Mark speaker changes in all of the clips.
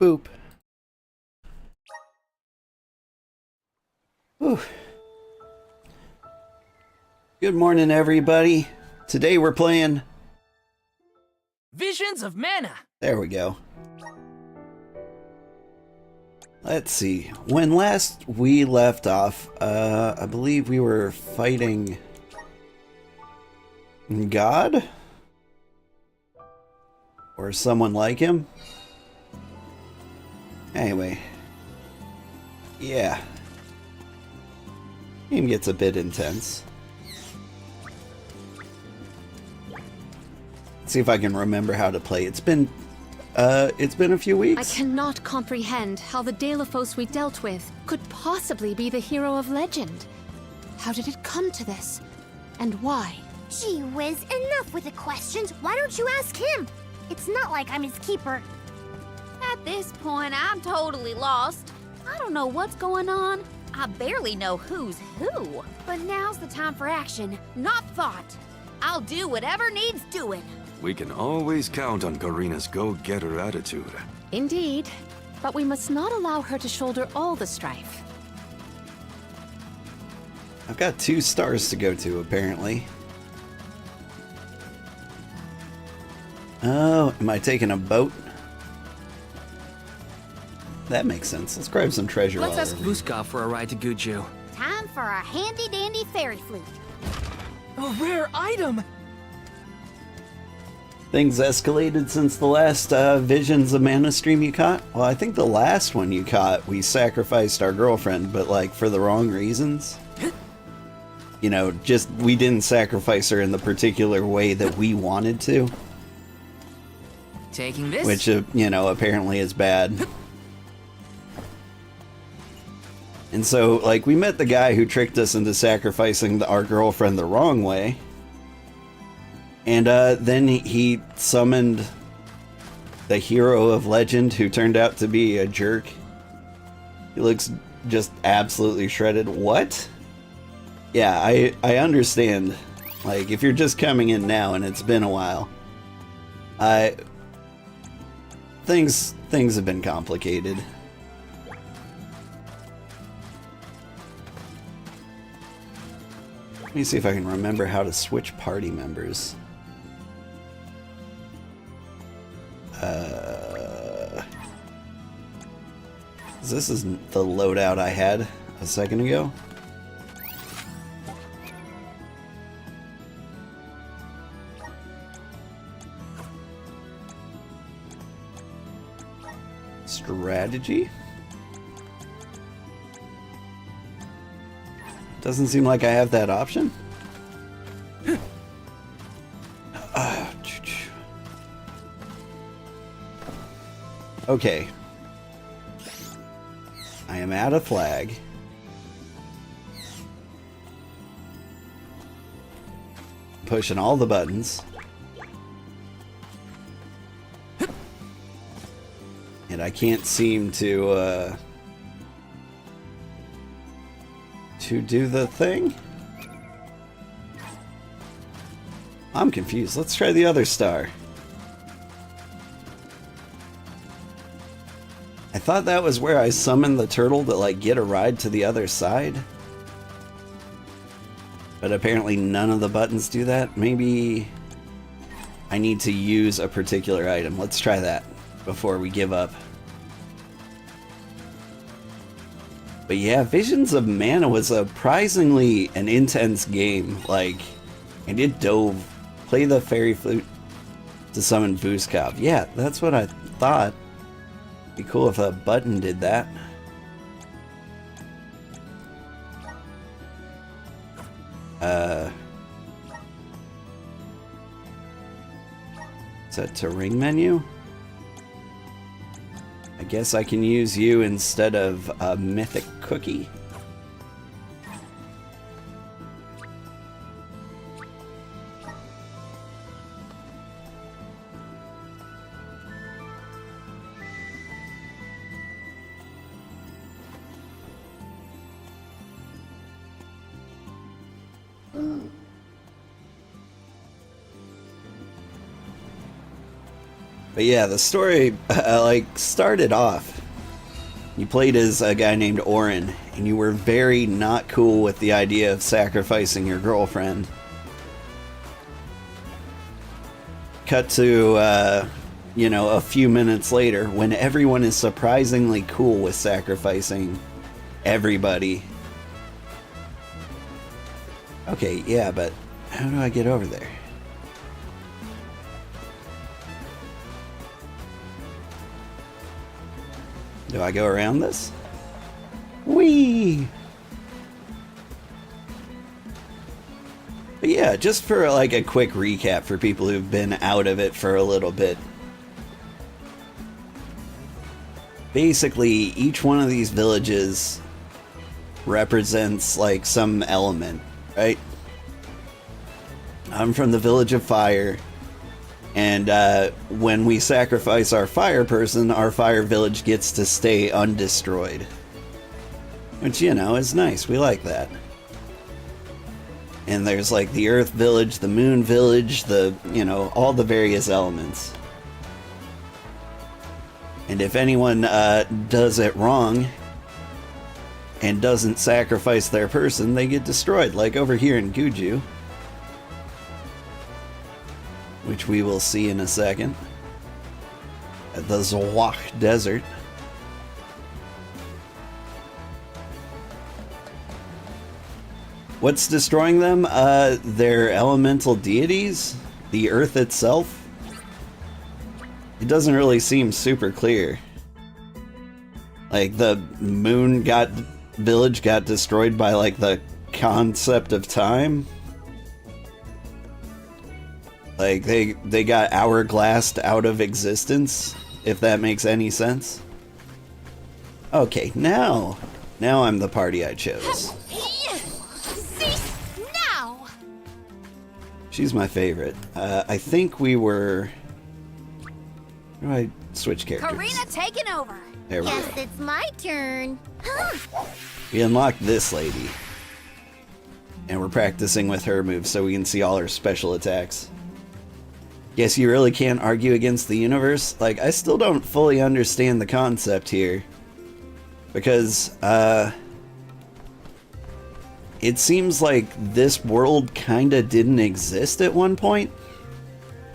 Speaker 1: Boop. Whew. Good morning, everybody. Today we're playing
Speaker 2: Visions of Mana.
Speaker 1: There we go. Let's see. When last we left off, I believe we were fighting God? Or someone like him? Anyway. Yeah. Game gets a bit intense. Let's see if I can remember how to play. It's been a few weeks.
Speaker 3: I cannot comprehend how the Dalephos we dealt with could possibly be the hero of legend. How did it come to this? And why?
Speaker 4: Gee whiz, enough with the questions. Why don't you ask him? It's not like I'm his keeper.
Speaker 5: At this point, I'm totally lost. I don't know what's going on. I barely know who's who.
Speaker 4: But now's the time for action, not thought.
Speaker 5: I'll do whatever needs doing.
Speaker 6: We can always count on Karina's go-getter attitude.
Speaker 3: Indeed. But we must not allow her to shoulder all the strife.
Speaker 1: I've got 2 stars to go to, apparently. Oh, am I taking a boat? That makes sense. Let's grab some treasure.
Speaker 2: Let's ask Vuskov for a ride to Guju.
Speaker 4: Time for a handy-dandy fairy flute.
Speaker 2: A rare item!
Speaker 1: Things escalated since the last Visions of Mana stream you caught? Well, I think the last one you caught, we sacrificed our girlfriend, but like for the wrong reasons. You know, just we didn't sacrifice her in the particular way that we wanted to.
Speaker 2: Taking this?
Speaker 1: Which, you know, apparently is bad. And so, like, we met the guy who tricked us into sacrificing our girlfriend the wrong way. And then he summoned the hero of legend who turned out to be a jerk. He looks just absolutely shredded. What? Yeah, I understand. Like, if you're just coming in now and it's been a while. Things have been complicated. Let me see if I can remember how to switch party members. This isn't the loadout I had a second ago. Strategy? Doesn't seem like I have that option. Okay. I am at a flag. Pushing all the buttons. And I can't seem to do the thing. I'm confused. Let's try the other star. I thought that was where I summoned the turtle to, like, get a ride to the other side. But apparently none of the buttons do that. Maybe I need to use a particular item. Let's try that before we give up. But yeah, Visions of Mana was surprisingly an intense game. Like, I did play the fairy flute to summon Vuskov. Yeah, that's what I thought. Be cool if a button did that. Is that to ring menu? I guess I can use you instead of a mythic cookie. But yeah, the story like started off. You played as a guy named Orin, and you were very not cool with the idea of sacrificing your girlfriend. Cut to, you know, a few minutes later, when everyone is surprisingly cool with sacrificing everybody. Okay, yeah, but how do I get over there? Do I go around this? Whee! But yeah, just for like a quick recap for people who've been out of it for a little bit. Basically, each one of these villages represents like some element, right? I'm from the village of fire. And when we sacrifice our fire person, our fire village gets to stay undestroyed. Which, you know, is nice. We like that. And there's like the earth village, the moon village, the, you know, all the various elements. And if anyone does it wrong and doesn't sacrifice their person, they get destroyed. Like over here in Guju. Which we will see in a second. At the Zawak Desert. What's destroying them? Their elemental deities? The earth itself? It doesn't really seem super clear. Like the moon village got destroyed by like the concept of time. Like, they got hourglassed out of existence, if that makes any sense. Okay, now I'm the party I chose.
Speaker 4: Cease now!
Speaker 1: She's my favorite. I think we were... How do I switch characters?
Speaker 5: Karina taking over.
Speaker 1: There we go.
Speaker 4: Guess it's my turn.
Speaker 1: We unlocked this lady. And we're practicing with her moves so we can see all her special attacks. Guess you really can't argue against the universe? Like, I still don't fully understand the concept here. Because, it seems like this world kinda didn't exist at one point.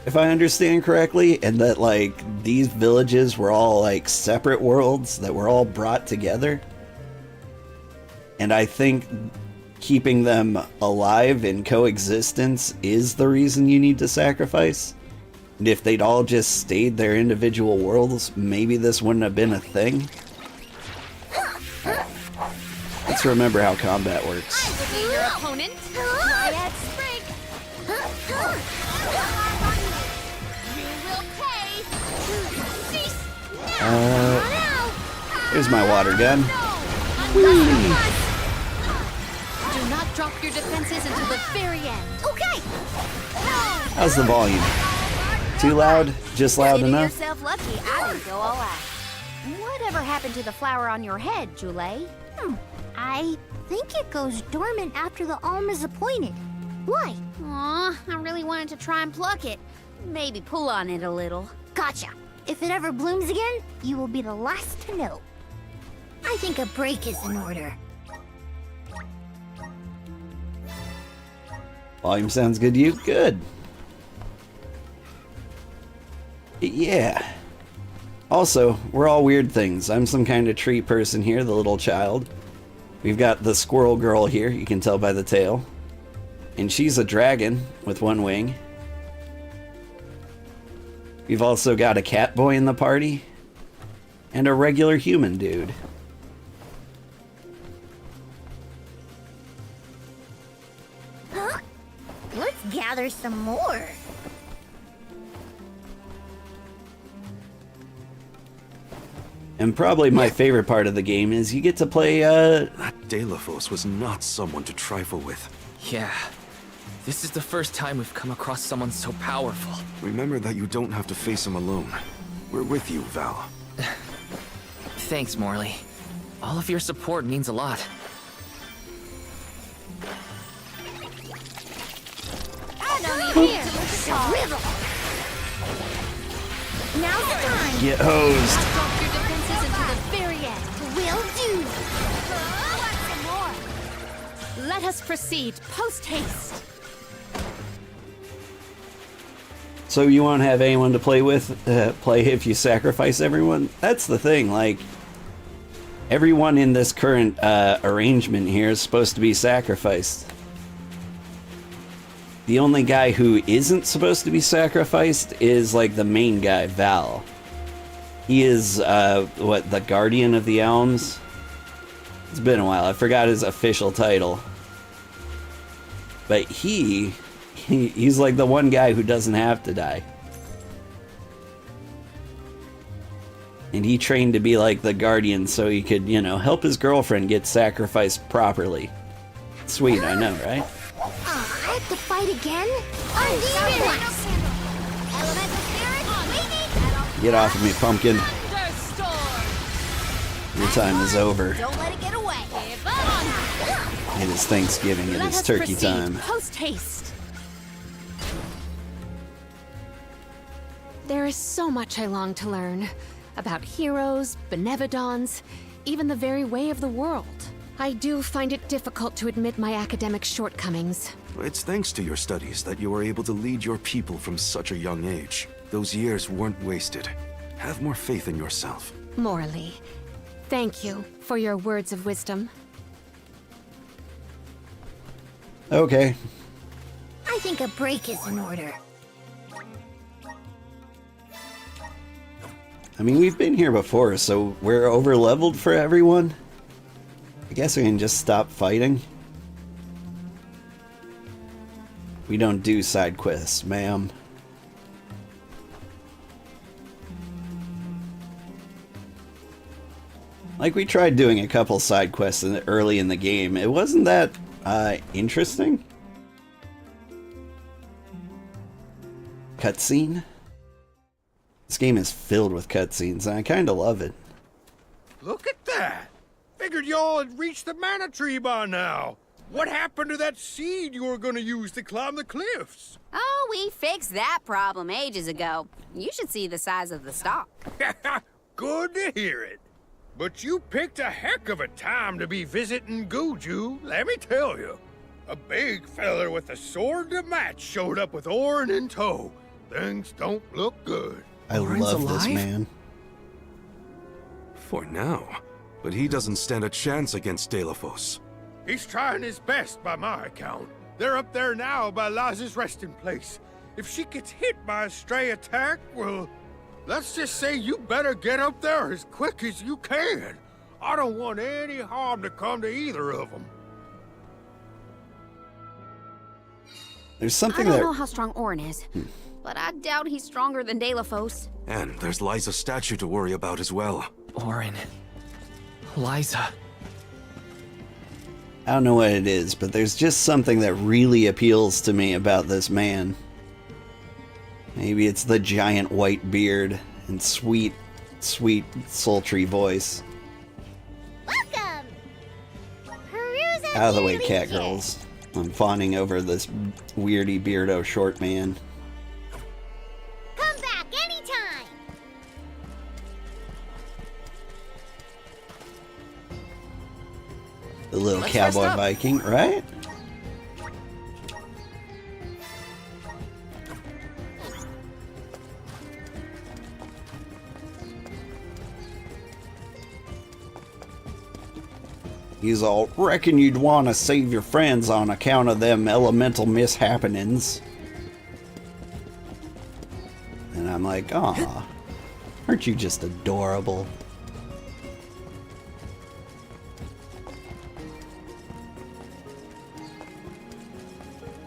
Speaker 1: If I understand correctly. And that, like, these villages were all, like, separate worlds that were all brought together. And I think keeping them alive in coexistence is the reason you need to sacrifice. And if they'd all just stayed their individual worlds, maybe this wouldn't have been a thing. Right. Let's remember how combat works.
Speaker 3: I will be your opponent.
Speaker 4: Triad Sprig!
Speaker 5: You will pay.
Speaker 4: Cease now!
Speaker 1: Here's my water gun.
Speaker 3: Do not drop your defenses until the very end.
Speaker 4: Okay!
Speaker 1: How's the volume? Too loud? Just loud
Speaker 5: Consider
Speaker 1: enough?
Speaker 5: yourself lucky I didn't go all out. Whatever happened to the flower on your head, Jule?
Speaker 4: I think it goes dormant after the alm is appointed. Why?
Speaker 5: Aw, I really wanted to try and pluck it. Maybe pull on it a little.
Speaker 4: Gotcha. If it ever blooms again, you will be the last to know. I think a break is in order.
Speaker 1: Volume sounds good to you? Good. Yeah. Also, we're all weird things. I'm some kind of tree person here, the little child. We've got the squirrel girl here, you can tell by the tail. And she's a dragon with one wing. We've also got a cat boy in the party. And a regular human dude.
Speaker 4: Huh? Let's gather some more.
Speaker 1: And probably my favorite part of the game is you get to play,
Speaker 6: That Delafos was not someone to trifle with.
Speaker 2: Yeah. This is the first time we've come across someone so powerful.
Speaker 6: Remember that you don't have to face him alone. We're with you, Val.
Speaker 2: Thanks, Morley. All of your support means a lot.
Speaker 3: I don't need here.
Speaker 4: Shrivel. Now's the time.
Speaker 1: Get hosed.
Speaker 3: Drop your defenses into the very end.
Speaker 4: Will do. Want some more?
Speaker 3: Let us proceed post-haste.
Speaker 1: So you won't have anyone to play with, play if you sacrifice everyone? That's the thing, like, everyone in this current arrangement here is supposed to be sacrificed. The only guy who isn't supposed to be sacrificed is, like, the main guy, Val. He is, what, the Guardian of the Elms? It's been a while, I forgot his official title. But he's like the one guy who doesn't have to die. And he trained to be like the Guardian so he could, you know, help his girlfriend get sacrificed properly. Sweet, I know, right?
Speaker 4: I have to fight again? Elemental spirit,
Speaker 1: Get off of me, pumpkin. Your time is over.
Speaker 4: don't let it get away.
Speaker 1: It is Thanksgiving. It
Speaker 3: Let
Speaker 1: is
Speaker 3: us
Speaker 1: turkey
Speaker 3: proceed
Speaker 1: time.
Speaker 3: post-haste. There is so much I long to learn. About heroes, benevodons, even the very way of the world. I do find it difficult to admit my academic shortcomings.
Speaker 6: It's thanks to your studies that you were able to lead your people from such a young age. Those years weren't wasted. Have more faith in yourself.
Speaker 3: Morley, thank you for your words of wisdom.
Speaker 1: Okay.
Speaker 4: I think a break is in order.
Speaker 1: I mean, we've been here before, so we're over-leveled for everyone? I guess we can just stop fighting. We don't do side quests, ma'am. Like, we tried doing a couple side quests early in the game. It wasn't that, interesting. Cutscene? This game is filled with cutscenes, and I kinda love it.
Speaker 7: Look at that! Figured y'all had reached the mana tree by now. What happened to that seed you were gonna use to climb the cliffs?
Speaker 5: Oh, we fixed that problem ages ago. You should see the size of the stalk.
Speaker 7: Good to hear it. But you picked a heck of a time to be visiting Guju, let me tell you. A big feller with a sword to match showed up with Orin in tow. Things don't look good.
Speaker 1: I love this man.
Speaker 6: For now. But he doesn't stand a chance against Delafos.
Speaker 7: He's trying his best by my account. They're up there now by Liza's resting place. If she gets hit by a stray attack, well, let's just say you better get up there as quick as you can. I don't want any harm to come to either of them.
Speaker 1: There's
Speaker 5: I
Speaker 1: something
Speaker 5: don't
Speaker 1: that...
Speaker 5: know how strong Orin is, but I doubt he's stronger than Delafos.
Speaker 6: And there's Liza's statue to worry about as well.
Speaker 2: Orin. Liza.
Speaker 1: I don't know what it is, but there's just something that really appeals to me about this man. Maybe it's the giant white beard and sweet, sweet, sultry voice.
Speaker 4: Welcome! Peruse
Speaker 1: Out of the way,
Speaker 4: leisure.
Speaker 1: cat girls. I'm fawning over this weirdy beardo short man.
Speaker 4: Come back anytime!
Speaker 1: The little
Speaker 2: Let's
Speaker 1: cowboy
Speaker 2: rest up.
Speaker 1: Viking, right? He's all, reckon you'd want to save your friends on account of them elemental mishappenings. And I'm like, aw, aren't you just adorable?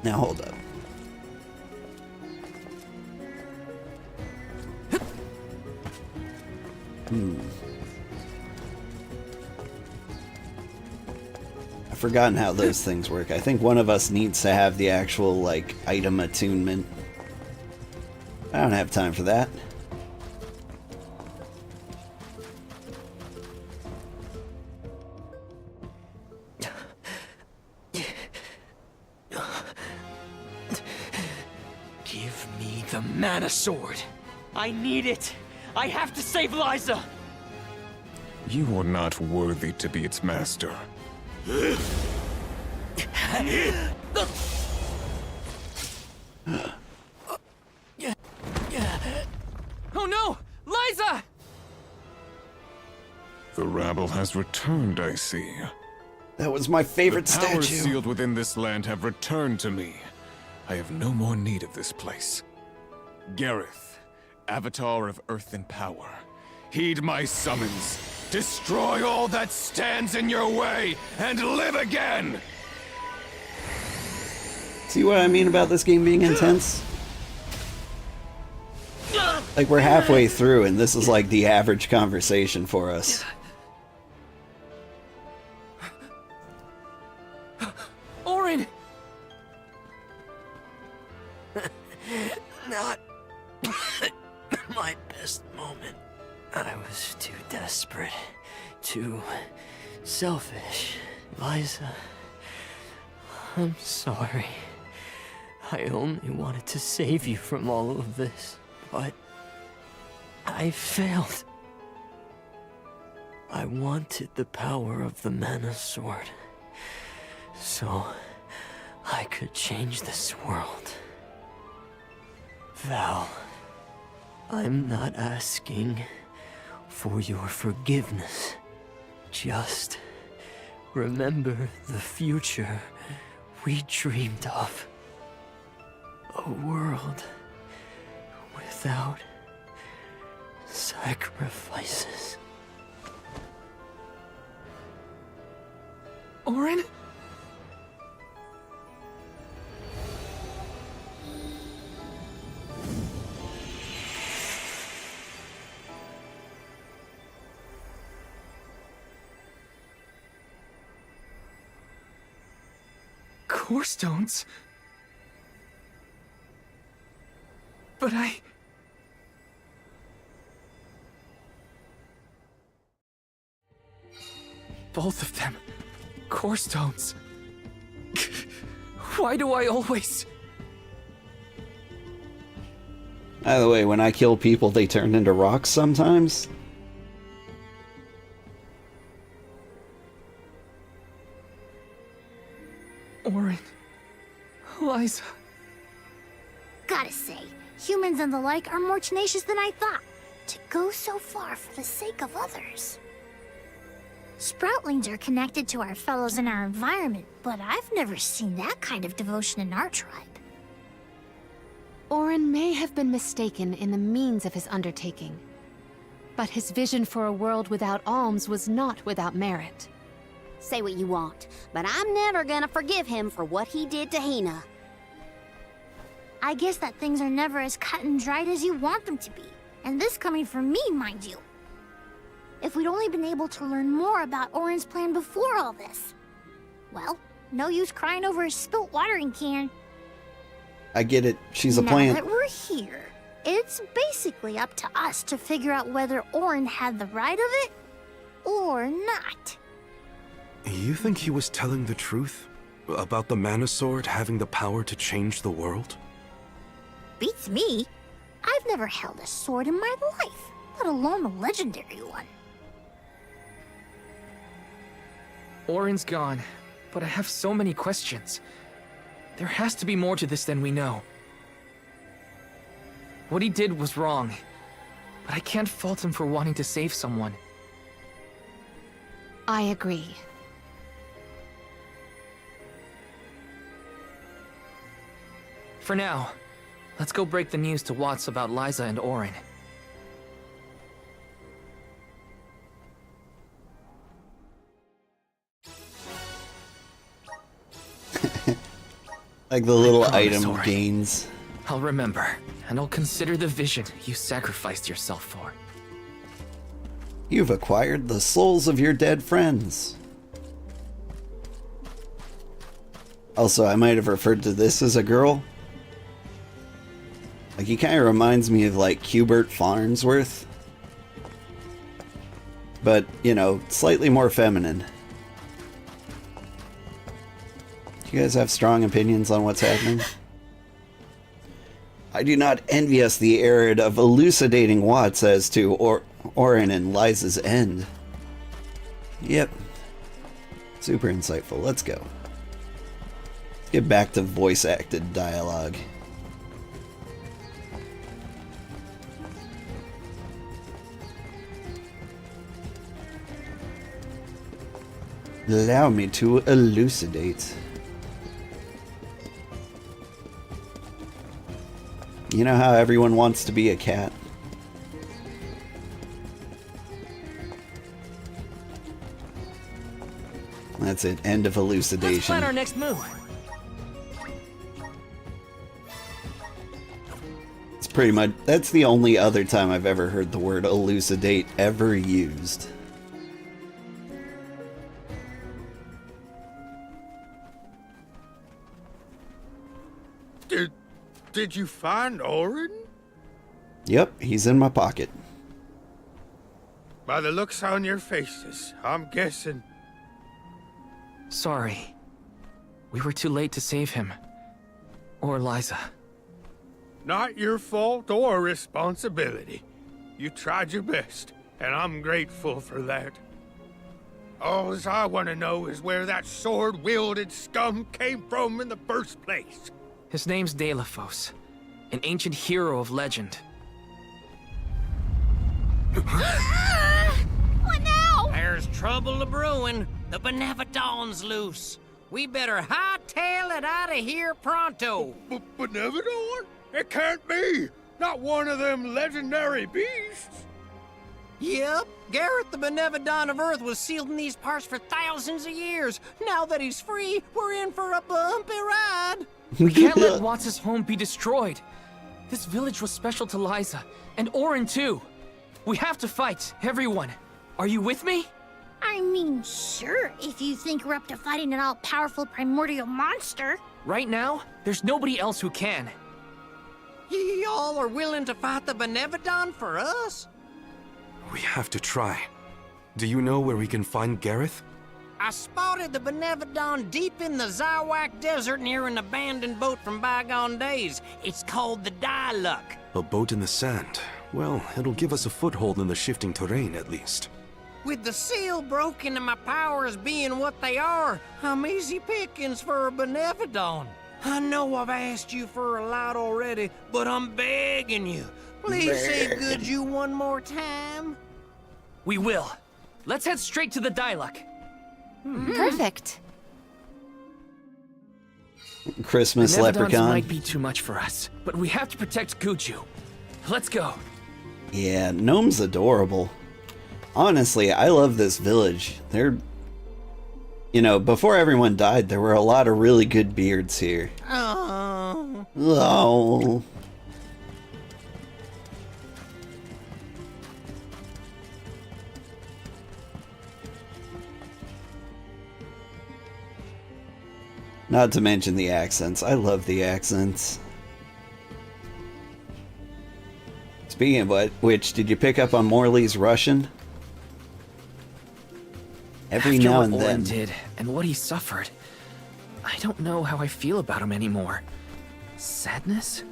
Speaker 1: Now hold up. I've forgotten how those things work. I think one of us needs to have the actual, like, item attunement. I don't have time for that.
Speaker 2: Give me the mana sword.
Speaker 8: I need it! I have to save Liza!
Speaker 9: You are not worthy to be its master.
Speaker 2: Oh no! Liza!
Speaker 9: The rabble has returned, I see.
Speaker 1: That was my favorite
Speaker 9: The powers
Speaker 1: statue.
Speaker 9: sealed within this land have returned to me. I have no more need of this place. Gareth, Avatar of Earth and Power, heed my summons. Destroy all that stands in your way, and live again!
Speaker 1: See what I mean about this game being intense? Like, we're halfway through, and this is like the average conversation for us.
Speaker 2: Orin!
Speaker 8: Not my best moment. I was too desperate, too selfish. Liza, I'm sorry. I only wanted to save you from all of this, but I failed. I wanted the power of the Mana Sword, so I could change this world. Val, I'm not asking for your forgiveness. Just remember the future we dreamed of. A world without sacrifices.
Speaker 2: Orin? Core stones? But both of them. Core stones. Why do I always...
Speaker 1: By the way, when I kill people, they turn into rocks sometimes.
Speaker 2: Orin... Liza...
Speaker 4: Gotta say, humans and the like are more tenacious than I thought. To go so far for the sake of others. Sproutlings are connected to our fellows in our environment, but I've never seen that kind of devotion in our tribe.
Speaker 3: Orin may have been mistaken in the means of his undertaking, but his vision for a world without alms was not without merit.
Speaker 5: Say what you want, but I'm never gonna forgive him for what he did to Hina.
Speaker 4: I guess that things are never as cut and dried as you want them to be. And this coming from me, mind you. If we'd only been able to learn more about Orin's plan before all this. Well, no use crying over a spilt watering can.
Speaker 1: I get it. She's a
Speaker 4: now
Speaker 1: plant.
Speaker 4: that we're here, it's basically up to us to figure out whether Orin had the right of it or not.
Speaker 6: You think he was telling the truth? About the Mana Sword having the power to change the world?
Speaker 4: Beats me. I've never held a sword in my life, let alone a legendary one.
Speaker 2: Orin's gone, but I have so many questions. There has to be more to this than we know. What he did was wrong, but I can't fault him for wanting to save someone.
Speaker 3: I agree.
Speaker 2: For now, let's go break the news to Watts about Liza and Orin.
Speaker 1: Like the little
Speaker 2: promise,
Speaker 1: item
Speaker 2: Orin.
Speaker 1: gains.
Speaker 2: I'll remember, and I'll consider the vision you sacrificed yourself for.
Speaker 1: You've acquired the souls of your dead friends. Also, I might have referred to this as a girl. Like, he kind of reminds me of, like, Hubert Farnsworth. But, you know, slightly more feminine. You guys have strong opinions on what's happening? I do not envy us the arid of elucidating Watts as to Orin and Liza's end. Yep. Super insightful. Let's go. Let's get back to voice-acted dialogue. Allow me to elucidate. You know how everyone wants to be a cat? That's it. End of elucidation.
Speaker 2: Let's plan our next move.
Speaker 1: It's pretty much... That's the only other time I've ever heard the word elucidate ever used.
Speaker 7: Did you find Orin?
Speaker 1: Yep, he's in my pocket.
Speaker 7: By the looks on your faces, I'm guessing.
Speaker 2: Sorry. We were too late to save him. Or Liza.
Speaker 7: Not your fault or responsibility. You tried your best, and I'm grateful for that. All I want to know is where that sword-wielded scum came from in the first place.
Speaker 2: His name's Delafos, an ancient hero of legend.
Speaker 5: What now?
Speaker 10: There's trouble a-brewing. The Benevodon's loose. We better hightail it out of here pronto.
Speaker 7: Benevodon? It can't be! Not one of them legendary beasts!
Speaker 10: Yep, Gareth the Benevodon of Earth was sealed in these parts for thousands of years. Now that he's free, we're in for a bumpy ride.
Speaker 2: We can't let Watts' home be destroyed. This village was special to Liza, and Orin too. We have to fight, everyone. Are you with me?
Speaker 4: I mean, sure, if you think we're up to fighting an all-powerful primordial monster.
Speaker 2: Right now, there's nobody else who can.
Speaker 10: Y'all are willing to fight the Benevodon for us?
Speaker 6: We have to try. Do you know where we can find Gareth?
Speaker 10: I spotted the Benevodon deep in the Zawak Desert near an abandoned boat from bygone days. It's called the Diluc.
Speaker 6: A boat in the sand. Well, it'll give us a foothold in the shifting terrain, at least.
Speaker 10: With the seal broken and my powers being what they are, I'm easy pickings for a Benevodon. I know I've asked you for a lot already, but I'm begging you. Please say good you one more time.
Speaker 2: We will. Let's head straight to the Diluc.
Speaker 3: Perfect.
Speaker 1: Christmas
Speaker 2: Benevodons
Speaker 1: leprechaun.
Speaker 2: might be too much for us, but we have to protect Guju. Let's go.
Speaker 1: Yeah, Gnome's adorable. Honestly, I love this village. They're... You know, before everyone died, there were a lot of really good beards here.
Speaker 10: Oh.
Speaker 1: Oh. Not to mention the accents. I love the accents. Speaking of which, did you pick up on Morley's Russian? Every
Speaker 2: After
Speaker 1: now
Speaker 2: what
Speaker 1: and
Speaker 2: Orin
Speaker 1: then.
Speaker 2: did and what he suffered, I don't know how I feel about him anymore. Sadness?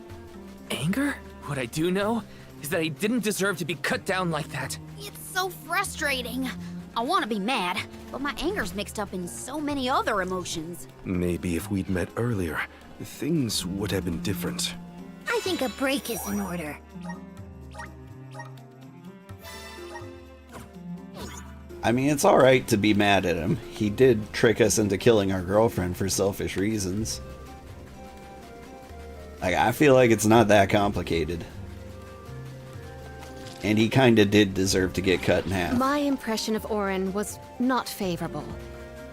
Speaker 2: Anger? What I do know is that he didn't deserve to be cut down like that.
Speaker 5: It's so frustrating. I want to be mad, but my anger's mixed up in so many other emotions.
Speaker 6: Maybe if we'd met earlier, things would have been different.
Speaker 4: I think a break is in order.
Speaker 1: I mean, it's alright to be mad at him. He did trick us into killing our girlfriend for selfish reasons. Like, I feel like it's not that complicated. And he kinda did deserve to get cut in half.
Speaker 3: My impression of Orin was not favorable,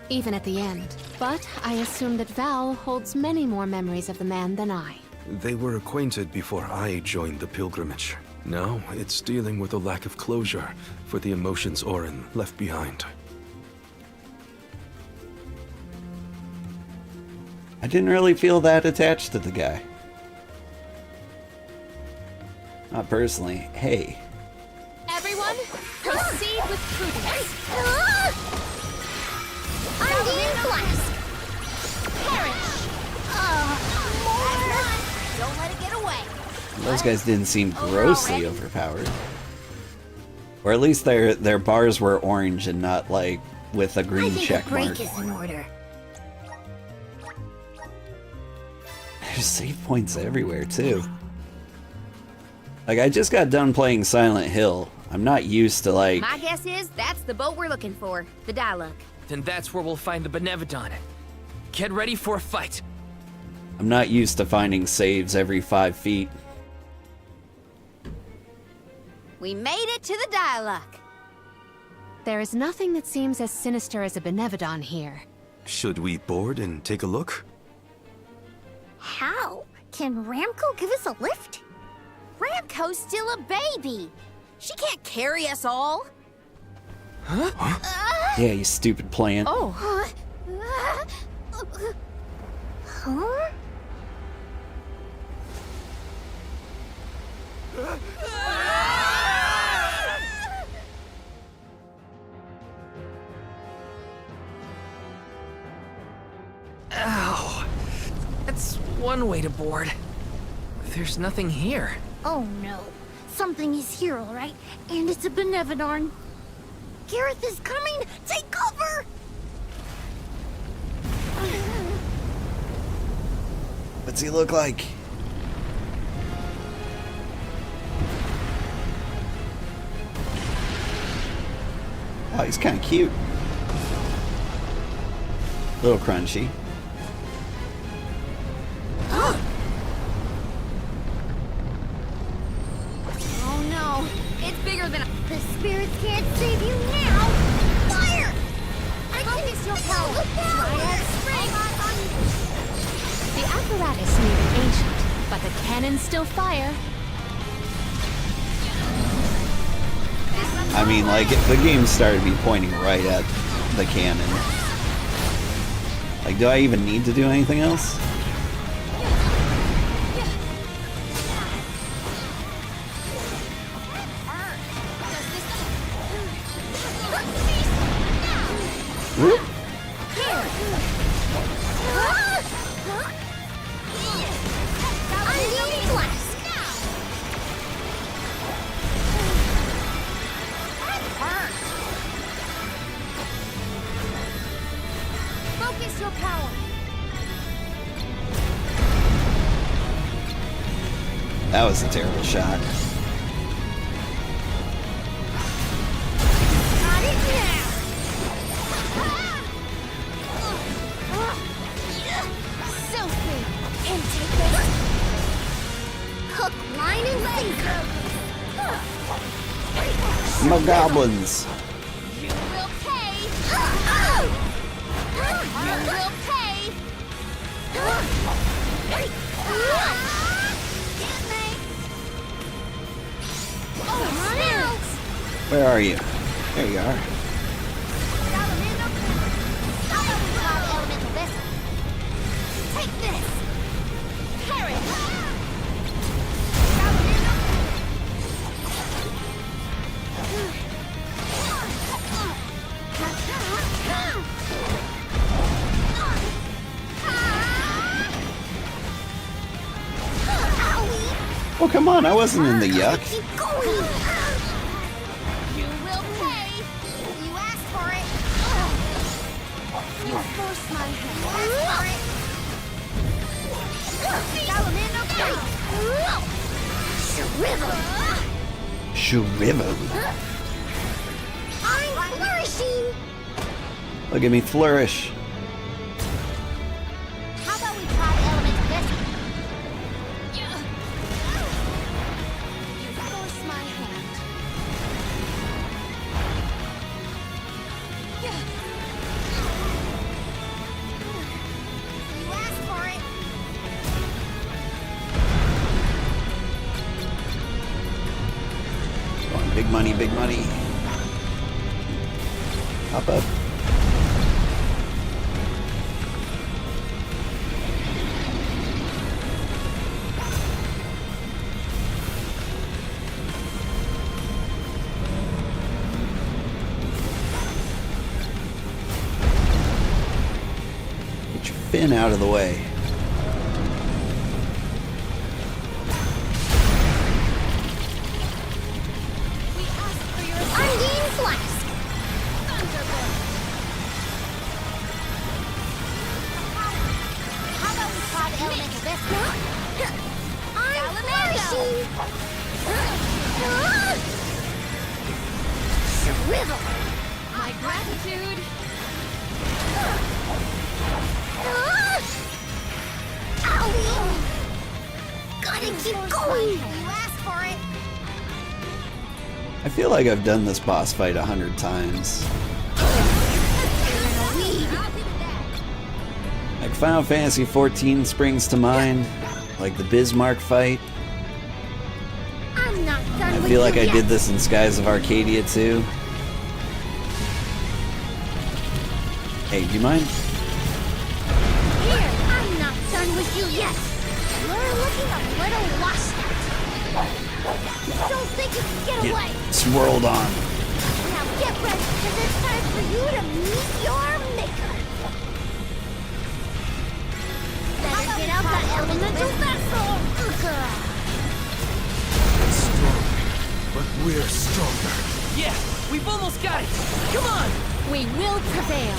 Speaker 3: even at the end. But I assume that Val holds many more memories of the man than I.
Speaker 6: They were acquainted before I joined the pilgrimage. Now, it's dealing with a lack of closure for the emotions Orin left behind.
Speaker 1: I didn't really feel that attached to the guy. Not personally. Hey.
Speaker 3: Everyone, proceed with prudence.
Speaker 4: Undead Flask! Perish!
Speaker 5: Don't let it get away.
Speaker 1: Those guys didn't seem grossly overpowered. Or at least their bars were orange and not like with a green check mark.
Speaker 4: Break is in order.
Speaker 1: There's save points everywhere too. Like I just got done playing Silent Hill. I'm not used to like...
Speaker 5: My guess is that's the boat we're looking for, the Diluc.
Speaker 2: Then that's where we'll find the Benevodon. Get ready for a fight.
Speaker 1: I'm not used to finding saves every 5 feet.
Speaker 5: We made it to the Diluc.
Speaker 3: There is nothing that seems as sinister as a Benevodon here.
Speaker 6: Should we board and take a look?
Speaker 4: How? Can Ramco give us a lift?
Speaker 5: Ramco's still a baby. She can't carry us all.
Speaker 1: Yeah, you stupid plant.
Speaker 3: Oh,
Speaker 4: Huh?
Speaker 2: Ow. That's one way to board. There's nothing here.
Speaker 4: Oh no. Something is here, all right. And it's a Benevodon. Gareth is coming! Take cover!
Speaker 1: What's he look like? Oh, he's kind of cute. A little crunchy.
Speaker 5: Oh no, it's bigger than a...
Speaker 4: The spirits can't save you now! Fire! I can use your power!
Speaker 3: the apparatus may be ancient, but the cannons still fire.
Speaker 1: I mean, like, the game started me pointing right at the cannon. Like, do I even need to do anything else? Whoop.
Speaker 5: Focus your power.
Speaker 1: That was a terrible shot.
Speaker 4: Got it now! Sophie! Can take this! Hook, line, and sinker!
Speaker 1: My goblins!
Speaker 5: You will pay. You will pay.
Speaker 1: Where are you? There you are.
Speaker 4: Take this! Carrot!
Speaker 1: Oh, come on, I wasn't in the yuck.
Speaker 4: Keep going!
Speaker 5: You will pay. You asked for it. You forced my hand.
Speaker 1: Shrivel.
Speaker 4: I'm flourishing!
Speaker 1: Look at me flourish.
Speaker 5: How about we try element Bessie? You forced my hand. You asked for it.
Speaker 1: Come on, big money, big money. Hop up. Get your fin out of the way.
Speaker 4: Shrivel!
Speaker 3: My gratitude.
Speaker 4: Owie! Gotta keep going! You asked for it!
Speaker 1: I feel like I've done this boss fight 100 times. Like Final Fantasy XIV springs to mind, like the Bismarck fight.
Speaker 4: I'm not done
Speaker 1: I
Speaker 4: with
Speaker 1: feel like
Speaker 4: you
Speaker 1: I
Speaker 4: yet.
Speaker 1: did this in Skies of Arcadia too. Hey, do you mind?
Speaker 4: Here, I'm not done with you yet. You're looking a little lost. Don't think you can get away.
Speaker 1: Swirled on.
Speaker 4: Now get ready, because it's time for you to meet your maker. Better get out that elemental vessel.
Speaker 6: Strong, but we're stronger.
Speaker 2: Yeah, we've almost got it. Come on.
Speaker 3: We will prevail.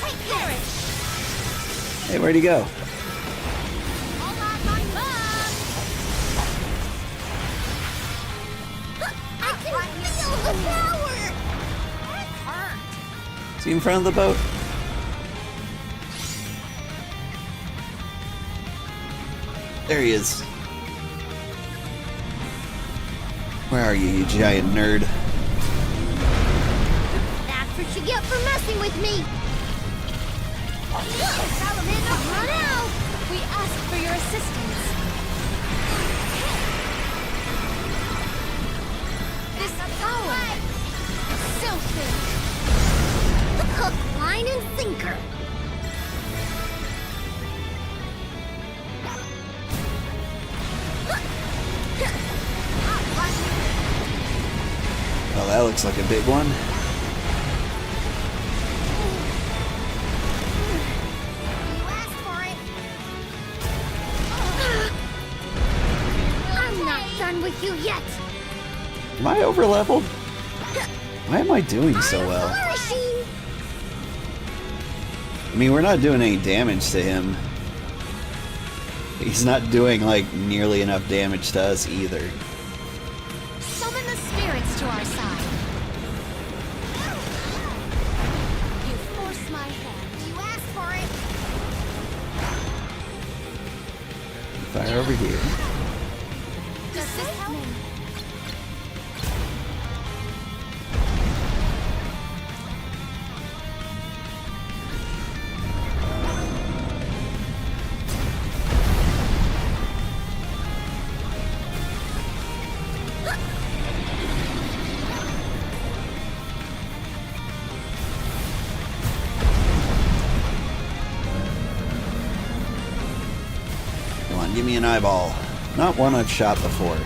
Speaker 4: Take this.
Speaker 1: Hey, where'd he go?
Speaker 4: All on my back. I can feel the power. It hurt.
Speaker 1: Is he in front of the boat? There he is. Where are you, you giant nerd?
Speaker 4: That's what you get for messing with me. Salamander, run out.
Speaker 3: We ask for your assistance.
Speaker 4: This power. So big. Hook, line, and sinker.
Speaker 1: Well, that looks like a big one.
Speaker 4: You asked for it. I'm not done with you yet.
Speaker 1: Am I over leveled? Why am I doing so
Speaker 4: I'm
Speaker 1: well?
Speaker 4: flourishing.
Speaker 1: I mean, we're not doing any damage to him. He's not doing, like, nearly enough damage to us either.
Speaker 3: Summon the spirits to our side. You force my hand.
Speaker 4: You asked for it.
Speaker 1: Fire over here.
Speaker 4: Does this help?
Speaker 1: Come on, give me an eyeball. Not one I've shot before.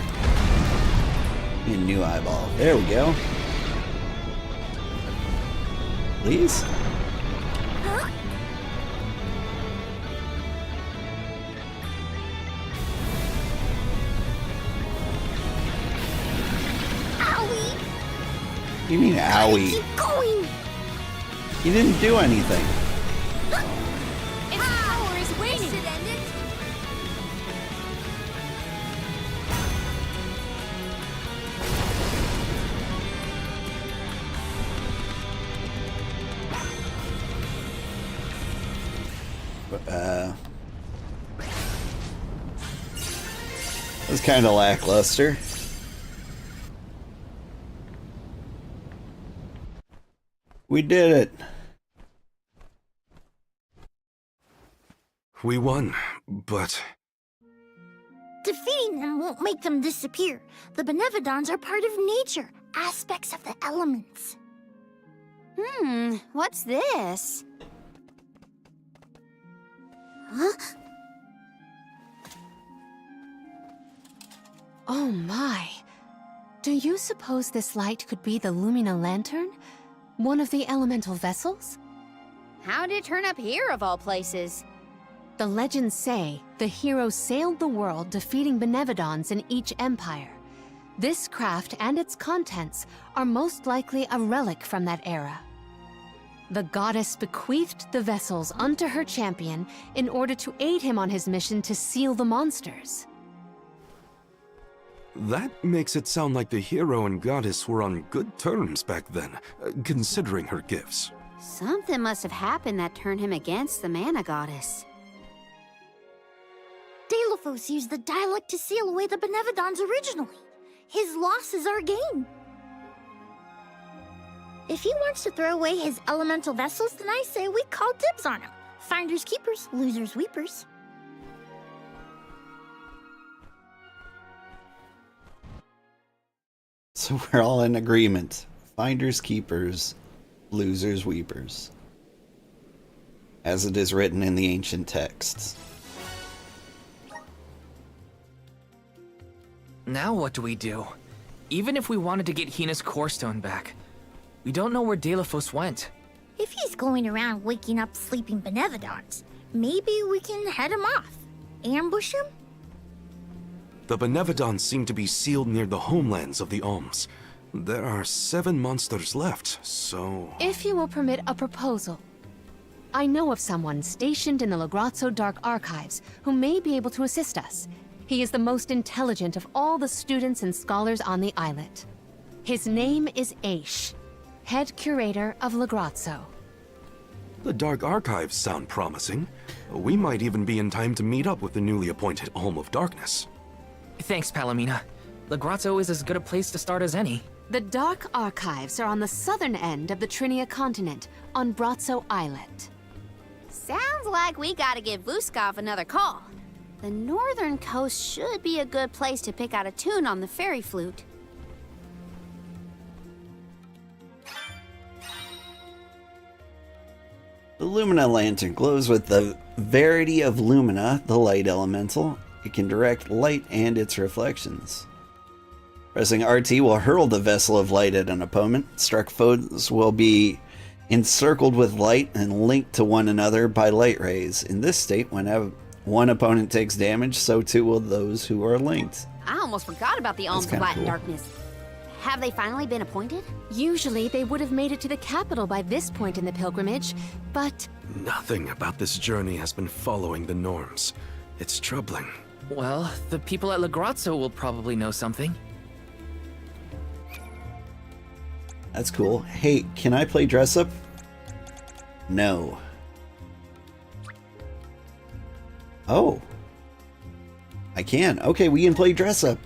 Speaker 1: Give me a new eyeball. There we go. Please?
Speaker 4: Huh? Owie!
Speaker 1: You mean owie?
Speaker 4: Keep going!
Speaker 1: He didn't do anything.
Speaker 3: Its power is waning.
Speaker 4: Should end it?
Speaker 1: That was kind of lackluster. We did it.
Speaker 6: We won, but
Speaker 4: Defeating them won't make them disappear. The Benevodons are part of nature, aspects of the elements.
Speaker 5: What's this?
Speaker 4: Huh?
Speaker 3: Oh my. Do you suppose this light could be the Lumina Lantern? One of the elemental vessels?
Speaker 5: How'd it turn up here of all places?
Speaker 3: The legends say the hero sailed the world defeating Benevodons in each empire. This craft and its contents are most likely a relic from that era. The goddess bequeathed the vessels unto her champion in order to aid him on his mission to seal the monsters.
Speaker 6: That makes it sound like the hero and goddess were on good terms back then, considering her gifts.
Speaker 5: Something must have happened that turned him against the mana goddess.
Speaker 4: Delphos used the dialect to seal away the Benevodons originally. His loss is our gain. If he wants to throw away his elemental vessels, then I say we call dibs on him. Finders keepers, losers weepers.
Speaker 1: So we're all in agreement. Finders keepers, losers weepers. As it is written in the ancient texts.
Speaker 2: Now what do we do? Even if we wanted to get Hina's core stone back, we don't know where Delphos went.
Speaker 4: If he's going around waking up sleeping Benevodons, maybe we can head him off. Ambush him?
Speaker 6: The Benevodons seem to be sealed near the homelands of the Alms. There are 7 monsters left, so...
Speaker 3: If you will permit a proposal. I know of someone stationed in the Legrazzo Dark Archives who may be able to assist us. He is the most intelligent of all the students and scholars on the islet. His name is Aish, head curator of Legrazzo.
Speaker 6: The Dark Archives sound promising. We might even be in time to meet up with the newly appointed Alm of Darkness.
Speaker 2: Thanks, Palomina. Legrazzo is as good a place to start as any.
Speaker 3: The Dark Archives are on the southern end of the Trinia continent, on Brazzo Islet.
Speaker 5: Sounds like we gotta give Vuskov another call. The northern coast should be a good place to pick out a tune on the fairy flute.
Speaker 1: The Lumina Lantern glows with the Verity of Lumina, the light elemental. It can direct light and its reflections. Pressing RT will hurl the Vessel of Light at an opponent. Struck foes will be encircled with light and linked to one another by light rays. In this state, whenever one opponent takes damage, so too will those who are linked.
Speaker 5: I almost forgot about the Alms of
Speaker 1: kinda
Speaker 5: Light and
Speaker 1: cool.
Speaker 5: Darkness. Have they finally been appointed?
Speaker 3: Usually they would have made it to the capital by this point in the pilgrimage, but
Speaker 6: Nothing about this journey has been following the norms. It's troubling.
Speaker 2: Well, the people at Legrazzo will probably know something.
Speaker 1: That's cool. Hey, can I play dress up? No. Oh. I can. Okay, we can play dress up.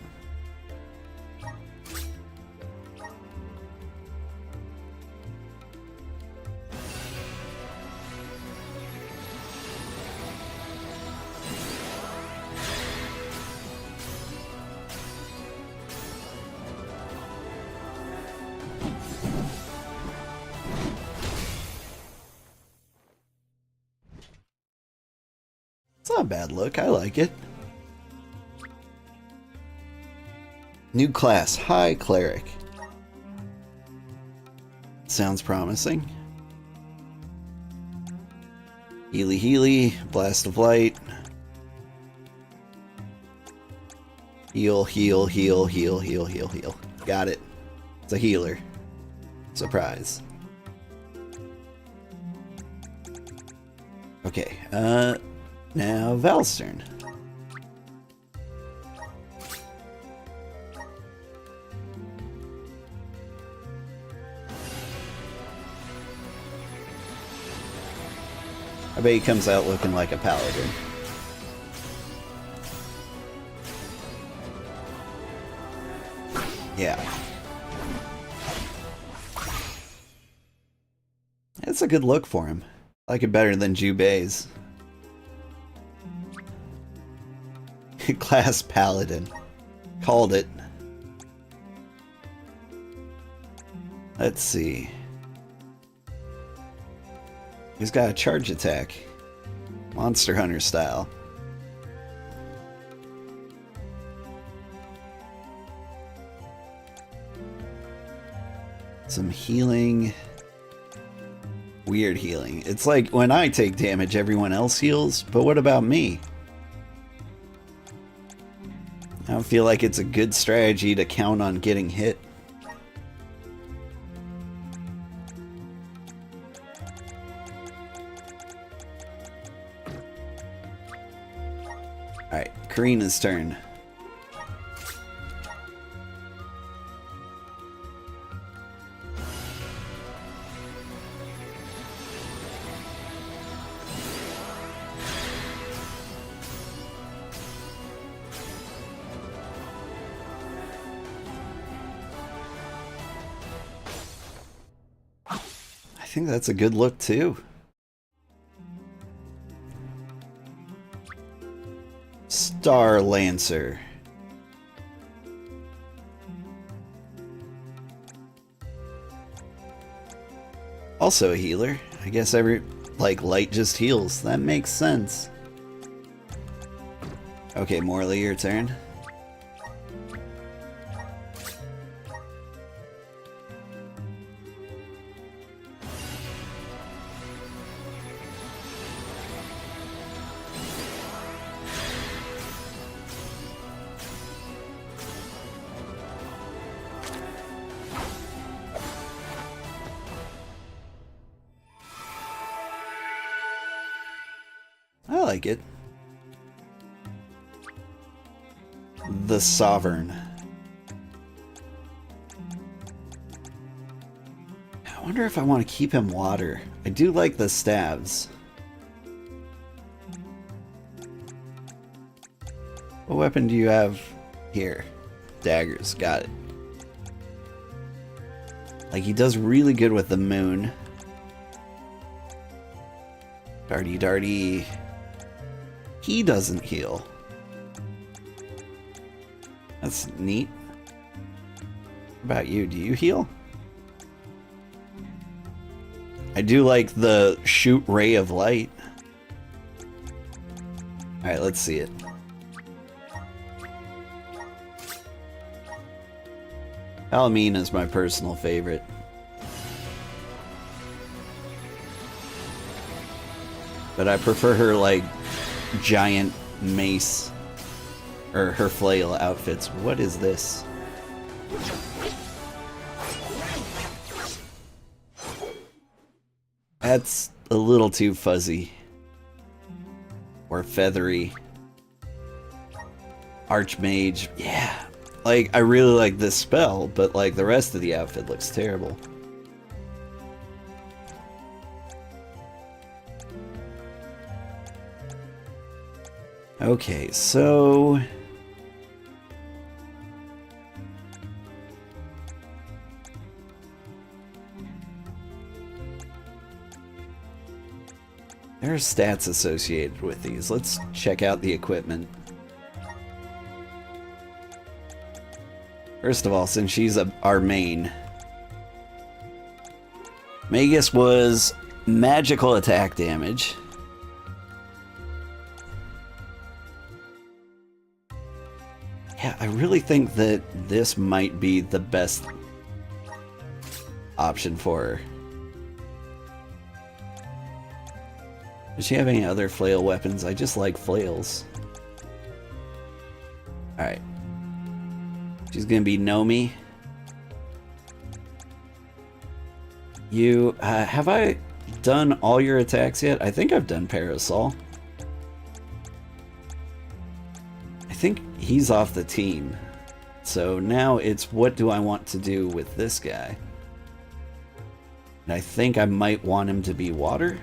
Speaker 1: It's not a bad look. I like it. New class, High Cleric. Sounds promising. Healy Healy, Blast of Light. Heal, heal, heal, heal, heal, heal, heal. Got it. It's a healer. Surprise. Okay, now Val's turn. I bet he comes out looking like a paladin. Yeah. It's a good look for him. I like it better than Jubei's. Class Paladin. Called it. Let's see. He's got a charge attack. Monster Hunter style. Some healing. Weird healing. It's like when I take damage, everyone else heals, but what about me? I don't feel like it's a good strategy to count on getting hit. Alright, Karina's turn. I think that's a good look too. Star Lancer. Also a healer. I guess light just heals. That makes sense. Okay, Morley, your turn. I like it. The Sovereign. I wonder if I want to keep him water. I do like the stabs. What weapon do you have here? Daggers, got it. Like, he does really good with the moon. Darty darty. He doesn't heal. That's neat. What about you? Do you heal? I do like the shoot ray of light. Alright, let's see it. Alamine is my personal favorite. But I prefer her, like, giant mace. Or her flail outfits. What is this? That's a little too fuzzy. Or feathery. Archmage. Yeah. Like, I really like this spell, but, like, the rest of the outfit looks terrible. Okay, so... there are stats associated with these. Let's check out the equipment. First of all, since she's our main, Magus was magical attack damage. Yeah, I really think that this might be the best option for her. Does she have any other flail weapons? I just like flails. Alright. She's gonna be Nomi. You, have I done all your attacks yet? I think I've done Parasol. I think he's off the team. So now it's what do I want to do with this guy? And I think I might want him to be water.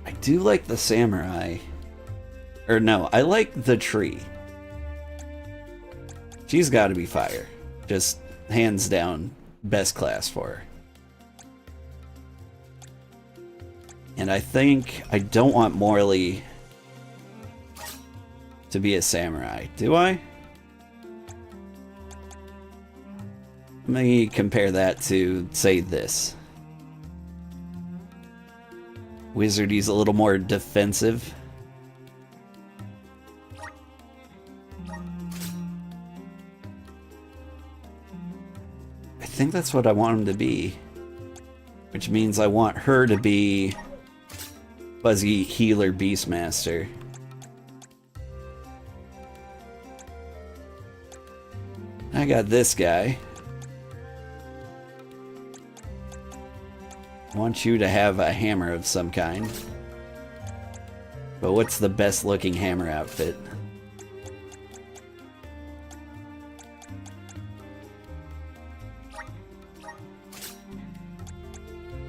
Speaker 1: I do like the samurai. Or no, I like the tree. She's got to be fire. Just hands down, best class for her. And I think I don't want Morley to be a samurai. Do I? Let me compare that to, say, this. Wizardy's a little more defensive. I think that's what I want him to be. Which means I want her to be Fuzzy Healer Beastmaster. I got this guy. I want you to have a hammer of some kind. But what's the best looking hammer outfit?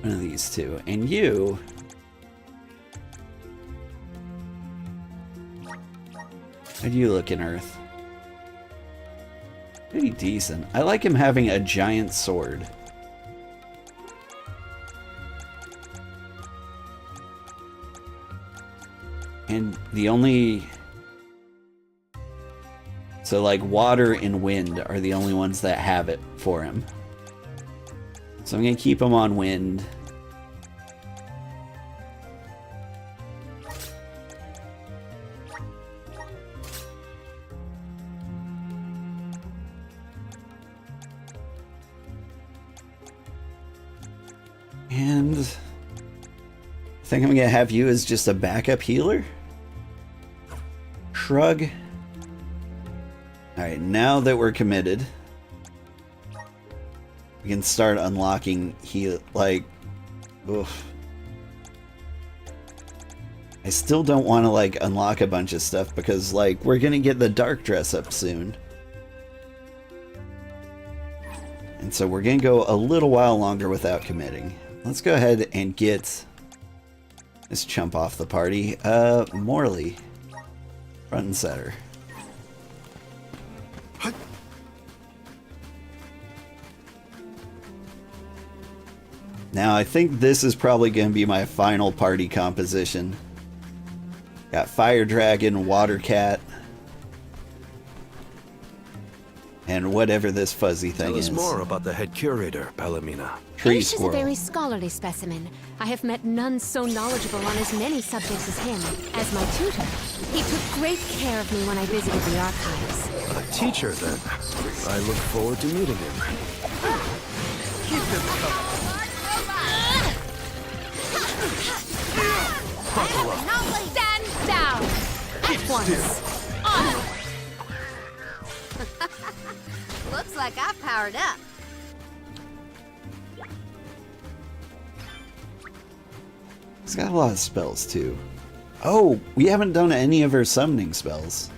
Speaker 1: One of these two. And you... How do you look in Earth? Pretty decent. I like him having a giant sword. And the only... So like water and wind are the only ones that have it for him. So I'm gonna keep him on wind. And I think I'm gonna have you as just a backup healer. Shrug. Alright, now that we're committed, we can start unlocking heal, like, oof. I still don't want to, like, unlock a bunch of stuff because, like, we're gonna get the dark dress up soon. And so we're gonna go a little while longer without committing. Let's go ahead and get this chump off the party. Morley. Front and center. Now, I think this is probably going to be my final party composition. Got Fire Dragon, Water Cat, and whatever this fuzzy thing is.
Speaker 6: Tell us more about the head curator, Palomina.
Speaker 1: Tree
Speaker 3: Aish is a
Speaker 1: squirrel.
Speaker 3: very scholarly specimen. I have met none so knowledgeable on as many subjects as him. As my tutor, he took great care of me when I visited the archives.
Speaker 6: A teacher, then. I look forward to meeting him.
Speaker 5: Stand down!
Speaker 3: At once.
Speaker 5: On! Looks like I powered up.
Speaker 1: He's got a lot of spells, too. Oh, we haven't done any of her summoning spells.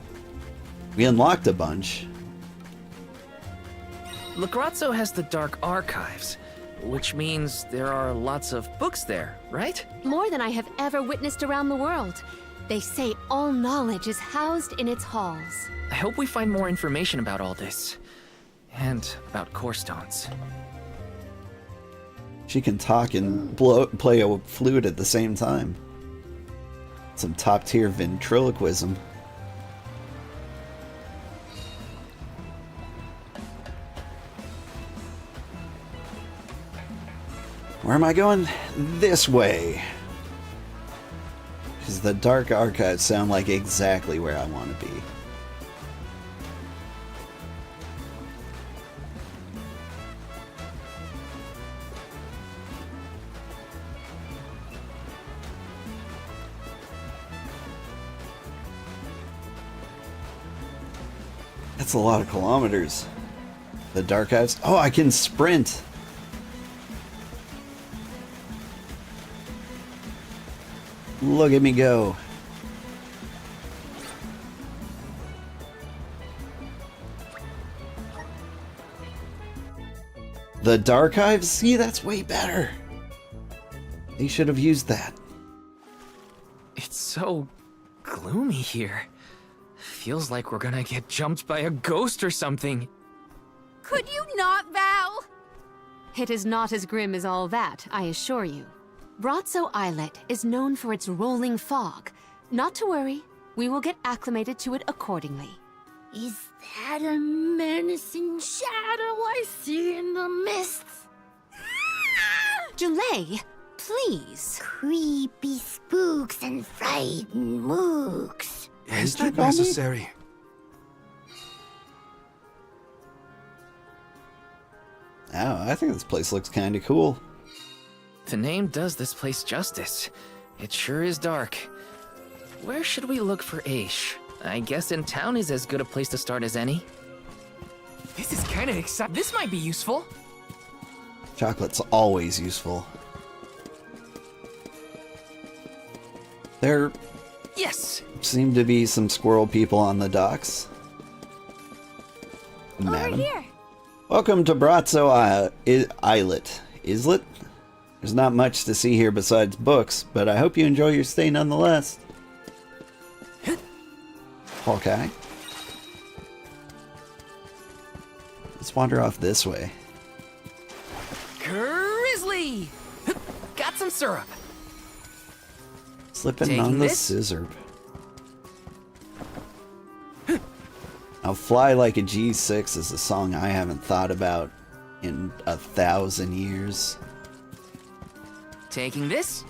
Speaker 1: We unlocked a bunch.
Speaker 2: Legrazzo has the Dark Archives, which means there are lots of books there, right?
Speaker 3: More than I have ever witnessed around the world. They say all knowledge is housed in its halls.
Speaker 2: I hope we find more information about all this. And about core stones.
Speaker 1: She can talk and play a flute at the same time. Some top-tier ventriloquism. Where am I going? This way. Because the Dark Archives sound like exactly where I want to be. That's a lot of kilometers. The Dark Archives. Oh, I can sprint. Look at me go. The Dark Archives? See, that's way better. They should have used that.
Speaker 2: It's so gloomy here. Feels like we're gonna get jumped by a ghost or something.
Speaker 5: Could you not, Val?
Speaker 3: It is not as grim as all that, I assure you. Brazzo Islet is known for its rolling fog. Not to worry, we will get acclimated to it accordingly.
Speaker 4: Is that a menacing shadow I see in the mists?
Speaker 3: Julay, please.
Speaker 4: Creepy spooks and frightened mooks.
Speaker 6: Is that necessary?
Speaker 1: Oh, I think this place looks kind of cool.
Speaker 2: The name does this place justice. It sure is dark. Where should we look for Aish? I guess in town is as good a place to start as any.
Speaker 10: This is kind of exciting. This might be useful.
Speaker 1: Chocolate's always useful. They're
Speaker 2: Yes!
Speaker 1: Seem to be some squirrel people on the docks. Madam.
Speaker 4: Over here.
Speaker 1: Welcome to Brazzo Islet. Islet? There's not much to see here besides books, but I hope you enjoy your stay nonetheless. Hawkeye. Let's wander off this way.
Speaker 2: Grizzly! Got some syrup.
Speaker 1: Slipping
Speaker 2: Taking
Speaker 1: on the
Speaker 2: this?
Speaker 1: scissor. Now, Fly Like a G6 is a song I haven't thought about in 1,000 years.
Speaker 2: Taking this?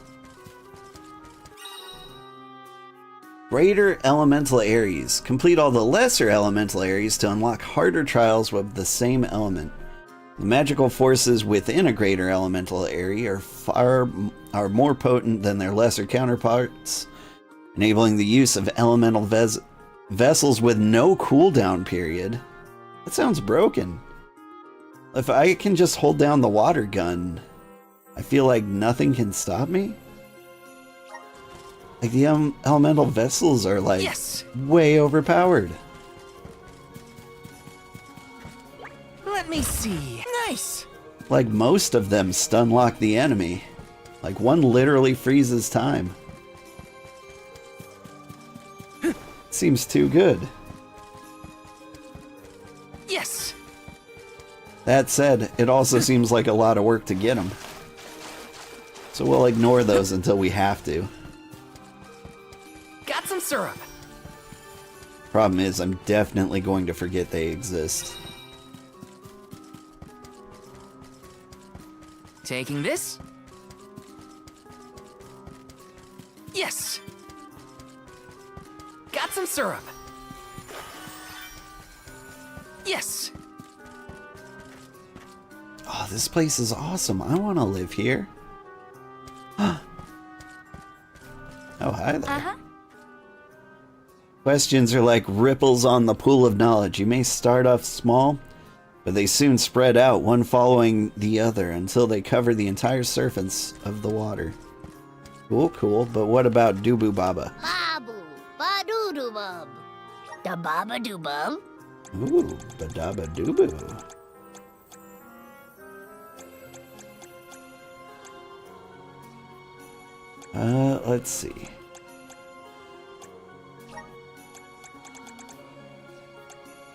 Speaker 1: Greater Elemental Areas. Complete all the lesser elemental areas to unlock harder trials with the same element. The magical forces within a greater elemental area are more potent than their lesser counterparts, enabling the use of elemental vessels with no cooldown period. That sounds broken. If I can just hold down the water gun, I feel like nothing can stop me. Like the elemental vessels are like
Speaker 2: Yes!
Speaker 1: way overpowered.
Speaker 2: Let me see. Nice!
Speaker 1: Like most of them stun lock the enemy. Like one literally freezes time. Seems too good.
Speaker 2: Yes!
Speaker 1: That said, it also seems like a lot of work to get them. So we'll ignore those until we have to.
Speaker 2: Got some syrup.
Speaker 1: Problem is, I'm definitely going to forget they exist.
Speaker 2: Taking this? Yes! Got some syrup. Yes!
Speaker 1: Oh, this place is awesome. I want to live here. Oh, hi there. Questions are like ripples on the pool of knowledge. You may start off small, but they soon spread out, one following the other, until they cover the entire surface of the water. Cool, cool, but what about Dubu Baba?
Speaker 4: Babu, ba-doo-doo bub. Da baba doo bub.
Speaker 1: Ooh, Badaba Dubu. Let's see.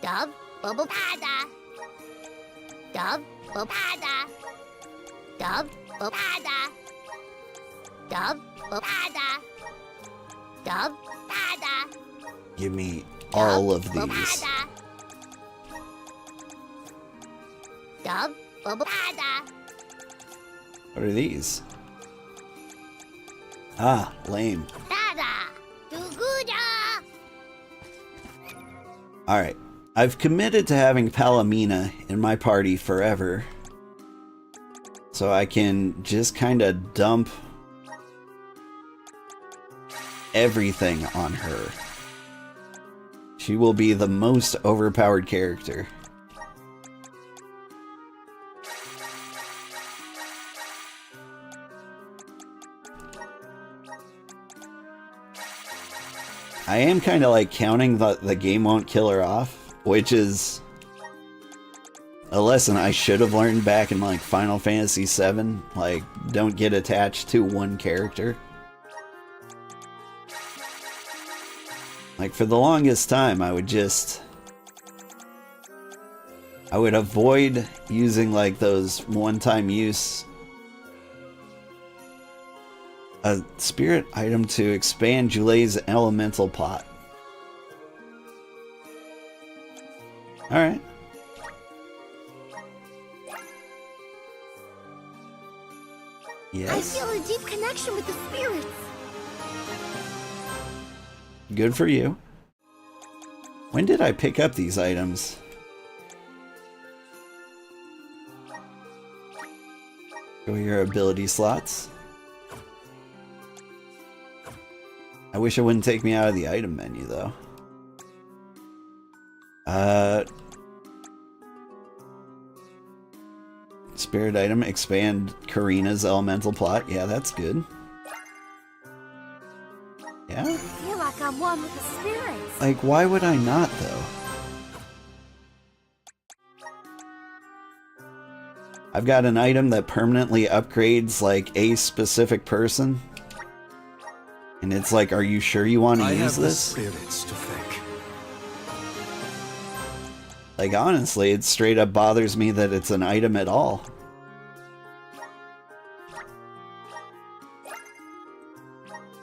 Speaker 4: Dub, bubble pada. Dub, bubble pada. Dub, bubble pada. Dub, bubble pada. Dub, pada.
Speaker 1: Give me all of
Speaker 4: Dub,
Speaker 1: these.
Speaker 4: pada. Dub, bubble pada.
Speaker 1: What are these? Ah, lame.
Speaker 4: Dada. Duguda.
Speaker 1: Alright. I've committed to having Palomina in my party forever. So I can just kind of dump everything on her. She will be the most overpowered character. I am kind of like counting that the game won't kill her off, which is a lesson I should have learned back in like Final Fantasy VII. Like, don't get attached to one character. Like, for the longest time, I would avoid using like those one-time use a spirit item to expand Julay's elemental pot. Alright. Yes.
Speaker 4: I feel a deep connection with the spirits.
Speaker 1: Good for you. When did I pick up these items? Go your ability slots. I wish it wouldn't take me out of the item menu, though. Spirit item, expand Karina's elemental plot. Yeah, that's good. Yeah, Yeah?
Speaker 4: I feel like I'm one with the spirits.
Speaker 1: Like, why would I not, though? I've got an item that permanently upgrades, like, a specific person. And it's like, are you sure you want to
Speaker 6: I
Speaker 1: use
Speaker 6: have
Speaker 1: this?
Speaker 6: the spirits to thank.
Speaker 1: Like, honestly, it straight up bothers me that it's an item at all.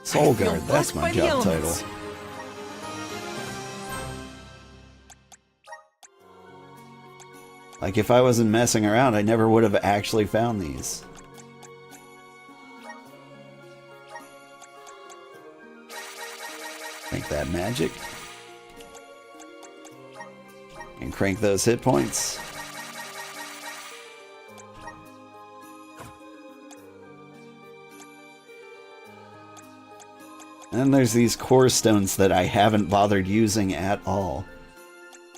Speaker 1: Soul Guard, that's my job title. Like, if I wasn't messing around, I never would have actually found these. Crank that magic. And crank those hit points. And then there's these core stones that I haven't bothered using at all.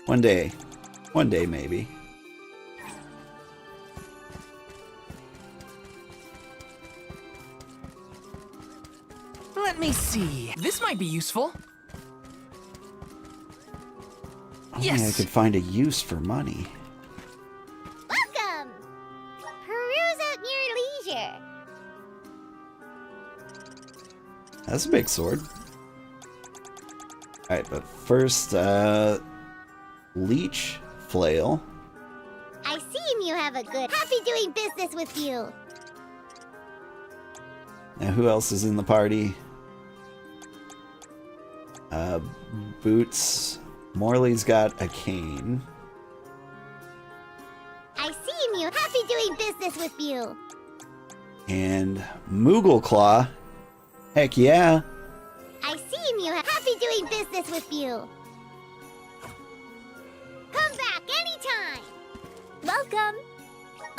Speaker 1: One day maybe.
Speaker 2: Let me see. This might be useful.
Speaker 1: Only
Speaker 2: Yes.
Speaker 1: I could find a use for money.
Speaker 4: Welcome! Peruse at your leisure.
Speaker 1: That's a big sword. Alright, but first, leech flail.
Speaker 4: I see you have a good. Happy doing business with you.
Speaker 1: Now, who else is in the party? Boots. Morley's got a cane.
Speaker 4: I see you. Happy doing business with you.
Speaker 1: And Moogle Heck yeah.
Speaker 4: I see you. Happy doing business with you. Come back anytime.
Speaker 5: Welcome.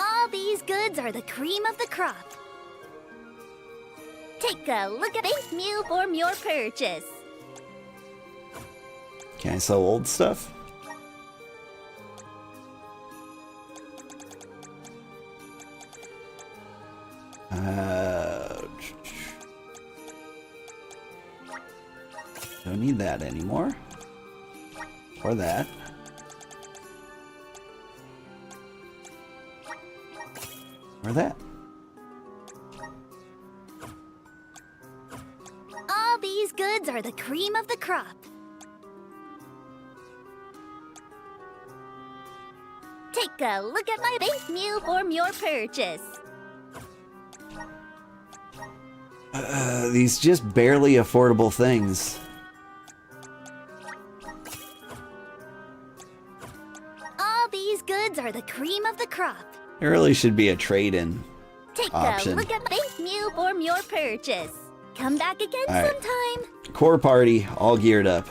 Speaker 5: All these goods are the cream of the crop. Take a look at it. New for your purchase.
Speaker 1: Can I sell old stuff? Don't need that anymore. Or that. Or that.
Speaker 5: All these goods are the cream of the crop. Take a look at my base meal for your purchase.
Speaker 1: These just barely affordable things.
Speaker 5: All these goods are the cream of the crop.
Speaker 1: There really should be a trade-in
Speaker 5: Take
Speaker 1: option.
Speaker 5: a look at my base meal for your purchase. Come back again
Speaker 1: All right.
Speaker 5: sometime.
Speaker 1: Core party, all geared up.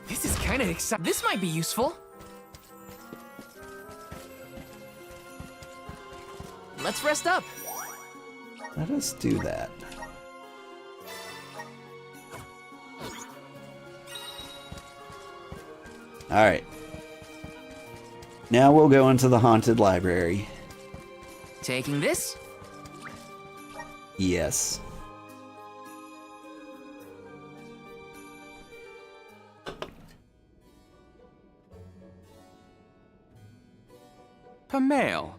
Speaker 2: This is kind of exciting. This might be useful. Let's rest up.
Speaker 1: Let us do that. Alright. Now we'll go into the haunted library.
Speaker 2: Taking this?
Speaker 1: Yes.
Speaker 11: Pamail,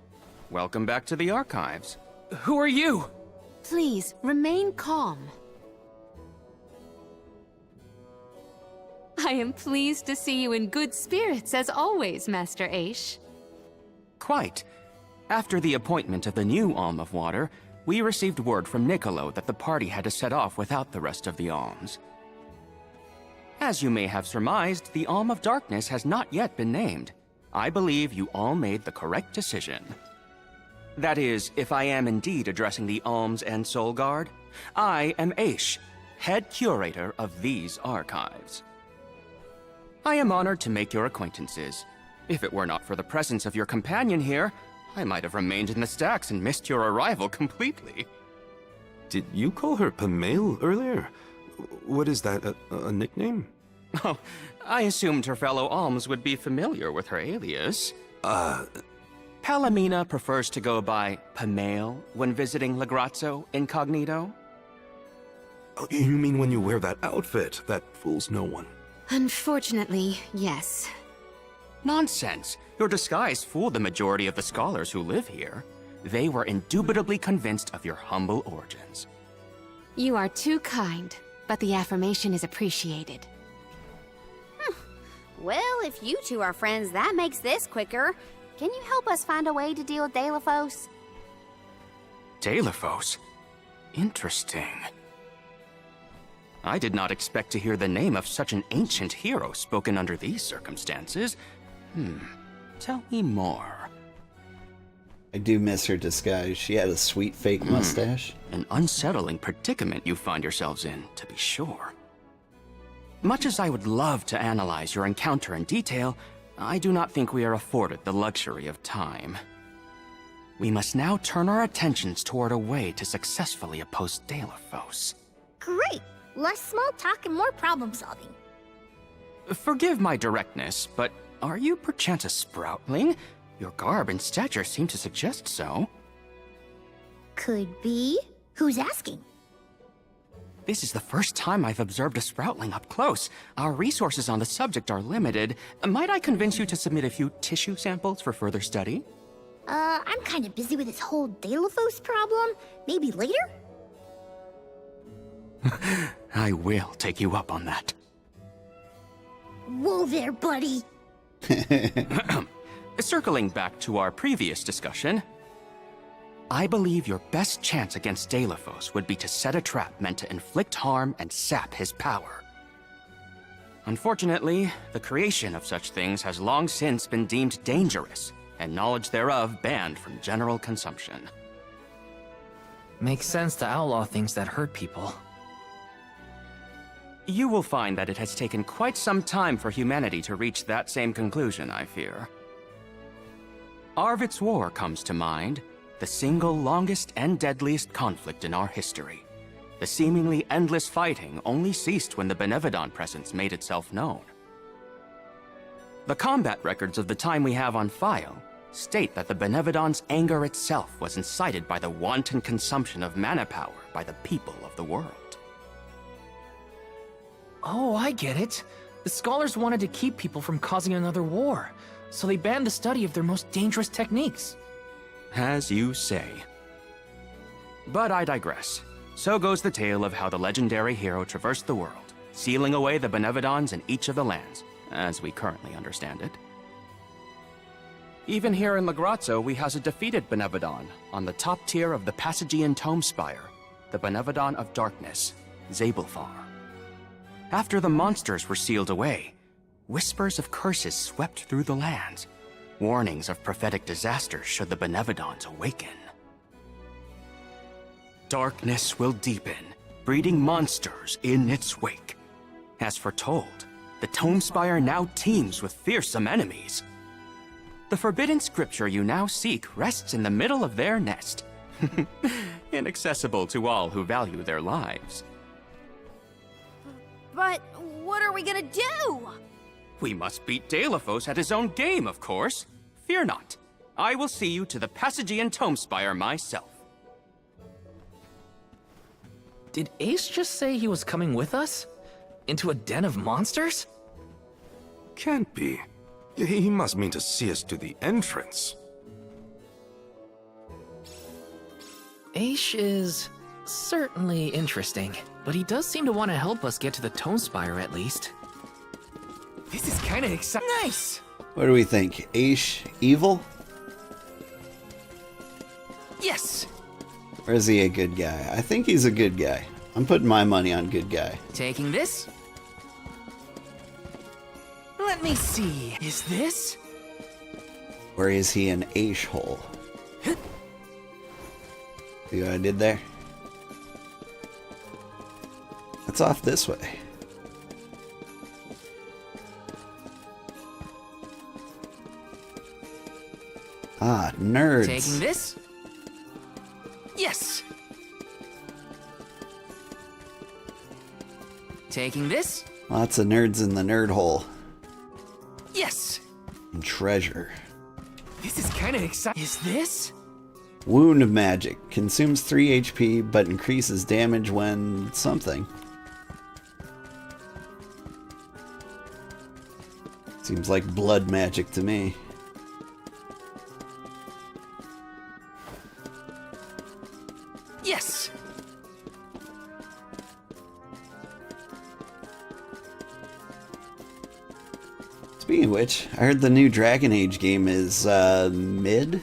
Speaker 11: welcome back to the archives.
Speaker 2: Who are you?
Speaker 3: Please, remain calm. I am pleased to see you in good spirits, as always, Master Aish.
Speaker 11: Quite. After the appointment of the new Alm of Water, we received word from Niccolo that the party had to set off without the rest of the alms. As you may have surmised, the Alm of Darkness has not yet been named. I believe you all made the correct decision. That is, if I am indeed addressing the Alms and Soul Guard, I am Aish, head curator of these archives. I am honored to make your acquaintances. If it were not for the presence of your companion here, I might have remained in the stacks and missed your arrival completely.
Speaker 6: Did you call her Pamail earlier? What is that, a nickname?
Speaker 11: Oh, I assumed her fellow alms would be familiar with her alias. Palomina prefers to go by Pamale when visiting Legrazzo incognito.
Speaker 6: Oh, you mean when you wear that outfit that fools no one?
Speaker 3: Unfortunately, yes.
Speaker 11: Nonsense. Your disguise fooled the majority of the scholars who live here. They were indubitably convinced of your humble origins.
Speaker 3: You are too kind, but the affirmation is appreciated.
Speaker 5: Well, if you two are friends, that makes this quicker. Can you help us find a way to deal with Delafos?
Speaker 11: Delafos? Interesting. I did not expect to hear the name of such an ancient hero spoken under these circumstances. Tell me more.
Speaker 1: I do miss her disguise. She had a sweet fake mustache.
Speaker 11: An unsettling predicament you find yourselves in, to be sure. Much as I would love to analyze your encounter in detail, I do not think we are afforded the luxury of time. We must now turn our attentions toward a way to successfully oppose Delafos.
Speaker 4: Great! Less small talk and more problem solving.
Speaker 11: Forgive my directness, but are you perchance a sproutling? Your garb and stature seem to suggest so.
Speaker 4: Could be. Who's asking?
Speaker 11: This is the first time I've observed a sproutling up close. Our resources on the subject are limited. Might I convince you to submit a few tissue samples for further study?
Speaker 4: I'm kind of busy with this whole Delafos problem. Maybe later?
Speaker 11: I will take you up on that.
Speaker 4: Whoa there, buddy.
Speaker 11: Circling back to our previous discussion, I believe your best chance against Delafos would be to set a trap meant to inflict harm and sap his power. Unfortunately, the creation of such things has long since been deemed dangerous, and knowledge thereof banned from general consumption.
Speaker 2: Makes sense to outlaw things that hurt people.
Speaker 11: You will find that it has taken quite some time for humanity to reach that same conclusion, I fear. Arvid's War comes to mind, the single longest and deadliest conflict in our history. The seemingly endless fighting only ceased when the Benevodon presence made itself known. The combat records of the time we have on file state that the Benevodon's anger itself was incited by the wanton consumption of mana power by the people of the world.
Speaker 2: Oh, I get it. The scholars wanted to keep people from causing another war, so they banned the study of their most dangerous techniques.
Speaker 11: As you say. But I digress. So goes the tale of how the legendary hero traversed the world, sealing away the Benevodons in each of the lands, as we currently understand it. Even here in Legrazzo, we house a defeated Benevodon on the top tier of the Passagian Tome Spire, the Benevodon of Darkness, Zabelfar. After the monsters were sealed away, whispers of curses swept through the lands, warnings of prophetic disaster should the Benevodons awaken. Darkness will deepen, breeding monsters in its wake. As foretold, the Tome Spire now teems with fearsome enemies. The forbidden scripture you now seek rests in the middle of their nest, inaccessible to all who value their lives.
Speaker 5: But what are we gonna do?
Speaker 11: We must beat Delafos at his own game, of course. Fear not. I will see you to the Passagian Tome Spire myself.
Speaker 2: Did Ace just say he was coming with us? Into a den of monsters?
Speaker 6: Can't be. He must mean to see us to the entrance.
Speaker 2: Ace is certainly interesting, but he does seem to want to help us get to the Tome Spire at least. This is kind of exciting. Nice!
Speaker 1: What do we think? Aish evil?
Speaker 2: Yes!
Speaker 1: Or is he a good guy? I think he's a good guy. I'm putting my money on good guy.
Speaker 2: Taking this? Let me see. Is this?
Speaker 1: Or is he an Aish hole? See what I did there? It's off this way. Ah, nerds.
Speaker 2: Taking this? Yes! Taking this?
Speaker 1: Lots of nerds in the nerd hole.
Speaker 2: Yes!
Speaker 1: And treasure.
Speaker 2: This is kind of exciting. Is this?
Speaker 1: Wound magic. Consumes 3 HP, but increases damage when something. Seems like blood magic to me.
Speaker 2: Yes!
Speaker 1: Speaking of which, I heard the new Dragon Age game is mid.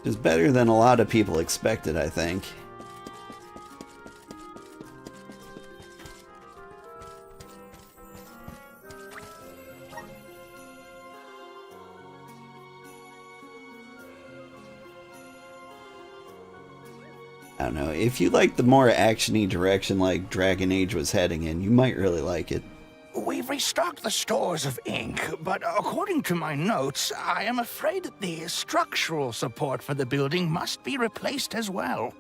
Speaker 1: It's better than a lot of people expected, I think. I don't know, if you like the more action-y direction like Dragon Age was heading in, you might really like it.
Speaker 12: We've restocked the stores of ink, but according to my notes, I am afraid that the structural support for the building must be replaced as well.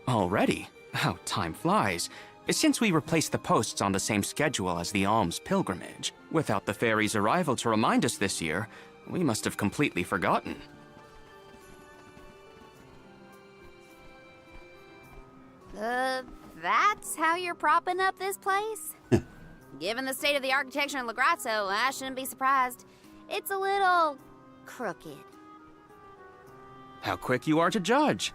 Speaker 11: Already? How time flies. Since we replaced the posts on the same schedule as the Alms pilgrimage, without the fairy's arrival to remind us this year, we must have completely forgotten.
Speaker 5: That's how you're propping up this place? Given the state of the architecture in Lagrazzo, I shouldn't be surprised. It's a little crooked.
Speaker 11: How quick you are to judge.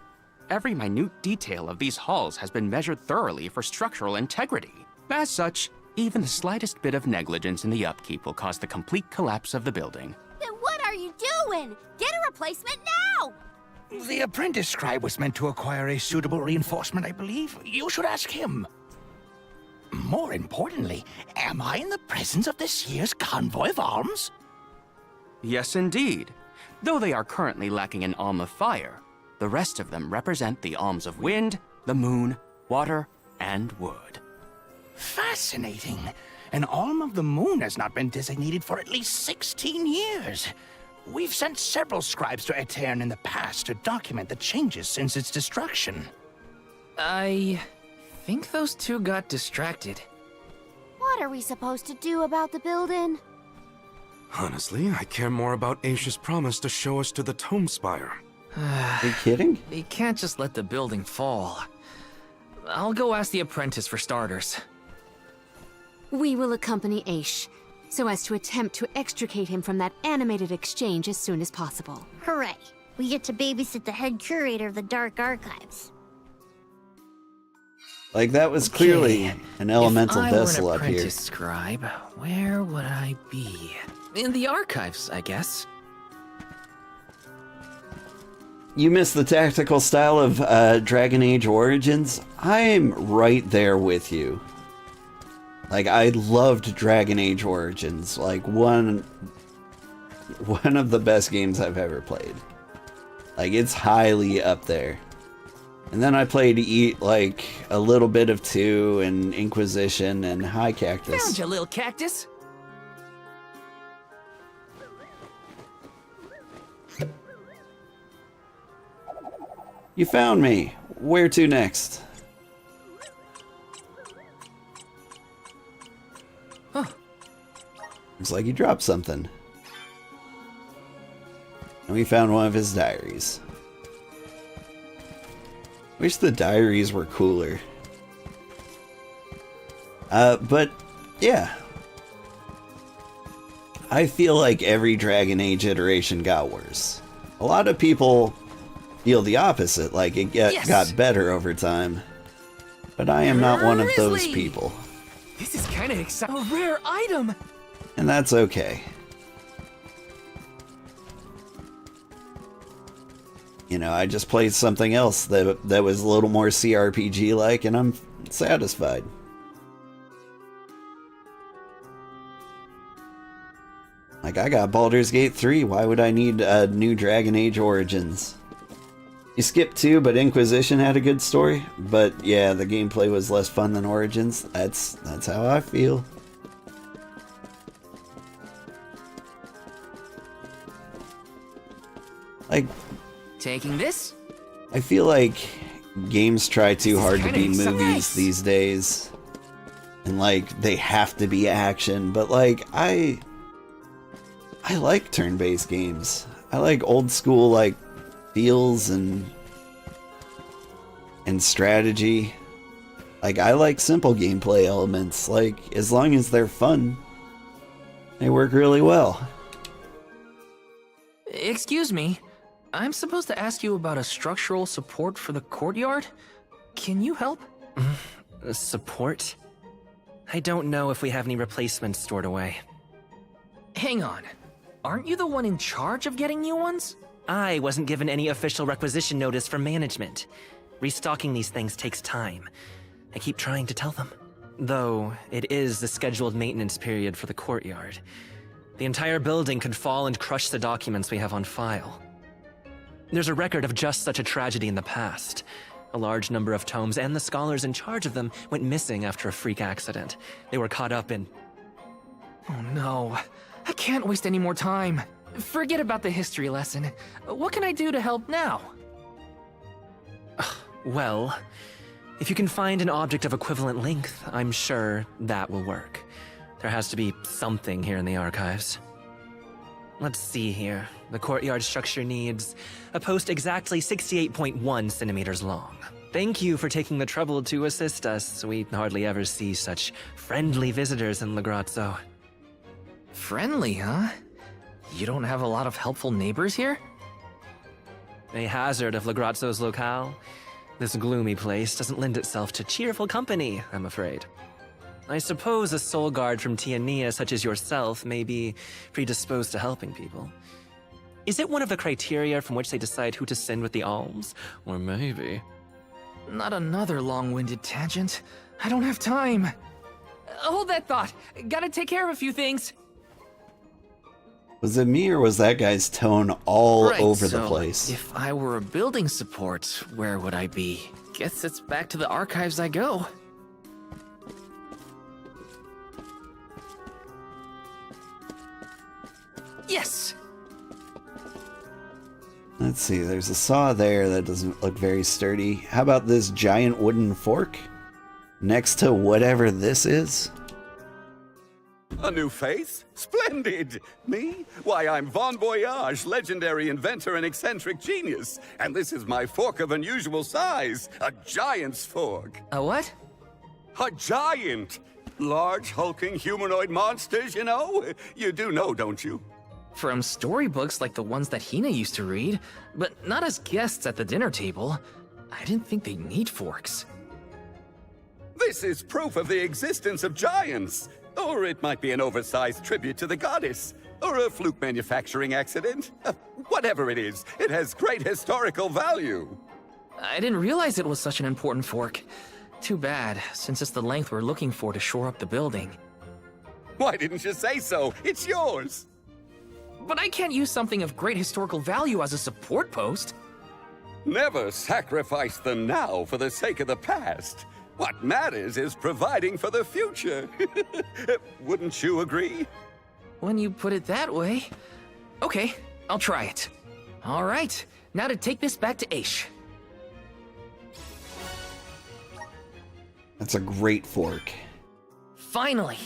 Speaker 11: Every minute detail of these halls has been measured thoroughly for structural integrity. As such, even the slightest bit of negligence in the upkeep will cause the complete collapse of the building.
Speaker 5: Then what are you doing? Get a replacement now!
Speaker 12: The apprentice scribe was meant to acquire a suitable reinforcement, I believe. You should ask him. More importantly, am I in the presence of this year's Convoy of Alms?
Speaker 11: Yes, indeed. Though they are currently lacking an Alm of Fire, the rest of them represent the Alms of Wind, the Moon, Water, and Wood.
Speaker 12: Fascinating. An Alm of the Moon has not been designated for at least 16 years. We've sent several scribes to Aetern in the past to document the changes since its destruction.
Speaker 2: I think those two got distracted.
Speaker 5: What are we supposed to do about the building?
Speaker 6: Honestly, I care more about Aisha's promise to show us to the Tome Spire.
Speaker 1: Are you kidding?
Speaker 2: You can't just let the building fall. I'll go ask the apprentice for starters.
Speaker 3: We will accompany Aish, so as to attempt to extricate him from that animated exchange as soon as possible.
Speaker 4: Hooray. We get to babysit the head curator of the Dark Archives.
Speaker 1: Like, that was clearly an elemental vessel
Speaker 2: up
Speaker 1: up here.
Speaker 2: Scribe, where would I be? In the archives, I guess.
Speaker 1: You miss the tactical style of Dragon Age Origins? I'm right there with you. Like, I loved Dragon Age Origins. Like, one of the best games I've ever played. Like, it's highly up there. And then I played like a little bit of 2 and Inquisition and High Cactus.
Speaker 2: Found you, little cactus.
Speaker 1: You found me. Where to next?
Speaker 2: Huh.
Speaker 1: Looks like you dropped something. And we found one of his diaries. Wish the diaries were cooler. But yeah. I feel like every Dragon Age iteration got worse. A lot of people feel the opposite, like it got better over time. But I am not one of those people.
Speaker 2: This is kind of exciting. A rare item!
Speaker 1: And that's okay. You know, I just played something else that was a little more CRPG-like, and I'm satisfied. Like, I got Baldur's Gate 3, why would I need a new Dragon Age Origins? You skipped 2, but Inquisition had a good story. But yeah, the gameplay was less fun than Origins. That's how I feel. Like,
Speaker 2: taking this?
Speaker 1: I feel like games try too hard to be movies these days. And like, they have to be action, but like, I I like turn-based games. I like old school like feels and strategy. Like I like simple gameplay elements. Like as long as they're fun, they work really well.
Speaker 2: Excuse me, I'm supposed to ask you about a structural support for the courtyard? Can you help?
Speaker 13: Support? I don't know if we have any replacements stored away.
Speaker 2: Hang on. Aren't you the one in charge of getting new ones?
Speaker 13: I wasn't given any official requisition notice from management. Restocking these things takes time. I keep trying to tell them. Though, it is the scheduled maintenance period for the courtyard. The entire building could fall and crush the documents we have on file. There's a record of just such a tragedy in the past. A large number of tomes and the scholars in charge of them went missing after a freak accident. They were caught up in...
Speaker 2: Oh no, I can't waste any more time. Forget about the history lesson. What can I do to help now?
Speaker 13: Well, if you can find an object of equivalent length, I'm sure that will work. There has to be something here in the archives. Let's see here. The courtyard structure needs a post exactly 68.1 centimeters long. Thank you for taking the trouble to assist us. We hardly ever see such friendly visitors in Legrazzo.
Speaker 2: Friendly, huh? You don't have a lot of helpful neighbors here?
Speaker 13: A hazard of Legrazzo's locale. This gloomy place doesn't lend itself to cheerful company, I'm afraid. I suppose a soul guard from Tiania such as yourself may be predisposed to helping people. Is it one of the criteria from which they decide who to send with the alms? Or maybe...
Speaker 2: Not another long-winded tangent. I don't have time. Hold that thought. Gotta take care of a few things.
Speaker 1: Was it me or was that guy's tone all
Speaker 2: Right,
Speaker 1: over the
Speaker 2: so
Speaker 1: place?
Speaker 2: If I were a building support, where would I be? Guess it's back to the archives I go. Yes!
Speaker 1: Let's see, there's a saw there that doesn't look very sturdy. How about this giant wooden fork? Next to whatever this is?
Speaker 14: A new face? Splendid! Me? Why, I'm Bon Voyage, legendary inventor and eccentric genius. And this is my fork of unusual size. A giant's fork.
Speaker 2: A what?
Speaker 14: A giant! Large, hulking humanoid monsters, you know? You do know, don't you?
Speaker 2: From storybooks like the ones that Hina used to read, but not as guests at the dinner table. I didn't think they'd need forks.
Speaker 14: This is proof of the existence of giants. Or it might be an oversized tribute to the goddess. Or a fluke manufacturing accident. Whatever it is, it has great historical value.
Speaker 2: I didn't realize it was such an important fork. Too bad, since it's the length we're looking for to shore up the building.
Speaker 14: Why didn't you say so? It's yours.
Speaker 2: But I can't use something of great historical value as a support post.
Speaker 14: Never sacrifice the now for the sake of the past. What matters is providing for the future. Wouldn't you agree?
Speaker 2: When you put it that way. Okay, I'll try it. All right, now to take this back to Aish.
Speaker 1: That's a great fork.
Speaker 2: Finally!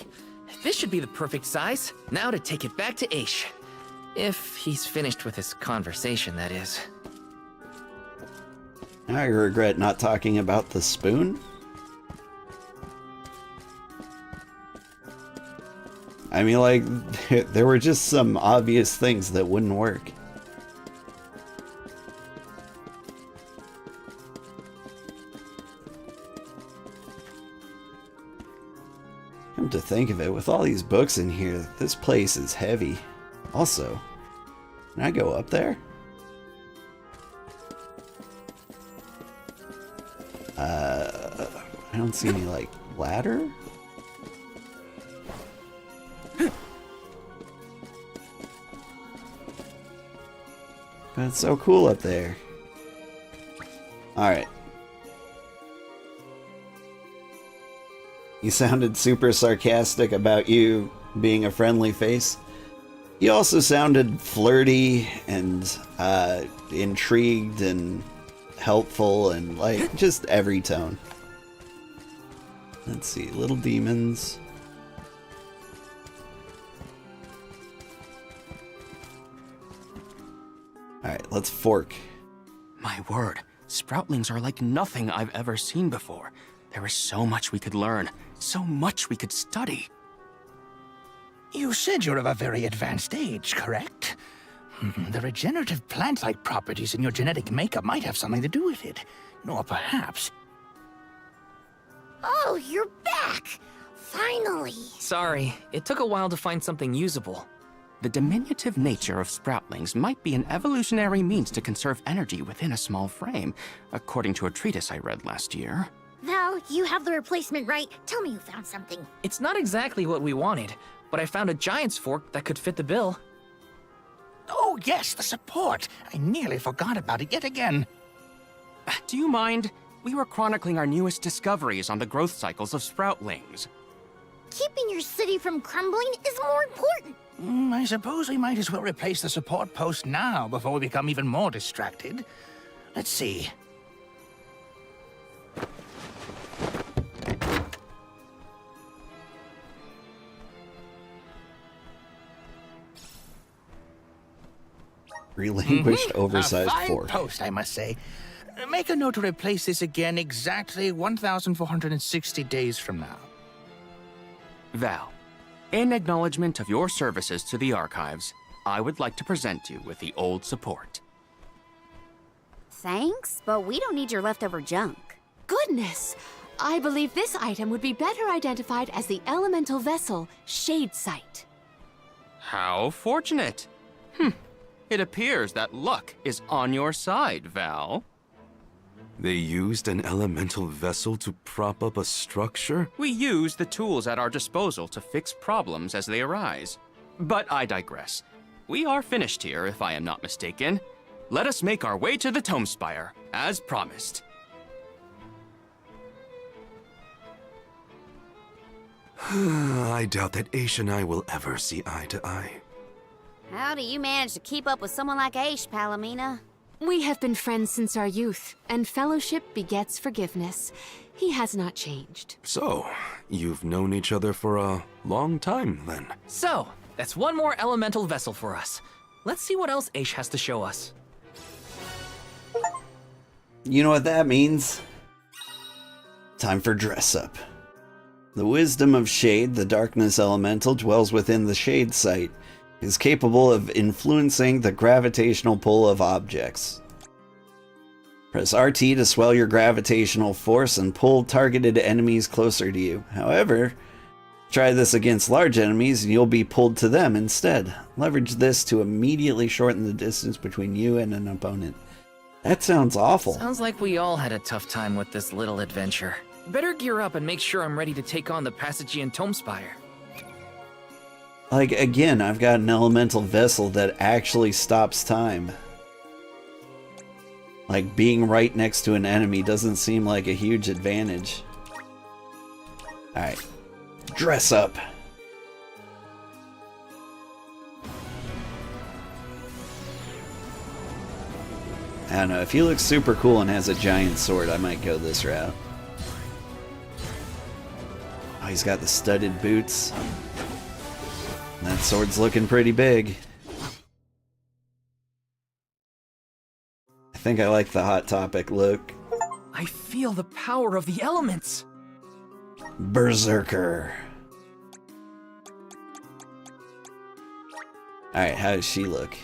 Speaker 2: This should be the perfect size. Now to take it back to Aish. If he's finished with his conversation, that is.
Speaker 1: I regret not talking about the spoon. I mean, like, there were just some obvious things that wouldn't work. Come to think of it, with all these books in here, this place is heavy. Also, can I go up there? I don't see any, like, ladder? But it's so cool up there. Alright. You sounded super sarcastic about you being a friendly face. You also sounded flirty and intrigued and helpful and like just every tone. Let's see, little demons. Alright, let's fork.
Speaker 11: My word, Sproutlings are like nothing I've ever seen before. There is so much we could learn, so much we could study.
Speaker 12: You said you're of a very advanced age, correct? The regenerative plant-like properties in your genetic makeup might have something to do with it. Or perhaps...
Speaker 4: Oh, you're back! Finally!
Speaker 2: Sorry, it took a while to find something usable.
Speaker 11: The diminutive nature of Sproutlings might be an evolutionary means to conserve energy within a small frame, according to a treatise I read last year.
Speaker 4: Val, you have the replacement, right? Tell me you found something.
Speaker 2: It's not exactly what we wanted, but I found a giant's fork that could fit the bill.
Speaker 12: Oh yes, the support! I nearly forgot about it yet again.
Speaker 11: Do you mind? We were chronicling our newest discoveries on the growth cycles of Sproutlings.
Speaker 4: Keeping your city from crumbling is more important.
Speaker 12: I suppose we might as well replace the support post now before we become even more distracted. Let's see.
Speaker 1: Relinquished oversized
Speaker 12: A fine
Speaker 1: fork.
Speaker 12: post, I must say. Make a note to replace this again exactly 1,460 days from now.
Speaker 11: Val, in acknowledgement of your services to the archives, I would like to present you with the old support.
Speaker 5: Thanks, but we don't need your leftover junk.
Speaker 3: Goodness! I believe this item would be better identified as the elemental vessel, Shade Sight.
Speaker 11: How fortunate. It appears that luck is on your side, Val.
Speaker 6: They used an elemental vessel to prop up a structure?
Speaker 11: We use the tools at our disposal to fix problems as they arise. But I digress. We are finished here, if I am not mistaken. Let us make our way to the Tome Spire, as promised.
Speaker 6: I doubt that Aish and I will ever see eye to eye.
Speaker 5: How do you manage to keep up with someone like Aish, Palomina?
Speaker 3: We have been friends since our youth, and fellowship begets forgiveness. He has not changed.
Speaker 6: So, you've known each other for a long time, then?
Speaker 2: So, that's one more elemental vessel for us. Let's see what else Aish has to show us.
Speaker 1: You know what that means? Time for dress up. The wisdom of Shade, the darkness elemental, dwells within the Shade Sight. Is capable of influencing the gravitational pull of objects. Press RT to swell your gravitational force and pull targeted enemies closer to you. However, try this against large enemies and you'll be pulled to them instead. Leverage this to immediately shorten the distance between you and an opponent. That sounds awful.
Speaker 2: Sounds like we all had a tough time with this little adventure. Better gear up and make sure I'm ready to take on the Passagean Tome Spire.
Speaker 1: Like, again, I've got an elemental vessel that actually stops time. Like, being right next to an enemy doesn't seem like a huge advantage. Alright. Dress up! I don't know, if he looks super cool and has a giant sword, I might go this route. Oh, he's got the studded boots. That sword's looking pretty big. I think I like the Hot Topic look.
Speaker 2: I feel the power of the elements!
Speaker 1: Berserker. Alright, how does she look?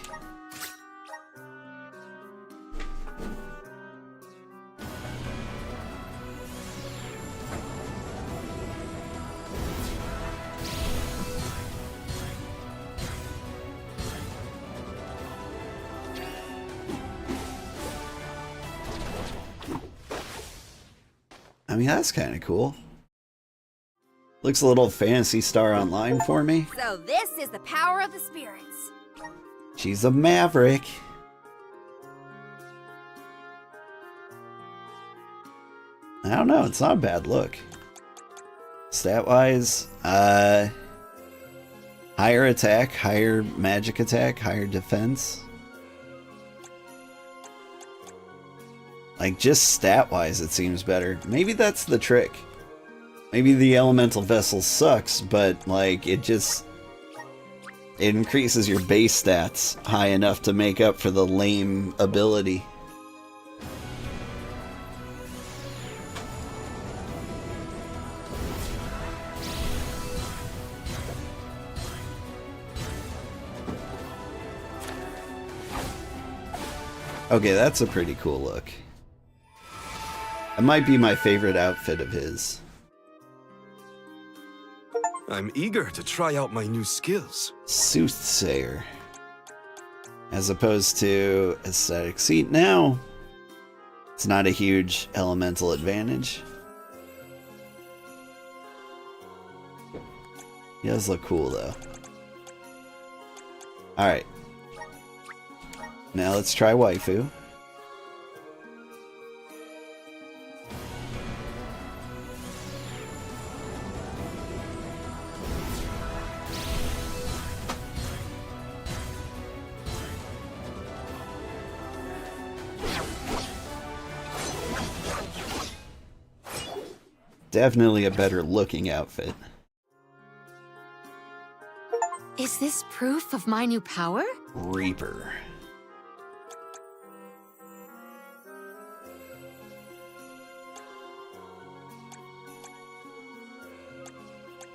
Speaker 1: I mean, that's kind of cool. Looks a little Phantasy Star Online for me.
Speaker 5: So this is the power of the spirits.
Speaker 1: She's a maverick. I don't know, it's not a bad look. Stat-wise, higher attack, higher magic attack, higher defense. Like, just stat-wise, it seems better. Maybe that's the trick. Maybe the elemental vessel sucks, but, like, it just... It increases your base stats high enough to make up for the lame ability. Okay, that's a pretty cool look. It might be my favorite outfit of his.
Speaker 6: I'm eager to try out my new skills.
Speaker 1: Soothsayer. As opposed to aesthetic. See, now it's not a huge elemental advantage. He does look cool, though. Alright. Now let's try waifu. Definitely a better looking outfit.
Speaker 3: Is this proof of my new power?
Speaker 1: Reaper.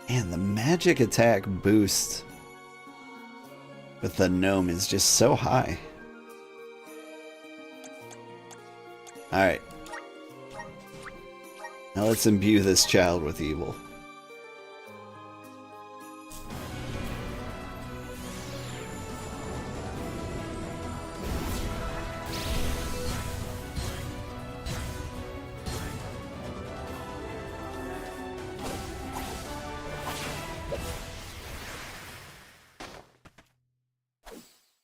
Speaker 1: And the magic attack boost with the gnome is just so high. Alright. Now let's imbue this child with evil.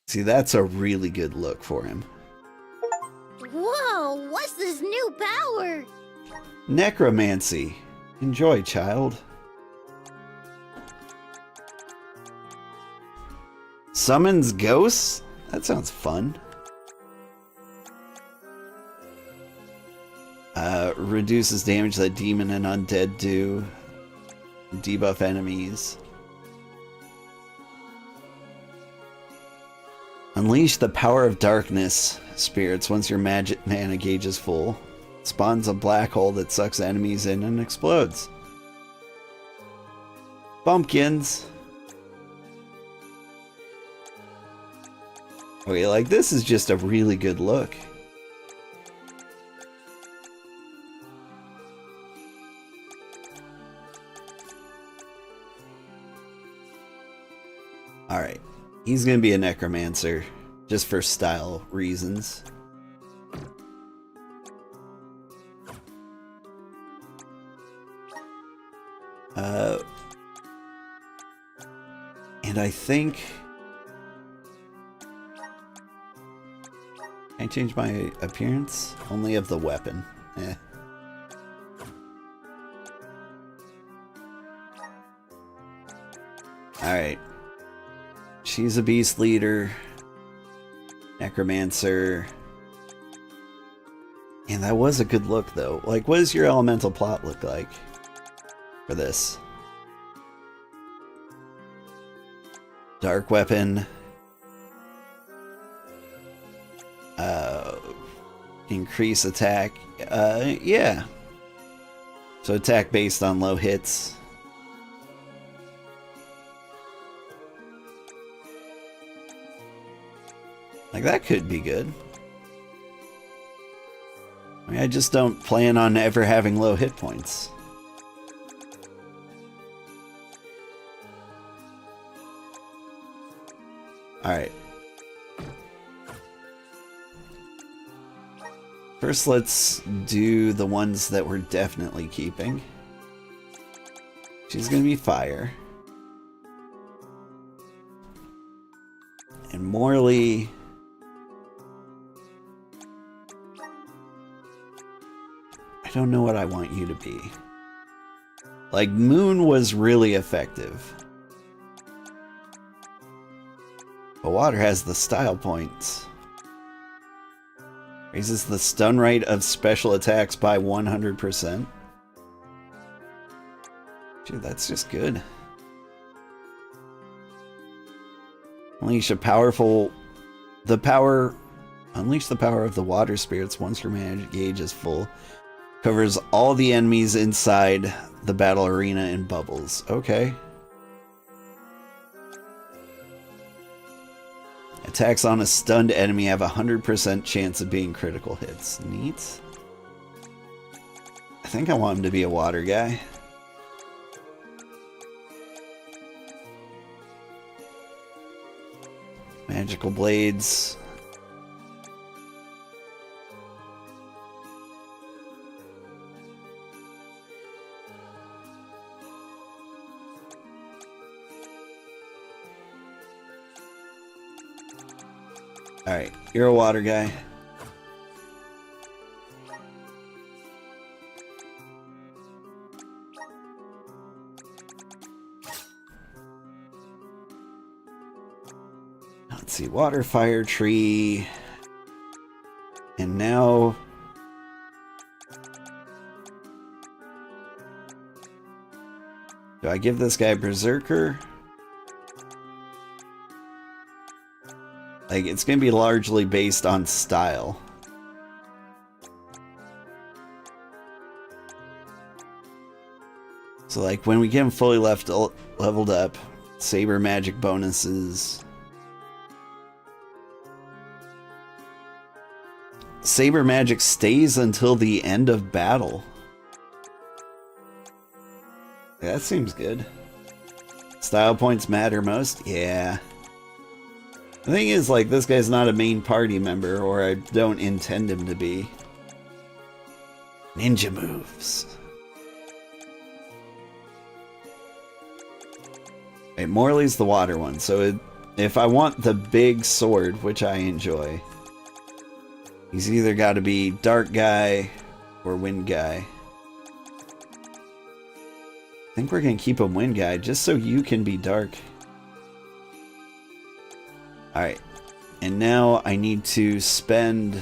Speaker 1: See, that's a really good look for him.
Speaker 4: Whoa, what's this new power?
Speaker 1: Necromancy. Enjoy, child. Summons ghosts? That sounds fun. Reduces damage that demon and undead do. Debuff enemies. Unleash the power of darkness, spirits, once your magic mana gauge is full. Spawns a black hole that sucks enemies in and explodes. Bumpkins. Okay, like this is just a really good look. Alright. He's gonna be a necromancer, just for style reasons. And I think... Can I change my appearance? Only of the weapon. Eh. Alright. She's a beast leader. Necromancer. And that was a good look, though. Like, what does your elemental plot look like for this? Dark weapon. Increase attack. Yeah. So attack based on low hits. Like, that could be good. I mean, I just don't plan on ever having low hit points. Alright. First, let's do the ones that we're definitely keeping. She's gonna be fire. And Morley... I don't know what I want you to be. Like, Moon was really effective. But Water has the style points. Raises the stun rate of special attacks by 100%. Dude, that's just good. Unleash the power of the water spirits once your magic gauge is full. Covers all the enemies inside the battle arena in bubbles. Okay. Attacks on a stunned enemy have a 100% chance of being critical hits. Neat. I think I want him to be a water guy. Magical blades. Alright, you're a water guy. Let's see, water, fire, tree. And now... do I give this guy Berserker? Like, it's going to be largely based on style. So, like, when we get him fully leveled up, saber magic bonuses. Saber magic stays until the end of battle. That seems good. Style points matter most? Yeah. The thing is, like, this guy's not a main party member, or I don't intend him to be. Ninja moves. Right, Morley's the water one, so if I want the big sword, which I enjoy, he's either got to be dark guy or wind guy. I think we're going to keep him wind guy, just so you can be dark. Alright, and now I need to spend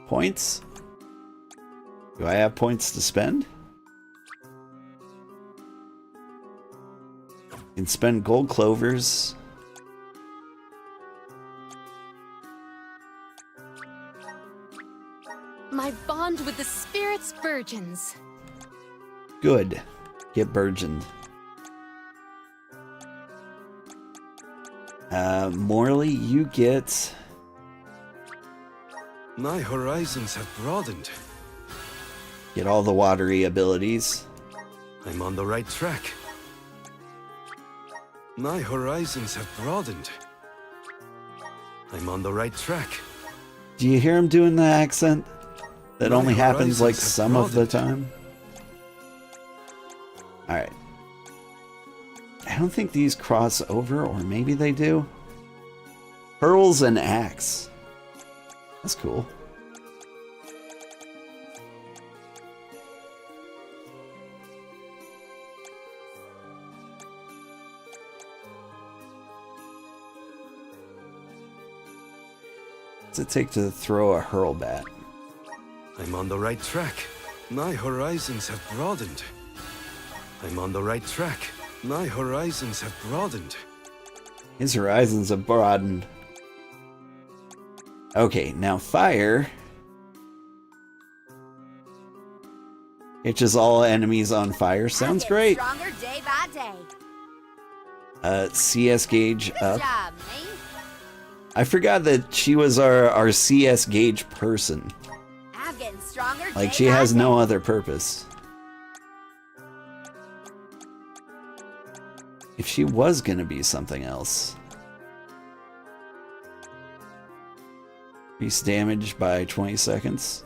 Speaker 1: points. Do I have points to spend? Can spend gold clovers.
Speaker 3: My bond with the spirits burgeons.
Speaker 1: Good. Get burgeoned. Morley, you get...
Speaker 6: My horizons have broadened.
Speaker 1: Get all the watery abilities.
Speaker 6: I'm on the right track. My horizons have broadened. I'm on the right track.
Speaker 1: Do you hear him doing the accent? That
Speaker 6: My
Speaker 1: only happens like
Speaker 6: horizons have
Speaker 1: some of the
Speaker 6: broadened.
Speaker 1: time? Alright. I don't think these cross over, or maybe they do. Pearls and axe. That's cool. What's it take to throw a hurl bat?
Speaker 6: I'm on the right track. My horizons have broadened. I'm on the right track. My horizons have broadened.
Speaker 1: His horizons have broadened. Okay, now fire catches all enemies on fire. Sounds great.
Speaker 5: Stronger day by day.
Speaker 1: CS gauge
Speaker 5: Good
Speaker 1: up.
Speaker 5: job, mate.
Speaker 1: I forgot that she was our CS gauge person.
Speaker 5: I'm getting stronger.
Speaker 1: Like,
Speaker 5: day
Speaker 1: she
Speaker 5: by
Speaker 1: has
Speaker 5: day.
Speaker 1: no other purpose. If she was gonna be something else. Increase damage by 20 seconds.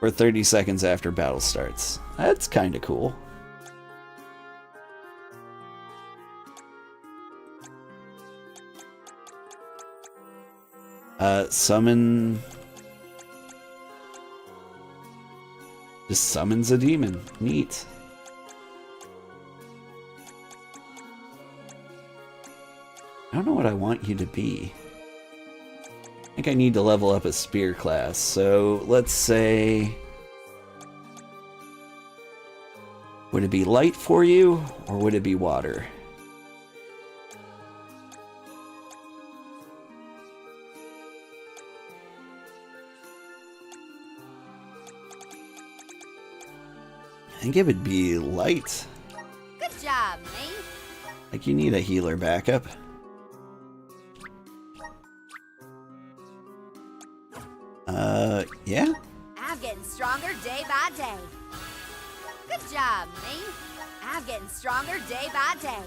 Speaker 1: Or 30 seconds after battle starts. That's kinda cool. Summon... just summons a demon. Neat. I don't know what I want you to be. I think I need to level up a spear class, so let's say... would it be light for you, or would it be water? think it would be light.
Speaker 5: Good job, mate.
Speaker 1: Like, you need a healer backup. Yeah?
Speaker 5: I'm getting stronger day by day. Good job, mate. I'm getting stronger day by day.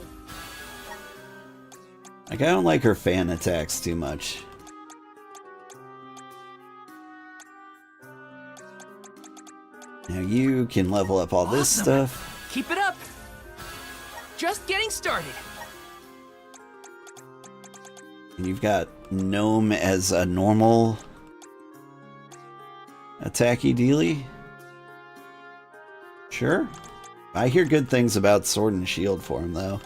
Speaker 1: Like, I don't like her fan attacks too much. Now you can level up all this stuff.
Speaker 2: Keep it up. Just getting started.
Speaker 1: And you've got Gnome as a normal attacky dealy. Sure. I hear good things about Sword and Shield for him, though.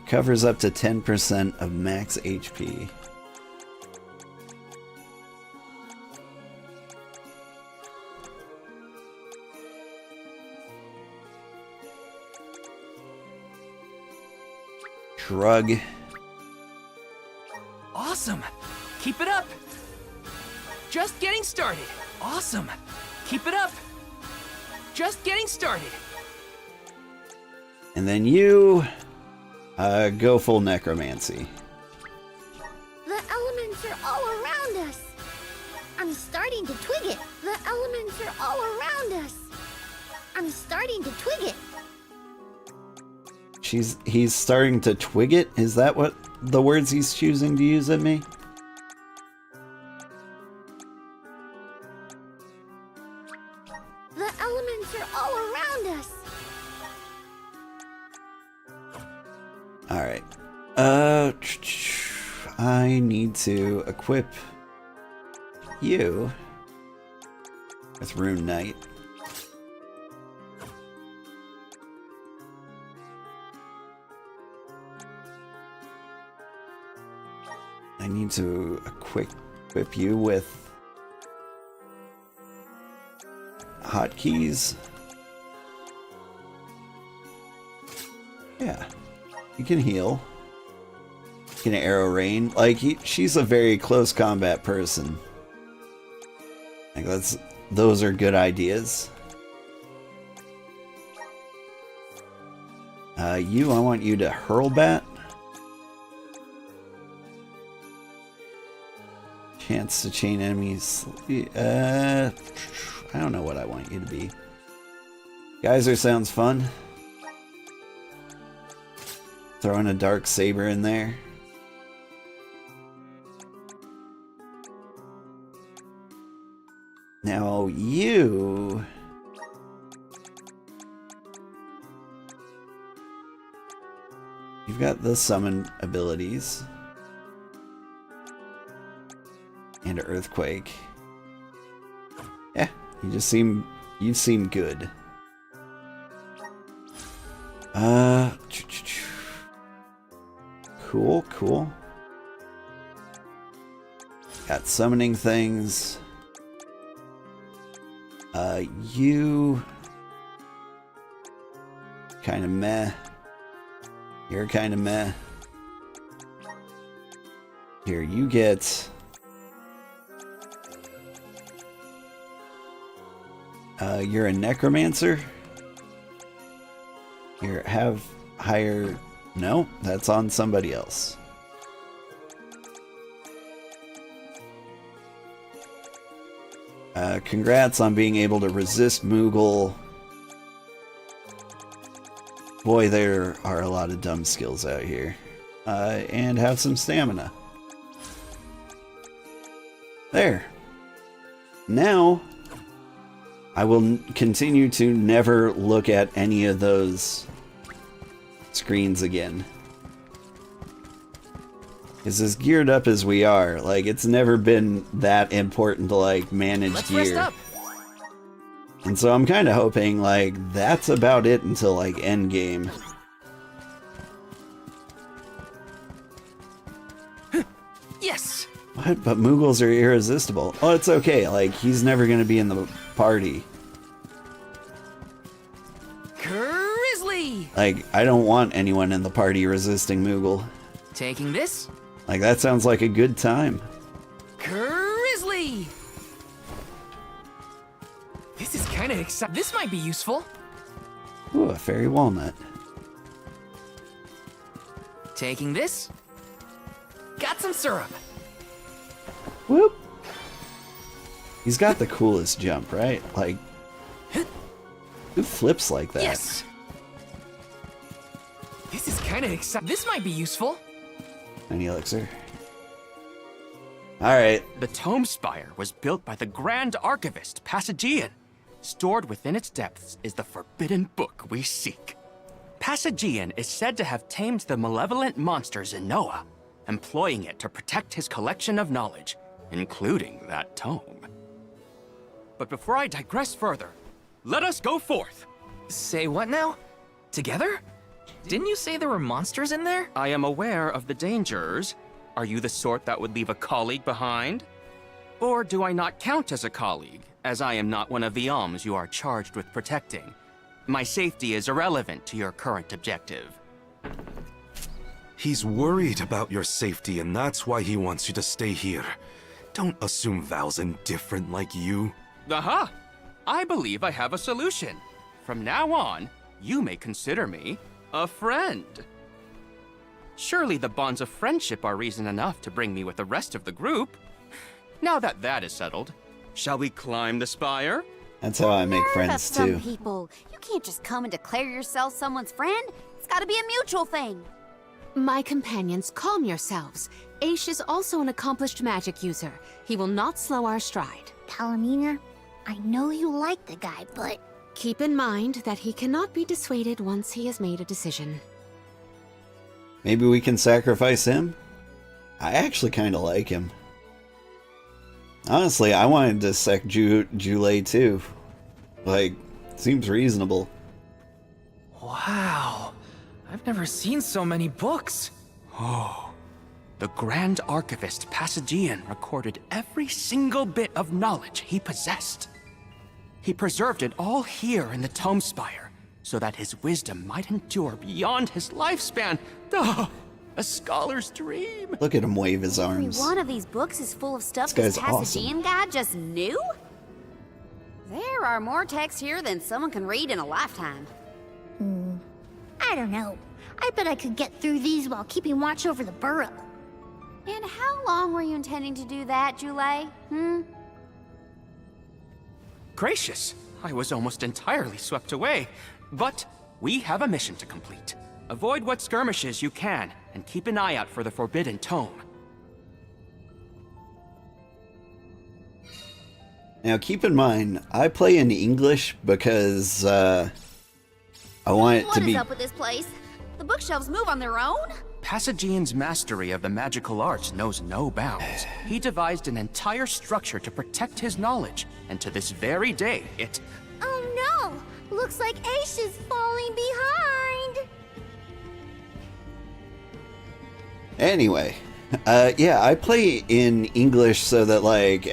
Speaker 1: Covers up to 10% of max HP. Shrug.
Speaker 2: Awesome. Keep it up. Just getting started. Awesome. Keep it up. Just getting started.
Speaker 1: And then you go full necromancy.
Speaker 4: The elements are all around us. I'm starting to twig it. The elements are all around us. I'm starting to twig it.
Speaker 1: He's starting to twig it? Is that what the words he's choosing to use at me?
Speaker 4: The elements are all around us.
Speaker 1: Alright. I need to equip you with Rune Knight. I need to equip you with hotkeys. Yeah, you can heal. You can arrow rain. Like, she's a very close combat person. Like, those are good ideas. I want you to hurl bat. Chance to chain enemies. I don't know what I want you to be. Geyser sounds fun. Throwing a dark saber in there. Now you've got the summon abilities. And earthquake. Yeah, you seem good. Cool. Got summoning things. You kind of meh. You're kind of meh. Here, you get you're a necromancer. Here, have higher. No, that's on somebody else. Congrats on being able to resist Moogle. Boy, there are a lot of dumb skills out here. And have some stamina. There. Now, I will continue to never look at any of those screens again. Because as geared up as we are, like, it's never been that important to, like, manage gear.
Speaker 2: Rest up.
Speaker 1: And so I'm kind of hoping, like, that's about it until, like, endgame.
Speaker 2: Yes!
Speaker 1: What? But Moogles are irresistible. Oh, it's okay. Like, he's never going to be in the party.
Speaker 2: Grizzly!
Speaker 1: Like, I don't want anyone in the party resisting Moogle.
Speaker 2: Taking this?
Speaker 1: Like, that sounds like a good time.
Speaker 2: Grizzly! Hey! This is kind of exciting. This might be useful.
Speaker 1: Ooh, a fairy walnut.
Speaker 2: Taking this. Got some syrup.
Speaker 1: Whoop. He's got the coolest jump, right? Like, who flips like that?
Speaker 2: Yes. This is kind of exciting. This might be useful.
Speaker 1: Any elixir? Alright.
Speaker 11: The Tome Spire was built by the Grand Archivist, Passagian. Stored within its depths is the forbidden book we seek. Passagian is said to have tamed the malevolent monsters in Noah, employing it to protect his collection of knowledge, including that tome. But before I digress further, let us go forth.
Speaker 2: Say what now? Together? Didn't you say there were monsters in there?
Speaker 11: I am aware of the dangers. Are you the sort that would leave a colleague behind? Or do I not count as a colleague, as I am not one of the alms you are charged with protecting? My safety is irrelevant to your current objective.
Speaker 6: He's worried about your safety, and that's why he wants you to stay here. Don't assume Val's indifferent like you.
Speaker 11: Aha! I believe I have a solution. From now on, you may consider me a friend. Surely the bonds of friendship are reason enough to bring me with the rest of the group. Now that that is settled, shall we climb the spire?
Speaker 1: That's how I make friends
Speaker 5: Some
Speaker 1: too.
Speaker 5: people, you can't just come and declare yourself someone's friend. It's gotta be a mutual thing.
Speaker 3: My companions, calm yourselves. Aish is also an accomplished magic user. He will not slow our stride.
Speaker 4: Palomina, I know you like the guy, but...
Speaker 3: Keep in mind that he cannot be dissuaded once he has made a decision.
Speaker 1: Maybe we can sacrifice him? I actually kind of like him. Honestly, I wanted to sec Jule too. Like, seems reasonable.
Speaker 2: Wow. I've never seen so many books.
Speaker 11: Oh. The Grand Archivist Passagian recorded every single bit of knowledge he possessed. He preserved it all here in the Tome Spire, so that his wisdom might endure beyond his lifespan. Oh, a scholar's dream.
Speaker 1: Look at him wave his arms.
Speaker 5: Only one of these books is full of stuff
Speaker 1: This
Speaker 5: this
Speaker 1: guy's
Speaker 5: Passagian guy just knew? There are more texts here than someone can read in a lifetime.
Speaker 4: I don't know. I bet I could get through these while keeping watch over the burrow.
Speaker 5: And how long were you intending to do that, Jule?
Speaker 11: Gracious, I was almost entirely swept away. But we have a mission to complete. Avoid what skirmishes you can, and keep an eye out for the Forbidden Tome.
Speaker 1: Now keep in mind, I play in English because I want it to be...
Speaker 5: What is up with this place? The bookshelves move on their own?
Speaker 11: Passagian's mastery of the magical arts knows no bounds. He devised an entire structure to protect his knowledge, and to this very day, it...
Speaker 4: Oh no! Looks like Aish is falling behind!
Speaker 1: Anyway, yeah, I play in English so that, like,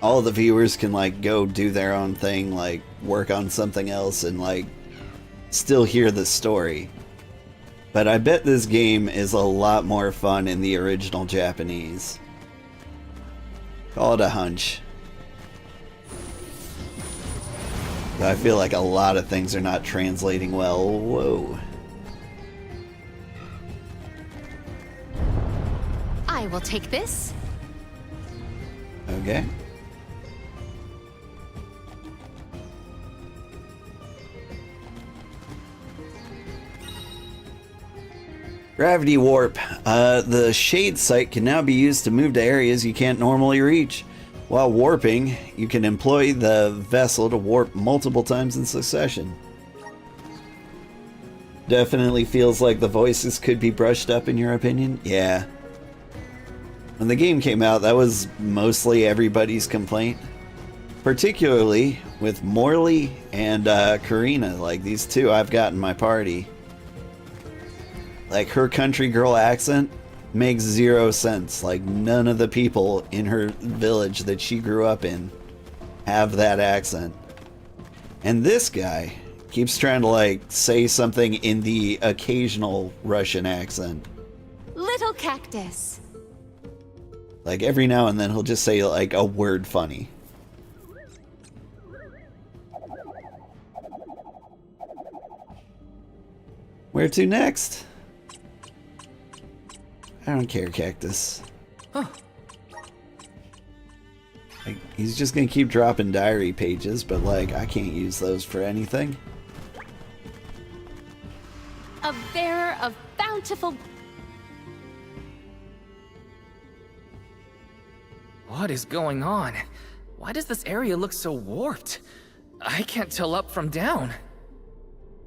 Speaker 1: all the viewers can, like, go do their own thing, like, work on something else and, like, still hear the story. But I bet this game is a lot more fun in the original Japanese. Call it a hunch. I feel like a lot of things are not translating well. Whoa.
Speaker 3: I will take this.
Speaker 1: Okay. Gravity warp. The shade site can now be used to move to areas you can't normally reach. While warping, you can employ the vessel to warp multiple times in succession. Definitely feels like the voices could be brushed up in your opinion? Yeah. When the game came out, that was mostly everybody's complaint. Particularly with Morley and Karina, like these two I've got in my party. Like, her country girl accent makes zero sense. Like, none of the people in her village that she grew up in have that accent. And this guy keeps trying to, like, say something in the occasional Russian accent.
Speaker 3: Little cactus.
Speaker 1: Like, every now and then he'll just say, like, a word funny. Where to next? I don't care, Cactus.
Speaker 2: Huh.
Speaker 1: Like, he's just gonna keep dropping diary pages, but, like, I can't use those for anything.
Speaker 3: A bearer of bountiful...
Speaker 2: What is going on? Why does this area look so warped? I can't tell up from down.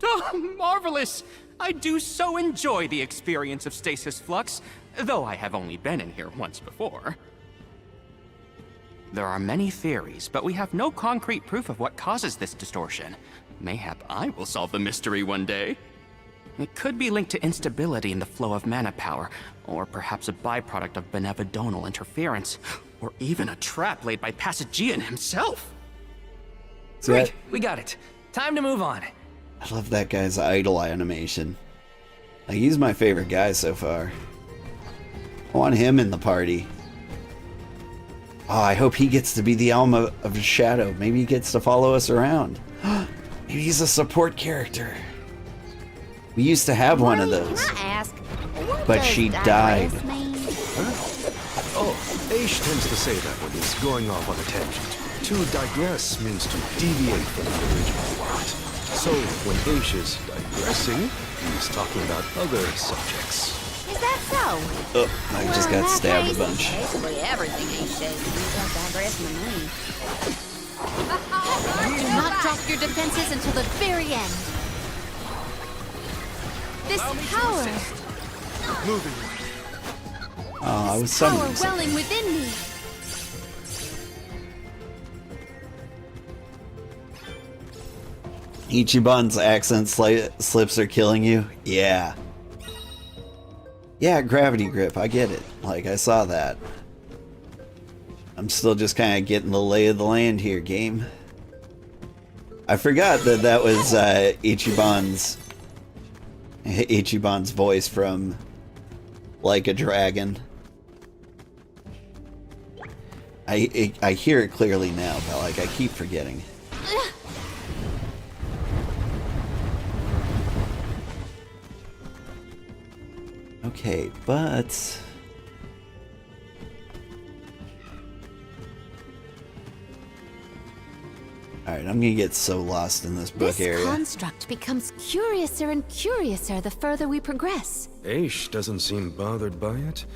Speaker 11: Oh, marvelous! I do so enjoy the experience of stasis flux, though I have only been in here once before. There are many theories, but we have no concrete proof of what causes this distortion. Mayhap I will solve the mystery one day. It could be linked to instability in the flow of mana power, or perhaps a byproduct of benevodonal interference, or even a trap laid by Passagian himself.
Speaker 2: Great, we got it. Time to move on.
Speaker 1: I love that guy's idol animation. Like, he's my favorite guy so far. I want him in the party. Oh, I hope he gets to be the Alma of Shadow. Maybe he gets to follow us around. Maybe he's a support character. We used to have one of those.
Speaker 5: Can I ask,
Speaker 1: But she died.
Speaker 6: Oh, Aish tends to say that when he's going off on a tangent. To digress means to deviate from the original plot. So, when Aish is digressing, he's talking about other subjects.
Speaker 5: Is that so?
Speaker 1: Oh, I just got stabbed a bunch.
Speaker 5: Basically everything he says ends up digressing to me.
Speaker 3: Do not drop your defenses until the very end. This power...
Speaker 1: Oh, I was
Speaker 3: Power
Speaker 1: summoning something.
Speaker 3: welling within me.
Speaker 1: Ichiban's accent slips are killing you? Yeah. Yeah, gravity grip, I get it. Like, I saw that. I'm still just kind of getting the lay of the land here, game. I forgot that that was Ichiban's voice from Like a Dragon. I hear it clearly now, but like I keep forgetting. Okay, but alright, I'm gonna get so lost in this book area.
Speaker 3: This construct becomes curiouser and curiouser the further we progress.
Speaker 6: Aish doesn't seem bothered by it,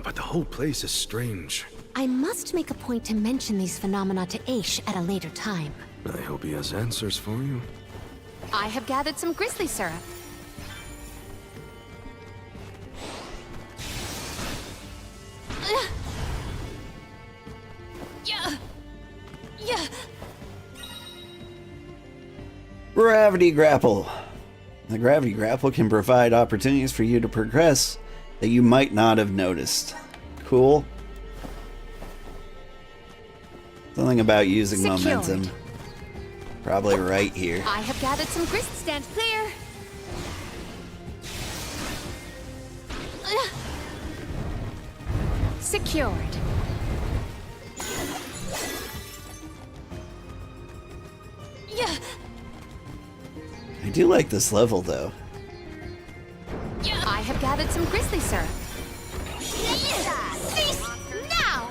Speaker 6: but the whole place is strange.
Speaker 3: I must make a point to mention these phenomena to Aish at a later time.
Speaker 6: I hope he has answers for you.
Speaker 3: I have gathered some grizzly syrup. Yeah.
Speaker 1: Gravity Grapple. The Gravity Grapple can provide opportunities for you to progress that you might not have noticed. Cool. Something about using
Speaker 3: Secured.
Speaker 1: momentum. Probably right here.
Speaker 3: I have gathered some grist. Stand clear. Secured. Yeah.
Speaker 1: I do like this level though.
Speaker 3: I have gathered some grizzly syrup.
Speaker 4: Cease now!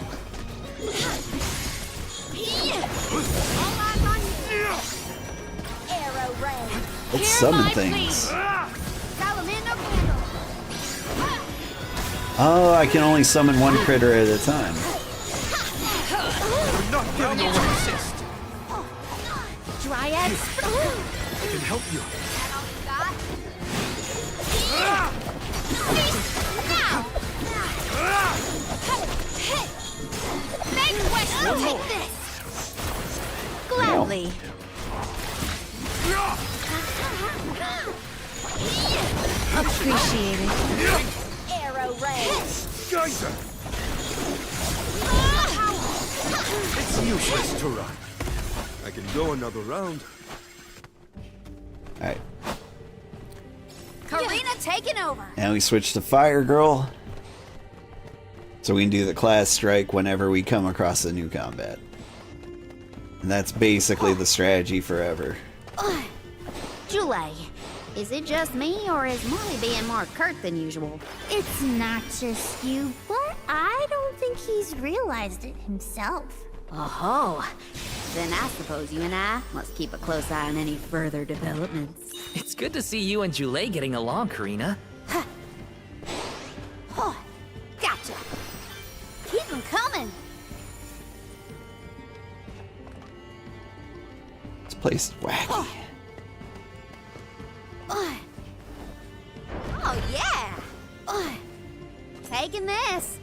Speaker 4: Arrow ray.
Speaker 1: Let's summon things.
Speaker 4: Salamander candle.
Speaker 1: Oh, I can only summon one critter at a time.
Speaker 10: We're not giving away assist.
Speaker 3: Dryad.
Speaker 6: I can help you.
Speaker 4: Now! Make West take this!
Speaker 3: Gladly. Appreciated.
Speaker 4: Arrow ray.
Speaker 6: Geyser! It's useless to run. I can go another round.
Speaker 1: Alright,
Speaker 5: Karina taking over.
Speaker 1: now we switch to Fire Girl. So we can do the class strike whenever we come across a new combat. And that's basically the strategy forever.
Speaker 5: Julie, is it just me, or is Molly being more curt than usual?
Speaker 4: It's not just you, but I don't think he's realized it himself.
Speaker 5: Oh, then I suppose you and I must keep a close eye on any further developments.
Speaker 2: It's good to see you and Julie getting along, Karina.
Speaker 5: Oh, gotcha. Keep them coming.
Speaker 1: This place is wacky.
Speaker 5: Oh, yeah. Taking this.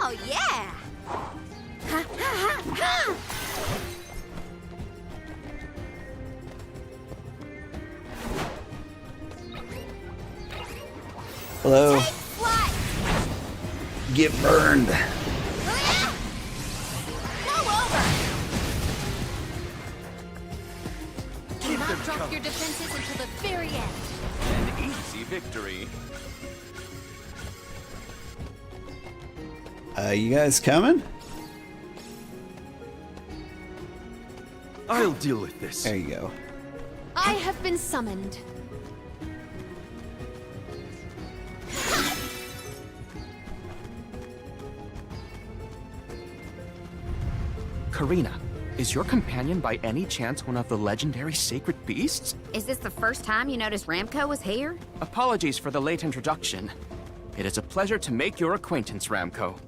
Speaker 5: Oh, yeah. Ha, ha, ha, ha.
Speaker 1: Hello. Get burned.
Speaker 5: Go over.
Speaker 3: Do not drop your defenses until the very end.
Speaker 11: An easy victory.
Speaker 1: You guys coming?
Speaker 6: I'll deal with this.
Speaker 1: There you go.
Speaker 3: I have been summoned.
Speaker 11: Karina, is your companion by any chance one of the legendary sacred beasts?
Speaker 5: Is this the first time you noticed Ramco was here?
Speaker 11: Apologies for the late introduction. It is a pleasure to make your acquaintance, Ramco.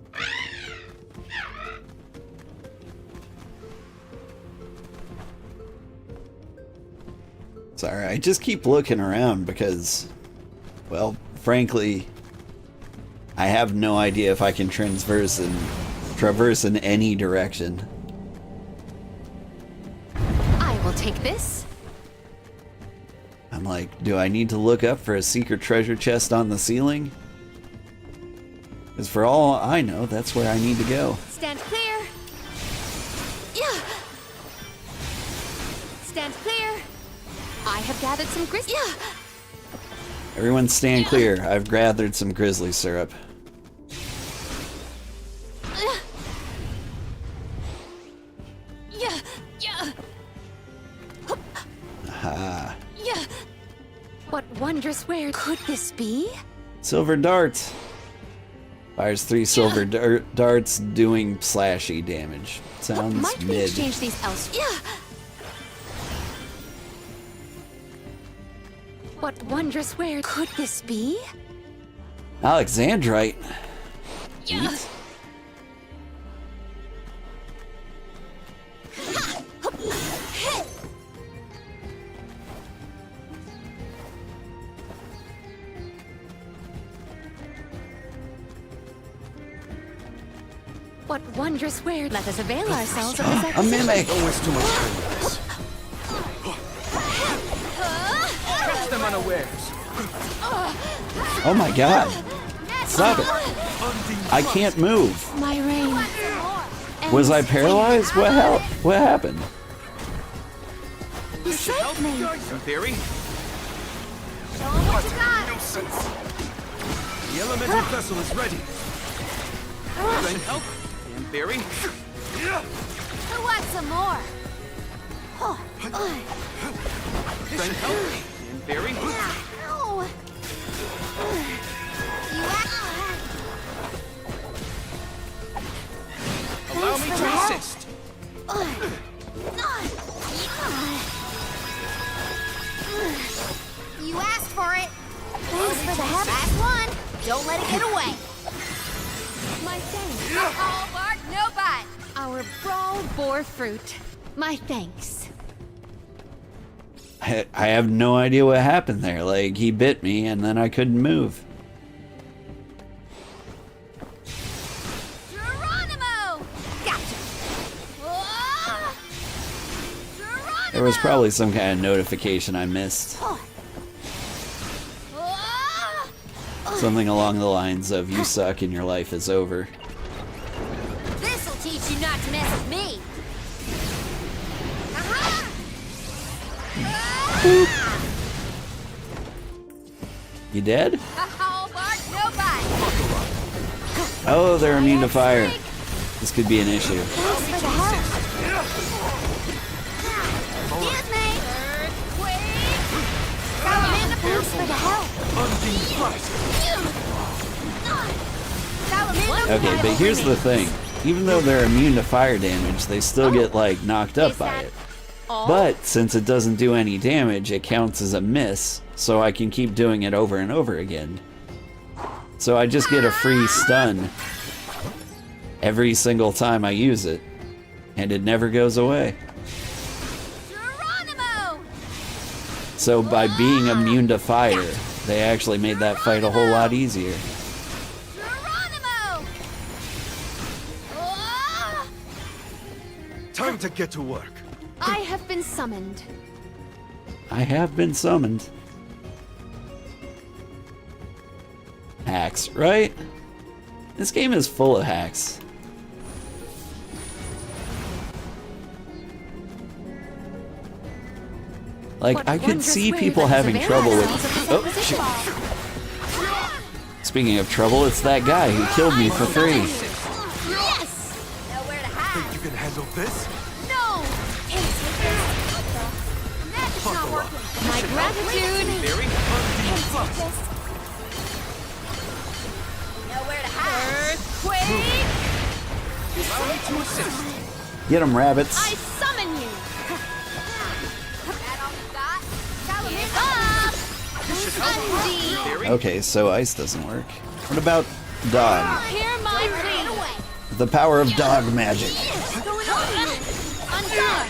Speaker 1: Sorry, I just keep looking around because, well, frankly, I have no idea if I can traverse in any direction.
Speaker 3: I will take this.
Speaker 1: I'm like, do I need to look up for a secret treasure chest on the ceiling? Because for all I know, that's where I need to go.
Speaker 3: Stand clear. Yeah. Stand clear. I have gathered some grizzly. Yeah.
Speaker 1: Everyone stand clear. I've gathered some grizzly syrup.
Speaker 3: Yeah. Yeah.
Speaker 1: Aha.
Speaker 3: Yeah. What wondrous wares could this be?
Speaker 1: Silver darts. Fires 3 silver darts doing slashy damage. Sounds
Speaker 3: Might we
Speaker 1: mid.
Speaker 3: exchange these elsewhere? Yeah. What wondrous wares could this be?
Speaker 1: Alexandrite.
Speaker 3: Yeah.
Speaker 1: Eat.
Speaker 3: What wondrous wares? Let us avail ourselves of this
Speaker 1: A mimic.
Speaker 6: Don't waste too much time with this.
Speaker 11: Catch them unawares.
Speaker 1: Oh my god. Stop it. I can't move.
Speaker 3: My reign.
Speaker 1: Was I paralyzed? What happened?
Speaker 3: You saved me.
Speaker 11: In theory,
Speaker 5: Show 'em what you got.
Speaker 6: Nuisance. The elemental vessel is ready.
Speaker 11: then help. In theory,
Speaker 5: Who wants some more?
Speaker 11: then help. In theory,
Speaker 5: Ow. You
Speaker 11: allow me to assist.
Speaker 5: You asked for it. Thanks for the help. Last one. Don't let it get away.
Speaker 3: My thanks.
Speaker 5: All bark, no bite.
Speaker 3: Our brawl bore fruit. My thanks.
Speaker 1: I have no idea what happened there. Like, he bit me and then I couldn't move.
Speaker 5: Geronimo! Gotcha. Geronimo!
Speaker 1: There was probably some kind of notification I missed. Something along the lines of, you suck and your life is over.
Speaker 5: This'll teach you not to mess with me. Aha!
Speaker 1: You dead?
Speaker 5: Oh, bark, no bite.
Speaker 1: Oh, they're immune to fire. This could be an issue.
Speaker 5: Thanks for the help. Excuse me. Earthquake. Thanks for the help.
Speaker 1: Okay, but here's the thing. Even though they're immune to fire damage, they still get, like, knocked up by it. But since it doesn't do any damage, it counts as a miss, so I can keep doing it over and over again. So I just get a free stun every single time I use it, and it never goes away. So by being immune to fire, they actually made that fight a whole lot easier.
Speaker 6: Time to get to work.
Speaker 3: I have been summoned.
Speaker 1: I have been summoned. Hacks, right? This game is full of hacks. Like, I could see people having trouble with... Oh, shoot. Speaking of trouble, it's that guy who killed me for free.
Speaker 6: Think you can handle this?
Speaker 5: No! That's not working.
Speaker 3: My gratitude.
Speaker 5: Nowhere to hide. Earthquake!
Speaker 1: Get him, rabbits.
Speaker 5: I summon you! That all you got? Give up!
Speaker 1: Okay, so ice doesn't work. What about dog?
Speaker 5: Hear my plea.
Speaker 1: The power of dog magic.
Speaker 5: What's going on? Undone!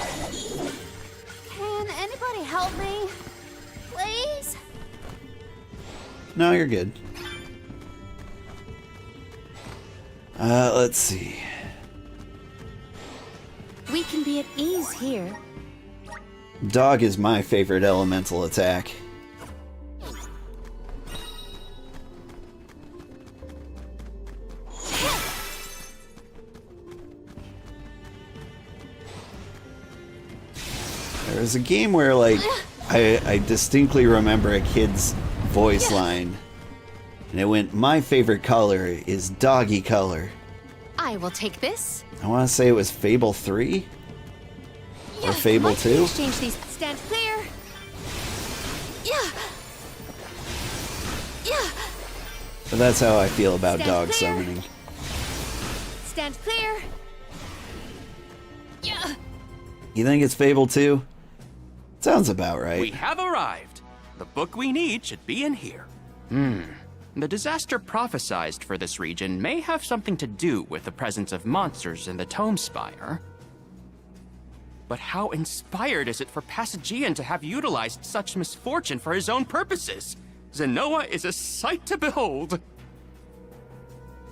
Speaker 5: Can anybody help me? Please?
Speaker 1: No, you're good. Let's see.
Speaker 3: We can be at ease here.
Speaker 1: Dog is my favorite elemental attack. There was a game where, like, I distinctly remember a kid's voice line, and it went, "My favorite color is doggy color."
Speaker 3: I will take this.
Speaker 1: I want to say it was Fable 3? Or Fable 2?
Speaker 3: Exchange these.
Speaker 5: Stand clear. Yeah. Yeah.
Speaker 1: But that's how I feel about
Speaker 5: Stand
Speaker 1: dog
Speaker 5: clear.
Speaker 1: summoning.
Speaker 5: Stand clear. Yeah.
Speaker 1: You think it's Fable 2? Sounds about right.
Speaker 11: We have arrived. The book we need should be in here. The disaster prophesized for this region may have something to do with the presence of monsters in the Tome Spire. But how inspired is it for Passagian to have utilized such misfortune for his own purposes? Zenoa is a sight to behold.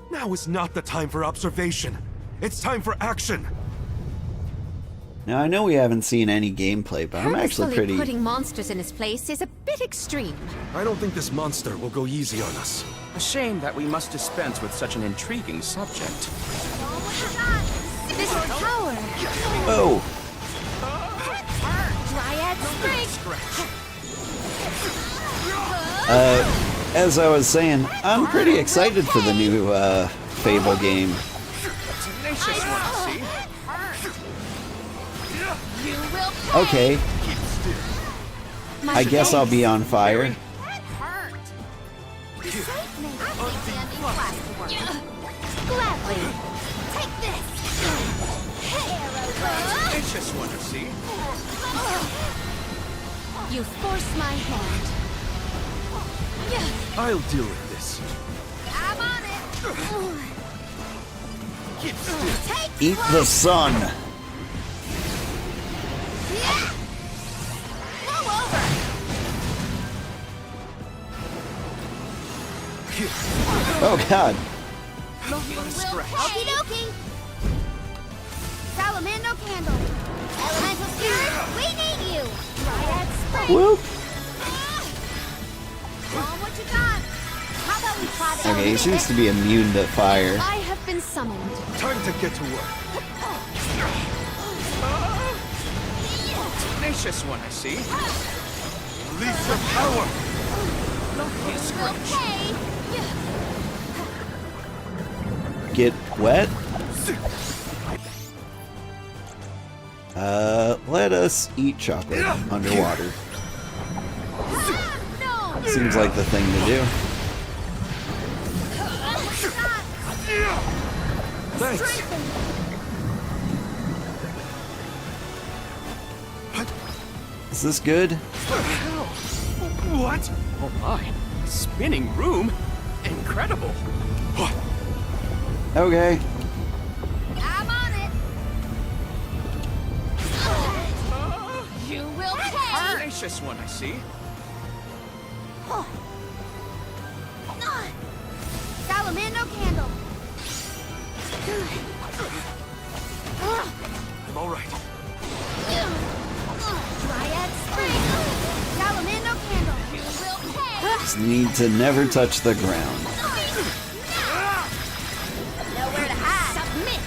Speaker 6: Now is not the time for observation. It's time for action.
Speaker 1: Now, I know we haven't seen any gameplay, but I'm actually pretty...
Speaker 3: Putting monsters in his place is a bit extreme.
Speaker 6: I don't think this monster will go easy on us.
Speaker 11: A shame that we must dispense with such an intriguing subject.
Speaker 5: This tower.
Speaker 1: Whoa!
Speaker 5: Dryad spring.
Speaker 1: As I was saying, I'm pretty excited for the new, Fable game.
Speaker 11: Tenacious one, see?
Speaker 5: You will
Speaker 1: Okay. I guess I'll be on fire.
Speaker 5: That hurt. You saved me. I think standing class to work. Gladly. Take this.
Speaker 11: Tenacious one, see?
Speaker 3: You force my hand.
Speaker 6: I'll deal with this.
Speaker 5: I'm on it.
Speaker 6: Keep still.
Speaker 5: Take
Speaker 1: Eat the sun!
Speaker 5: Blow over.
Speaker 1: Oh god!
Speaker 5: Okie dokie. Salamando candle. Elemental spirit, we need you. Dryad spring.
Speaker 1: Whoop!
Speaker 5: Show 'em what you got. How about we try the
Speaker 1: Okay, he seems to be immune to fire.
Speaker 3: I have been summoned.
Speaker 6: Time to get to work.
Speaker 11: Tenacious one, I see.
Speaker 6: Release your power!
Speaker 1: Get wet? Let us eat chocolate underwater. Seems like the thing to do.
Speaker 6: Thanks.
Speaker 1: Is this good?
Speaker 11: What? Oh my. Spinning room? Incredible.
Speaker 1: Okay.
Speaker 5: I'm on it. You will pay.
Speaker 11: Tenacious one, I see.
Speaker 5: Salamando candle.
Speaker 6: I'm all right.
Speaker 5: Dryad spring. Salamando candle. You will pay.
Speaker 1: Just need to never touch the ground.
Speaker 5: Nowhere to hide. Submit.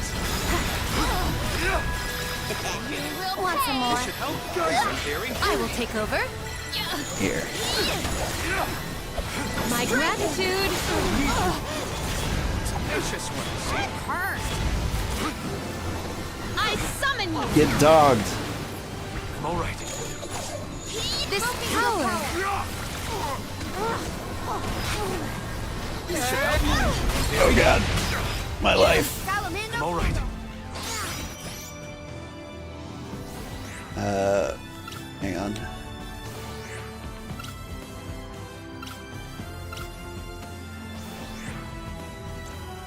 Speaker 5: You will want some more.
Speaker 11: This should help guys in theory.
Speaker 3: I will take over.
Speaker 1: Here.
Speaker 3: My gratitude.
Speaker 11: Tenacious one, I see.
Speaker 5: Hurt.
Speaker 3: I summon you.
Speaker 1: Get dogged.
Speaker 6: I'm all right.
Speaker 3: This power.
Speaker 1: Oh god. My life.
Speaker 6: I'm all right.
Speaker 1: Hang on.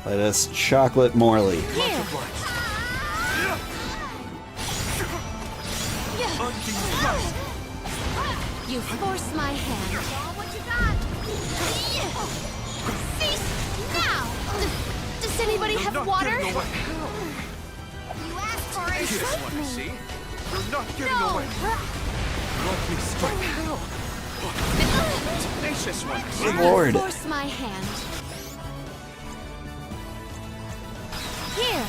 Speaker 1: Let us chocolate Morley.
Speaker 3: Here. You force my hand.
Speaker 5: What you got?
Speaker 3: Cease now. Does anybody have water?
Speaker 5: You asked for it.
Speaker 11: Tenacious one, I see.
Speaker 6: You're not getting away. Let me strike.
Speaker 11: Tenacious one, I see.
Speaker 1: Good lord.
Speaker 3: Force my hand. Here.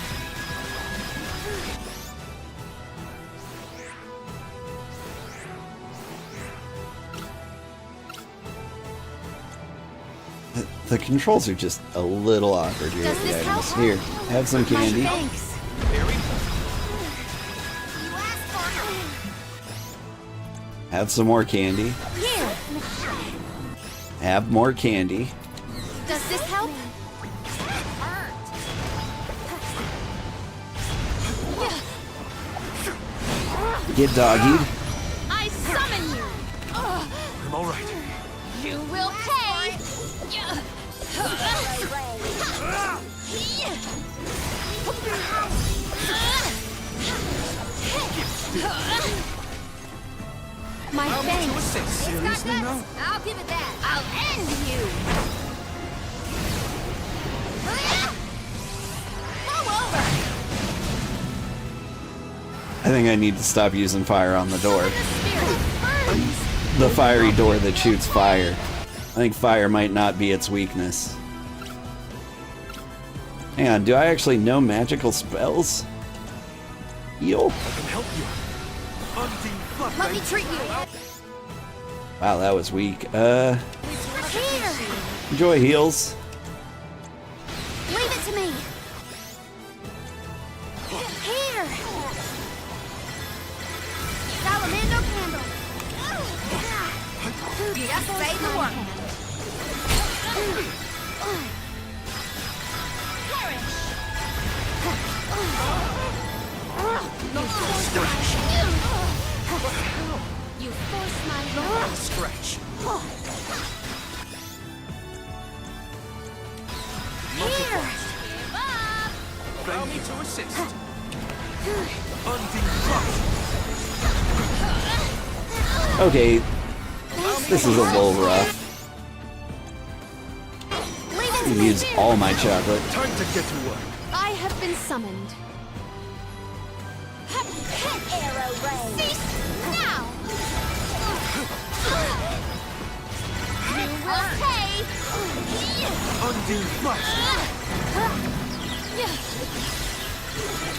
Speaker 1: The controls are just a little awkward here.
Speaker 3: Does
Speaker 1: with the
Speaker 3: this
Speaker 1: items.
Speaker 3: help?
Speaker 1: Here, have some candy.
Speaker 3: Thanks.
Speaker 1: Have some more candy.
Speaker 3: Here.
Speaker 1: Have more candy.
Speaker 3: Does this help?
Speaker 1: Get doggied.
Speaker 3: I summon you.
Speaker 6: I'm all right.
Speaker 3: You will pay. My thanks.
Speaker 11: Seriously now?
Speaker 5: I'll give it that. I'll end you. Move over.
Speaker 1: I think I need to stop using fire on the door. The fiery door that shoots fire. I think fire might not be its weakness. Hang on, do I actually know magical spells? Heal?
Speaker 6: I can help you. Unseen flood.
Speaker 5: Let me treat you.
Speaker 1: Wow, that was weak.
Speaker 5: Here.
Speaker 1: Enjoy heals.
Speaker 5: Leave it to me. Here. Salamando candle. You just saved the work.
Speaker 3: You force my hand.
Speaker 11: Stretch.
Speaker 5: Here.
Speaker 11: Allow me to assist.
Speaker 6: Unseen flood.
Speaker 1: Okay, this is a little rough. I use all my chocolate.
Speaker 6: Time to get to work.
Speaker 3: I have been summoned.
Speaker 5: Arrow ray.
Speaker 3: Cease now.
Speaker 5: You will pay.
Speaker 6: Unseen flood.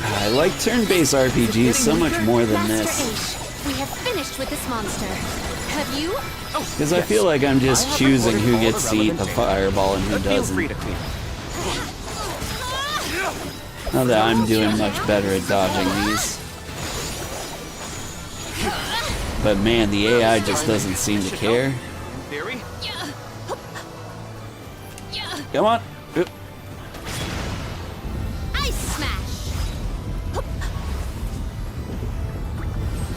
Speaker 1: I like turn-based RPGs so much more than
Speaker 3: Master
Speaker 1: this.
Speaker 3: Ace, we have finished with this monster. Have you?
Speaker 1: Because I feel like I'm just choosing who gets to eat the fireball and who
Speaker 11: Feel free
Speaker 1: doesn't.
Speaker 11: to clean up.
Speaker 1: Not that I'm doing much better at dodging these. But man, the AI just doesn't seem to care.
Speaker 11: In theory,
Speaker 1: Come on. Oop.
Speaker 5: Ice smash.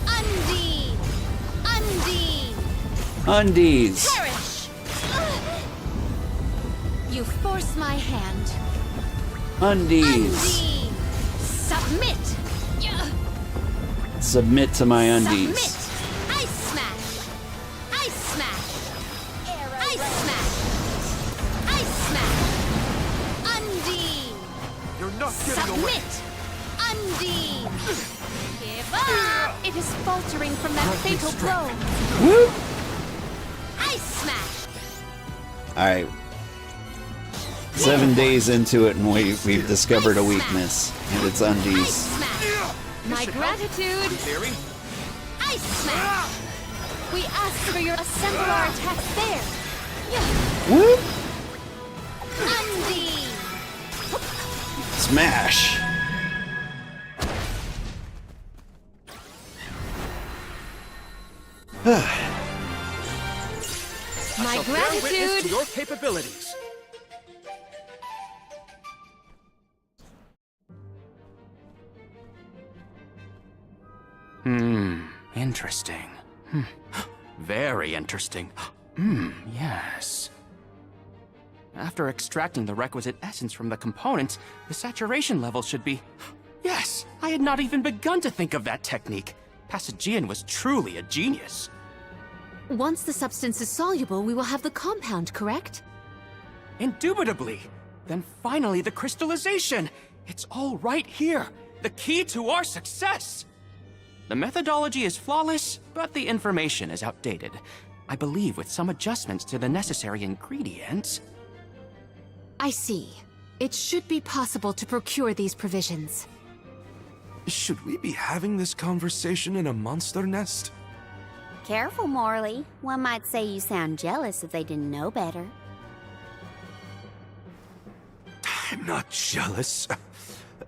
Speaker 5: Undine. Undine.
Speaker 1: Undies.
Speaker 5: Perish.
Speaker 3: You force my hand.
Speaker 1: Undies.
Speaker 5: Undine. Submit.
Speaker 1: Submit to my undies.
Speaker 5: Submit. Ice smash. Ice smash. Ice smash. Ice smash. Undine.
Speaker 6: You're not getting away.
Speaker 5: Submit. Undine. Give up.
Speaker 3: It is faltering from that fatal blow.
Speaker 1: Whoop.
Speaker 5: Ice smash.
Speaker 1: Alright. 7 days into it and we've discovered a weakness. And it's
Speaker 5: Ice
Speaker 1: undies.
Speaker 5: smash.
Speaker 3: My gratitude.
Speaker 11: theory.
Speaker 5: Ice smash.
Speaker 3: We ask for your assemble our attacks there.
Speaker 1: Whoop.
Speaker 5: Undine.
Speaker 1: Smash.
Speaker 3: My
Speaker 11: Shall bear witness to
Speaker 3: gratitude.
Speaker 11: your capabilities. Interesting. Very interesting. Yes. After extracting the requisite essence from the components, the saturation level should be... Yes! I had not even begun to think of that technique. Passagian was truly a genius.
Speaker 3: Once the substance is soluble, we will have the compound, correct?
Speaker 11: Indubitably. Then finally the crystallization. It's all right here. The key to our success. The methodology is flawless, but the information is outdated. I believe with some adjustments to the necessary ingredients...
Speaker 3: I see. It should be possible to procure these provisions.
Speaker 6: Should we be having this conversation in a monster nest?
Speaker 5: Careful, Morley. One might say you sound jealous if they didn't know better.
Speaker 6: I'm not jealous.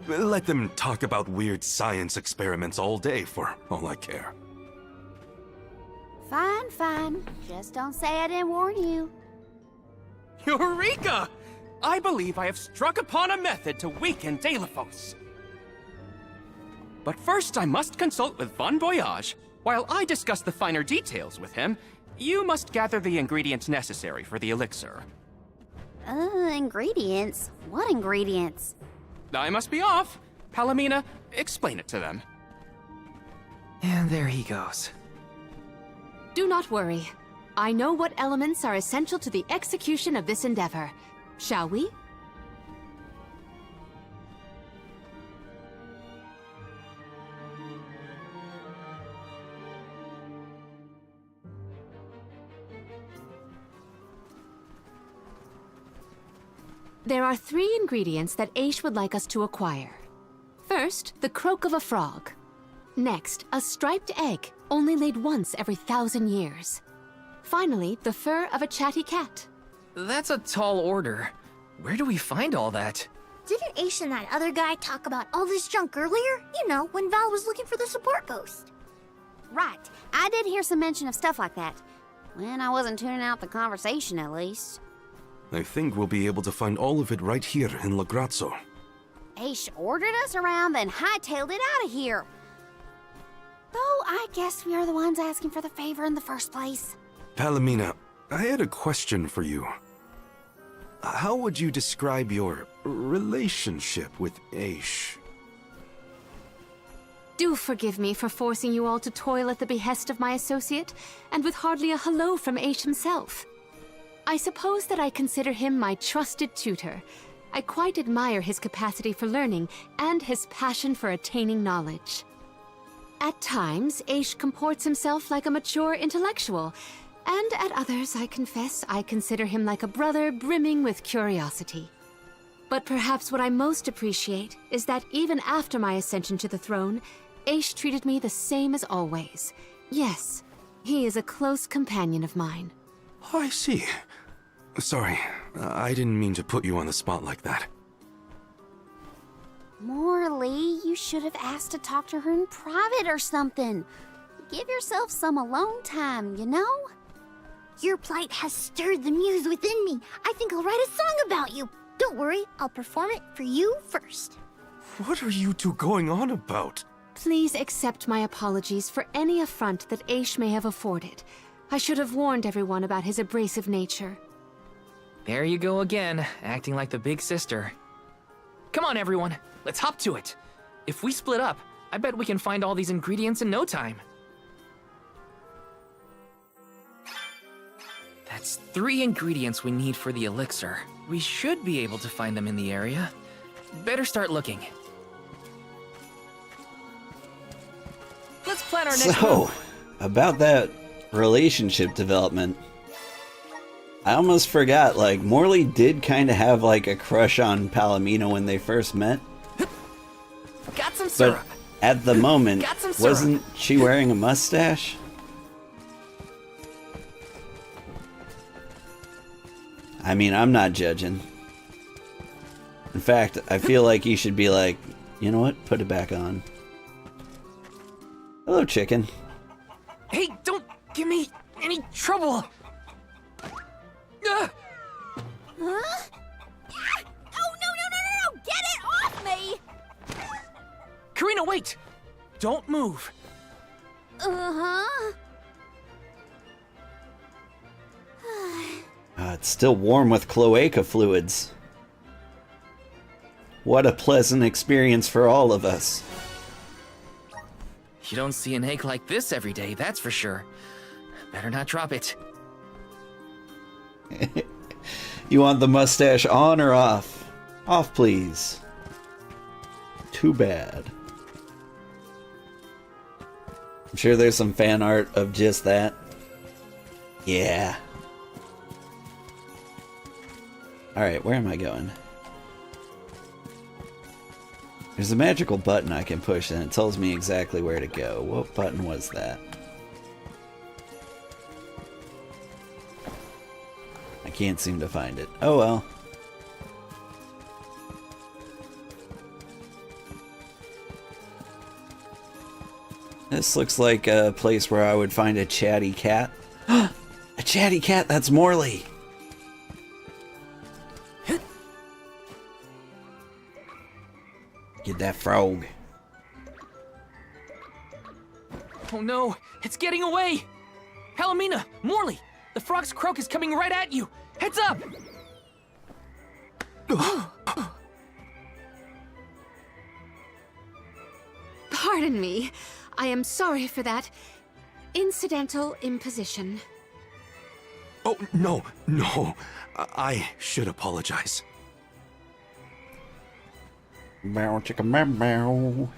Speaker 6: Let them talk about weird science experiments all day for all I care.
Speaker 5: Fine, fine. Just don't say I didn't warn you.
Speaker 11: Eureka! I believe I have struck upon a method to weaken Delphos. But first I must consult with Bon Voyage. While I discuss the finer details with him, you must gather the ingredients necessary for the elixir.
Speaker 5: Ingredients? What ingredients?
Speaker 11: I must be off. Palomina, explain it to them.
Speaker 2: And there he goes.
Speaker 3: Do not worry. I know what elements are essential to the execution of this endeavor. Shall we? There are 3 ingredients that Aish would like us to acquire. First, the croak of a frog. Next, a striped egg, only laid once every 1,000 years. Finally, the fur of a chatty cat.
Speaker 2: That's a tall order. Where do we find all that?
Speaker 4: Didn't Aish and that other guy talk about all this junk earlier? You know, when Val was looking for the support ghost.
Speaker 5: Right. I did hear some mention of stuff like that. When I wasn't tuning out the conversation, at least.
Speaker 6: I think we'll be able to find all of it right here in Lagrazzo.
Speaker 5: Aish ordered us around, then hightailed it out of here. Though I guess we are the ones asking for the favor in the first place.
Speaker 6: Palomina, I had a question for you. How would you describe your relationship with Aish?
Speaker 3: Do forgive me for forcing you all to toil at the behest of my associate, and with hardly a hello from Aish himself. I suppose that I consider him my trusted tutor. I quite admire his capacity for learning and his passion for attaining knowledge. At times, Aish comports himself like a mature intellectual, and at others, I confess, I consider him like a brother brimming with curiosity. But perhaps what I most appreciate is that even after my ascension to the throne, Aish treated me the same as always. Yes, he is a close companion of mine.
Speaker 6: Oh, I see. Sorry, I didn't mean to put you on the spot like that.
Speaker 5: Morley, you should have asked to talk to her in private or something. Give yourself some alone time, you know?
Speaker 4: Your plight has stirred the muse within me. I think I'll write a song about you. Don't worry, I'll perform it for you first.
Speaker 6: What are you two going on about?
Speaker 3: Please accept my apologies for any affront that Aish may have afforded. I should have warned everyone about his abrasive nature.
Speaker 2: There you go again, acting like the big sister. Come on, everyone, let's hop to it. If we split up, I bet we can find all these ingredients in no time. That's 3 ingredients we need for the elixir. We should be able to find them in the area. Better start looking. Let's plan our next move.
Speaker 1: About that relationship development, I almost forgot, like, Morley did kind of have, like, a crush on Palomino when they first met.
Speaker 2: Got some syrup.
Speaker 1: But at the moment,
Speaker 2: Got some syrup.
Speaker 1: wasn't she wearing a mustache? I mean, I'm not judging. In fact, I feel like you should be like, you know what? Put it back on. Hello, chicken.
Speaker 2: Hey, don't give me any trouble.
Speaker 5: Huh? Oh, no! Get it off me!
Speaker 2: Karina, wait! Don't move.
Speaker 5: Uh-huh.
Speaker 1: It's still warm with cloaca fluids. What a pleasant experience for all of us.
Speaker 2: You don't see an egg like this every day, that's for sure. Better not drop it.
Speaker 1: You want the mustache on or off? Off, please. Too bad. I'm sure there's some fan art of just that. Yeah. Alright, where am I going? There's a magical button I can push and it tells me exactly where to go. What button was that? I can't seem to find it. Oh well. This looks like a place where I would find a chatty cat. A chatty cat, that's Morley! Get that frog.
Speaker 2: Oh no, it's getting away! Palomina, Morley, the frog's croak is coming right at you! Heads up!
Speaker 3: Pardon me. I am sorry for that incidental imposition.
Speaker 6: Oh, no. I should apologize.
Speaker 1: Bow chicka bow bow.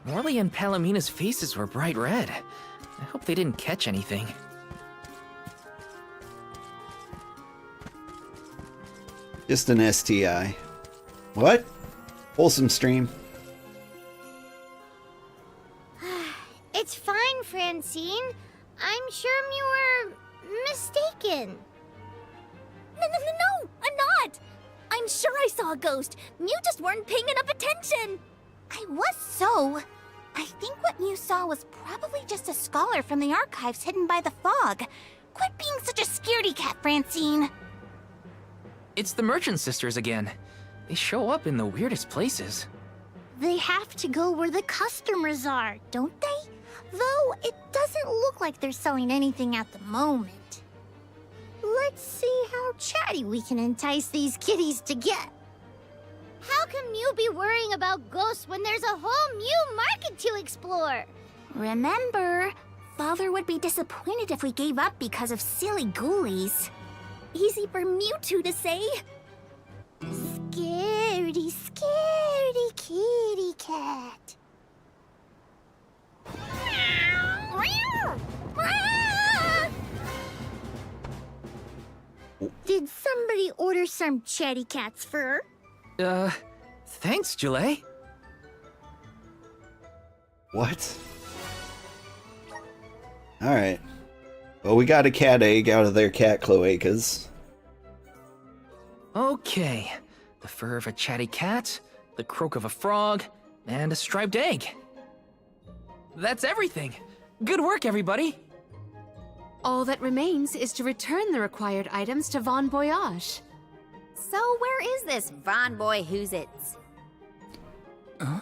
Speaker 2: Morley and Palomina's faces were bright red. I hope they didn't catch anything.
Speaker 1: Just an STI. What? Wholesome stream.
Speaker 4: It's fine, Francine. I'm sure you were mistaken. No, I'm not. I'm sure I saw a ghost. You just weren't paying enough attention. I was so. I think what you saw was probably just a scholar from the archives hidden by the fog. Quit being such a scaredy cat, Francine.
Speaker 2: It's the Merchant Sisters again. They show up in the weirdest places.
Speaker 4: They have to go where the customers are, don't they? Though it doesn't look like they're selling anything at the moment. Let's see how chatty we can entice these kitties to get. How can Mew be worrying about ghosts when there's a whole Mew market to explore? Remember, Father would be disappointed if we gave up because of silly ghoulies. Easy for Mewtwo to say. Scaredy, scaredy kitty cat. Did somebody order some chatty cat's fur?
Speaker 2: Thanks, Julie.
Speaker 1: What? Alright. Well, we got a cat egg out of their cat cloacas.
Speaker 2: Okay. The fur of a chatty cat, the croak of a frog, and a striped egg. That's everything. Good work, everybody.
Speaker 3: All that remains is to return the required items to Von Voyage.
Speaker 5: So where is this Von Boy Who's-Its?
Speaker 2: Huh?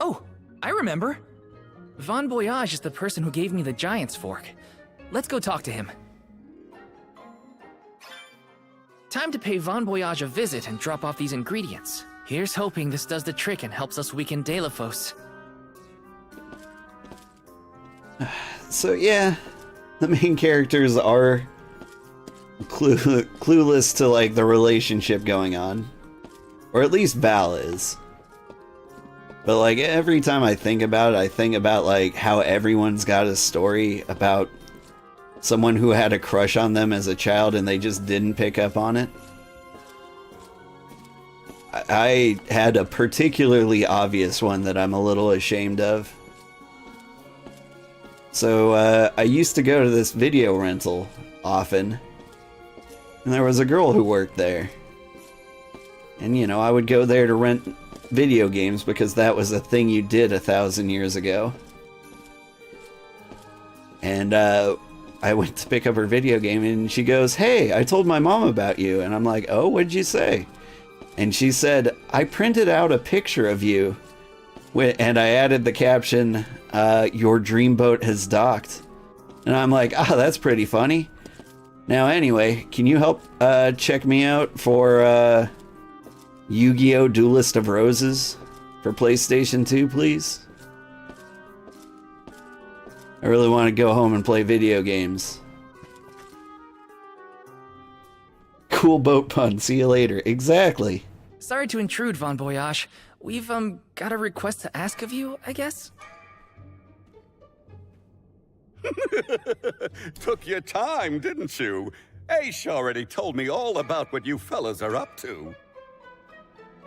Speaker 2: Oh, I remember. Von Voyage is the person who gave me the giant's fork. Let's go talk to him. Time to pay Von Voyage a visit and drop off these ingredients. Here's hoping this does the trick and helps us weaken Delafos.
Speaker 1: So yeah, the main characters are clueless to like the relationship going on. Or at least Val is. But like every time I think about it, I think about like how everyone's got a story about someone who had a crush on them as a child and they just didn't pick up on it. I had a particularly obvious one that I'm a little ashamed of. So I used to go to this video rental often, and there was a girl who worked there. And you know, I would go there to rent video games because that was a thing you did 1,000 years ago. And I went to pick up her video game and she goes, "Hey, I told my mom about you." And I'm like, "Oh, what'd you say?" And she said, "I printed out a picture of you and I added the caption, your dreamboat has docked." And I'm like, "Ah, that's pretty funny. Now anyway, can you help check me out for Yu-Gi-Oh! Duelist of Roses for PlayStation 2, please? I really want to go home and play video games." Cool boat pun, see you later. Exactly.
Speaker 2: Sorry to intrude, Von Voyage. We've, got a request to ask of you, I guess?
Speaker 14: Took your time, didn't you? Aish already told me all about what you fellas are up to.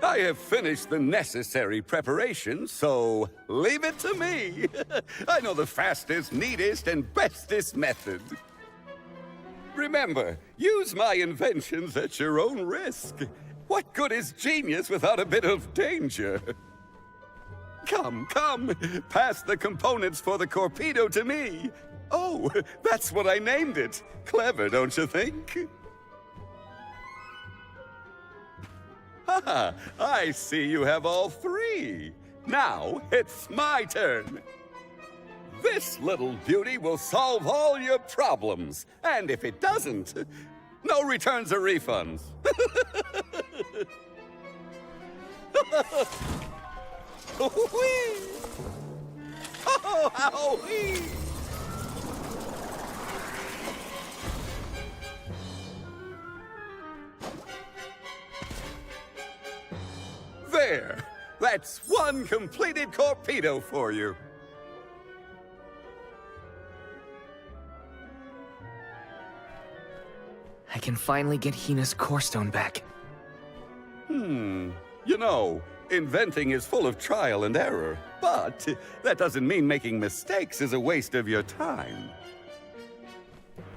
Speaker 14: I have finished the necessary preparations, so leave it to me. I know the fastest, neatest, and bestest method. Remember, use my inventions at your own risk. What good is genius without a bit of danger? Come, pass the components for the torpedo to me. Oh, that's what I named it. Clever, don't you think? Haha, I see you have all three. Now, it's my turn. This little beauty will solve all your problems. And if it doesn't, no returns or refunds. Oh, how-wee! There! That's one completed torpedo for you.
Speaker 2: I can finally get Hina's core stone back.
Speaker 14: You know, inventing is full of trial and error, but that doesn't mean making mistakes is a waste of your time.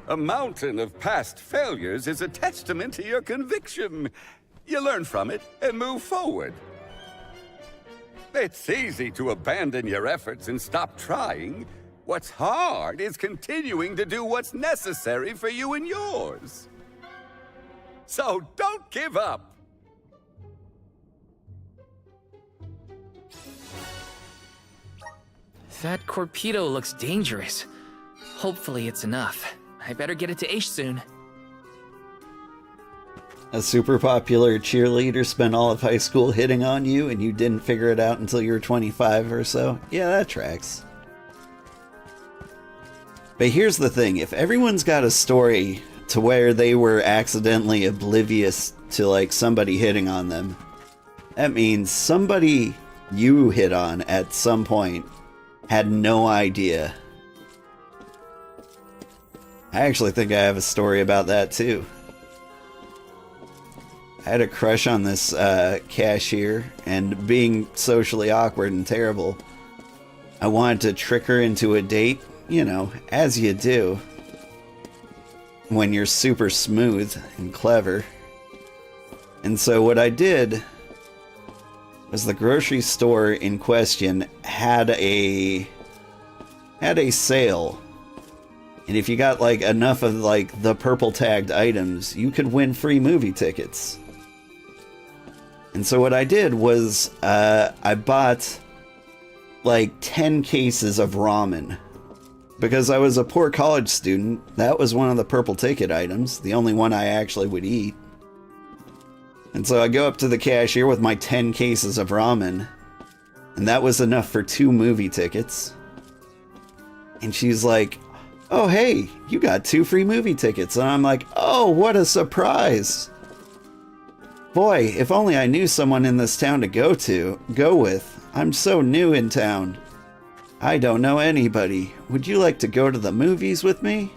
Speaker 14: A mountain of past failures is a testament to your conviction. You learn from it and move forward. It's easy to abandon your efforts and stop trying. What's hard is continuing to do what's necessary for you and yours. So don't give up.
Speaker 2: That torpedo looks dangerous. Hopefully it's enough. I better get it to Aish soon.
Speaker 1: A super popular cheerleader spent all of high school hitting on you and you didn't figure it out until you were 25 or so? Yeah, that tracks. But here's the thing, if everyone's got a story to where they were accidentally oblivious to like somebody hitting on them, that means somebody you hit on at some point Had no idea. I actually think I have a story about that too. I had a crush on this cashier, and being socially awkward and terrible, I wanted to trick her into a date, you know, as you do when you're super smooth and clever. And so what I did was the grocery store in question had a sale. And if you got like enough of like the purple tagged items, you could win free movie tickets. And so what I did was I bought like 10 cases of ramen. Because I was a poor college student, that was one of the purple ticket items, the only one I actually would eat. And so I go up to the cashier with my 10 cases of ramen, and that was enough for 2 movie tickets. And she's like, "Oh hey, you got 2 free movie tickets." And I'm like, "Oh, what a surprise. Boy, if only I knew someone in this town to go with. I'm so new in town. I don't know anybody. Would you like to go to the movies with me?"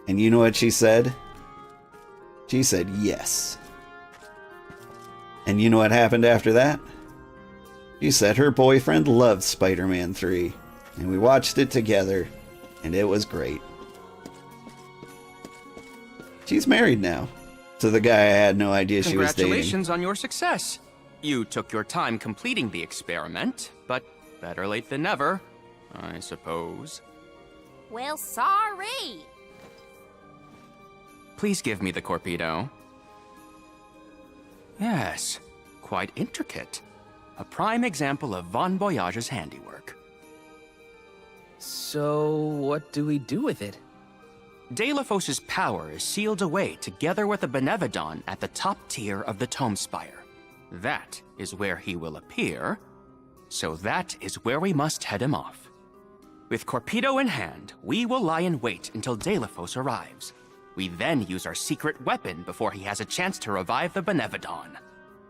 Speaker 1: And you know what she said? She said yes. And you know what happened after that? She said her boyfriend loved Spider-Man 3. And we watched it together. And it was great. She's married now. To the guy I had no idea she was dating.
Speaker 11: Congratulations on your success. You took your time completing the experiment, but better late than never, I suppose.
Speaker 5: Well, sorry.
Speaker 11: Please give me the Corpedo. Yes, quite intricate. A prime example of Von Voyage's handiwork.
Speaker 2: So, what do we do with it?
Speaker 11: Delafos's power is sealed away together with the Benevodon at the top tier of the Tome Spire. That is where he will appear, so that is where we must head him off. With Corpedo in hand, we will lie in wait until Delafos arrives. We then use our secret weapon before he has a chance to revive the Benevodon.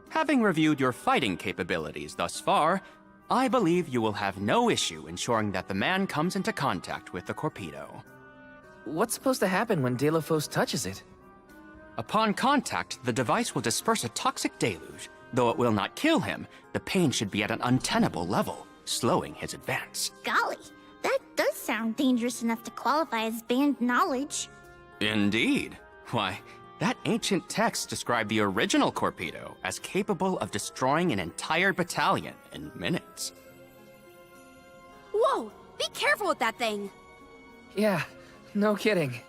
Speaker 11: Having reviewed your fighting capabilities thus far, I believe you will have no issue ensuring that the man comes into contact with the Corpedo.
Speaker 2: What's supposed to happen when Delafos touches it?
Speaker 11: Upon contact, the device will disperse a toxic deluge. Though it will not kill him, the pain should be at an untenable level, slowing his advance.
Speaker 4: Golly, that does sound dangerous enough to qualify as banned knowledge.
Speaker 11: Indeed. Why, that ancient text described the original Corpedo as capable of destroying an entire battalion in minutes.
Speaker 5: Whoa! Be careful with that thing!
Speaker 2: Yeah, no kidding.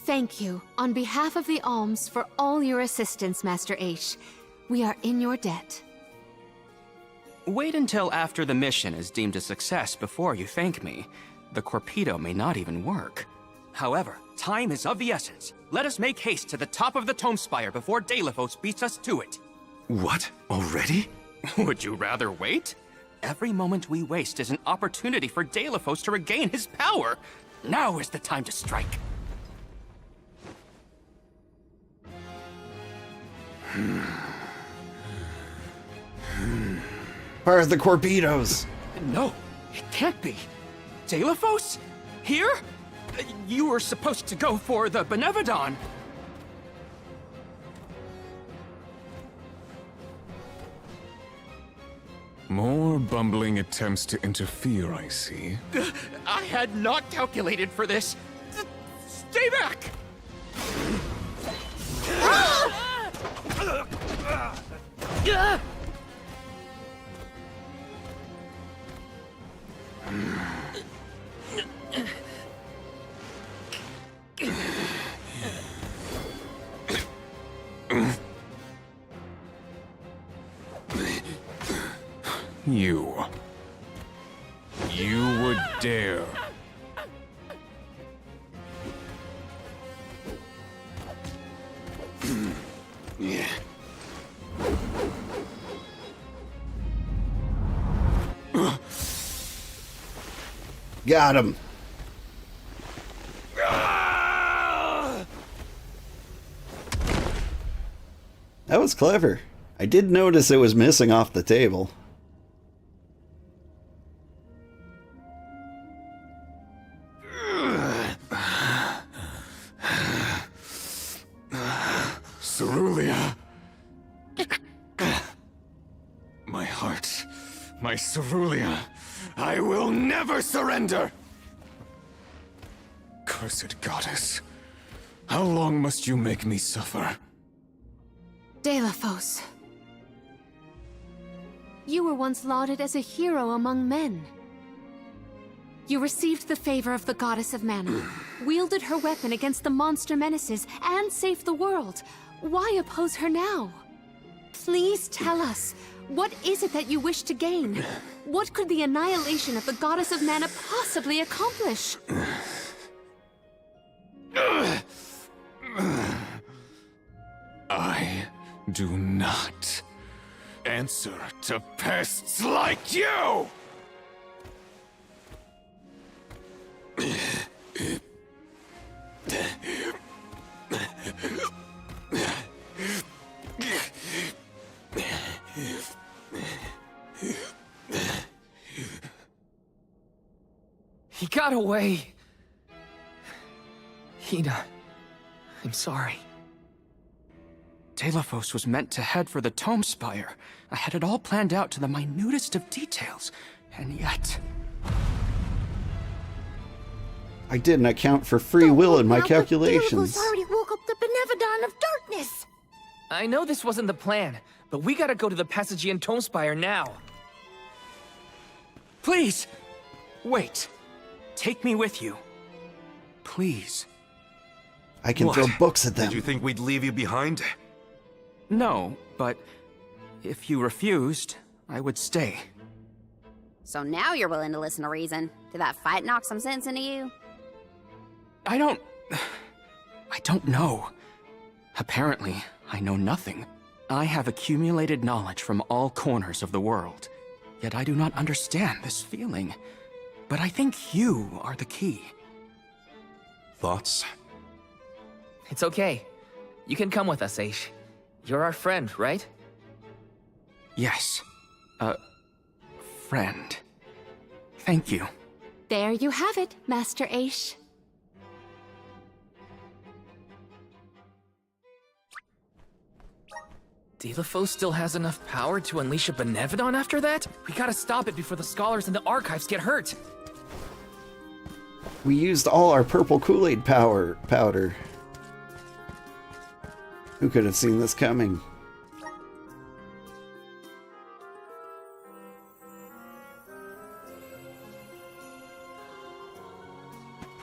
Speaker 3: Thank you, on behalf of the Alms, for all your assistance, Master Aish. We are in your debt.
Speaker 11: Wait until after the mission is deemed a success before you thank me. The Corpedo may not even work. However, time is of the essence. Let us make haste to the top of the Tome Spire before Delafos beats us to it.
Speaker 6: What? Already?
Speaker 11: Would you rather wait? Every moment we waste is an opportunity for Delafos to regain his power. Now is the time to strike.
Speaker 1: Where's the Corpedos?
Speaker 11: No, it can't be. Delafos? Here? You were supposed to go for the Benevodon.
Speaker 9: More bumbling attempts to interfere, I see.
Speaker 11: I had not calculated for this. Stay back!
Speaker 9: You would dare.
Speaker 1: Got him. That was clever. I did notice it was missing off the table.
Speaker 9: My Cerulean, I will never surrender! Cursed goddess, how long must you make me suffer?
Speaker 3: Delafos. You were once lauded as a hero among men. You received the favor of the goddess of mana, wielded her weapon against the monster menaces, and saved the world. Why oppose her now? Please tell us, what is it that you wish to gain? What could the annihilation of the goddess of mana possibly accomplish?
Speaker 9: I do not answer to pests like you!
Speaker 2: He got away. Hina, I'm sorry.
Speaker 11: Delafos was meant to head for the Tome Spire. I had it all planned out to the minutest of details, and yet...
Speaker 1: I didn't account for free will in my calculations.
Speaker 4: Already woke up the Benevodon of darkness.
Speaker 2: I know this wasn't the plan, but we gotta go to the Passagean Tome Spire now.
Speaker 11: Please! Wait. Take me with you. Please.
Speaker 1: I can throw books at them.
Speaker 6: Did you think we'd leave you behind?
Speaker 11: No, but if you refused, I would stay.
Speaker 5: So now you're willing to listen to reason. Did that fight knock some sense into you?
Speaker 11: I don't know. Apparently, I know nothing. I have accumulated knowledge from all corners of the world, yet I do not understand this feeling. But I think you are the key.
Speaker 6: Thoughts?
Speaker 2: It's okay. You can come with us, Aish. You're our friend, right?
Speaker 11: Yes. Friend. Thank you.
Speaker 3: There you have it, Master Aish.
Speaker 2: Delafos still has enough power to unleash a Benevodon after that? We gotta stop it before the scholars in the archives get hurt.
Speaker 1: We used all our purple Kool-Aid powder. Who could have seen this coming?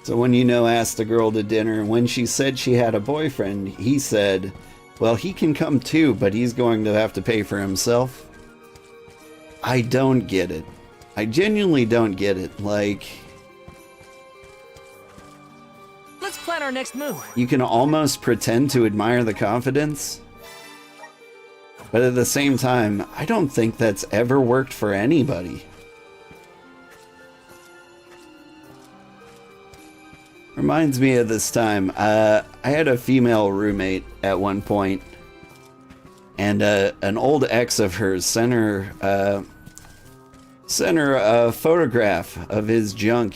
Speaker 1: So when asked a girl to dinner, when she said she had a boyfriend, he said, well, he can come too, but he's going to have to pay for himself. I don't get it. I genuinely don't get it. Like...
Speaker 2: Let's plan our next move.
Speaker 1: You can almost pretend to admire the confidence, but at the same time, I don't think that's ever worked for anybody. Reminds me of this time. I had a female roommate at one point, and an old ex of hers sent her a photograph of his junk.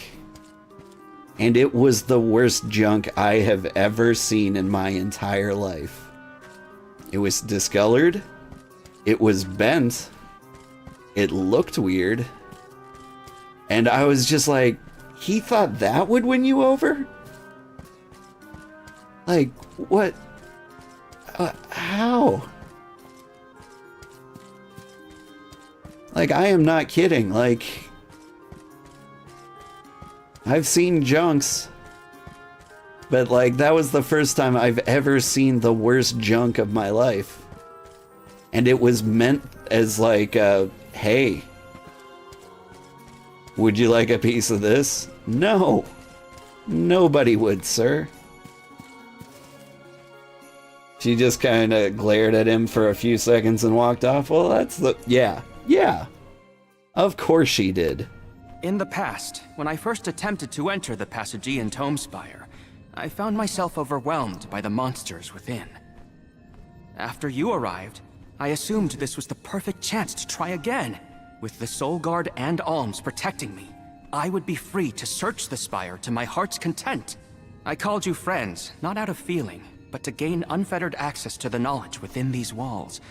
Speaker 1: And it was the worst junk I have ever seen in my entire life. It was discolored. It was bent. It looked weird. And I was just like, he thought that would win you over? Like, what? How? Like, I am not kidding. Like... I've seen junks, but like that was the first time I've ever seen the worst junk of my life. And it was meant as like, hey, would you like a piece of this? No, nobody would, sir. She just kind of glared at him for a few seconds and walked off. Well, that's the, yeah, of course she did.
Speaker 11: In the past, when I first attempted to enter the Passagean Tome Spire, I found myself overwhelmed by the monsters within. After you arrived, I assumed this was the perfect chance to try again. With the Soul Guard and Alms protecting me, I would be free to search the Spire to my heart's content. I called you friends, not out of feeling, but to gain unfettered access to the knowledge within these walls.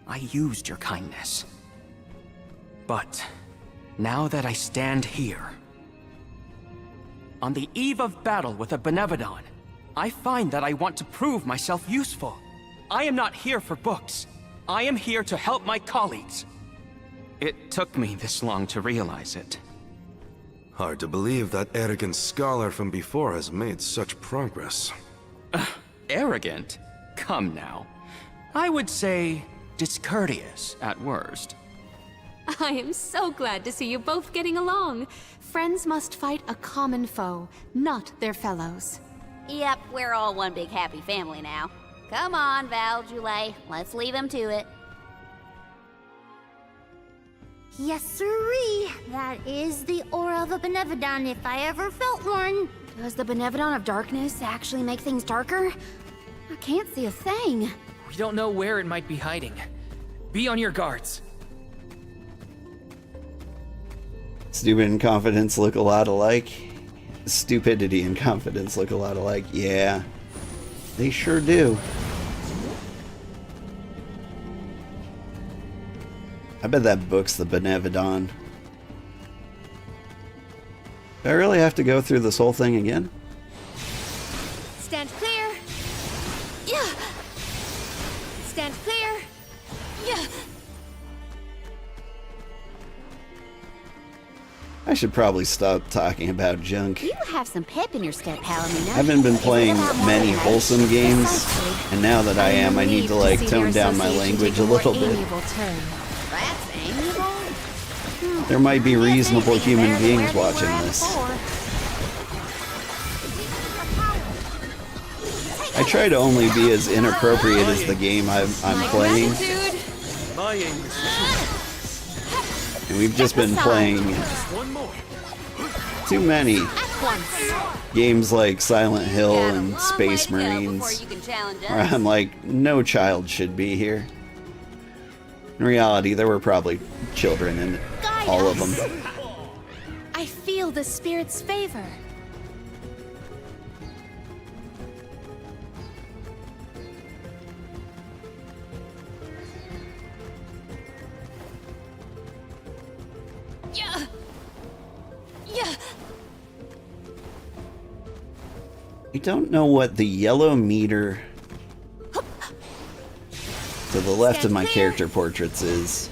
Speaker 11: I used your kindness. But Now that I stand here, on the eve of battle with a Benevodon, I find that I want to prove myself useful. I am not here for books. I am here to help my colleagues. It took me this long to realize it.
Speaker 6: Hard to believe that arrogant scholar from before has made such progress.
Speaker 11: Arrogant? Come now. I would say discourteous at worst.
Speaker 3: I am so glad to see you both getting along. Friends must fight a common foe, not their fellows.
Speaker 5: Yep, we're all one big happy family now. Come on, Val, Julie, let's leave him to it.
Speaker 4: Yes, sirree. That is the aura of a Benevodon if I ever felt one.
Speaker 5: Does the Benevodon of Darkness actually make things darker? I can't see a thing.
Speaker 2: We don't know where it might be hiding. Be on your guards.
Speaker 1: Stupid and confidence look a lot alike. Stupidity and confidence look a lot alike. Yeah, they sure do. I bet that book's the Benevodon. Do I really have to go through this whole thing again?
Speaker 3: Stand clear. Yeah. Stand clear. Yeah.
Speaker 1: I should probably stop talking about junk.
Speaker 5: You have some pep in your step, Palomino.
Speaker 1: I haven't been playing many wholesome games, and now that I am, I need to like tone down my language a little bit.
Speaker 5: That's amiable.
Speaker 1: There might be reasonable human beings watching this. I try to only be as inappropriate as the game I'm playing. And we've just been playing too many games like Silent Hill and Space Marines, where I'm like, no child should be here. In reality, there were probably children in all of them.
Speaker 3: I feel the spirit's favor. Yeah. Yeah.
Speaker 1: I don't know what the yellow meter to the left of my character portraits is.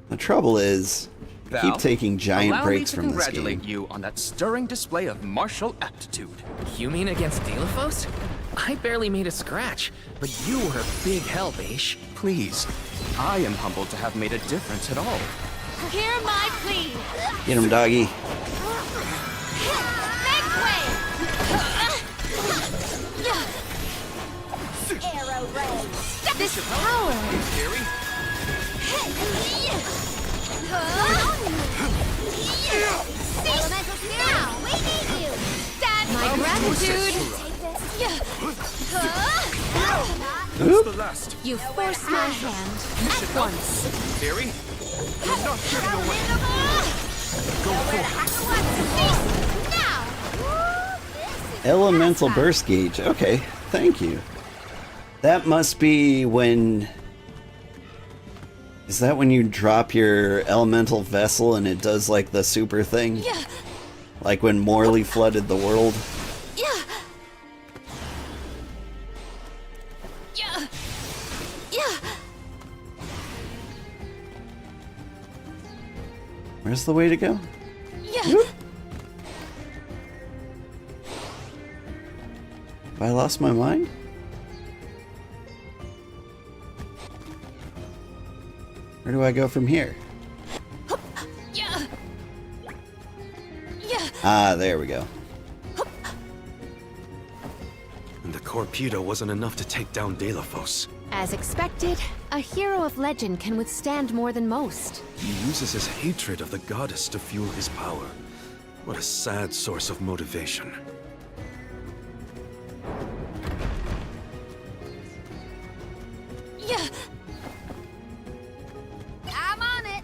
Speaker 1: The trouble is, I keep taking giant breaks from this game.
Speaker 11: Allow me to congratulate you on that stirring display of martial aptitude.
Speaker 2: You mean against Delaphos? I barely made a scratch, but you were a big help, Aish.
Speaker 11: Please, I am humbled to have made a difference at all.
Speaker 3: Hear my plea.
Speaker 1: Get him, doggy.
Speaker 3: Make way.
Speaker 5: Arrow ray.
Speaker 3: This power.
Speaker 5: Elemental spirit. Now, we need you.
Speaker 3: My gratitude.
Speaker 1: Oop.
Speaker 3: You forced my hand at once.
Speaker 9: Theory? You're not getting away. Go forth.
Speaker 1: Elemental burst gauge. Okay, thank you. That must be when... Is that when you drop your elemental vessel and it does like the super thing?
Speaker 3: Yeah.
Speaker 1: Like when Morley flooded the world?
Speaker 3: Yeah. Yeah. Yeah.
Speaker 1: Where's the way to go?
Speaker 3: Yeah.
Speaker 1: Whoop. Have I lost my mind? Where do I go from here?
Speaker 3: Yeah. Yeah.
Speaker 1: Ah, there we go.
Speaker 6: And the Corpedo wasn't enough to take down Delaphos.
Speaker 3: As expected, a hero of legend can withstand more than most.
Speaker 6: He uses his hatred of the goddess to fuel his power. What a sad source of motivation.
Speaker 3: Yeah.
Speaker 5: I'm on it.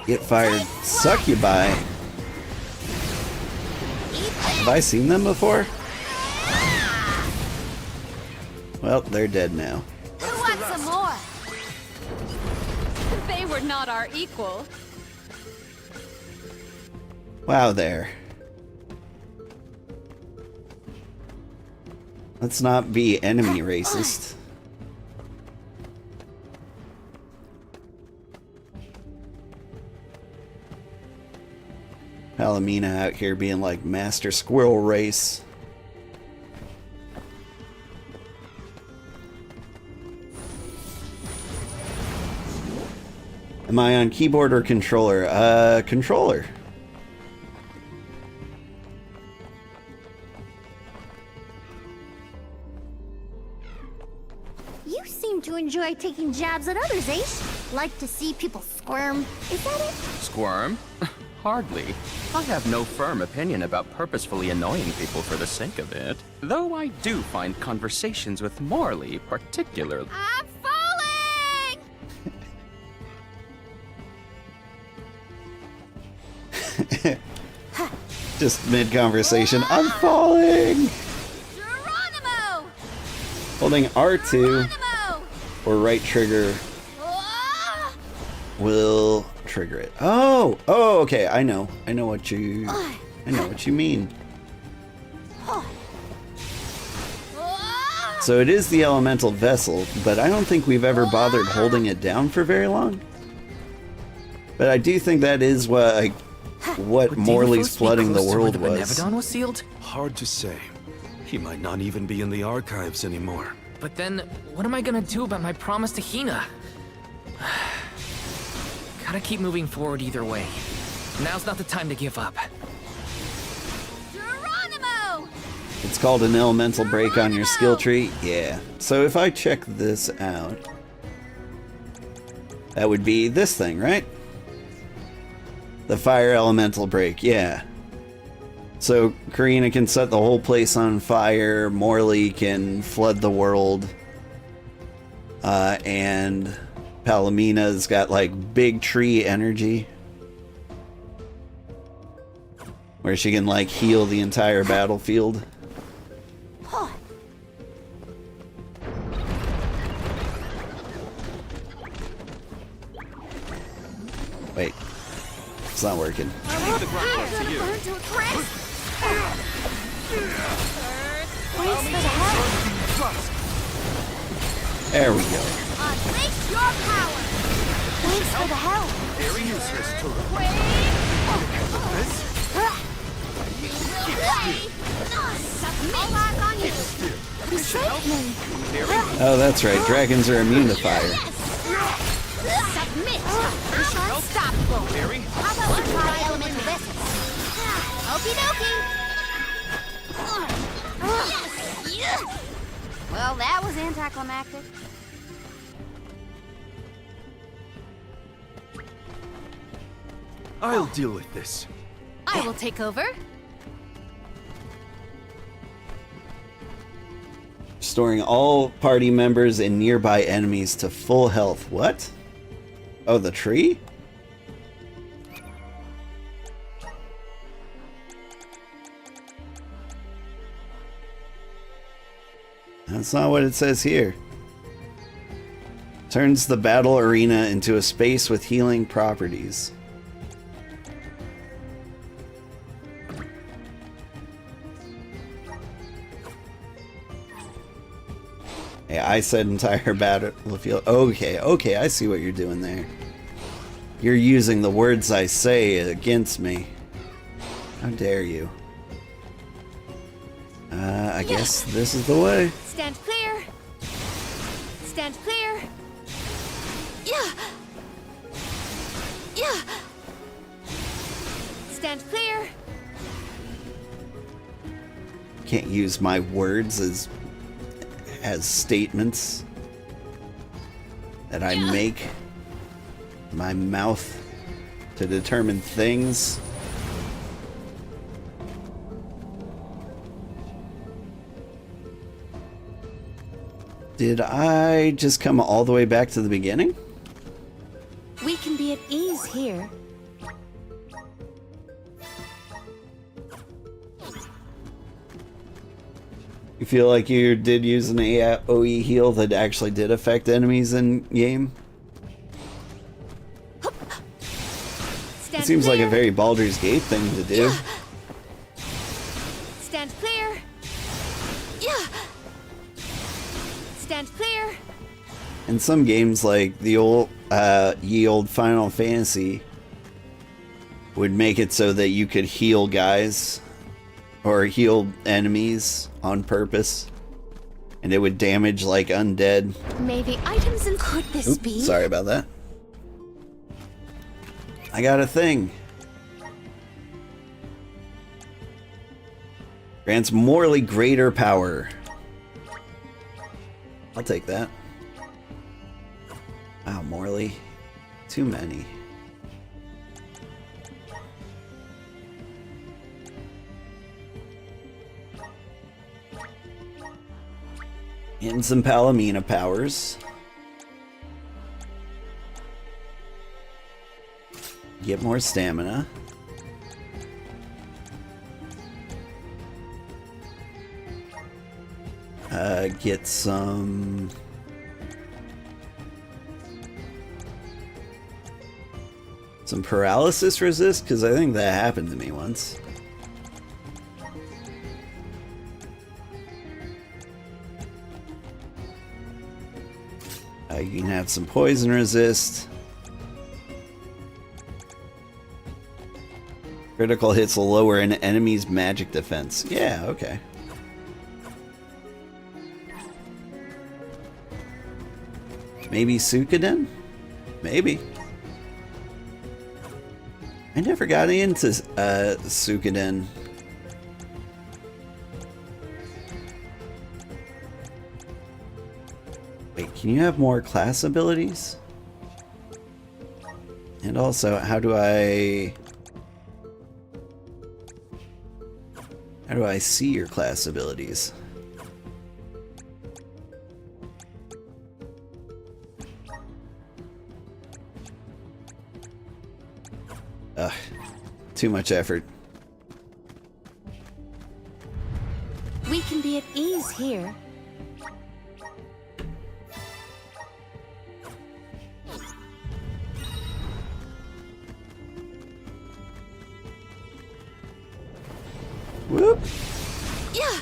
Speaker 1: Get fired. Succubi. Have I seen them before? Well, they're dead now.
Speaker 5: Who wants some more?
Speaker 15: They were not our equal.
Speaker 1: Wow there. Let's not be enemy racist. Palomina out here being like Master Squirrel Race. Am I on keyboard or controller? Controller.
Speaker 4: You seem to enjoy taking jabs at others, Ace. Like to see people squirm. Is that it?
Speaker 11: Squirm? Hardly. I have no firm opinion about purposefully annoying people for the sake of it. Though I do find conversations with Morley particularly...
Speaker 5: I'm falling!
Speaker 1: Just mid-conversation. I'm falling!
Speaker 5: Geronimo!
Speaker 1: Holding R2
Speaker 5: Geronimo!
Speaker 1: or right trigger will trigger it. Oh! Oh, okay. I know what you mean. So it is the elemental vessel, but I don't think we've ever bothered holding it down for very long. But I do think that is what Morley's flooding the world was.
Speaker 2: Benevodon was sealed?
Speaker 6: Hard to say. He might not even be in the archives anymore.
Speaker 2: But then, what am I gonna do about my promise to Hina? Gotta keep moving forward either way. Now's not the time to give up.
Speaker 5: Geronimo!
Speaker 1: It's called an elemental break on your skill tree. Yeah. So if I check this out, that would be this thing, right? The fire elemental break, yeah. So Karina can set the whole place on fire, Morley can flood the world, and Palomina's got like big tree energy, where she can like heal the entire battlefield. Wait. It's not working. There we go.
Speaker 5: Unleash your power!
Speaker 4: Thanks for the help.
Speaker 5: Very useless to
Speaker 1: Oh, that's right. Dragons are immune to fire.
Speaker 5: Submit! I'm unstoppable! How about you try elemental vessels? Okie dokie! Yes! Well, that was anticlimactic.
Speaker 6: I'll deal with this.
Speaker 15: I will take over.
Speaker 1: Restoring all party members and nearby enemies to full health. What? Oh, the tree? That's not what it says here. Turns the battle arena into a space with healing properties. Yeah, I said entire battlefield. Okay, I see what you're doing there. You're using the words I say against me. How dare you? I guess this is the way.
Speaker 5: Stand clear! Stand clear! Yeah! Yeah! Stand clear!
Speaker 1: Can't use my words as statements that I make my mouth to determine things. Did I just come all the way back to the beginning?
Speaker 15: We can be at ease here.
Speaker 1: You feel like you did use an AoE heal that actually did affect enemies in game? seems like a very Baldur's Gate thing to do.
Speaker 3: Stand clear. Yeah. Stand clear.
Speaker 1: In some games like the old ye old Final Fantasy would make it so that you could heal guys or heal enemies on purpose, and it would damage like undead.
Speaker 3: Maybe items and could this be?
Speaker 1: Sorry about that. I got a thing. Grants morally greater power. I'll take that. Wow, morally. Too many. And some Palomina powers. Get more stamina. Get some... some paralysis resist, because I think that happened to me once. You can have some poison resist. Critical hits will lower an enemy's magic defense. Yeah, okay. Maybe Suikoden? Maybe. I never got into Suikoden. Wait, can you have more class abilities? And also, how do I see your class abilities? Ugh, too much effort.
Speaker 15: We can be at ease here.
Speaker 1: Whoop!
Speaker 3: Yeah.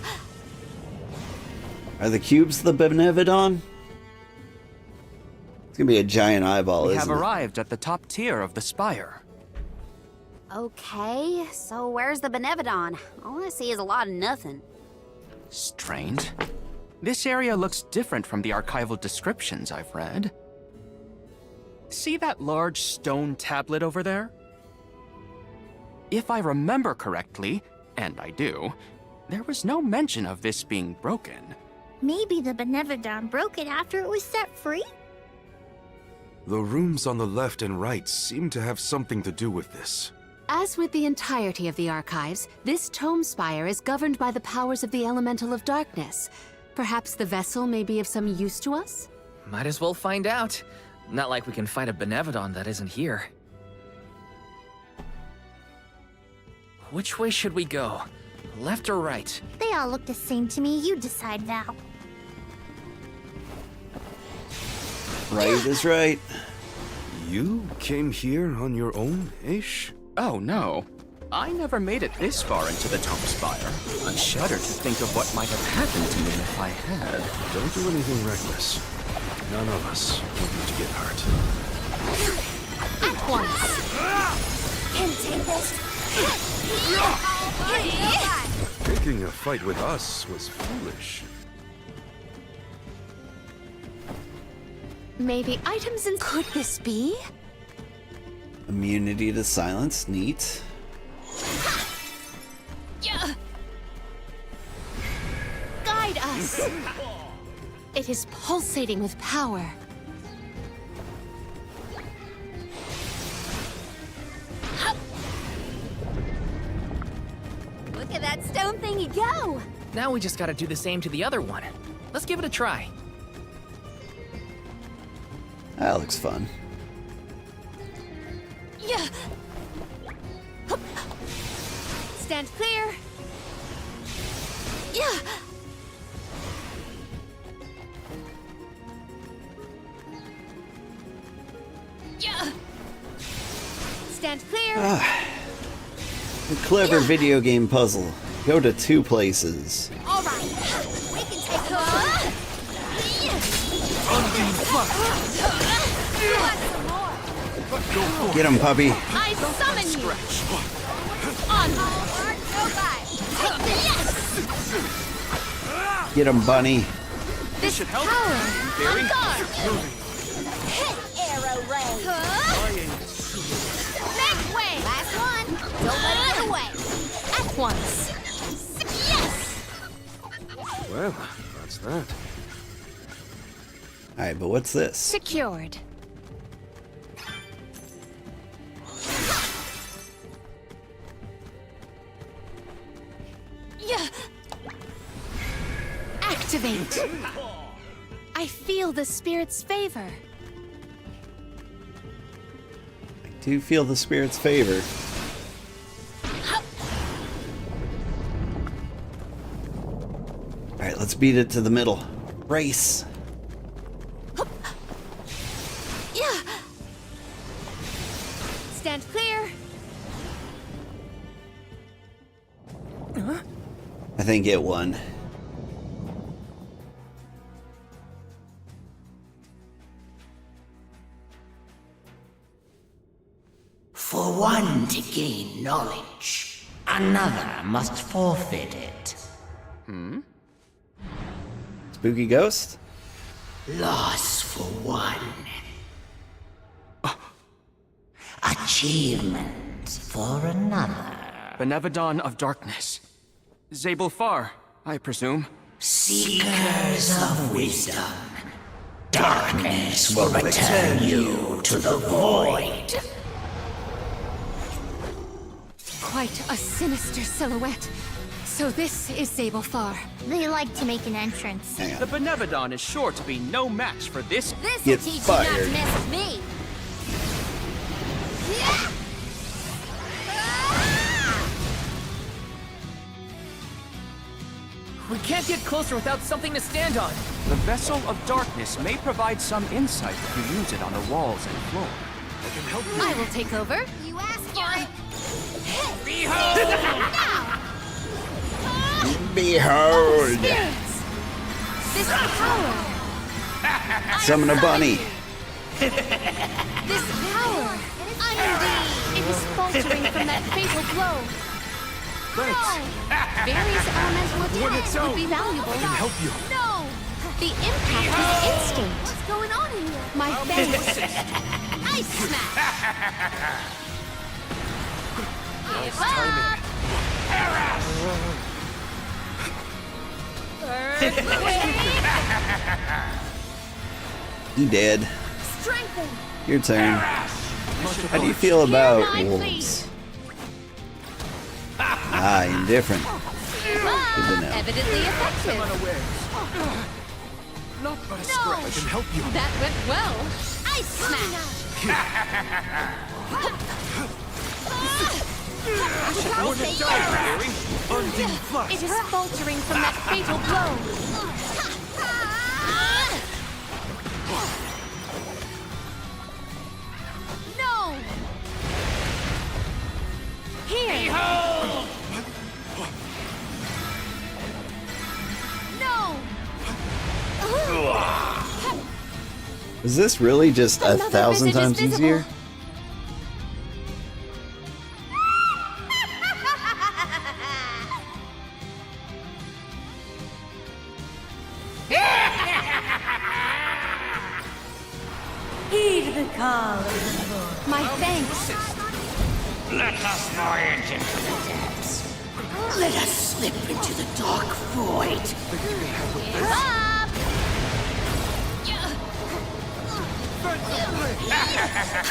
Speaker 1: Are the cubes the Benevodon? It's gonna be a giant eyeball,
Speaker 11: We
Speaker 1: isn't
Speaker 11: have
Speaker 1: it?
Speaker 11: arrived at the top tier of the spire.
Speaker 5: Okay, so where's the Benevodon? All I see is a lot of nothing.
Speaker 11: Strange. This area looks different from the archival descriptions I've read. See that large stone tablet over there? If I remember correctly, and I do, there was no mention of this being broken.
Speaker 4: Maybe the Benevodon broke it after it was set free?
Speaker 6: The rooms on the left and right seem to have something to do with this.
Speaker 3: As with the entirety of the archives, this tome spire is governed by the powers of the Elemental of Darkness. Perhaps the vessel may be of some use to us?
Speaker 2: Might as well find out. Not like we can find a Benevodon that isn't here. Which way should we go? Left or right?
Speaker 4: They all look the same to me. You decide, Val.
Speaker 1: Right is right.
Speaker 6: You came here on your own, Aish?
Speaker 11: Oh no. I never made it this far into the tome spire. I shudder to think of what might have happened to me if I had.
Speaker 6: Don't do anything reckless. None of us want you to get hurt.
Speaker 3: At once.
Speaker 4: Can take this.
Speaker 6: Picking a fight with us was foolish.
Speaker 3: Maybe items and could this be?
Speaker 1: Immunity to silence, neat.
Speaker 3: Yeah. Guide us. It is pulsating with power.
Speaker 5: Look at that stone thingy go!
Speaker 2: Now we just gotta do the same to the other one. Let's give it a try.
Speaker 1: That looks fun.
Speaker 3: Yeah. Hup. Stand clear. Yeah. Yeah. Stand clear.
Speaker 1: A clever video game puzzle. Go to 2 places.
Speaker 5: All right, we can take over.
Speaker 1: Get him, puppy.
Speaker 5: I summon you. Onward, go by. Yes.
Speaker 1: Get him, bunny.
Speaker 5: This power. On guard. Hit arrow ray. Back way. Last one. Don't let it get away. At once. Yes.
Speaker 6: Well, that's that.
Speaker 1: Alright, but what's this?
Speaker 3: Secured.
Speaker 5: Yeah.
Speaker 3: Activate. I feel the spirit's favor.
Speaker 1: I do feel the spirit's favor. Alright, let's beat it to the middle. Race.
Speaker 3: Yeah. Stand clear.
Speaker 1: I think it won.
Speaker 12: For one to gain knowledge, another must forfeit it.
Speaker 1: Spooky ghost?
Speaker 12: Loss for one. Achievement for another.
Speaker 11: Benevodon of Darkness. Zabel Far, I presume.
Speaker 12: Seekers of wisdom. Darkness will return you to the void.
Speaker 3: Quite a sinister silhouette. So this is Zabel Far.
Speaker 4: They like to make an entrance.
Speaker 11: The Benevodon is sure to be no match for this.
Speaker 5: This will
Speaker 1: Get
Speaker 5: teach
Speaker 1: fired.
Speaker 5: you not to mess with me. Yeah.
Speaker 2: We can't get closer without something to stand on.
Speaker 11: The Vessel of Darkness may provide some insight if you use it on the walls and floor.
Speaker 6: I can help you.
Speaker 3: I will take over.
Speaker 5: You asked for it.
Speaker 1: Behold!
Speaker 3: Spirits. This power.
Speaker 1: Summon a bunny.
Speaker 3: This power. It is faltering from that fatal blow. Various elemental attacks would be valuable.
Speaker 6: I can help you.
Speaker 5: No.
Speaker 3: The impact is instant.
Speaker 5: What's going on in here?
Speaker 3: My face.
Speaker 5: Ice smash. Give up.
Speaker 1: He dead.
Speaker 5: Strengthen.
Speaker 1: Your turn. How do you feel about wolves? Ah, indifferent. Good to know.
Speaker 3: Evidently effective.
Speaker 6: Not but a scratch. I can help you.
Speaker 3: That went well.
Speaker 5: Ice smash.
Speaker 3: It is faltering from that fatal blow.
Speaker 5: No.
Speaker 3: Here.
Speaker 5: No.
Speaker 1: Is this really just
Speaker 3: Another
Speaker 1: 1,000
Speaker 3: visage is
Speaker 1: times
Speaker 3: visible.
Speaker 1: easier?
Speaker 15: Heed the call of the Lord.
Speaker 3: My thanks.
Speaker 12: Let us voyage into the depths. Let us slip into the dark void.
Speaker 5: Give up.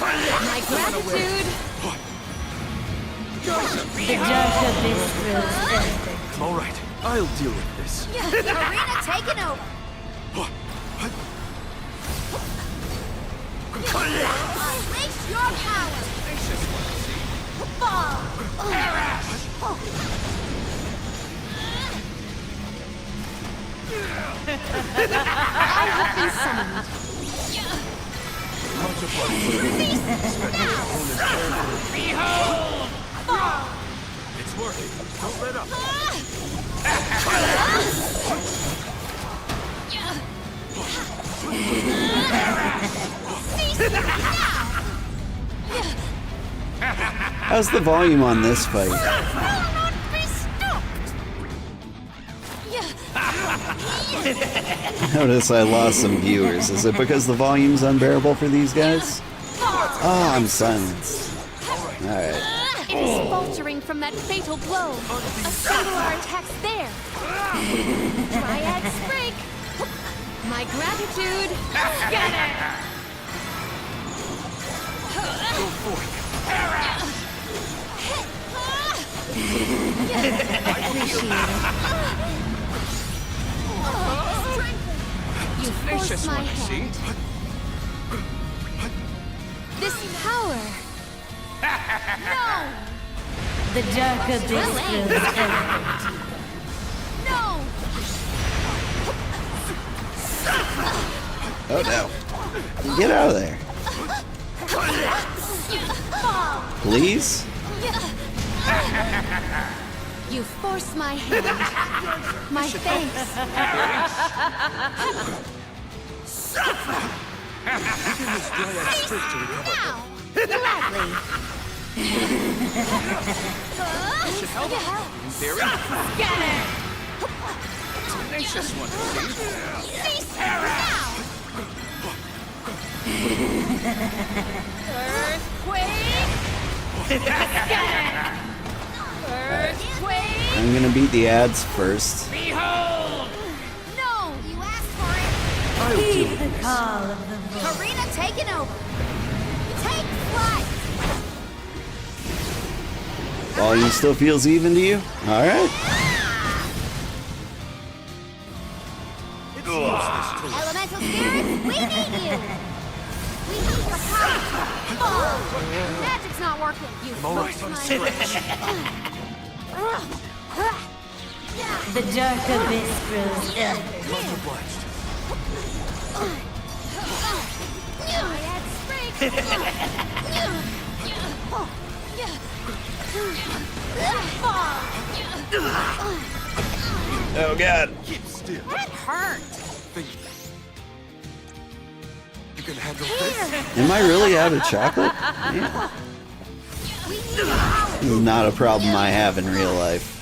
Speaker 3: My gratitude.
Speaker 15: The judge of this thrills everything.
Speaker 6: All right, I'll deal with this.
Speaker 5: Arena taken over. Unleash your power. Fall.
Speaker 3: I have been summoned.
Speaker 10: Behold! It's working. Don't let up.
Speaker 1: How's the volume on this fight? Notice I lost some viewers. Is it because the volume's unbearable for these guys? Oh, I'm silenced. Alright.
Speaker 3: It is faltering from that fatal blow. A singular attack's there. Triad sprig. My gratitude. Get it.
Speaker 10: Go for it.
Speaker 3: You forced my hand. This power. No.
Speaker 15: The dark abyss grows evident.
Speaker 3: No.
Speaker 1: Oh no. Get out of there. Please?
Speaker 3: You forced my hand. My face. Gladly.
Speaker 10: This should help. In theory.
Speaker 3: Get it.
Speaker 10: Tenacious one,
Speaker 3: Cease now. Earthquake. Get it. Earthquake.
Speaker 1: I'm gonna beat the ads first.
Speaker 10: Behold!
Speaker 5: No! You asked for it!
Speaker 15: Heed the call of the void.
Speaker 5: Karina taking over! Take flight!
Speaker 1: Volume still feels even to you? Alright.
Speaker 5: Elemental spirits, we need you! We need your power! Oh, magic's not working! You
Speaker 10: I'm alright.
Speaker 15: The dark abyss grows evident.
Speaker 10: Much obliged.
Speaker 1: Oh god.
Speaker 10: Keep still.
Speaker 5: That hurt!
Speaker 10: Think you can handle this?
Speaker 1: Am I really out of chocolate? Yeah. This is not a problem I have in real life.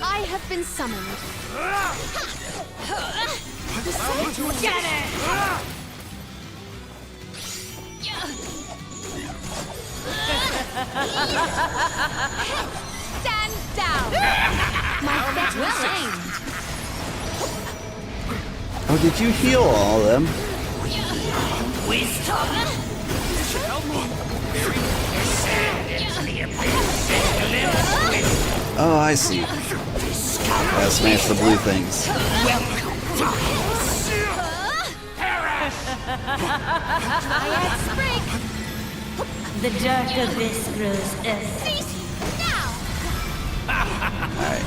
Speaker 3: I have been summoned. Get it! Stand down! My bet well aimed.
Speaker 1: Oh, did you heal all of them?
Speaker 10: Wisdom! This should help me.
Speaker 1: Oh, I see. Gotta smash the blue things.
Speaker 15: The dark abyss grows evident.
Speaker 1: Alright.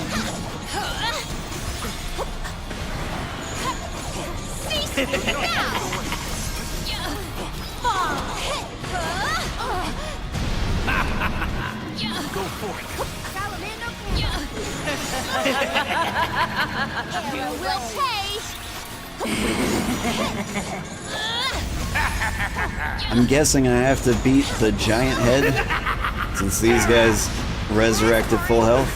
Speaker 10: Go for it.
Speaker 5: You will pay!
Speaker 1: I'm guessing I have to beat the giant head, since these guys resurrected full health.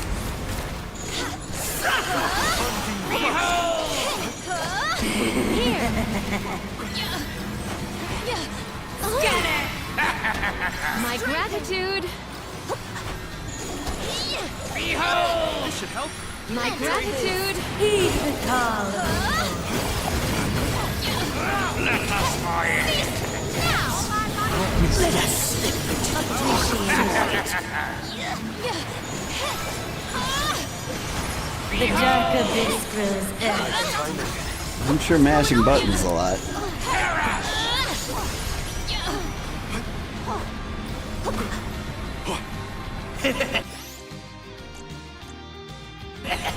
Speaker 3: Get it! My gratitude.
Speaker 10: Behold! This should help.
Speaker 3: My gratitude.
Speaker 15: Heed the call of
Speaker 10: Let us for it.
Speaker 15: Let us slip The dark abyss grows evident.
Speaker 1: I'm sure mashing buttons a lot.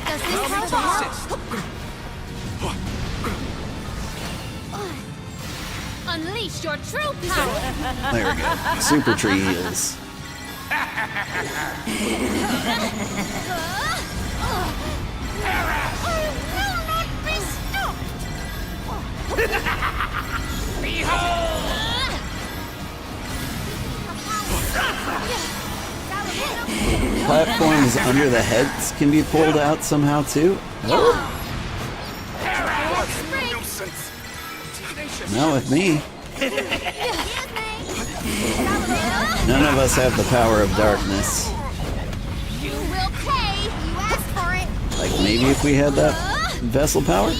Speaker 3: Does this help all? Unleash.
Speaker 5: Unleash your true power!
Speaker 1: There we go. Super tree heals. Platforms under the heads can be pulled out somehow too. Oh. Not with me. None of us have the power of darkness.
Speaker 5: You will pay! You asked for it!
Speaker 1: Like maybe if we had that vessel power?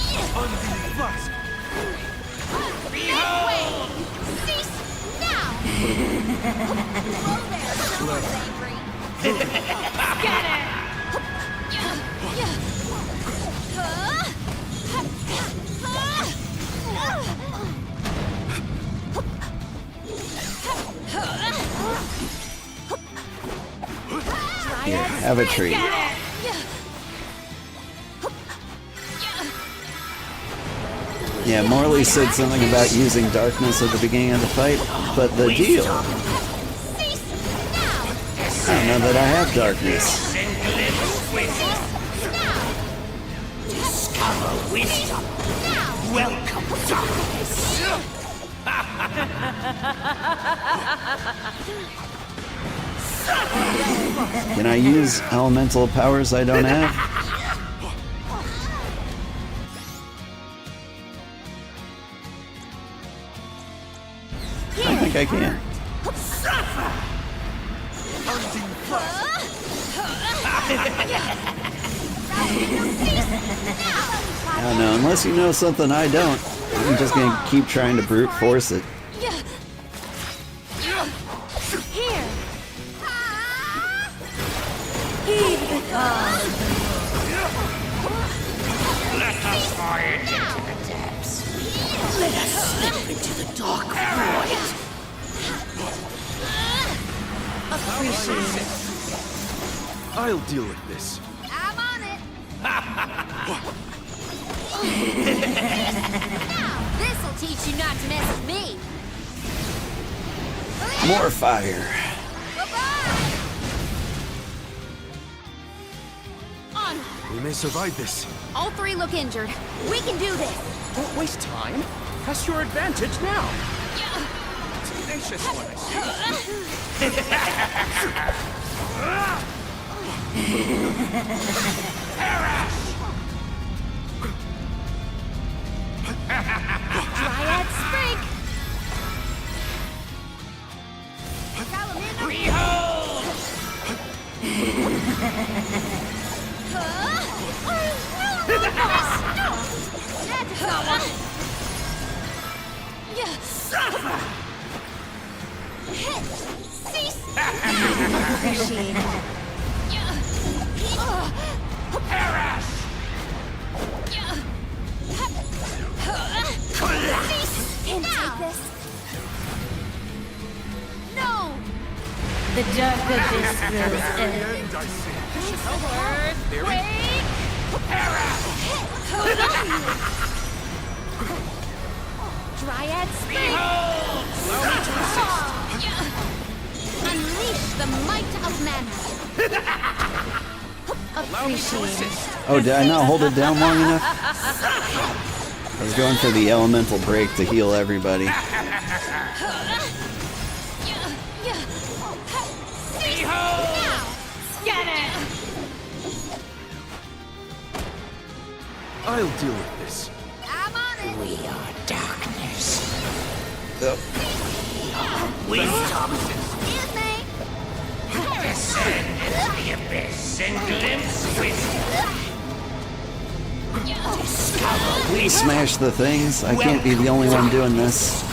Speaker 1: Here, have a treat. Yeah, Morley said something about using darkness at the beginning of the fight, but the deal... I don't know that I have darkness.
Speaker 12: Discover wisdom. Welcome, darkness.
Speaker 1: Can I use elemental powers I don't have? I think I can. I don't know, unless you know something I don't, I'm just gonna keep trying to brute force it.
Speaker 12: Let us voyage into the depths. Let us slip into the dark void.
Speaker 6: Appreciate it. I'll deal with this.
Speaker 5: I'm on it! This'll teach you not to mess with me!
Speaker 1: More fire.
Speaker 5: On!
Speaker 6: We may survive this.
Speaker 5: All three look injured. We can do this!
Speaker 11: Don't waste time. That's your advantage now. Tenacious one, I
Speaker 5: Dryad Sprig!
Speaker 12: Behold!
Speaker 5: Suffer! Cease!
Speaker 15: Appreciate it.
Speaker 12: Perish!
Speaker 5: Can't take this. No!
Speaker 15: The dark abyss grows end.
Speaker 5: Wait! Dryad Spring! Unleash the might of mana!
Speaker 15: Appreciate it.
Speaker 1: Oh, did I not hold it down long enough? I was going for the elemental break to heal everybody.
Speaker 6: I'll deal with this.
Speaker 5: I'm on it!
Speaker 12: We are darkness.
Speaker 1: Oh.
Speaker 12: Wisdom.
Speaker 5: Excuse me!
Speaker 12: Descend into the abyss and glimpse wisdom. Discover
Speaker 1: We
Speaker 12: wisdom.
Speaker 1: smash the things. I can't be the only one doing this.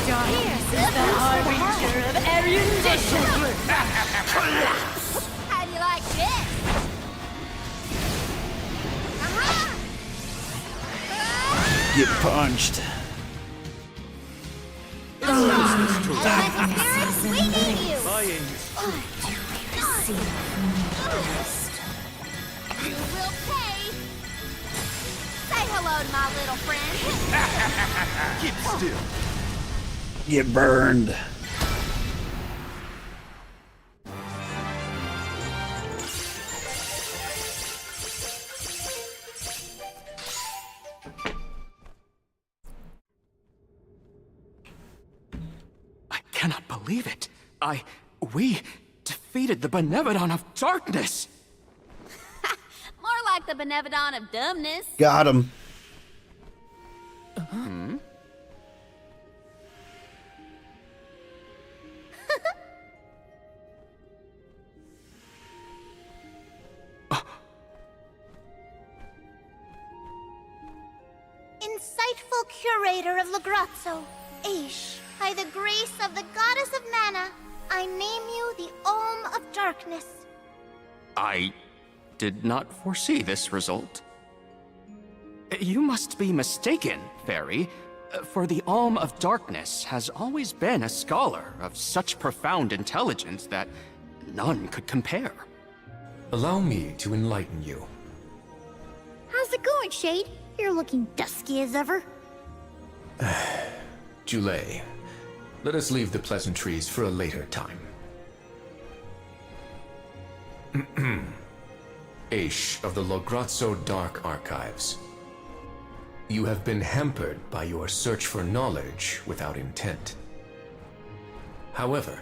Speaker 15: Darkness is the harbinger of erudition.
Speaker 5: How do you like this?
Speaker 1: Get punched.
Speaker 5: Spirits, we need you! You will pay! Say hello to my little friend!
Speaker 6: Keep still.
Speaker 1: Get burned.
Speaker 11: I cannot believe it. We defeated the Benevodon of Darkness!
Speaker 5: More like the Benevodon of Dumbness.
Speaker 1: Got him.
Speaker 4: Insightful curator of Legrazzo, Aish, by the grace of the goddess of mana, I name you the Olm of Darkness.
Speaker 11: I did not foresee this result. You must be mistaken, Fairy, for the Olm of Darkness has always been a scholar of such profound intelligence that none could compare.
Speaker 16: Allow me to enlighten you.
Speaker 4: How's it going, Shade? You're looking dusky as ever.
Speaker 16: Jule, let us leave the pleasantries for a later time. Aish of the Legrazzo Dark Archives. You have been hampered by your search for knowledge without intent. However,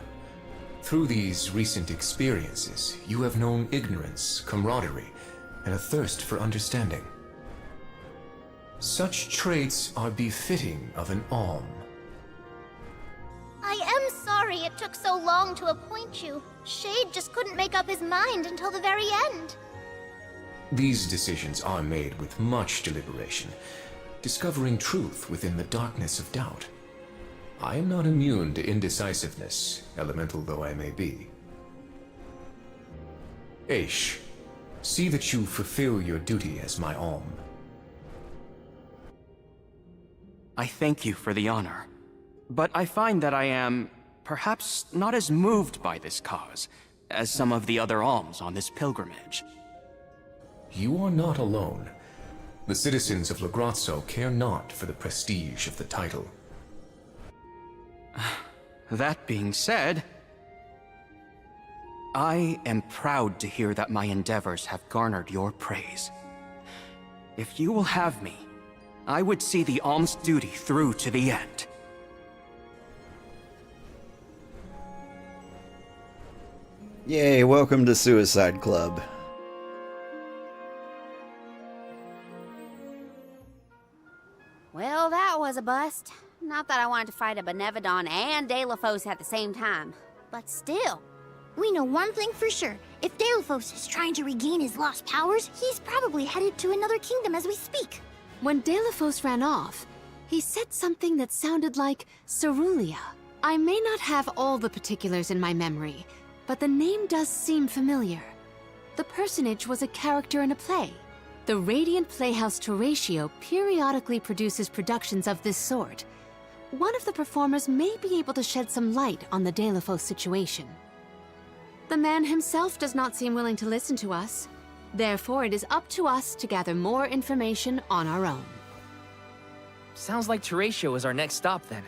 Speaker 16: through these recent experiences, you have known ignorance, camaraderie, and a thirst for understanding. Such traits are befitting of an Olm.
Speaker 4: I am sorry it took so long to appoint you. Shade just couldn't make up his mind until the very end.
Speaker 16: These decisions are made with much deliberation, discovering truth within the darkness of doubt. I am not immune to indecisiveness, elemental though I may be. Aish, see that you fulfill your duty as my Olm.
Speaker 11: I thank you for the honor, but I find that I am perhaps not as moved by this cause as some of the other alms on this pilgrimage.
Speaker 16: You are not alone. The citizens of Legrazzo care not for the prestige of the title.
Speaker 11: That being said, I am proud to hear that my endeavors have garnered your praise. If you will have me, I would see the alms duty through to the end.
Speaker 1: Yay, welcome to Suicide Club.
Speaker 5: Well, that was a bust. Not that I wanted to fight a Benevodon and Delafos at the same time, but still.
Speaker 4: We know one thing for sure. If Delafos is trying to regain his lost powers, he's probably headed to another kingdom as we speak.
Speaker 3: When Delafos ran off, he said something that sounded like Cerulia. I may not have all the particulars in my memory, but the name does seem familiar. The personage was a character in a play. The Radiant Playhouse Terratio periodically produces productions of this sort. One of the performers may be able to shed some light on the Delafos situation. The man himself does not seem willing to listen to us. Therefore, it is up to us to gather more information on our own.
Speaker 2: Sounds like Terratio is our next stop then.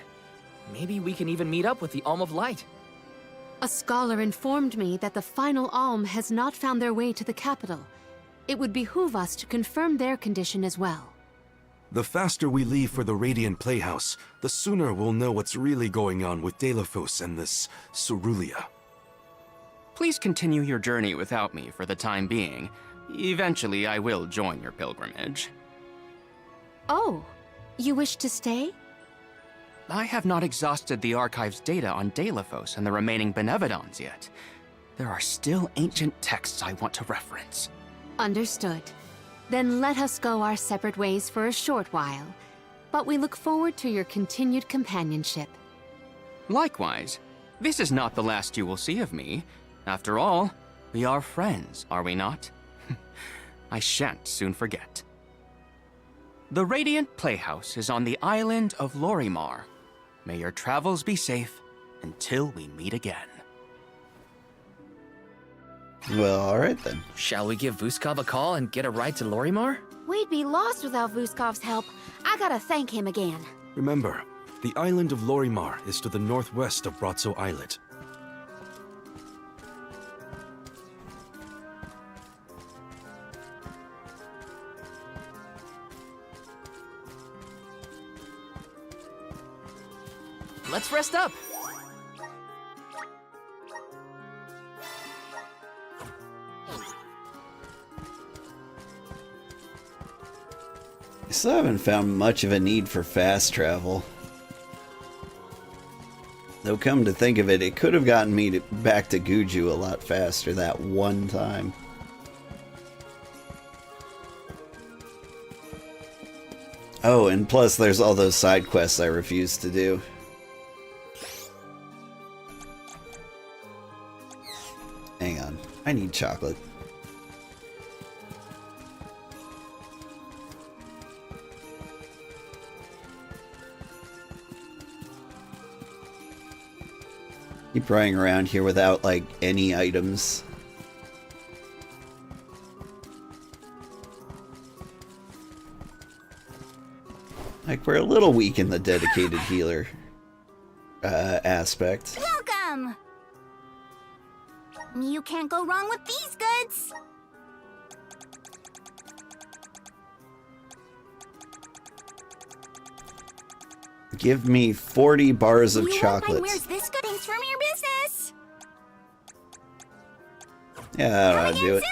Speaker 2: Maybe we can even meet up with the Alm of Light.
Speaker 3: A scholar informed me that the final Alm has not found their way to the capital. It would behoove us to confirm their condition as well.
Speaker 6: The faster we leave for the Radiant Playhouse, the sooner we'll know what's really going on with Delafos and this Cerulia.
Speaker 11: Please continue your journey without me for the time being. Eventually, I will join your pilgrimage.
Speaker 3: Oh, you wish to stay?
Speaker 11: I have not exhausted the archive's data on Delafos and the remaining Benevodons yet. There are still ancient texts I want to reference.
Speaker 3: Understood. Then let us go our separate ways for a short while. But we look forward to your continued companionship.
Speaker 11: Likewise, this is not the last you will see of me. After all, we are friends, are we not? I shan't soon forget. The Radiant Playhouse is on the island of Lorimar. May your travels be safe until we meet again.
Speaker 1: Well, alright then.
Speaker 2: Shall we give Vuskov a call and get a ride to Lorimar?
Speaker 5: We'd be lost without Vuskov's help. I gotta thank him again.
Speaker 6: Remember, The island of Lorimar is to the northwest of Brazzo Islet.
Speaker 2: Let's rest up.
Speaker 1: I still haven't found much of a need for fast travel. Though come to think of it, it could have gotten me back to Guju a lot faster that one time. Oh, and plus there's all those side quests I refuse to do. Hang on, I need chocolate. Keep running around here without, like, any items. Like, we're a little weak in the dedicated healer aspect.
Speaker 4: Welcome! You can't go wrong with these goods!
Speaker 1: Give me 40 bars of chocolate.
Speaker 4: Where's this good? Thanks from your business!
Speaker 1: Yeah, I'll do it.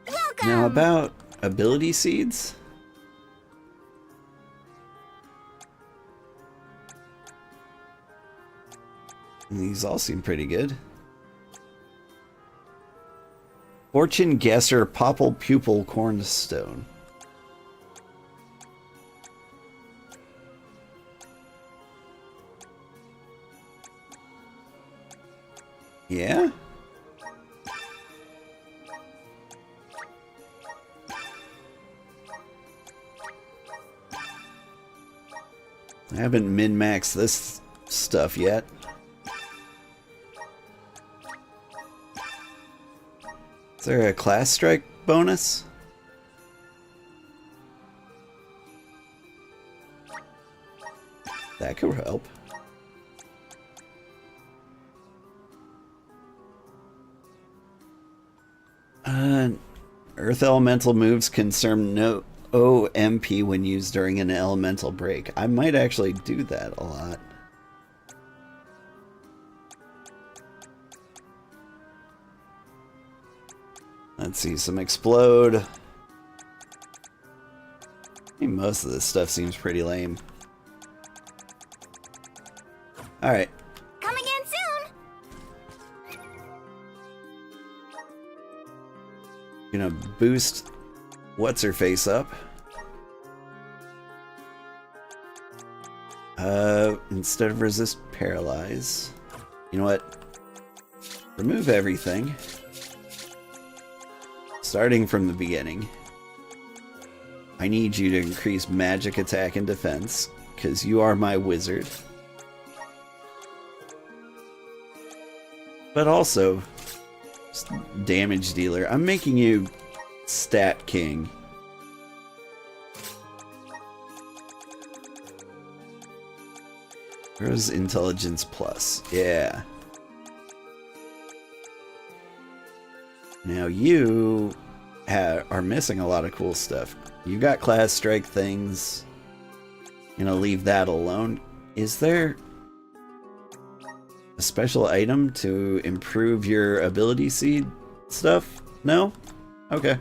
Speaker 4: Welcome!
Speaker 1: Now about ability seeds? These all seem pretty good. Fortune Guesser Popple Pupil Cornstone. Yeah? I haven't min-maxed this stuff yet. Is there a class strike bonus? That could help. Earth elemental moves consume no OMP when used during an elemental break. I might actually do that a lot. Let's see, some explode. I think most of this stuff seems pretty lame. Alright.
Speaker 4: Come again soon!
Speaker 1: Gonna boost what's-her-face up. Instead of resist paralyze. You know what? Remove everything. Starting from the beginning. I need you to increase magic attack and defense, because you are my wizard. But also, just damage dealer. I'm making you stat king. Where's intelligence plus? Yeah. Now you are missing a lot of cool stuff. You got class strike things. Leave that alone. Is there a special item to improve your ability seed stuff? No? Okay.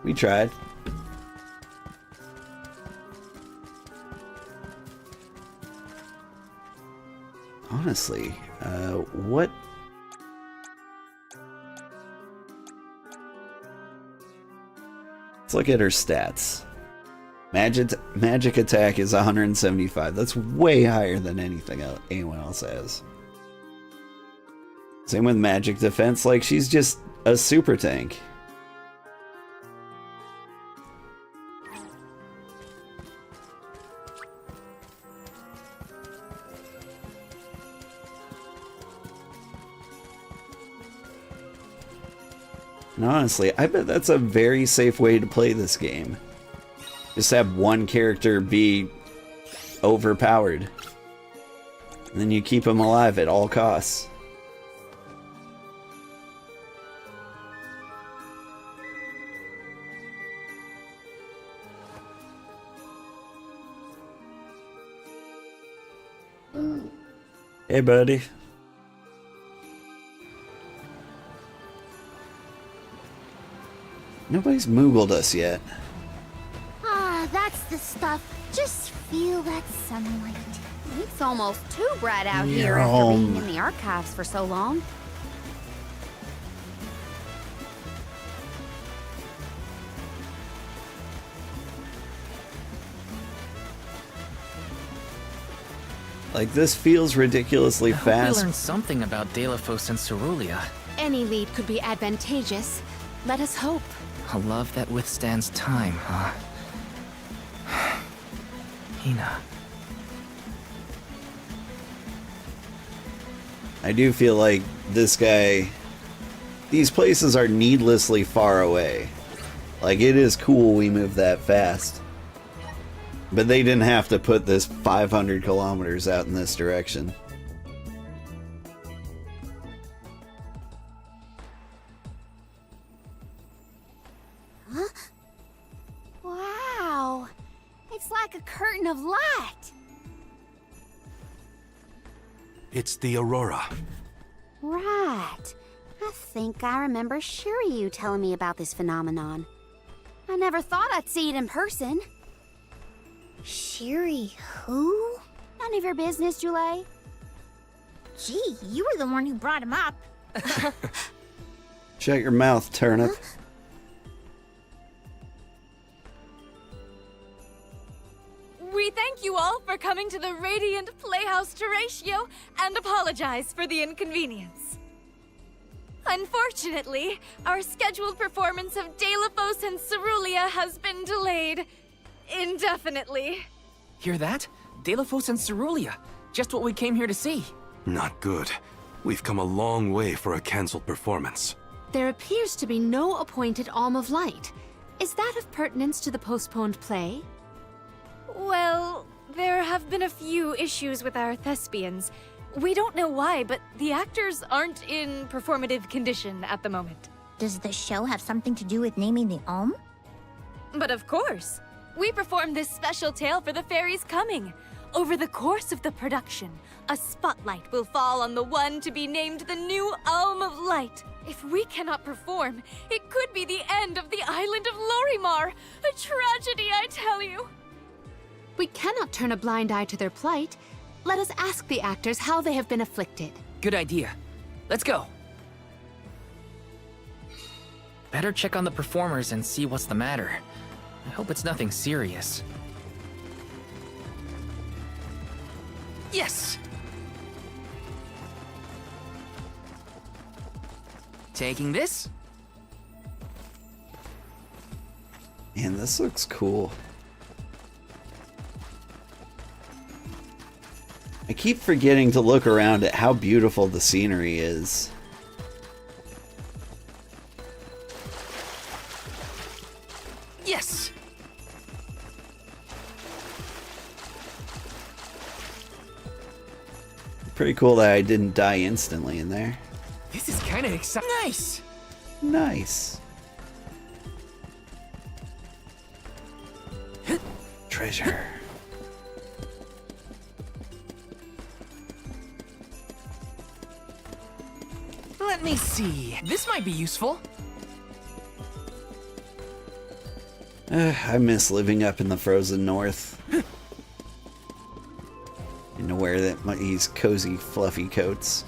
Speaker 1: We tried. Honestly, what? Let's look at her stats. Magic attack is 175. That's way higher than anyone else has. Same with magic defense. Like, she's just a super tank. And honestly, I bet that's a very safe way to play this game. Just have one character be overpowered. And then you keep them alive at all costs. Hey, buddy. Nobody's moogled us yet.
Speaker 4: Ah, that's the stuff. Just feel that sunlight.
Speaker 5: It's almost too bright out here
Speaker 1: You're
Speaker 5: after being
Speaker 1: home.
Speaker 5: in the archives for so long.
Speaker 1: Like, this feels ridiculously
Speaker 2: I hope we
Speaker 1: fast.
Speaker 2: learned something about Delafos and Cerulia.
Speaker 3: Any lead could be advantageous. Let us hope.
Speaker 2: A love that withstands time, huh? Hina.
Speaker 1: I do feel like this guy... These places are needlessly far away. Like, it is cool we moved that fast. But they didn't have to put this 500 kilometers out in this direction.
Speaker 5: Huh? Wow. It's like a curtain of light.
Speaker 6: It's the Aurora.
Speaker 5: Right. I think I remember Shiryu telling me about this phenomenon. I never thought I'd see it in person.
Speaker 4: Shiri, who?
Speaker 5: None of your business, Jule.
Speaker 4: Gee, you were the one who brought him up.
Speaker 1: Shut your mouth, turnip.
Speaker 17: We thank you all for coming to the Radiant Playhouse Terratio and apologize for the inconvenience. Unfortunately, our scheduled performance of Delafos and Cerulia has been delayed indefinitely.
Speaker 2: Hear that? Delafos and Cerulia. Just what we came here to see.
Speaker 6: Not good. We've come a long way for a cancelled performance.
Speaker 3: There appears to be no appointed Alm of Light. Is that of pertinence to the postponed play?
Speaker 17: Well, there have been a few issues with our thespians. We don't know why, but the actors aren't in performative condition at the moment.
Speaker 4: Does the show have something to do with naming the Alm?
Speaker 17: But of course. We performed this special tale for the fairies coming. Over the course of the production, a spotlight will fall on the one to be named the new Alm of Light. If we cannot perform, it could be the end of the island of Lorimar. A tragedy, I tell you.
Speaker 3: We cannot turn a blind eye to their plight. Let us ask the actors how they have been afflicted.
Speaker 2: Good idea. Let's go. Better check on the performers and see what's the matter. I hope it's nothing serious. Yes! Taking this?
Speaker 1: Man, this looks cool. I keep forgetting to look around at how beautiful the scenery is.
Speaker 2: Yes!
Speaker 1: Pretty cool that I didn't die instantly in there.
Speaker 2: This is kind of exciting. Nice!
Speaker 1: Nice. Treasure.
Speaker 2: Let me see. This might be useful.
Speaker 1: I miss living up in the frozen north. And to wear these cozy, fluffy coats.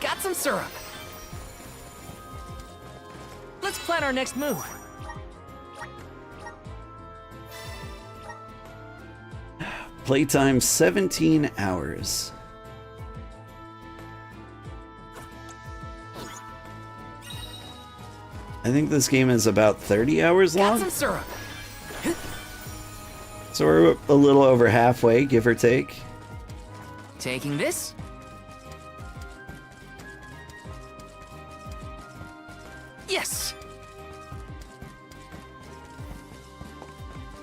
Speaker 2: Got some syrup. Let's plan our next move.
Speaker 1: Playtime 17 hours. I think this game is about 30 hours long.
Speaker 2: Got some syrup.
Speaker 1: So we're a little over halfway, give or take.
Speaker 2: Taking this? Yes!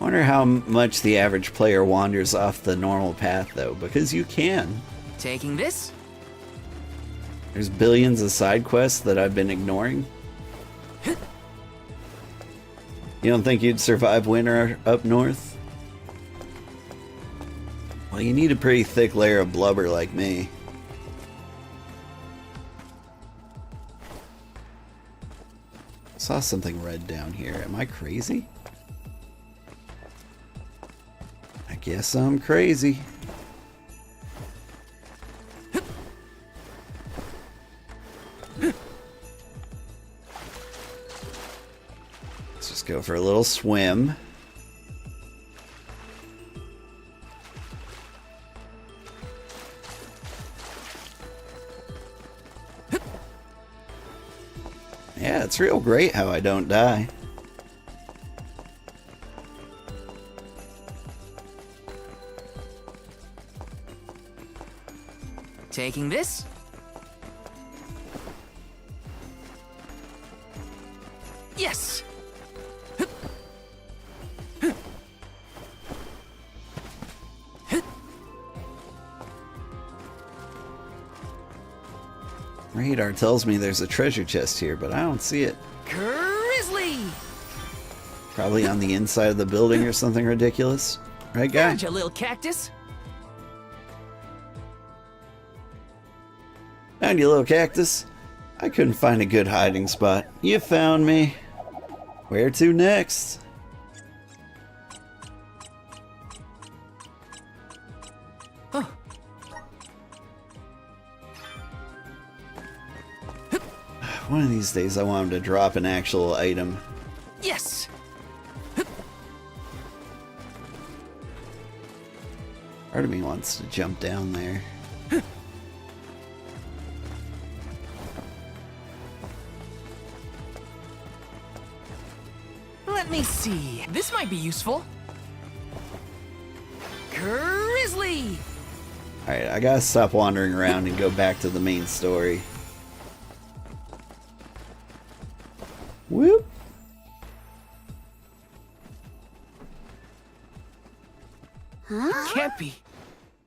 Speaker 1: Wonder how much the average player wanders off the normal path, though, because you can.
Speaker 2: Taking this?
Speaker 1: There's billions of side quests that I've been ignoring. You don't think you'd survive winter up north? Well, you need a pretty thick layer of blubber like me. Saw something red down here. Am I crazy? I guess I'm crazy. Let's just go for a little swim. Yeah, it's real great how I don't die.
Speaker 2: Taking this? Yes!
Speaker 1: Radar tells me there's a treasure chest here, but I don't see it.
Speaker 2: Grizzly!
Speaker 1: Probably on the inside of the building or something ridiculous. Right, guy?
Speaker 2: Found you, little cactus.
Speaker 1: Found you, little cactus. I couldn't find a good hiding spot. You found me. Where to next?
Speaker 2: Huh.
Speaker 1: One of these days I want him to drop an actual item.
Speaker 2: Yes!
Speaker 1: Part of me wants to jump down there.
Speaker 2: Let me see. This might be useful. Grizzly!
Speaker 1: Alright, I gotta stop wandering around and go back to the main story. Whoop!
Speaker 2: Huh? Can't be.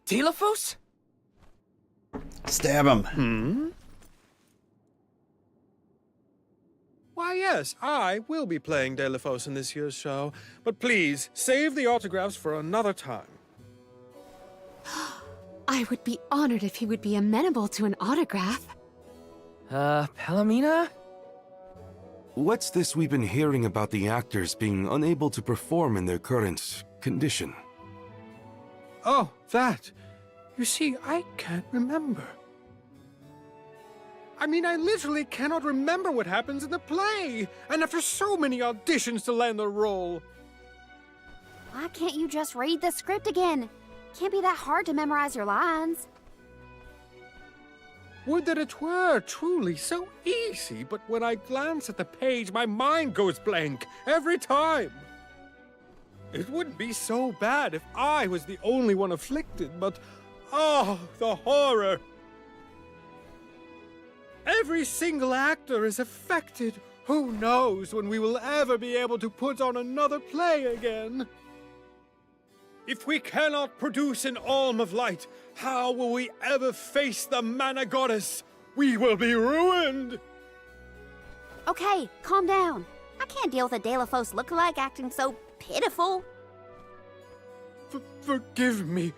Speaker 2: Telephos?
Speaker 1: Stab him.
Speaker 7: Hmm? Why, yes, I will be playing Delphos in this year's show, but please, save the autographs for another time.
Speaker 3: I would be honored if he would be amenable to an autograph.
Speaker 2: Palomina?
Speaker 6: What's this we've been hearing about the actors being unable to perform in their current condition?
Speaker 7: Oh, that. You see, I can't remember. I mean, I literally cannot remember what happens in the play, and after so many auditions to land the role.
Speaker 5: Why can't you just read the script again? Can't be that hard to memorize your lines.
Speaker 7: Would that it were truly so easy, but when I glance at the page, my mind goes blank every time. It wouldn't be so bad if I was the only one afflicted, but oh, the horror! Every single actor is affected. Who knows when we will ever be able to put on another play again? If we cannot produce an Alm of Light, how will we ever face the Mana Goddess? We will be ruined!
Speaker 5: Okay, calm down. I can't deal with a Delphos lookalike acting so pitiful.
Speaker 7: Forgive me.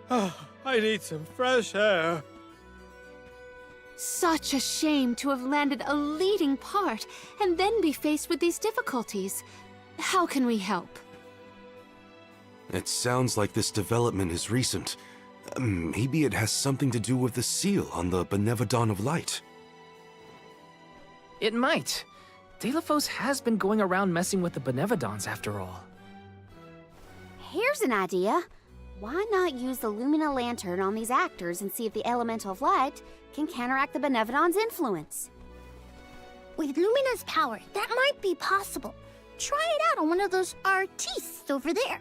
Speaker 7: I need some fresh air.
Speaker 3: Such a shame to have landed a leading part and then be faced with these difficulties. How can we help?
Speaker 6: It sounds like this development is recent. Maybe it has something to do with the seal on the Benevodon of Light.
Speaker 2: It might. Delphos has been going around messing with the Benevodons after all.
Speaker 5: Here's an idea. Why not use the Lumina Lantern on these actors and see if the Elemental of Light can counteract the Benevodon's influence?
Speaker 4: With Lumina's power, that might be possible. Try it out on one of those artistes over there.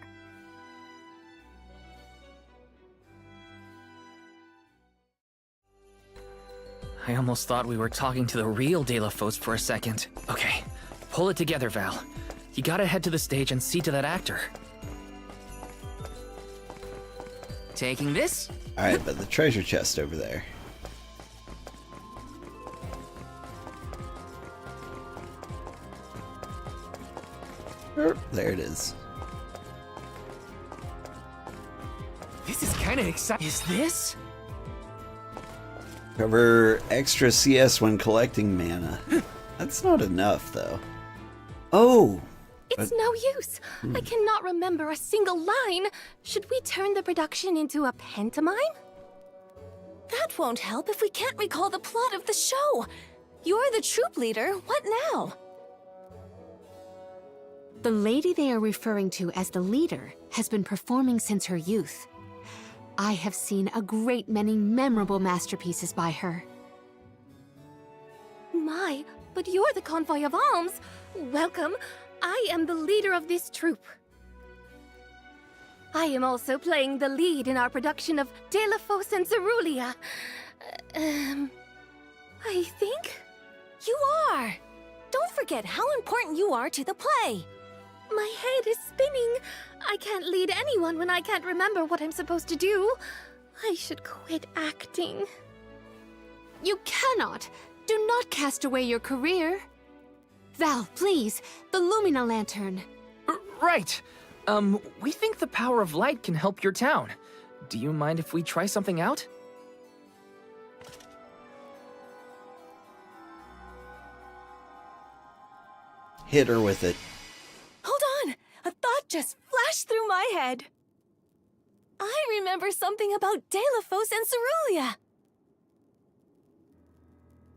Speaker 2: I almost thought we were talking to the real Delphos for a second. Okay, pull it together, Val. You gotta head to the stage and see to that actor. Taking this?
Speaker 1: Alright, but the treasure chest over there. There it is.
Speaker 2: This is kind of exciting. Is this?
Speaker 1: Cover extra CS when collecting mana. That's not enough, though. Oh!
Speaker 15: It's no use. I cannot remember a single line. Should we turn the production into a pantomime? That won't help if we can't recall the plot of the show. You're the troop leader. What now?
Speaker 3: The lady they are referring to as the leader has been performing since her youth. I have seen a great many memorable masterpieces by her.
Speaker 15: My, but you're the convoy of alms. Welcome. I am the leader of this troop. I am also playing the lead in our production of De La Fosse and Cerulean. I think? You are! Don't forget how important you are to the play. My head is spinning. I can't lead anyone when I can't remember what I'm supposed to do. I should quit acting.
Speaker 3: You cannot! Do not cast away your career. Val, please, the Lumina Lantern.
Speaker 2: Right. We think the power of light can help your town. Do you mind if we try something out?
Speaker 1: Hit her with it.
Speaker 15: Hold on! A thought just flashed through my head. I remember something about De La Fosse and Cerulean.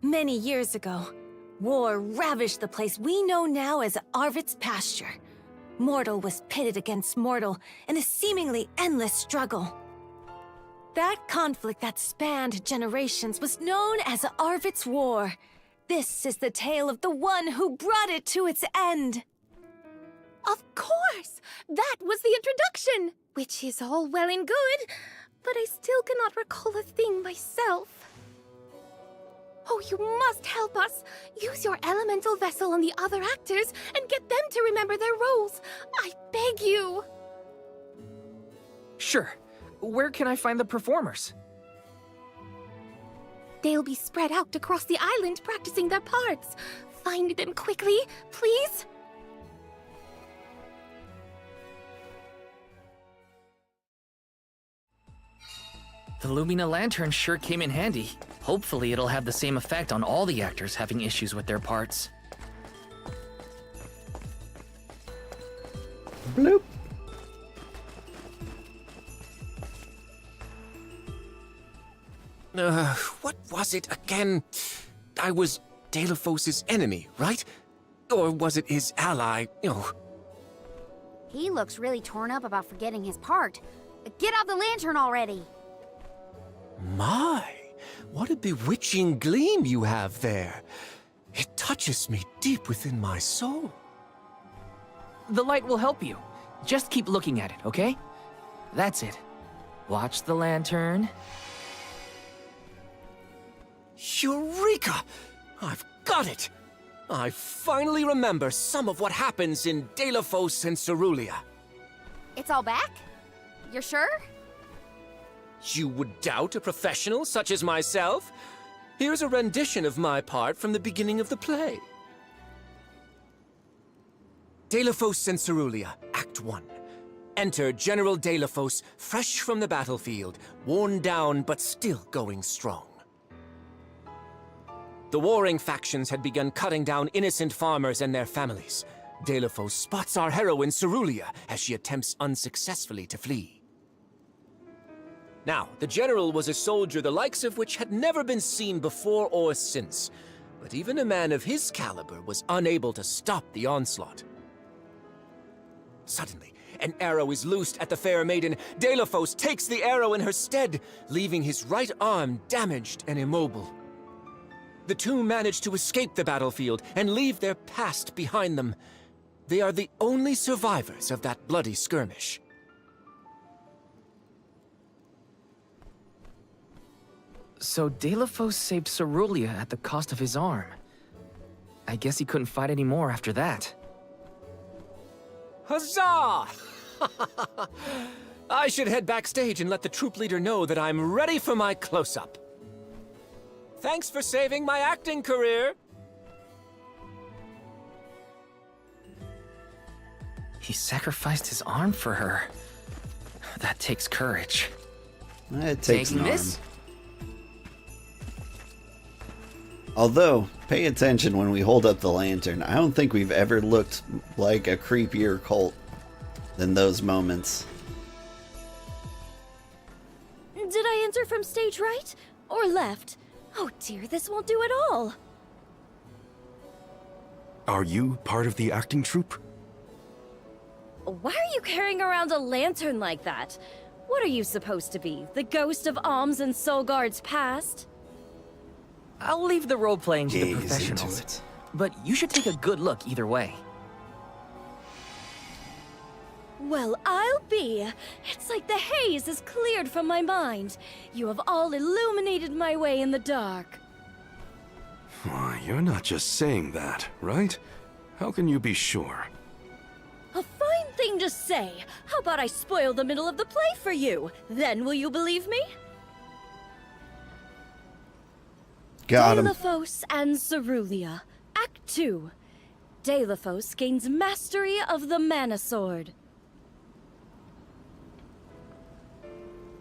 Speaker 15: Many years ago, war ravaged the place we know now as Arvid's pasture. Mortal was pitted against mortal in a seemingly endless struggle. That conflict that spanned generations was known as Arvid's War. This is the tale of the one who brought it to its end. Of course! That was the introduction! Which is all well and good, but I still cannot recall a thing myself. Oh, you must help us! Use your elemental vessel on the other actors and get them to remember their roles! I beg you!
Speaker 2: Sure. Where can I find the performers?
Speaker 15: They'll be spread out across the island practicing their parts. Find them quickly, please!
Speaker 2: The Lumina Lantern sure came in handy. Hopefully it'll have the same effect on all the actors having issues with their parts.
Speaker 1: Bloop.
Speaker 18: What was it again? I was De La Fosse's enemy, right? Or was it his ally?
Speaker 5: He looks really torn up about forgetting his part. Get out the lantern already!
Speaker 18: My, what a bewitching gleam you have there. It touches me deep within my soul.
Speaker 2: The light will help you. Just keep looking at it, okay? That's it. Watch the lantern.
Speaker 18: Eureka! I've got it! I finally remember some of what happens in De La Fosse and Cerulean.
Speaker 5: It's all back? You're sure?
Speaker 18: You would doubt a professional such as myself? Here's a rendition of my part from the beginning of the play. De La Fosse and Cerulean, Act 1. Enter General De La Fosse, fresh from the battlefield, worn down but still going strong. The warring factions had begun cutting down innocent farmers and their families. De La Fosse spots our heroine Cerulean as she attempts unsuccessfully to flee. Now, the general was a soldier the likes of which had never been seen before or since, but even a man of his caliber was unable to stop the onslaught. Suddenly, an arrow is loosed at the fair maiden. De La Fosse takes the arrow in her stead, leaving his right arm damaged and immobile. The two manage to escape the battlefield and leave their past behind them. They are the only survivors of that bloody skirmish.
Speaker 2: So De La Fosse saved Cerulean at the cost of his arm. I guess he couldn't fight anymore after that.
Speaker 18: Huzzah! I should head backstage and let the troop leader know that I'm ready for my close-up. Thanks for saving my acting career.
Speaker 2: He sacrificed his arm for her. That takes courage.
Speaker 1: It takes
Speaker 2: Taking
Speaker 1: an
Speaker 2: this?
Speaker 1: arm. Although, pay attention when we hold up the lantern. I don't think we've ever looked like a creepier cult than those moments.
Speaker 17: Did I enter from stage right or left? Oh dear, this won't do at all.
Speaker 6: Are you part of the acting troupe?
Speaker 17: Why are you carrying around a lantern like that? What are you supposed to be? The ghost of Alms and Solgard's past?
Speaker 2: I'll leave the role-playing to the
Speaker 1: Gaze
Speaker 2: professionals.
Speaker 1: into it.
Speaker 2: But you should take a good look either way.
Speaker 17: Well, I'll be. It's like the haze is cleared from my mind. You have all illuminated my way in the dark.
Speaker 6: Why, you're not just saying that, right? How can you be sure?
Speaker 17: A fine thing to say. How about I spoil the middle of the play for you? Then will you believe me?
Speaker 1: Got him.
Speaker 17: Deilophos and Cerulia. Act 2. Deilophos gains mastery of the Mana Sword.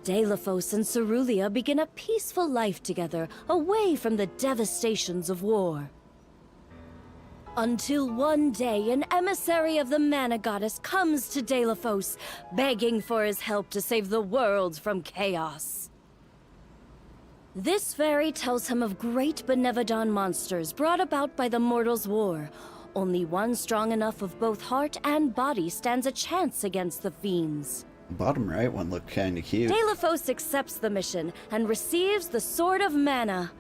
Speaker 17: Deilophos and Cerulia begin a peaceful life together, away from the devastations of war. Until one day, an emissary of the Mana Goddess comes to Deilophos, begging for his help to save the world from chaos. This fairy tells him of great Benevodon monsters brought about by the Mortals' War. Only one strong enough of both heart and body stands a chance against the fiends.
Speaker 1: Bottom right one looked kinda cute.
Speaker 17: Deilophos accepts the mission and receives the Sword of Mana.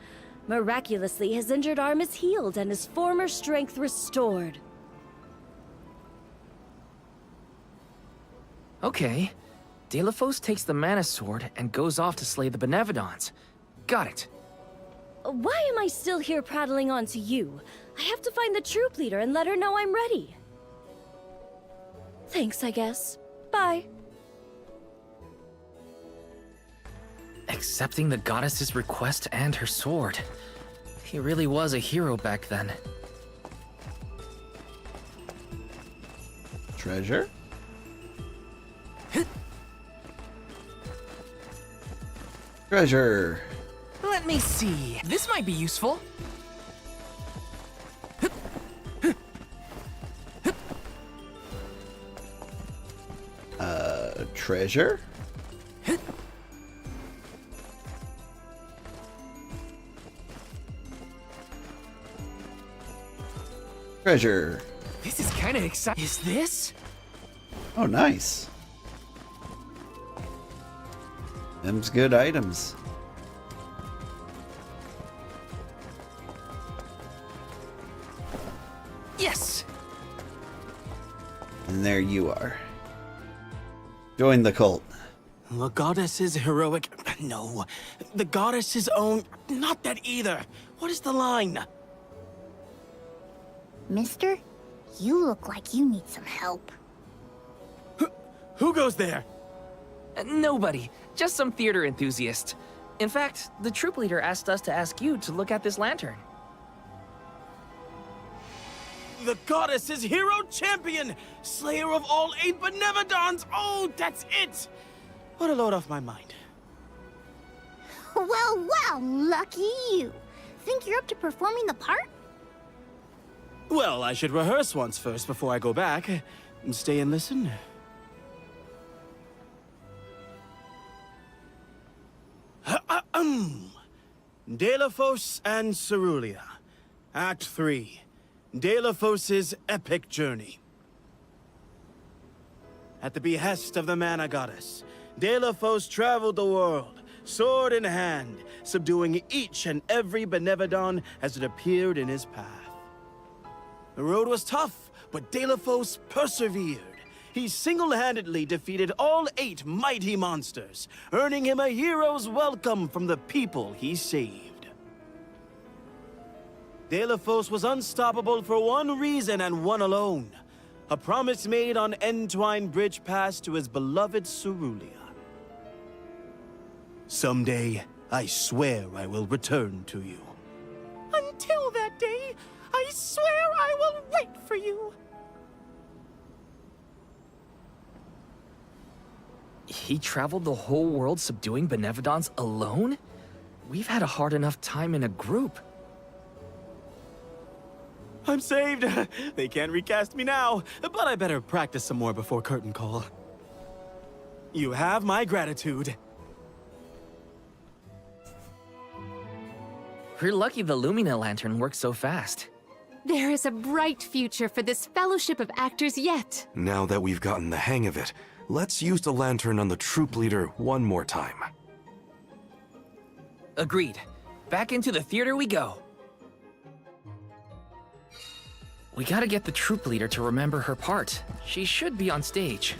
Speaker 17: Miraculously, his injured arm is healed and his former strength restored.
Speaker 2: Okay. Deilophos takes the Mana Sword and goes off to slay the Benevodons. Got it.
Speaker 17: Why am I still here prattling on to you? I have to find the troop leader and let her know I'm ready. Thanks, I guess. Bye.
Speaker 2: Accepting the goddess's request and her sword. He really was a hero back then.
Speaker 1: Treasure? Treasure.
Speaker 2: Let me see. This might be useful.
Speaker 1: Treasure? Treasure.
Speaker 2: This is kind of exciting. Is this?
Speaker 1: Oh, nice. Them's good items.
Speaker 2: Yes.
Speaker 1: And there you are. Join the cult.
Speaker 12: The goddess's heroic... No. The goddess's own... Not that either. What is the line?
Speaker 4: Mister, you look like you need some help.
Speaker 12: Who goes there?
Speaker 2: Nobody. Just some theater enthusiast. In fact, the troop leader asked us to ask you to look at this lantern.
Speaker 12: The goddess's hero champion! Slayer of all 8 Benevodons! Oh, that's it! What a load off my mind.
Speaker 4: Well, lucky you. Think you're up to performing the part?
Speaker 12: Well, I should rehearse once first before I go back. Stay and listen. Deilophos and Cerulia. Act 3. Deilophos' epic journey. At the behest of the Mana Goddess, Deilophos traveled the world, sword in hand, subduing each and every Benevodon as it appeared in his path. The road was tough, but Deilophos persevered. He single-handedly defeated all 8 mighty monsters, earning him a hero's welcome from the people he saved. Deilophos was unstoppable for one reason and one alone. A promise made on Entwine Bridge Pass to his beloved Cerulia.
Speaker 19: Someday, I swear I will return to you.
Speaker 10: Until that day, I swear I will wait for you.
Speaker 2: He traveled the whole world subduing Benevodons alone? We've had a hard enough time in a group.
Speaker 20: I'm saved! They can't recast me now, but I better practice some more before curtain call. You have my gratitude.
Speaker 2: We're lucky the Lumina Lantern works so fast.
Speaker 3: There is a bright future for this fellowship of actors yet.
Speaker 6: Now that we've gotten the hang of it, let's use the lantern on the troop leader one more time.
Speaker 2: Agreed. Back into the theater we go. We gotta get the troop leader to remember her part. She should be on stage.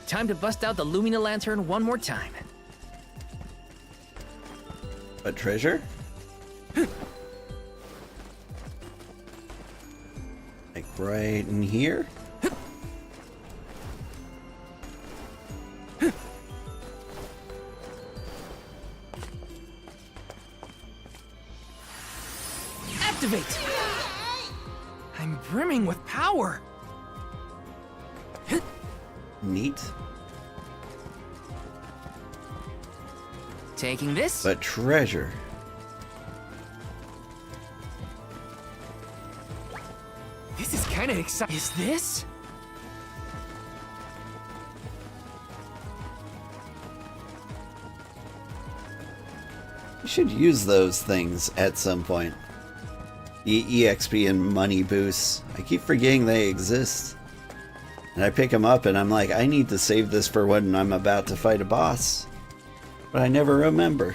Speaker 2: Time to bust out the Lumina Lantern one more time.
Speaker 1: A treasure? Like right in here?
Speaker 2: Activate! I'm brimming with power.
Speaker 1: Neat.
Speaker 2: Taking this.
Speaker 1: But treasure.
Speaker 2: This is kind of exciting. Is this?
Speaker 1: You should use those things at some point. The EXP and money boosts. I keep forgetting they exist. And I pick them up and I'm like, I need to save this for when I'm about to fight a boss. But I never remember.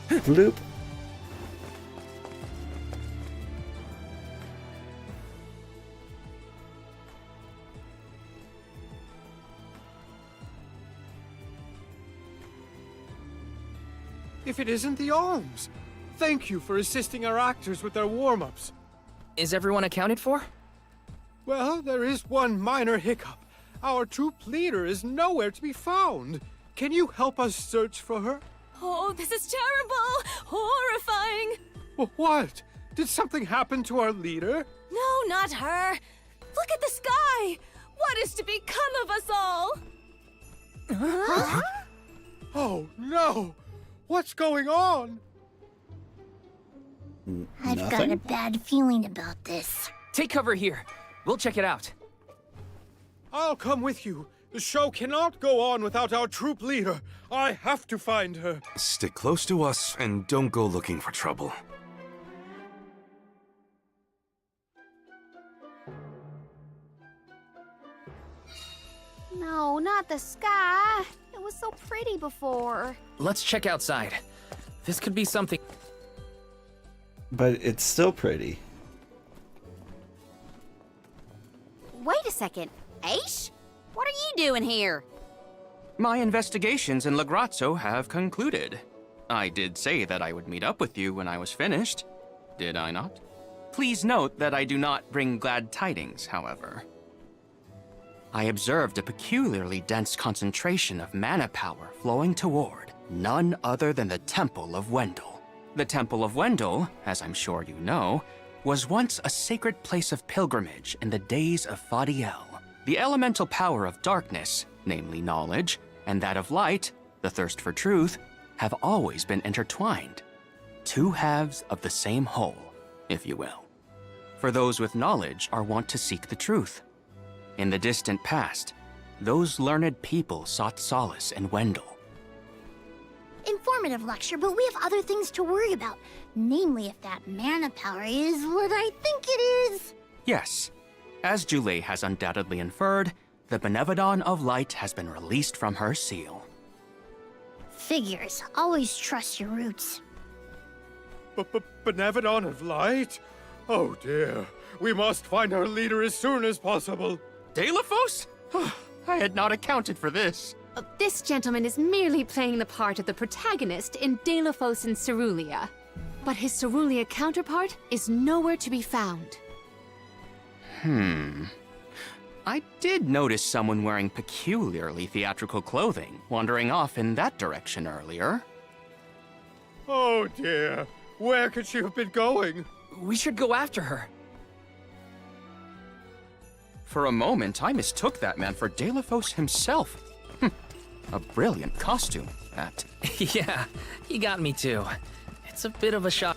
Speaker 1: Bloop.
Speaker 7: If it isn't the alms! Thank you for assisting our actors with their warm-ups.
Speaker 2: Is everyone accounted for?
Speaker 7: Well, there is one minor hiccup. Our troop leader is nowhere to be found. Can you help us search for her?
Speaker 17: Oh, this is terrible! Horrifying!
Speaker 7: What? Did something happen to our leader?
Speaker 17: No, not her! Look at the sky! What is to become of us all?
Speaker 7: Huh? Oh, no! What's going on?
Speaker 4: I've got a bad feeling about this.
Speaker 2: Take cover here. We'll check it out.
Speaker 7: I'll come with you. The show cannot go on without our troop leader. I have to find her.
Speaker 6: Stick close to us and don't go looking for trouble.
Speaker 5: No, not the sky. It was so pretty before.
Speaker 2: Let's check outside. This could be something.
Speaker 1: But it's still pretty.
Speaker 5: Wait a second. Aish? What are you doing here?
Speaker 11: My investigations in Legrazzo have concluded. I did say that I would meet up with you when I was finished. Did I not? Please note that I do not bring glad tidings, however. I observed a peculiarly dense concentration of mana power flowing toward none other than the Temple of Wendel. The Temple of Wendel, as I'm sure you know, was once a sacred place of pilgrimage in the days of Fadiel. The elemental power of darkness, namely knowledge, and that of light, the thirst for truth, have always been intertwined. Two halves of the same whole, if you will. For those with knowledge are wont to seek the truth. In the distant past, those learned people sought solace in Wendel.
Speaker 4: Informative lecture, but we have other things to worry about. Namely, if that mana power is what I think it is.
Speaker 11: Yes, as Julie has undoubtedly inferred, the Benevodon of Light has been released from her seal.
Speaker 4: Figures. Always trust your roots.
Speaker 7: Benevodon of Light? Oh dear. We must find our leader as soon as possible.
Speaker 11: Delafos? I had not accounted for this.
Speaker 3: This gentleman is merely playing the part of the protagonist in Delafos and Cerulia. But his Cerulia counterpart is nowhere to be found.
Speaker 11: I did notice someone wearing peculiarly theatrical clothing, wandering off in that direction earlier.
Speaker 7: Oh dear. Where could she have been going?
Speaker 2: We should go after her.
Speaker 11: For a moment, I mistook that man for Delafos himself. A brilliant costume, that.
Speaker 2: Yeah, he got me too. It's a bit of a shock.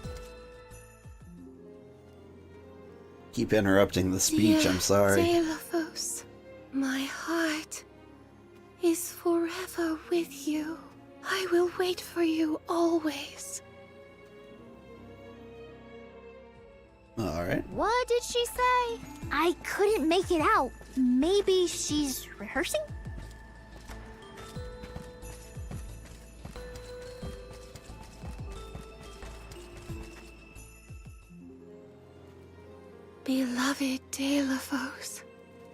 Speaker 1: Keep interrupting the speech,
Speaker 21: Dear
Speaker 1: I'm sorry.
Speaker 21: Delafos, my heart is forever with you. I will wait for you always.
Speaker 1: Alright.
Speaker 4: What did she say? I couldn't make it out. Maybe she's rehearsing?
Speaker 21: Beloved Delafos,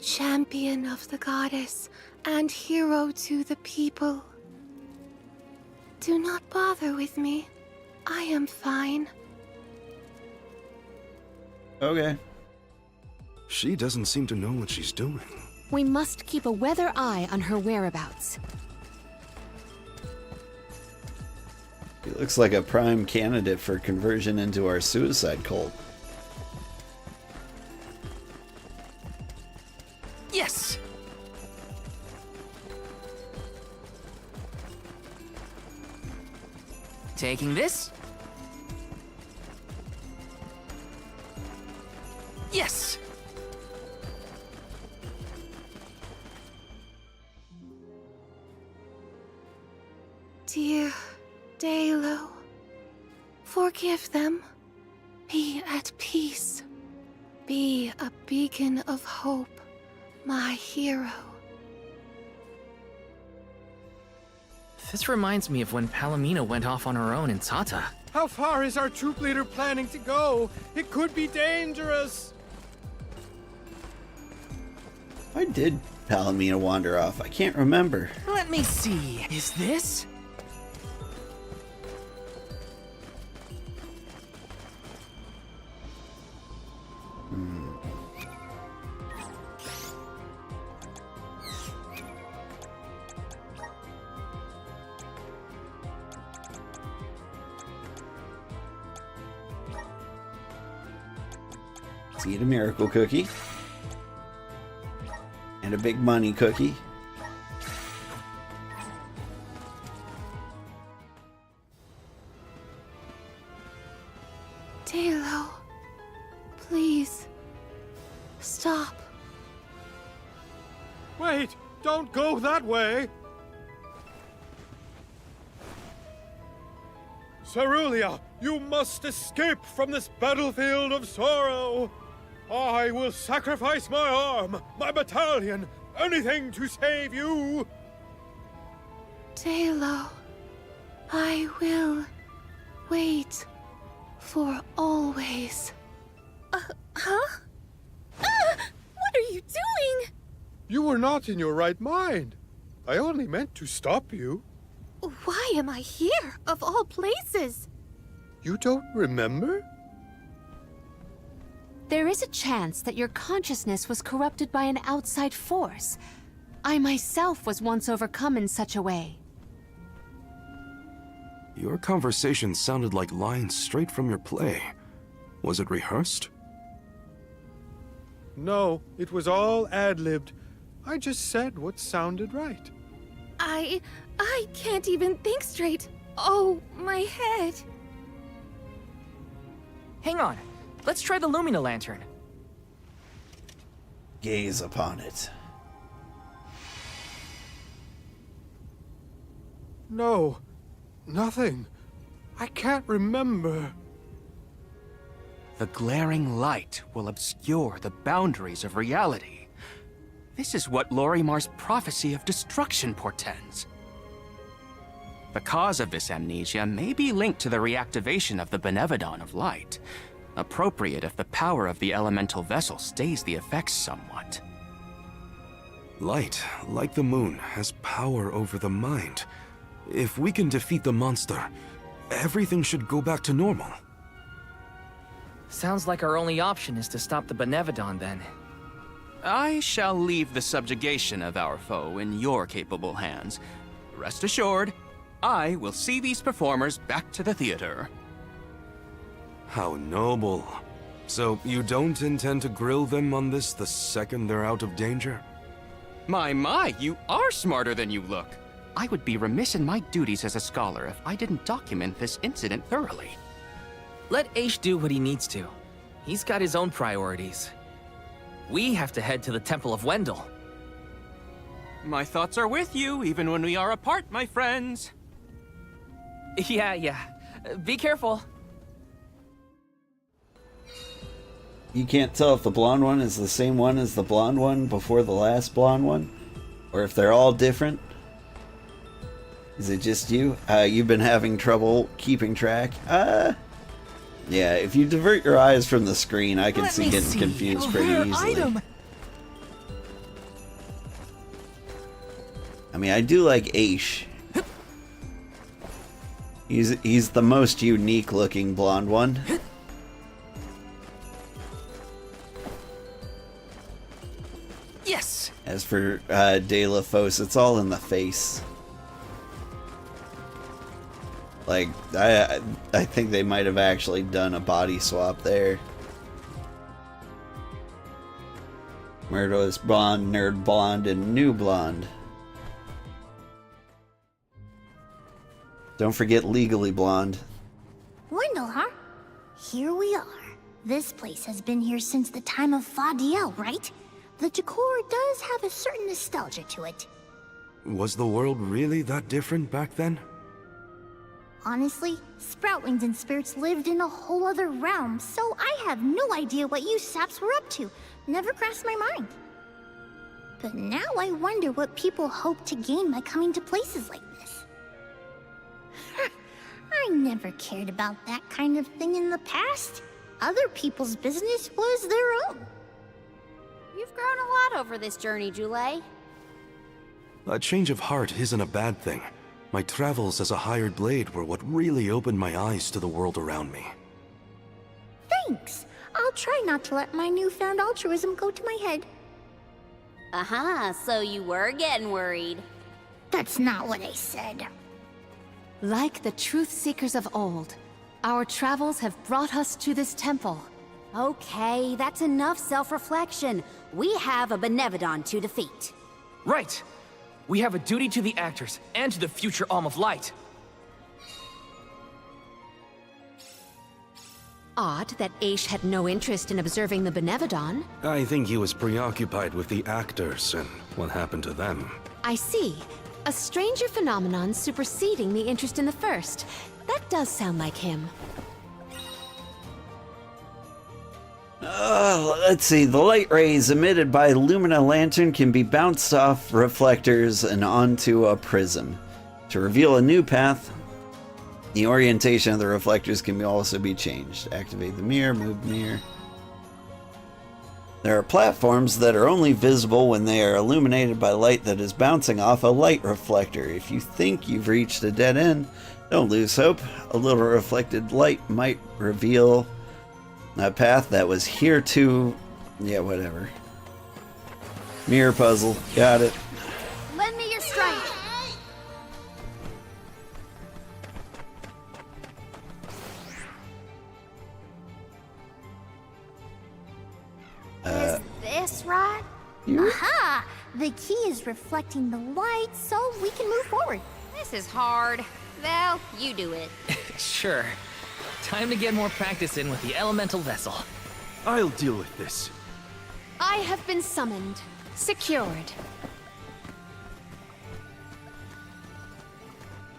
Speaker 21: champion of the goddess and hero to the people. Do not bother with me. I am fine.
Speaker 1: Okay.
Speaker 6: She doesn't seem to know what she's doing.
Speaker 3: We must keep a weather eye on her whereabouts.
Speaker 1: He looks like a prime candidate for conversion into our suicide cult.
Speaker 2: Yes! Taking this. Yes!
Speaker 21: Dear Dalo, forgive them. Be at peace. Be a beacon of hope, my hero.
Speaker 2: This reminds me of when Palomino went off on her own in Tata.
Speaker 7: How far is our troop leader planning to go? It could be dangerous.
Speaker 1: Why did Palomino wander off? I can't remember.
Speaker 2: Let me see. Is this?
Speaker 1: Let's eat a miracle cookie. And a big money cookie.
Speaker 21: Dalo, please, stop.
Speaker 7: Wait, don't go that way. Cerulia, you must escape from this battlefield of sorrow. I will sacrifice my arm, my battalion, anything to save you.
Speaker 21: Dalo, I will wait for always.
Speaker 17: Huh? What are you doing?
Speaker 7: You were not in your right mind. I only meant to stop you.
Speaker 17: Why am I here, of all places?
Speaker 7: You don't remember?
Speaker 3: There is a chance that your consciousness was corrupted by an outside force. I myself was once overcome in such a way.
Speaker 6: Your conversation sounded like lines straight from your play. Was it rehearsed?
Speaker 7: No, it was all ad-libbed. I just said what sounded right.
Speaker 17: I can't even think straight. Oh, my head.
Speaker 2: Hang on. Let's try the Lumina Lantern.
Speaker 1: Gaze upon it.
Speaker 7: No, nothing. I can't remember.
Speaker 11: The glaring light will obscure the boundaries of reality. This is what Lorimar's prophecy of destruction portends. The cause of this amnesia may be linked to the reactivation of the Benevodon of Light, appropriate if the power of the elemental vessel stays the effects somewhat.
Speaker 6: Light, like the moon, has power over the mind. If we can defeat the monster, everything should go back to normal.
Speaker 2: Sounds like our only option is to stop the Benevodon then.
Speaker 11: I shall leave the subjugation of our foe in your capable hands. Rest assured, I will see these performers back to the theater.
Speaker 6: How noble. So, you don't intend to grill them on this the second they're out of danger?
Speaker 11: My, you are smarter than you look. I would be remiss in my duties as a scholar if I didn't document this incident thoroughly.
Speaker 2: Let Aish do what he needs to. He's got his own priorities. We have to head to the Temple of Wendell.
Speaker 11: My thoughts are with you, even when we are apart, my friends.
Speaker 2: Yeah. Be careful.
Speaker 1: You can't tell if the blonde one is the same one as the blonde one before the last blonde one? Or if they're all different? Is it just you? You've been having trouble keeping track? Yeah, if you divert your eyes from the screen, I can see getting confused pretty easily. I mean, I do like Aish. He's the most unique looking blonde one.
Speaker 2: Yes!
Speaker 1: As for De La Fosse, it's all in the face. Like, I think they might have actually done a body swap there. Myrtle is blonde, nerd blonde, and new blonde. Don't forget legally blonde.
Speaker 4: Wendell, huh? Here we are. This place has been here since the time of Fadiel, right? The decor does have a certain nostalgia to it.
Speaker 6: Was the world really that different back then?
Speaker 4: Honestly, Sproutlings and spirits lived in a whole other realm, so I have no idea what you saps were up to. Never crossed my mind. But now I wonder what people hope to gain by coming to places like this. I never cared about that kind of thing in the past. Other people's business was their own.
Speaker 5: You've grown a lot over this journey, Jule.
Speaker 6: A change of heart isn't a bad thing. My travels as a hired blade were what really opened my eyes to the world around me.
Speaker 4: Thanks. I'll try not to let my newfound altruism go to my head.
Speaker 5: So you were getting worried.
Speaker 4: That's not what I said.
Speaker 3: Like the truth seekers of old, our travels have brought us to this temple.
Speaker 5: Okay, that's enough self-reflection. We have a Benevodon to defeat.
Speaker 2: Right! We have a duty to the actors, and to the future Alm of Light.
Speaker 3: Odd that Aish had no interest in observing the Benevodon.
Speaker 6: I think he was preoccupied with the actors and what happened to them.
Speaker 3: I see. A stranger phenomenon superseding the interest in the first. That does sound like him.
Speaker 1: Let's see. The light rays emitted by Lumina Lantern can be bounced off reflectors and onto a prism. To reveal a new path, the orientation of the reflectors can also be changed. Activate the mirror, move mirror. There are platforms that are only visible when they are illuminated by light that is bouncing off a light reflector. If you think you've reached a dead end, don't lose hope. A little reflected light might reveal a path that was here to... yeah, whatever. Mirror puzzle. Got it.
Speaker 4: Lend me your strength.
Speaker 5: Is this right?
Speaker 4: Aha! The key is reflecting the light, so we can move forward.
Speaker 5: This is hard. Well, you do it.
Speaker 2: Sure. Time to get more practice in with the elemental vessel.
Speaker 19: I'll deal with this.
Speaker 3: I have been summoned. Secured.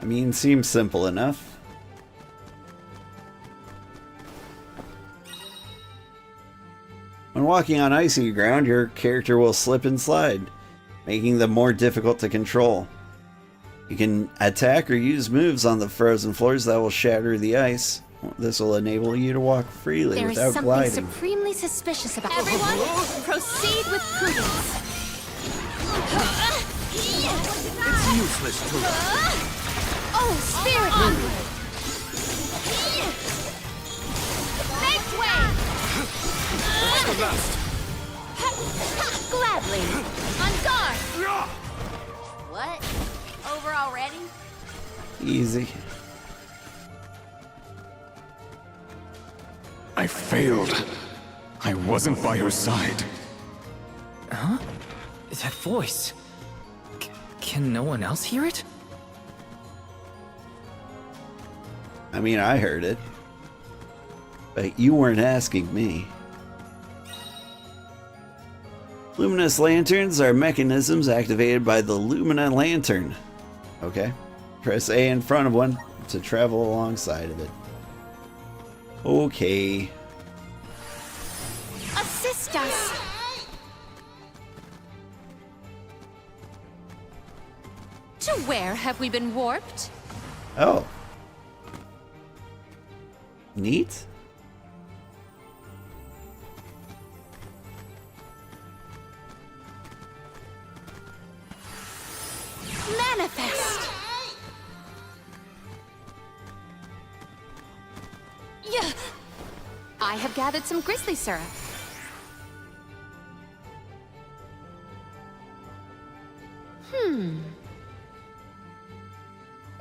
Speaker 1: I mean, seems simple enough. When walking on icy ground, your character will slip and slide, making them more difficult to control. You can attack or use moves on the frozen floors that will shatter the ice. This will enable you to walk freely
Speaker 3: There is
Speaker 1: without
Speaker 3: something
Speaker 1: gliding.
Speaker 3: supremely suspicious about
Speaker 17: Everyone, proceed with prudence.
Speaker 12: It's useless to
Speaker 17: Oh, spirit! Make way!
Speaker 12: What's the best?
Speaker 1: Easy.
Speaker 9: I failed. I wasn't by her side.
Speaker 2: Huh? That voice. Can no one else hear it?
Speaker 1: I mean, I heard it. But you weren't asking me. Luminous lanterns are mechanisms activated by the Lumina lantern. Okay. Press A in front of one to travel alongside of it. Okay.
Speaker 3: Assist us! To where have we been warped?
Speaker 1: Oh. Neat.
Speaker 3: Manifest! Yeah. I have gathered some grizzly syrup.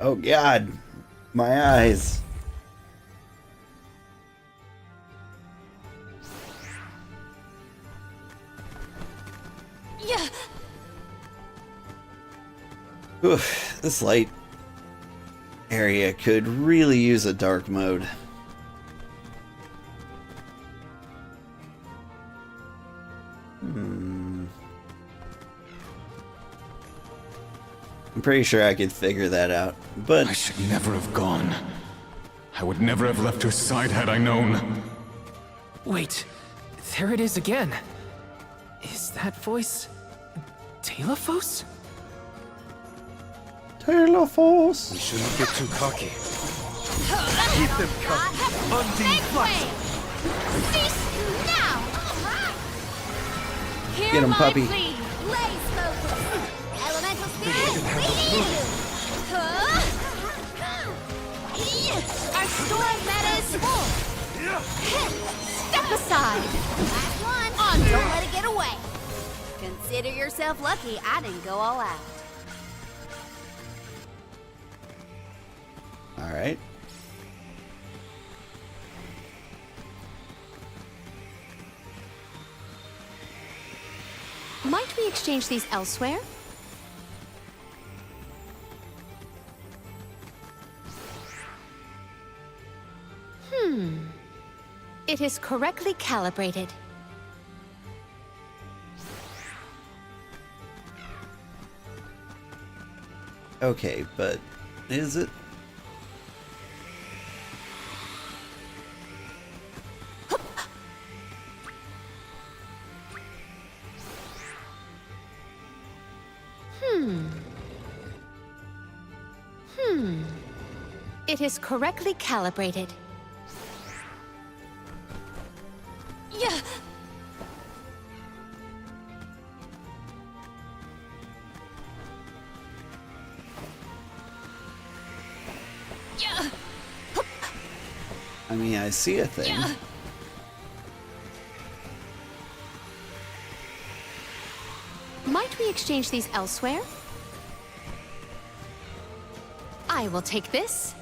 Speaker 1: Oh God. My eyes.
Speaker 3: Yeah.
Speaker 1: Oof, this light area could really use a dark mode. I'm pretty sure I could figure that out, but
Speaker 9: I should never have gone. I would never have left her side had I known.
Speaker 2: Wait, there it is again. Is that voice Telephos?
Speaker 1: Telephos.
Speaker 6: We shouldn't get too cocky.
Speaker 10: Keep them coming. Undeflected.
Speaker 4: Feast now!
Speaker 1: Get him, puppy.
Speaker 4: Blaze focus! Elemental spirit, leading you! Our storm meta is full!
Speaker 3: Step aside!
Speaker 4: Last one! Don't let it get away!
Speaker 5: Consider yourself lucky I didn't go all out.
Speaker 1: Alright.
Speaker 3: Might we exchange these elsewhere? It is correctly calibrated.
Speaker 1: Okay, but is it?
Speaker 3: It is correctly calibrated.
Speaker 4: Yeah! Yeah!
Speaker 1: I mean, I see a thing.
Speaker 4: Yeah.
Speaker 3: Might we exchange these elsewhere? I will take this.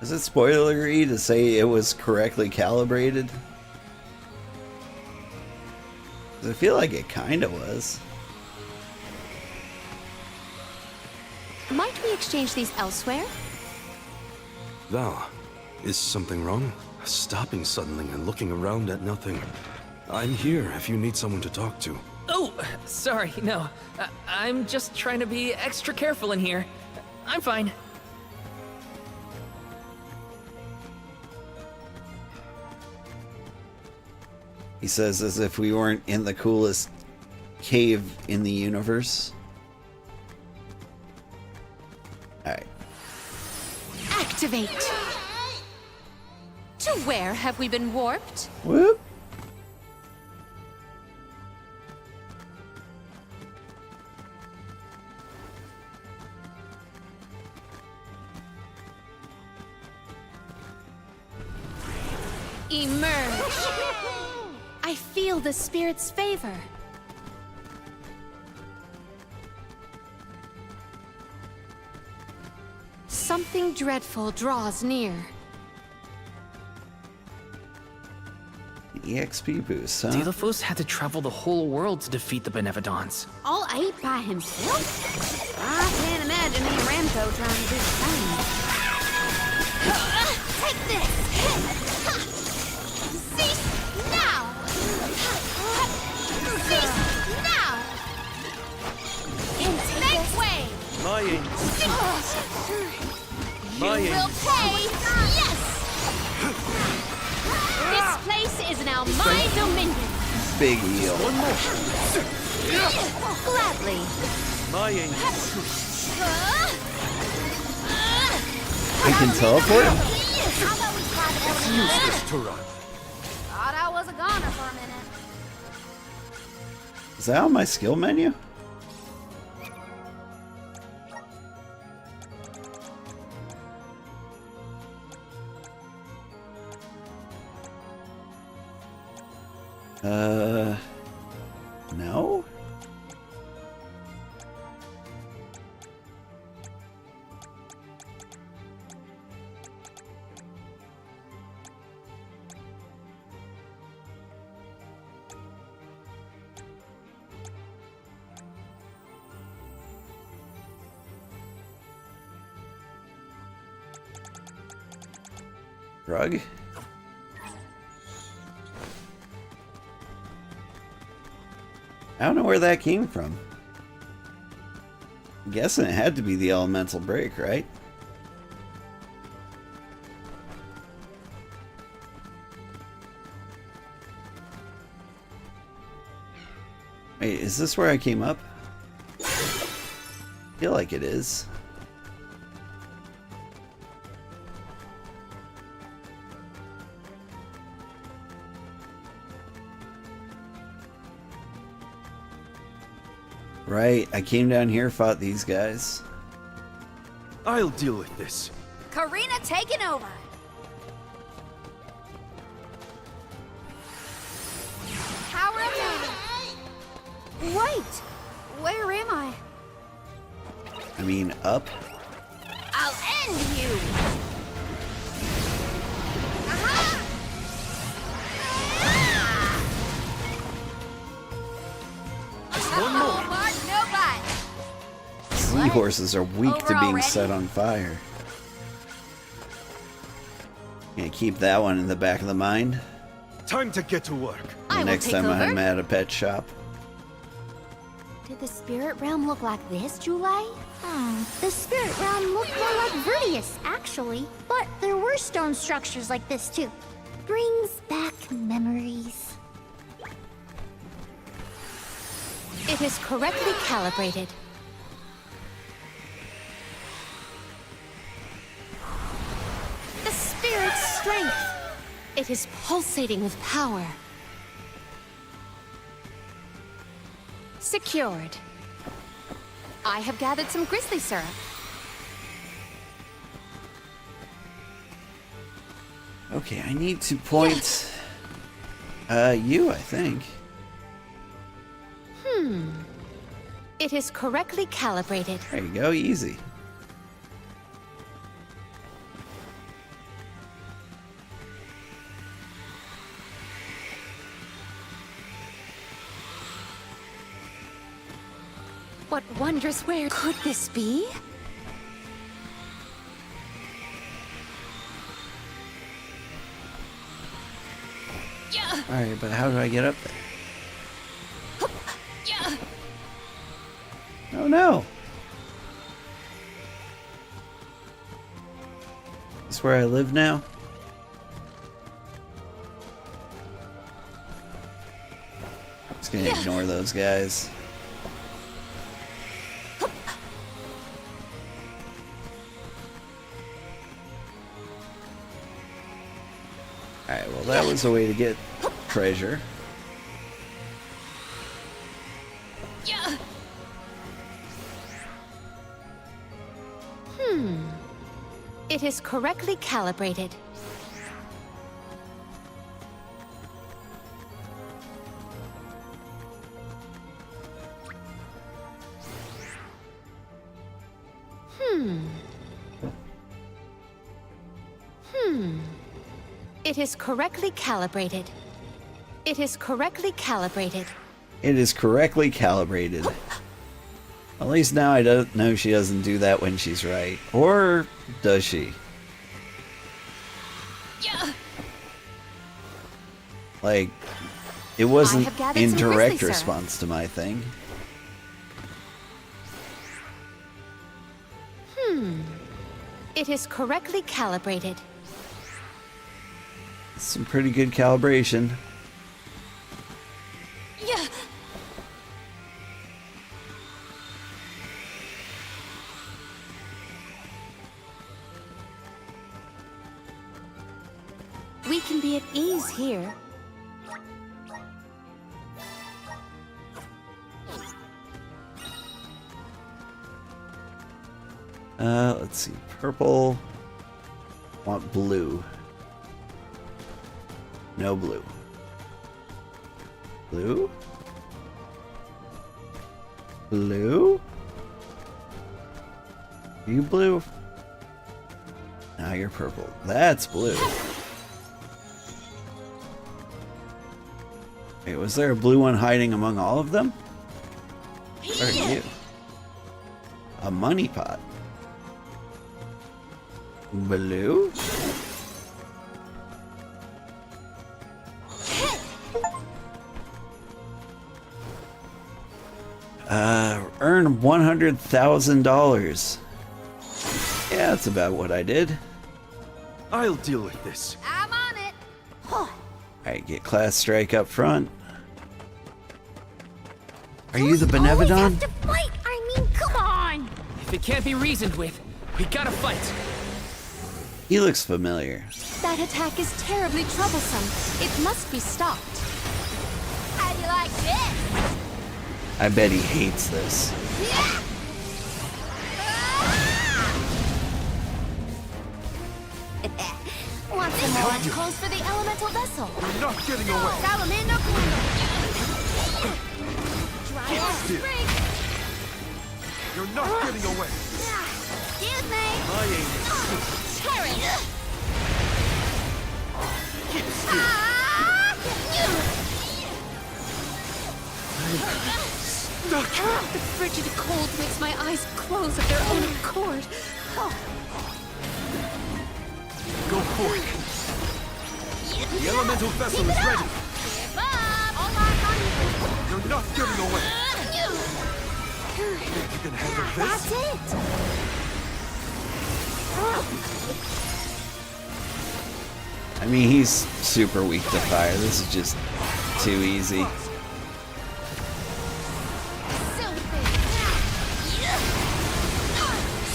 Speaker 1: Is it spoilery to say it was correctly calibrated? 'Cause I feel like it kinda was.
Speaker 3: Might we exchange these elsewhere?
Speaker 6: Val, is something wrong? Stopping suddenly and looking around at nothing. I'm here if you need someone to talk to.
Speaker 2: Oh, sorry, no. I'm just trying to be extra careful in here. I'm fine.
Speaker 1: He says as if we weren't in the coolest cave in the universe. Alright.
Speaker 3: Activate! To where have we been warped?
Speaker 1: Whoop.
Speaker 3: Emerge! I feel the spirit's favor. Something dreadful draws near.
Speaker 1: EXP boost, huh?
Speaker 2: Delaphos had to travel the whole world to defeat the Benevodons.
Speaker 5: All 8 by himself? I can't imagine me and Ramco trying to do the same.
Speaker 4: Take this! Cease now! Cease now! Make way!
Speaker 20: My aim. My
Speaker 4: You
Speaker 20: aim.
Speaker 4: will pay! Yes!
Speaker 3: This place is now my dominion.
Speaker 1: Big heal.
Speaker 20: One more.
Speaker 3: Gladly.
Speaker 20: My aim.
Speaker 1: I can teleport?
Speaker 6: It's useless to run.
Speaker 5: Thought I was a goner for a minute.
Speaker 1: Is that on my skill menu? No? Drug? I don't know where that came from. I'm guessing it had to be the elemental break, right? Wait, is this where I came up? I feel like it is. Right, I came down here, fought these guys.
Speaker 20: I'll deal with this.
Speaker 5: Karina taking over. Power of man. Wait, where am I?
Speaker 1: I mean, up?
Speaker 5: I'll end you. Aha!
Speaker 20: One more.
Speaker 1: Seahorses are weak
Speaker 5: Over
Speaker 1: to being
Speaker 5: already?
Speaker 1: set on fire. Gonna keep that one in the back of the mind.
Speaker 20: Time to get to work.
Speaker 3: I will
Speaker 1: Next
Speaker 3: take
Speaker 1: time
Speaker 3: over.
Speaker 1: I'm at a pet shop.
Speaker 5: Did the spirit realm look like this, Julie?
Speaker 4: The spirit realm looked more like Vertius, actually. But there were stone structures like this, too. Brings back memories.
Speaker 3: It is correctly calibrated. The spirit's strength. It is pulsating with power. Secured. I have gathered some grizzly syrup.
Speaker 1: Okay, I need to point you, I think.
Speaker 3: It is correctly calibrated.
Speaker 1: There you go, easy.
Speaker 3: What wondrous where could this be? Yeah.
Speaker 1: Alright, but how do I get up there?
Speaker 3: Yeah.
Speaker 1: Oh no! Is this where I live now? Just gonna ignore those guys. Alright, well that was a way to get treasure.
Speaker 3: Yeah. It is correctly calibrated. It is correctly calibrated. It is correctly calibrated.
Speaker 1: It is correctly calibrated. At least now I don't know she doesn't do that when she's right. Or does she?
Speaker 3: Yeah.
Speaker 1: Like, it wasn't
Speaker 3: have gathered
Speaker 1: in
Speaker 3: some
Speaker 1: direct
Speaker 3: grizzly syrup.
Speaker 1: response to my thing.
Speaker 3: It is correctly calibrated.
Speaker 1: Some pretty good calibration.
Speaker 3: Yeah. We can be at ease here.
Speaker 1: Let's see. Purple. Want blue. No blue. Blue? Blue? You blue? Now you're purple. That's blue. Wait, was there a blue one hiding among all of them? Or you? A money pot. Blue? Earn $100,000. Yeah, that's about what I did.
Speaker 6: I'll deal with this.
Speaker 4: I'm on it.
Speaker 1: Alright, get class strike up front. Are you the Benevodon?
Speaker 4: To fight! I mean, come on!
Speaker 2: If it can't be reasoned with, we gotta fight.
Speaker 1: He looks familiar.
Speaker 3: That attack is terribly troublesome. It must be stopped.
Speaker 4: How do you like this?
Speaker 1: I bet he hates this.
Speaker 3: Want some more calls for the elemental vessel?
Speaker 6: You're not getting away.
Speaker 4: Salamander candle. Dry up
Speaker 6: Still.
Speaker 4: spring.
Speaker 6: You're not getting away.
Speaker 4: Excuse me.
Speaker 6: My aim is
Speaker 4: Terry.
Speaker 6: stuck.
Speaker 3: The frigid cold makes my eyes close of their own accord.
Speaker 6: Go for it. The elemental vessel is ready.
Speaker 4: Give up. All eyes on you.
Speaker 6: You're not getting away. Think you can handle this?
Speaker 4: That's it.
Speaker 1: I mean, he's super weak to fire. This is just too easy.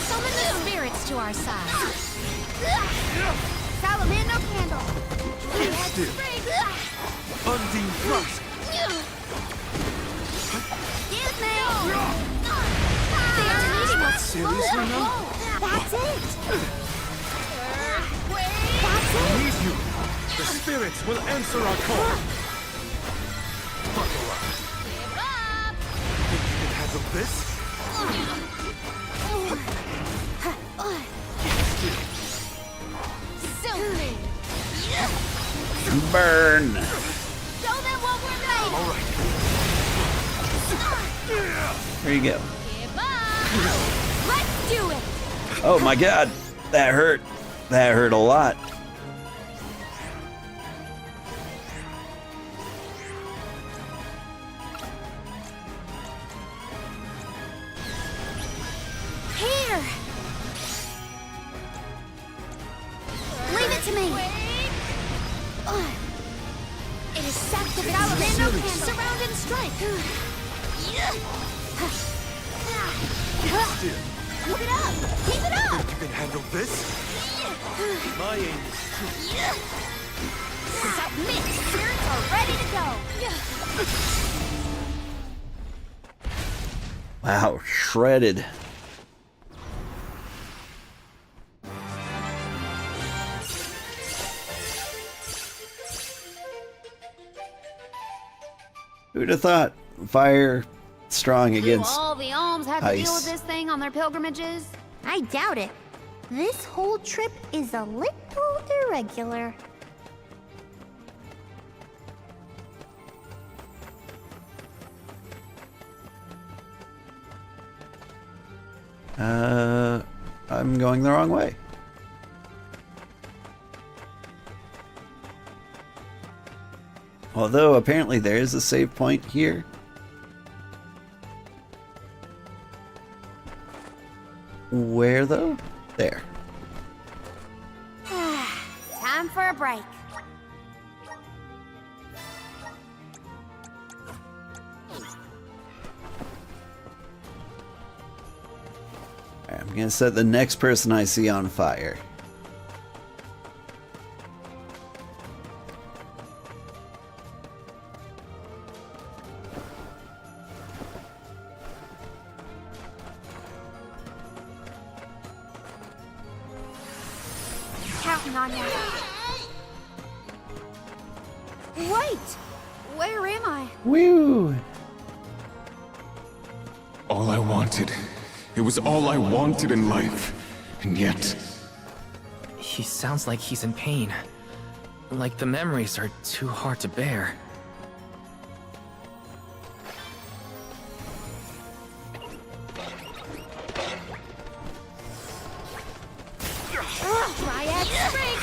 Speaker 3: Summon the spirits to our side.
Speaker 4: Salamander candle.
Speaker 6: Still. Undine thrust.
Speaker 4: Excuse me.
Speaker 3: They are needing us.
Speaker 6: Seriously now?
Speaker 4: That's it.
Speaker 6: I need you. The spirits will answer our call. Buckle up. Think you can handle this?
Speaker 4: Silky.
Speaker 1: Burn!
Speaker 4: Show them what we're made.
Speaker 6: All right.
Speaker 1: There you go.
Speaker 4: Give up. Let's do it.
Speaker 1: Oh my god! That hurt. That hurt a lot.
Speaker 4: Here. Leave it to me. It is sacked of salamander candle. Surround and strike.
Speaker 6: Still.
Speaker 4: Keep it up. Keep it up.
Speaker 6: Think you can handle this? My aim is
Speaker 4: Submit. Spirits are ready to go.
Speaker 1: Wow, shredded. Who'd have thought fire strong against
Speaker 5: Do all the alms had to deal
Speaker 1: ice?
Speaker 5: with this thing on their pilgrimages?
Speaker 4: I doubt it. This whole trip is a little irregular.
Speaker 1: I'm going the wrong way. Although apparently there is a save point here. Where though? There.
Speaker 5: Time for a break.
Speaker 1: I'm gonna set the next person I see on fire.
Speaker 5: Counting on you. Wait! Where am I?
Speaker 1: Woo!
Speaker 9: All I wanted. It was all I wanted in life. And yet...
Speaker 2: He sounds like he's in pain. Like the memories are too hard to bear.
Speaker 5: Dryad Spring!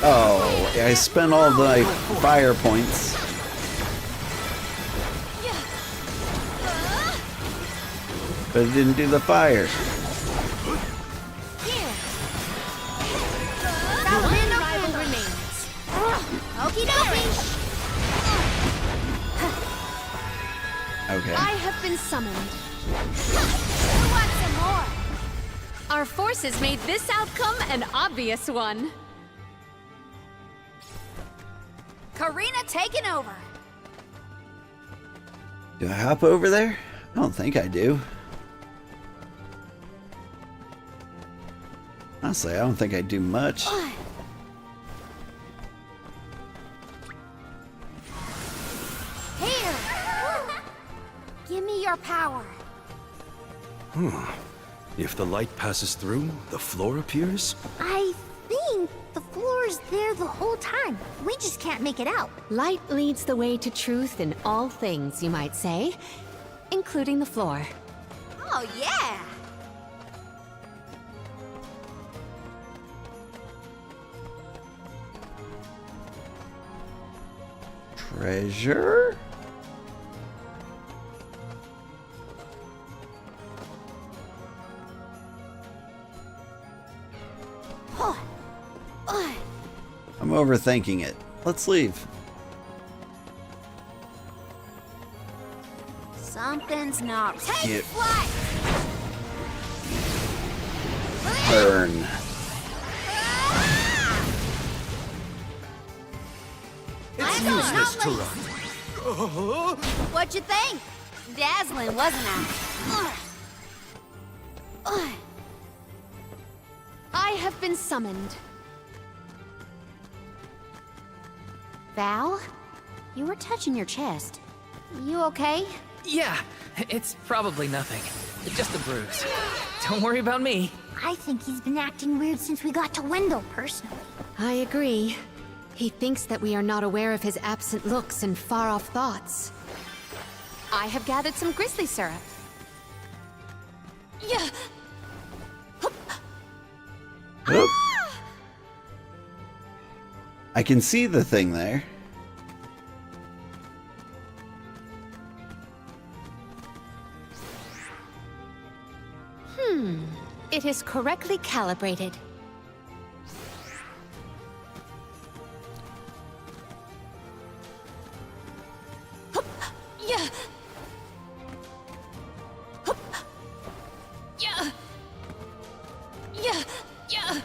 Speaker 1: Oh, I spent all the fire points. But it didn't do the fire.
Speaker 5: Rival remains. Okie dokie!
Speaker 1: Okay.
Speaker 3: I have been summoned.
Speaker 5: Who wants some more?
Speaker 3: Our forces made this outcome an obvious one.
Speaker 5: Karina taking over.
Speaker 1: Do I hop over there? I don't think I do. Honestly, I don't think I do much.
Speaker 5: Here! Give me your power.
Speaker 6: If the light passes through, the floor appears?
Speaker 4: I think the floor is there the whole time. We just can't make it out.
Speaker 3: Light leads the way to truth in all things, you might say, including the floor.
Speaker 5: Oh, yeah!
Speaker 1: Treasure? I'm overthinking it. Let's leave.
Speaker 5: Something's not right. Take
Speaker 1: Yep.
Speaker 5: flight!
Speaker 1: Burn.
Speaker 6: It's
Speaker 5: I'm
Speaker 6: useless to
Speaker 5: not
Speaker 6: run.
Speaker 5: What'd you think? Dazzling, wasn't I?
Speaker 3: I have been summoned.
Speaker 5: Val? You were touching your chest. You okay?
Speaker 2: Yeah, it's probably nothing. Just a bruise. Don't worry about me.
Speaker 4: I think he's been acting weird since we got to Wendell, personally.
Speaker 3: I agree. He thinks that we are not aware of his absent looks and far-off thoughts. I have gathered some grizzly syrup.
Speaker 5: Yeah.
Speaker 1: Oop. I can see the thing there.
Speaker 3: It is correctly calibrated.
Speaker 5: Yeah. Yeah. Yeah. Yeah.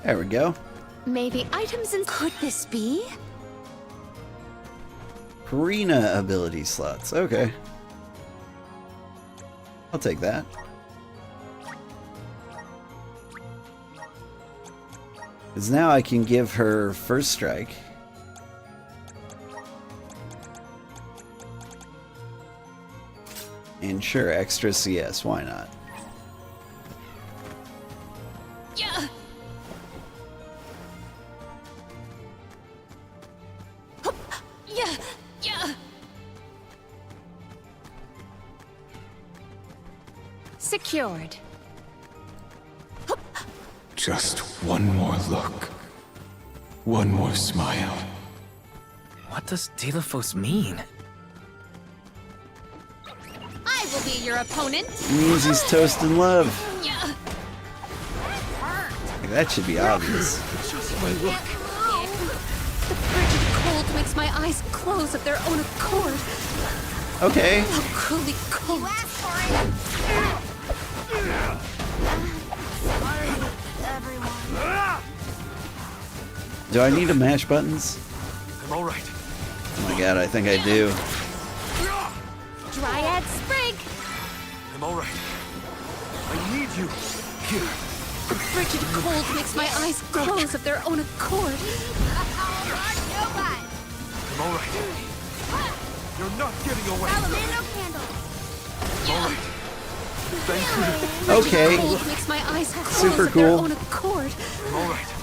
Speaker 1: There we go.
Speaker 3: May the items in... Could this be?
Speaker 1: Karina ability slots. Okay. I'll take that. Because now I can give her first strike. And sure, extra CS, why not?
Speaker 17: Yeah. Yeah. Yeah.
Speaker 3: Secured.
Speaker 9: Just one more look. One more smile.
Speaker 2: What does Delafos mean?
Speaker 3: I will be your opponent.
Speaker 1: It means he's toasting love.
Speaker 3: Yeah.
Speaker 1: Like, that should be obvious.
Speaker 3: Just one look. The frigid cold makes my eyes close of their own accord.
Speaker 1: Okay.
Speaker 3: How cruelly cold.
Speaker 1: Do I need to mash buttons?
Speaker 6: I'm all right.
Speaker 1: Oh my god, I think I do.
Speaker 3: Dryad Sprig.
Speaker 6: I'm all right. I need you. Here.
Speaker 3: The frigid cold makes my eyes close of their own accord.
Speaker 6: I'm all right. You're not getting away. All right. Thank you.
Speaker 1: Okay.
Speaker 3: Cold makes my eyes close
Speaker 1: Super
Speaker 3: of their
Speaker 1: cool.
Speaker 3: own accord.
Speaker 6: I'm all right.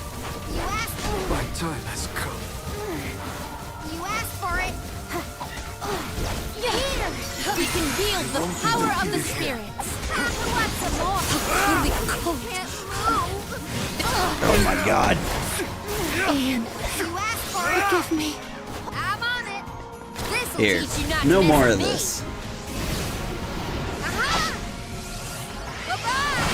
Speaker 6: My time has come.
Speaker 4: You asked for it.
Speaker 3: Here, we can wield the power of the spirits.
Speaker 4: What's some more?
Speaker 3: How cruelly cold.
Speaker 4: Can't move.
Speaker 1: Oh my god.
Speaker 3: Anne,
Speaker 4: You asked for it.
Speaker 3: forgive me.
Speaker 4: I'm on it. This'll
Speaker 1: Here,
Speaker 4: teach you not
Speaker 1: no
Speaker 4: to
Speaker 1: more
Speaker 4: mess
Speaker 1: of
Speaker 4: with me.
Speaker 1: this.
Speaker 4: Aha! Goodbye.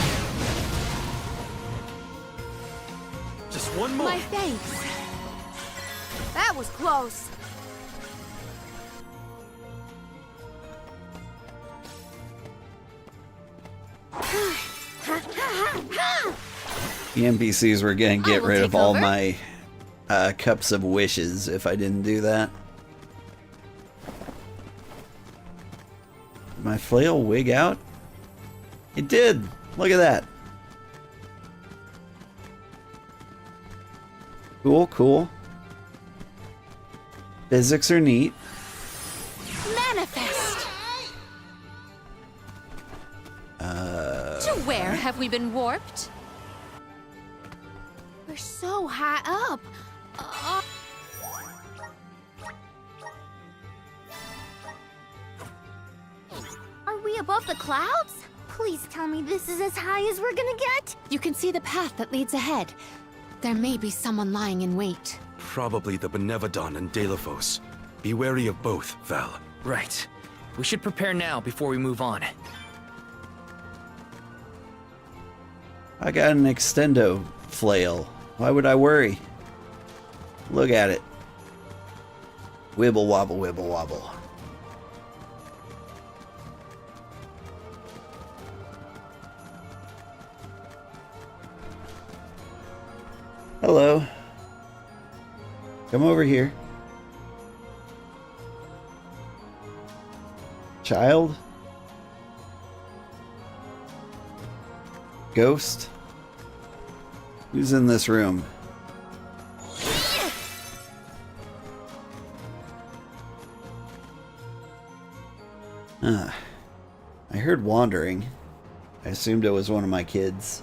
Speaker 6: Just one more.
Speaker 3: My thanks.
Speaker 5: That was close.
Speaker 1: The NPCs were gonna get
Speaker 3: will
Speaker 1: rid of
Speaker 3: take
Speaker 1: all
Speaker 3: over.
Speaker 1: my cups of wishes if I didn't do that. Did my flail wig out? It did! Look at that! Cool, cool. Physics are neat.
Speaker 3: Manifest. To where have we been warped?
Speaker 5: We're so high up.
Speaker 4: Are we above the clouds? Please tell me this is as high as we're gonna get.
Speaker 3: You can see the path that leads ahead. There may be someone lying in wait.
Speaker 6: Probably the Benevodon and Delafos. Be wary of both, Val.
Speaker 2: Right. We should prepare now before we move on.
Speaker 1: I got an extendo flail. Why would I worry? Look at it. Wibble wobble, wibble wobble. Hello. Come over here. Child? Ghost? Who's in this room? I heard wandering. I assumed it was one of my kids.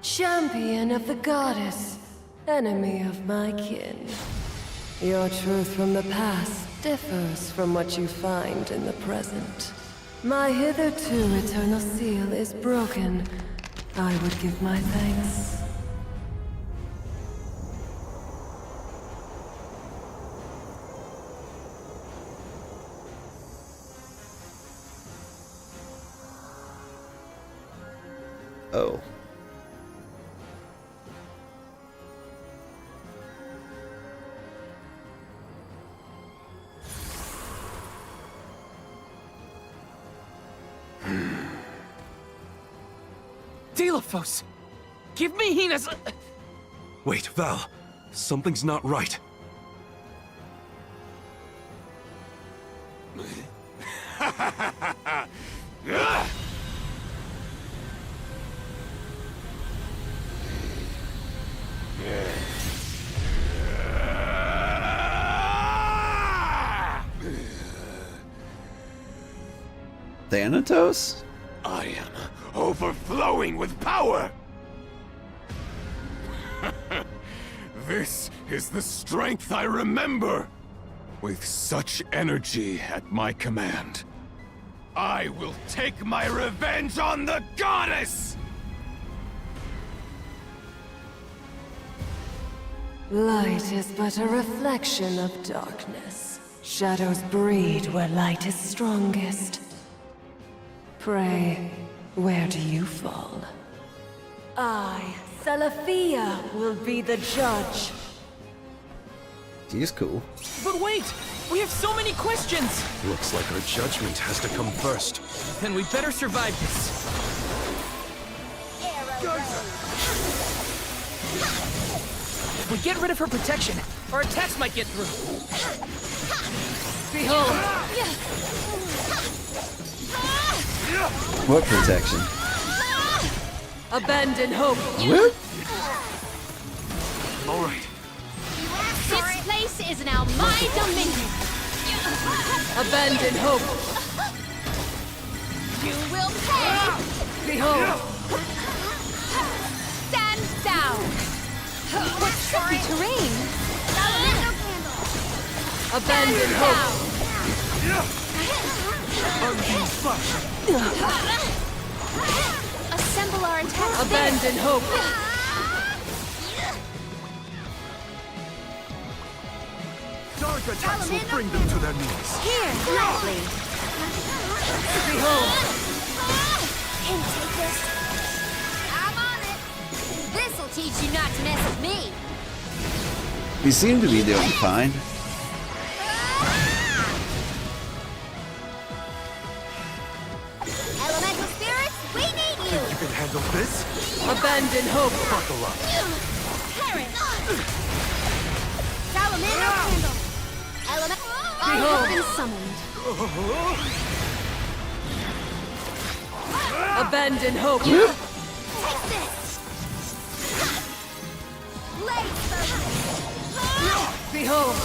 Speaker 8: Champion of the goddess, enemy of my kin. Your truth from the past differs from what you find in the present. My hitherto eternal seal is broken. I would give my thanks.
Speaker 1: Oh.
Speaker 2: Delafos! Give me Hina's...
Speaker 6: Wait, Val. Something's not right.
Speaker 1: Thanatos?
Speaker 9: I am overflowing with power! This is the strength I remember! With such energy at my command, I will take my revenge on the goddess!
Speaker 8: Light is but a reflection of darkness. Shadows breed where light is strongest. Pray, where do you fall? I, Celafia, will be the judge.
Speaker 1: She's cool.
Speaker 2: But wait! We have so many questions!
Speaker 6: Looks like our judgment has to come first.
Speaker 2: Then we better survive this. If we get rid of her protection, our attacks might get through. Behold!
Speaker 1: What protection?
Speaker 8: Abandon hope.
Speaker 1: Whoop.
Speaker 6: All right.
Speaker 3: This place is now my dominion.
Speaker 8: Abandon hope.
Speaker 3: You will pay.
Speaker 8: Behold.
Speaker 3: Stand down. What tricky terrain.
Speaker 8: Abandon hope.
Speaker 3: Assemble our attacks.
Speaker 8: Abandon hope.
Speaker 6: Dark attacks will bring them to their knees.
Speaker 3: Here, lightly.
Speaker 8: Behold.
Speaker 3: Can you take this? I'm on it. This'll teach you not to mess with me.
Speaker 1: We seem to be doing fine.
Speaker 3: Elemental spirits, we need you.
Speaker 6: You can handle this?
Speaker 8: Abandon hope.
Speaker 6: Buckle up.
Speaker 3: Perish. Salamander candle. Element. I have been summoned.
Speaker 8: Abandon hope.
Speaker 3: Take this. Blaze surface.
Speaker 8: Behold.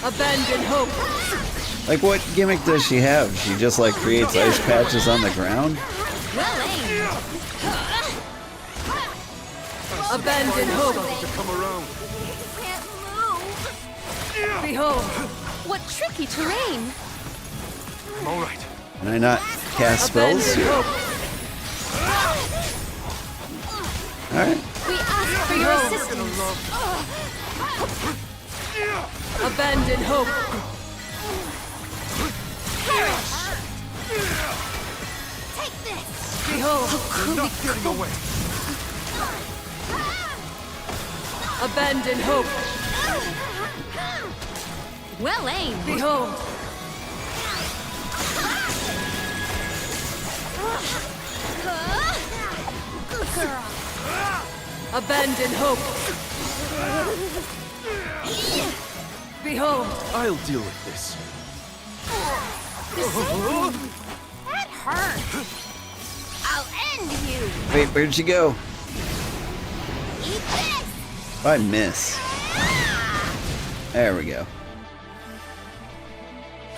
Speaker 8: Abandon hope.
Speaker 1: Like, what gimmick does she have? She just, like, creates ice patches on the ground?
Speaker 8: Abandon hope.
Speaker 6: To come around.
Speaker 3: Can't move.
Speaker 8: Behold.
Speaker 3: What tricky terrain.
Speaker 6: All right.
Speaker 1: Can I not cast spells?
Speaker 8: Abandon hope.
Speaker 1: Alright.
Speaker 3: We ask for your assistance.
Speaker 8: Abandon hope.
Speaker 3: Perish. Take this.
Speaker 8: Behold.
Speaker 6: You're not getting away.
Speaker 8: Abandon hope.
Speaker 3: Well aimed.
Speaker 8: Behold.
Speaker 3: Good girl.
Speaker 8: Abandon hope. Behold.
Speaker 6: I'll deal with this.
Speaker 3: That hurt. I'll end you.
Speaker 1: Wait, where'd she go?
Speaker 3: Eat this.
Speaker 1: I miss. There we go.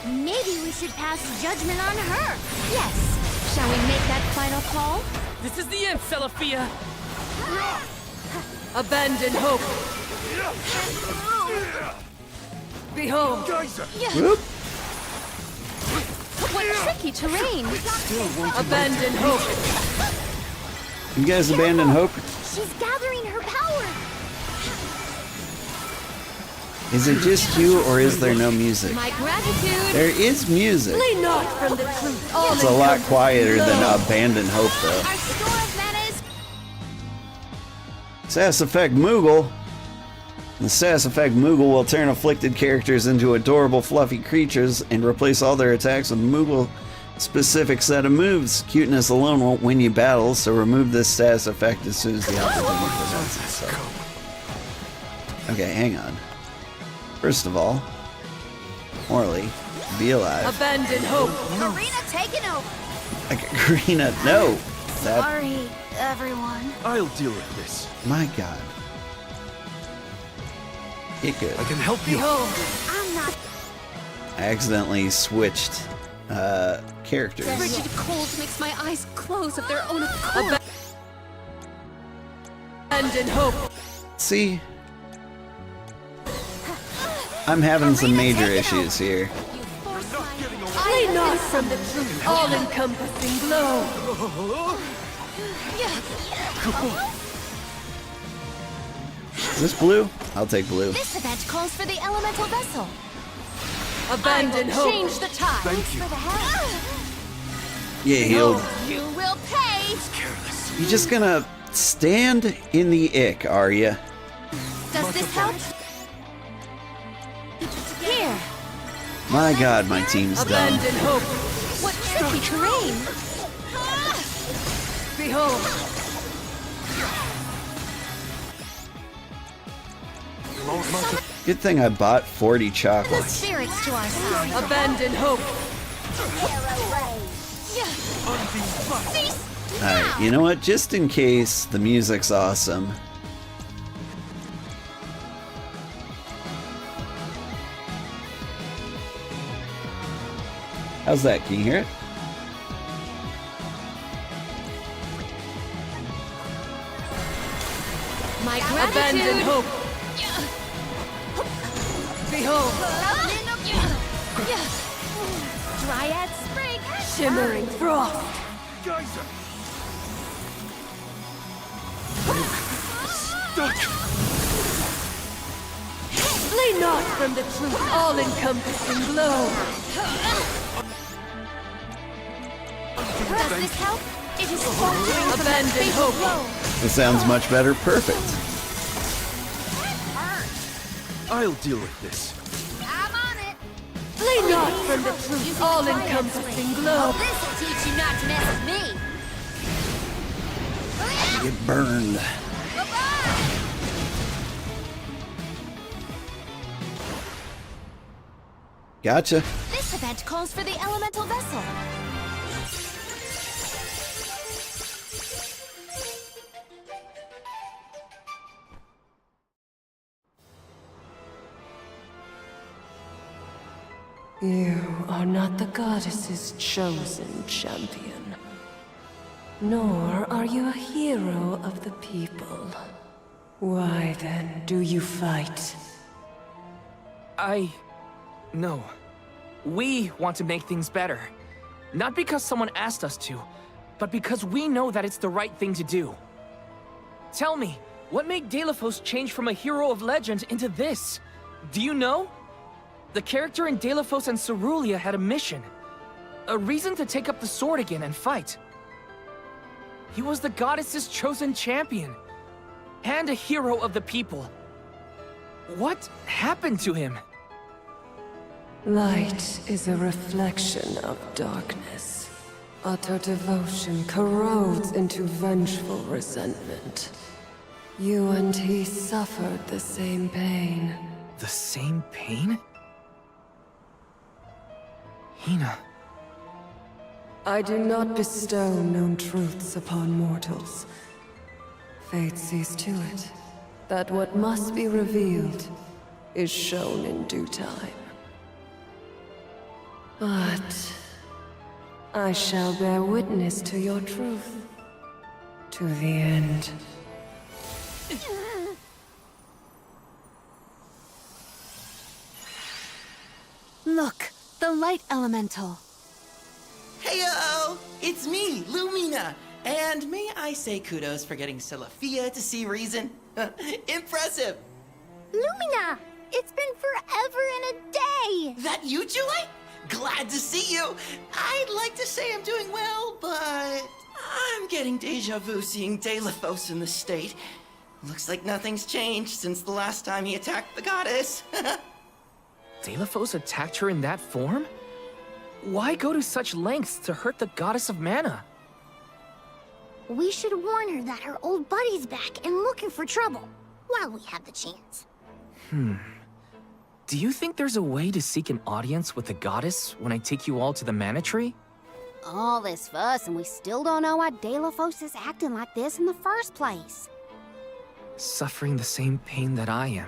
Speaker 4: Maybe we should pass judgment on her.
Speaker 3: Yes. Shall we make that final call?
Speaker 2: This is the end, Celafia!
Speaker 8: Abandon hope. Behold.
Speaker 1: Whoop.
Speaker 3: What tricky terrain.
Speaker 8: Abandon hope.
Speaker 1: You guys abandon hope?
Speaker 4: She's gathering her power.
Speaker 1: Is it just you, or is there no music?
Speaker 3: My gratitude.
Speaker 1: There is music.
Speaker 8: Flee not from the truth. All
Speaker 1: It's a lot quieter than abandon hope, though.
Speaker 3: Our store of mana is
Speaker 1: Sass Effect Moogle. The Sass Effect Moogle will turn afflicted characters into adorable fluffy creatures and replace all their attacks with Moogle specific set of moves. Cuteness alone won't win you battles, so remove this Sass Effect as soon as the opportunity presents itself. Okay, hang on. First of all, Morley, be alive.
Speaker 8: Abandon hope.
Speaker 3: Arena taken over.
Speaker 1: Like Karina, no. That,
Speaker 4: Sorry, everyone.
Speaker 6: I'll deal with this.
Speaker 1: my God. It could.
Speaker 6: I can help you.
Speaker 15: Behold,
Speaker 4: I'm not.
Speaker 1: I accidentally switched characters.
Speaker 3: Frigid cold makes my eyes close of their own accord.
Speaker 15: abandon hope.
Speaker 1: See? I'm having some major issues here.
Speaker 15: Flee not from the truth, all-encompassing glow.
Speaker 1: Is this blue? I'll take blue.
Speaker 3: This event calls for the elemental vessel.
Speaker 15: Abandon hope.
Speaker 3: Change the tide.
Speaker 6: Thank you.
Speaker 3: For the help.
Speaker 1: Yeah, healed.
Speaker 3: You will pay.
Speaker 1: You just gonna stand in the ick, are ya?
Speaker 3: Does this help? Here.
Speaker 1: My god, my team's dumb.
Speaker 15: Abandon hope.
Speaker 3: What tricky terrain.
Speaker 15: Behold.
Speaker 1: Good thing I bought 40
Speaker 3: The
Speaker 1: chocolates.
Speaker 3: spirits to our side.
Speaker 15: Abandon hope.
Speaker 1: Alright, you know what? Just in case, the music's awesome. How's that? Can you hear it?
Speaker 3: My
Speaker 15: Abandon
Speaker 3: gratitude.
Speaker 15: hope. Behold.
Speaker 3: Dryad spring.
Speaker 15: Shimmering frost.
Speaker 6: Geyser.
Speaker 15: Flee not from the truth, all-encompassing glow.
Speaker 3: Does this help? It is faltering from
Speaker 15: Abandon
Speaker 3: the fatal
Speaker 15: hope.
Speaker 3: blow.
Speaker 1: It sounds much better. Perfect.
Speaker 6: I'll deal with this.
Speaker 4: I'm on it.
Speaker 15: Flee not from the truth, all-encompassing glow.
Speaker 4: This'll teach you not to mess with me.
Speaker 1: Get burned. Gotcha.
Speaker 3: This event calls for the elemental vessel.
Speaker 8: You are not the goddess's chosen champion. Nor are you a hero of the people. Why then do you fight?
Speaker 2: No. We want to make things better. Not because someone asked us to, but because we know that it's the right thing to do. Tell me, what made Delafos change from a hero of legend into this? Do you know? The character in Delafos and Cerulia had a mission. A reason to take up the sword again and fight. He was the goddess's chosen champion. And a hero of the people. What happened to him?
Speaker 8: Light is a reflection of darkness. Utter devotion corrodes into vengeful resentment. You and he suffered the same pain.
Speaker 2: The same pain? Hina.
Speaker 8: I do not bestow known truths upon mortals. Fate sees to it that what must be revealed is shown in due time. But I shall bear witness to your truth to the end.
Speaker 3: Look, the light elemental.
Speaker 13: Heyo! It's me, Lumina! And may I say kudos for getting Silafia to see reason? Impressive!
Speaker 4: Lumina! It's been forever and a day!
Speaker 13: That you, Julie? Glad to see you! I'd like to say I'm doing well, but I'm getting deja vu seeing Delafos in the state. Looks like nothing's changed since the last time he attacked the goddess.
Speaker 2: Delafos attacked her in that form? Why go to such lengths to hurt the goddess of mana?
Speaker 4: We should warn her that her old buddy's back and looking for trouble, while we have the chance.
Speaker 2: Do you think there's a way to seek an audience with the goddess when I take you all to the mana tree?
Speaker 5: All this fuss and we still don't know why Delafos is acting like this in the first place.
Speaker 2: Suffering the same pain that I am.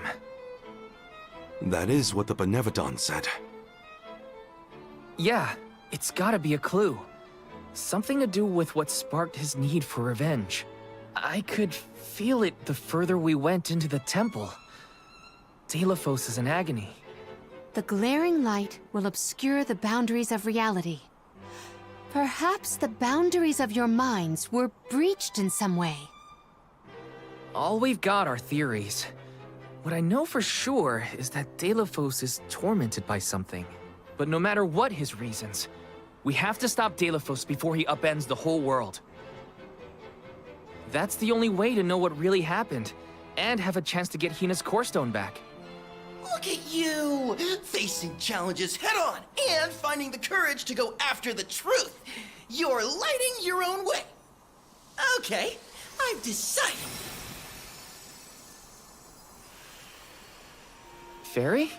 Speaker 6: That is what the Benevodon said.
Speaker 2: Yeah, it's gotta be a clue. Something to do with what sparked his need for revenge. I could feel it the further we went into the temple. Deilophos is in agony.
Speaker 3: The glaring light will obscure the boundaries of reality. Perhaps the boundaries of your minds were breached in some way.
Speaker 2: All we've got are theories. What I know for sure is that Deilophos is tormented by something. But no matter what his reasons, we have to stop Deilophos before he upends the whole world. That's the only way to know what really happened, and have a chance to get Hina's core stone back.
Speaker 13: Look at you! Facing challenges head-on and finding the courage to go after the truth. You're lighting your own way. Okay, I've decided.
Speaker 2: Fairy?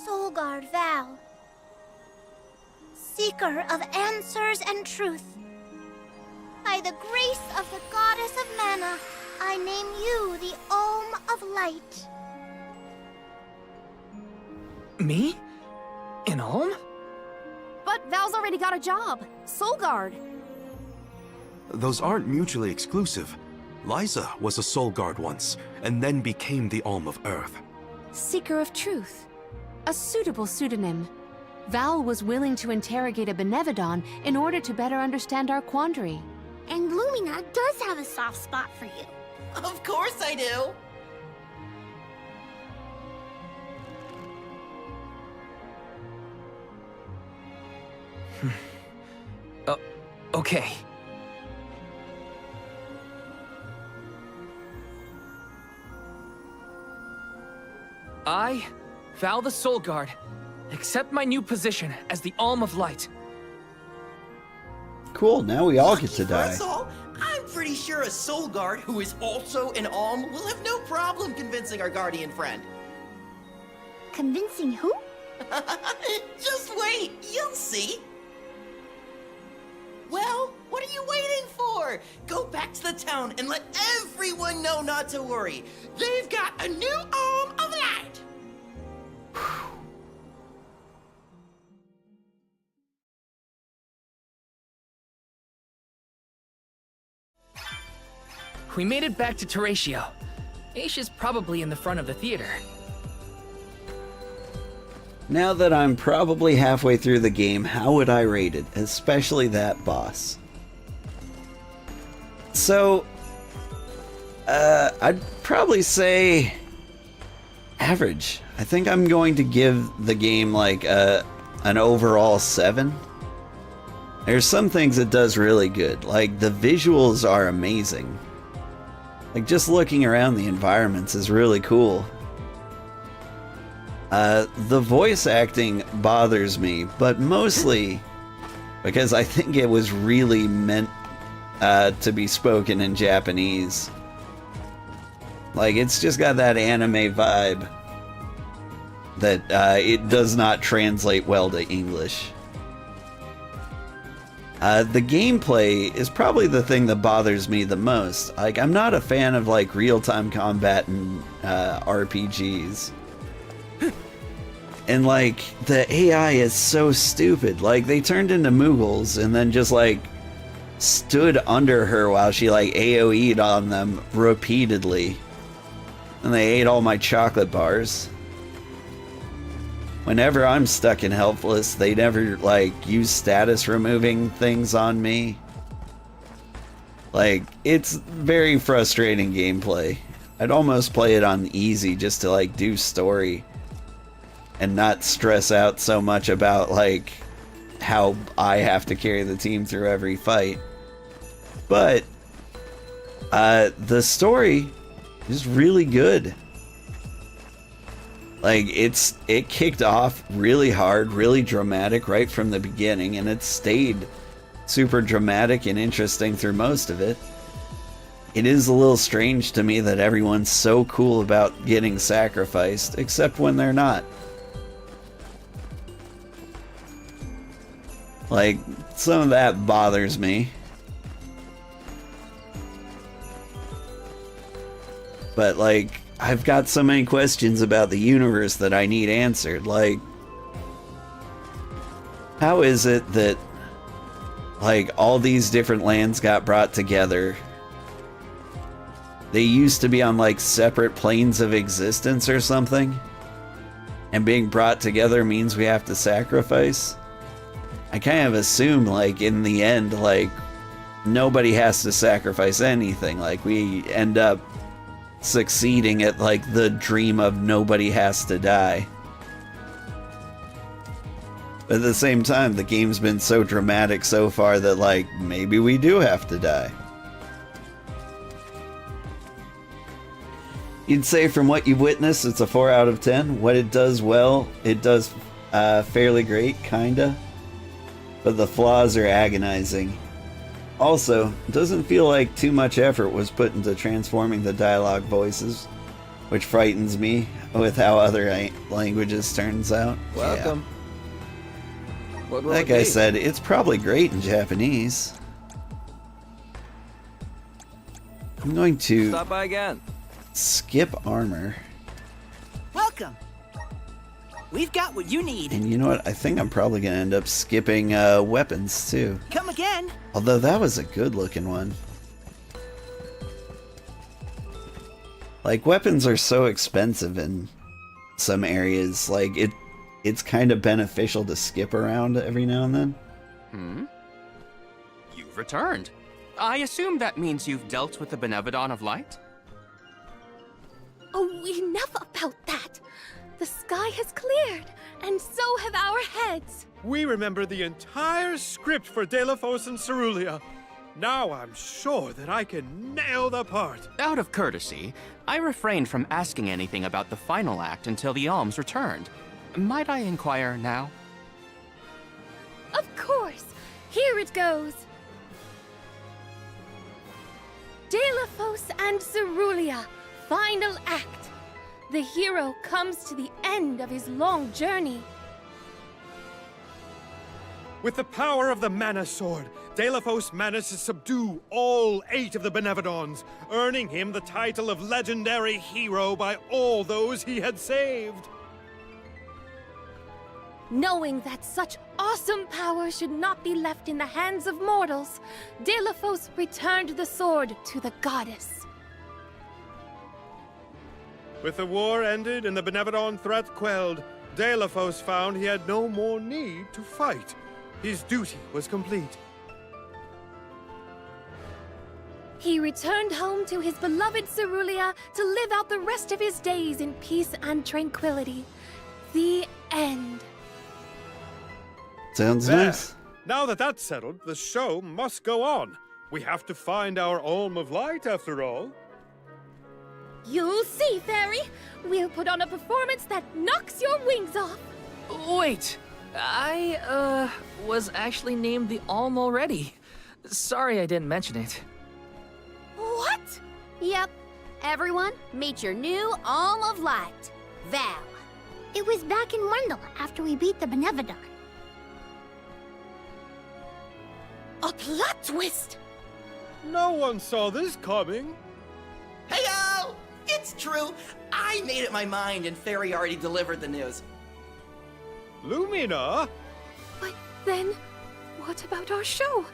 Speaker 4: Soulguard Val, seeker of answers and truth. By the grace of the goddess of mana, I name you the Alm of Light.
Speaker 2: Me? An Alm?
Speaker 5: But Val's already got a job. Soulguard.
Speaker 6: Those aren't mutually exclusive. Liza was a Soul Guard once, and then became the Alm of Earth.
Speaker 3: Seeker of Truth. A suitable pseudonym. Val was willing to interrogate a Benevodon in order to better understand our quandary.
Speaker 4: And Lumina does have a soft spot for you.
Speaker 13: Of course I do.
Speaker 2: Okay. I, Val the Soul Guard, accept my new position as the Alm of Light.
Speaker 1: Cool, now we all get to
Speaker 13: For
Speaker 1: die.
Speaker 13: us all, I'm pretty sure a Soul Guard who is also an Alm will have no problem convincing our guardian friend.
Speaker 4: Convincing who?
Speaker 13: Just wait, you'll see. Well, what are you waiting for? Go back to the town and let everyone know not to worry. They've got a new Alm of Light.
Speaker 2: We made it back to Teratio. Aisha's probably in the front of the theater.
Speaker 1: Now that I'm probably halfway through the game, how would I rate it? Especially that boss. So, I'd probably say average. I think I'm going to give the game like an overall 7. There's some things it does really good, like the visuals are amazing. Like just looking around the environments is really cool. The voice acting bothers me, but mostly because I think it was really meant to be spoken in Japanese. Like, it's just got that anime vibe that it does not translate well to English. The gameplay is probably the thing that bothers me the most. Like, I'm not a fan of like real-time combat in RPGs. And like, the AI is so stupid. Like, they turned into Mughals and then just like stood under her while she like AoE'd on them repeatedly. And they ate all my chocolate bars. Whenever I'm stuck and helpless, they never like use status removing things on me. Like, it's very frustrating gameplay. I'd almost play it on easy just to like do story and not stress out so much about like how I have to carry the team through every fight. But the story is really good. Like, it kicked off really hard, really dramatic right from the beginning, and it stayed super dramatic and interesting through most of it. It is a little strange to me that everyone's so cool about getting sacrificed, except when they're not. Like, some of that bothers me. But, like, I've got so many questions about the universe that I need answered. Like, how is it that, like, all these different lands got brought together? They used to be on, like, separate planes of existence or something? And being brought together means we have to sacrifice? I kind of assume, like, in the end, like, nobody has to sacrifice anything. Like, we end up succeeding at, like, the dream of nobody has to die. But at the same time, the game's been so dramatic so far that, like, maybe we do have to die. You'd say from what you've witnessed, it's a 4 out of 10. What it does well, it does fairly great, kinda. But the flaws are agonizing. Also, it doesn't feel like too much effort was put into transforming the dialogue voices, which frightens me with how other languages turns out.
Speaker 11: Welcome.
Speaker 1: Yeah. Like I said, it's probably great in Japanese. I'm going to
Speaker 11: Stop by again.
Speaker 1: Skip armor.
Speaker 13: Welcome. We've got what you need.
Speaker 1: And you know what? I think I'm probably going to end up skipping weapons too.
Speaker 13: Come again.
Speaker 1: Although that was a good looking one. Like, weapons are so expensive in some areas. Like, it's kind of beneficial to skip around every now and then.
Speaker 11: You've returned. I assume that means you've dealt with the Benevodon of Light?
Speaker 21: Oh, enough about that! The sky has cleared, and so have our heads.
Speaker 7: We remember the entire script for Delafos and Cerulia. Now I'm sure that I can nail the part.
Speaker 11: Out of courtesy, I refrained from asking anything about the final act until the alms returned. Might I inquire now?
Speaker 21: Of course! Here it goes! Delafos and Cerulia, final act. The hero comes to the end of his long journey.
Speaker 7: With the power of the Mana Sword, Delafos managed to subdue all 8 of the Benevodons, earning him the title of legendary hero by all those he had saved.
Speaker 21: Knowing that such awesome power should not be left in the hands of mortals, Delafos returned the sword to the goddess.
Speaker 7: With the war ended and the Benevodon threat quelled, Delafos found he had no more need to fight. His duty was complete.
Speaker 21: He returned home to his beloved Cerulia to live out the rest of his days in peace and tranquility. The end.
Speaker 1: Sounds nice.
Speaker 7: Now that that's settled, the show must go on. We have to find our Alm of Light, after all.
Speaker 21: You'll see, Fairy. We'll put on a performance that knocks your wings off.
Speaker 2: Wait, I, was actually named the Alm already. Sorry I didn't mention it.
Speaker 21: What?
Speaker 5: Yep. Everyone, meet your new Alm of Light, Val.
Speaker 4: It was back in Wendell after we beat the Benevodon.
Speaker 21: A plot twist!
Speaker 7: No one saw this coming.
Speaker 13: Heyo! It's true. I made up my mind and Fairy already delivered the news.
Speaker 7: Lumina?
Speaker 21: But then, what about our show?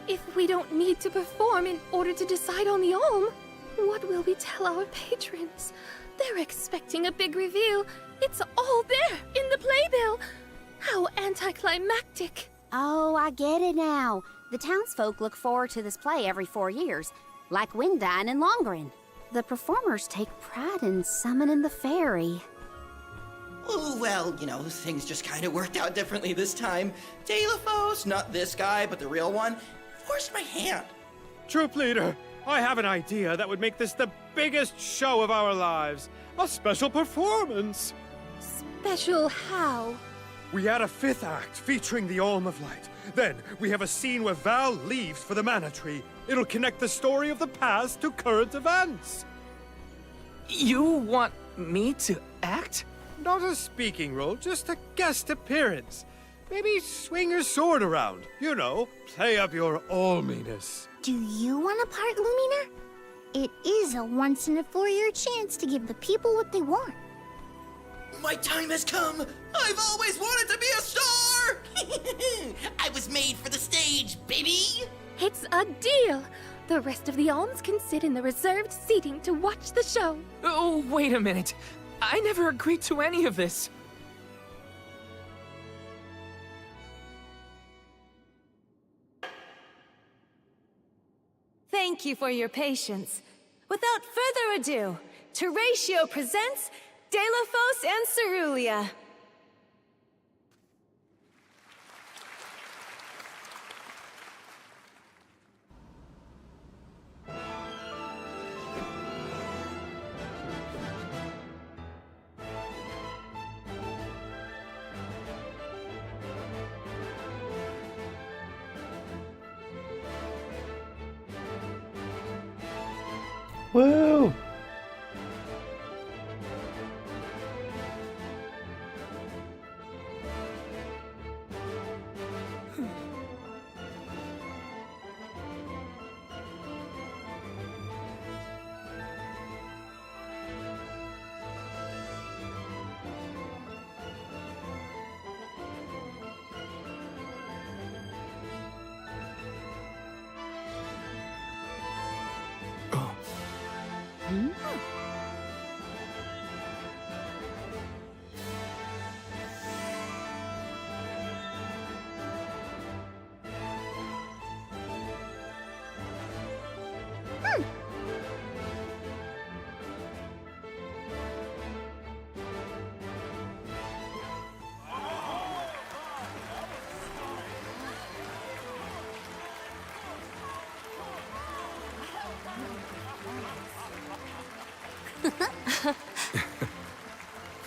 Speaker 21: If we don't need to perform in order to decide on the Alm, what will we tell our patrons? They're expecting a big reveal. It's all there in the playbill. How anticlimactic.
Speaker 5: Oh, I get it now. The townsfolk look forward to this play every 4 years, like Windine and Longren. The performers take pride in summoning the fairy.
Speaker 13: Oh, well, you know, things just kind of worked out differently this time. Delafos, not this guy, but the real one, forced my hand.
Speaker 7: Troop leader, I have an idea that would make this the biggest show of our lives. A special performance.
Speaker 21: Special how?
Speaker 7: We add a 5th act featuring the Alm of Light. Then we have a scene where Val leaves for the Mana Tree. It'll connect the story of the past to current events.
Speaker 2: You want me to act?
Speaker 7: Not a speaking role, just a guest appearance. Maybe swing your sword around. You know, play up your alminess.
Speaker 4: Do you want a part, Lumina? It is a once-in-a-4-year chance to give the people what they want.
Speaker 13: My time has come! I've always wanted to be a star! I was made for the stage, baby!
Speaker 21: It's a deal! The rest of the alms can sit in the reserved seating to watch the show.
Speaker 2: Oh, wait a minute. I never agreed to any of this.
Speaker 17: Thank you for your patience. Without further ado, Teratio presents Deilophos and Cerulia.
Speaker 1: Woo!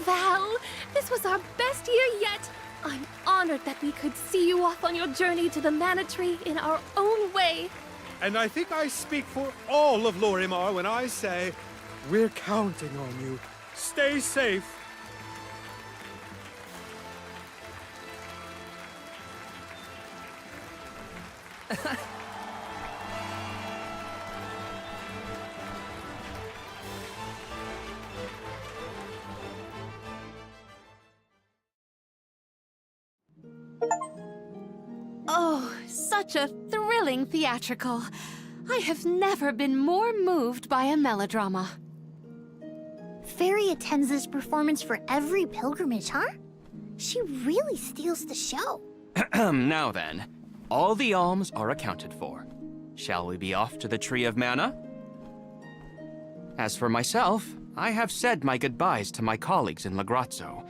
Speaker 21: Val, this was our best year yet. I'm honored that we could see you off on your journey to the Mana Tree in our own way.
Speaker 7: And I think I speak for all of Lorimar when I say, we're counting on you. Stay safe.
Speaker 3: Oh, such a thrilling theatrical. I have never been more moved by a melodrama.
Speaker 4: Fairy attends this performance for every pilgrimage, huh? She really steals the show.
Speaker 11: Now then, all the alms are accounted for. Shall we be off to the Tree of Mana? As for myself, I have said my goodbyes to my colleagues in Lagrazzo.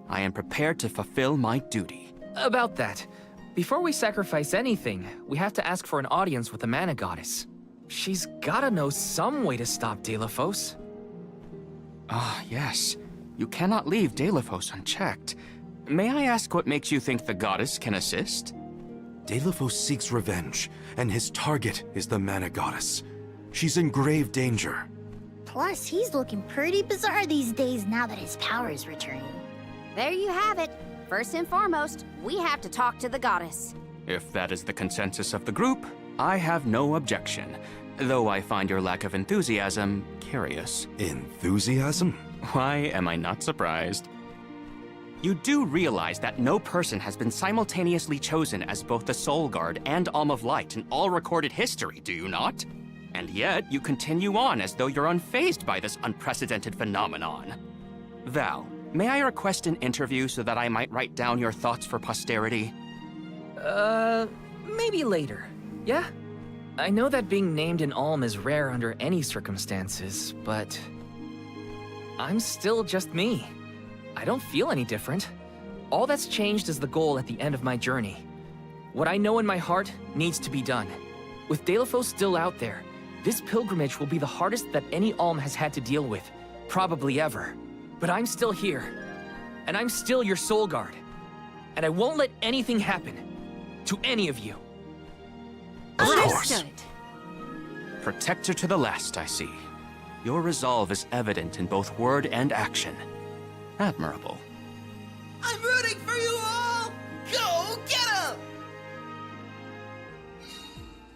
Speaker 11: I am prepared to fulfill my duty.
Speaker 2: About that, before we sacrifice anything, we have to ask for an audience with the Mana Goddess. She's gotta know some way to stop Deilophos.
Speaker 11: Ah, yes. You cannot leave Deilophos unchecked. May I ask what makes you think the goddess can assist?
Speaker 6: Deilophos seeks revenge, and his target is the Mana Goddess. She's in grave danger.
Speaker 4: Plus, he's looking pretty bizarre these days now that his power is returning.
Speaker 5: There you have it. First and foremost, we have to talk to the goddess.
Speaker 11: If that is the consensus of the group, I have no objection. Though I find your lack of enthusiasm curious.
Speaker 6: Enthusiasm?
Speaker 11: Why am I not surprised? You do realize that no person has been simultaneously chosen as both the Soul Guard and Alm of Light in all recorded history, do you not? And yet, you continue on as though you're unfazed by this unprecedented phenomenon. Val, may I request an interview so that I might write down your thoughts for posterity?
Speaker 2: Maybe later, yeah? I know that being named an Alm is rare under any circumstances, but I'm still just me. I don't feel any different. All that's changed is the goal at the end of my journey. What I know in my heart needs to be done. With Deilophos still out there, this pilgrimage will be the hardest that any Alm has had to deal with, probably ever. But I'm still here, and I'm still your Soul Guard. And I won't let anything happen to any of you.
Speaker 11: Of course.
Speaker 3: Understood.
Speaker 11: Protector to the last, I see. Your resolve is evident in both word and action. Admirable.
Speaker 13: I'm rooting for you all! Go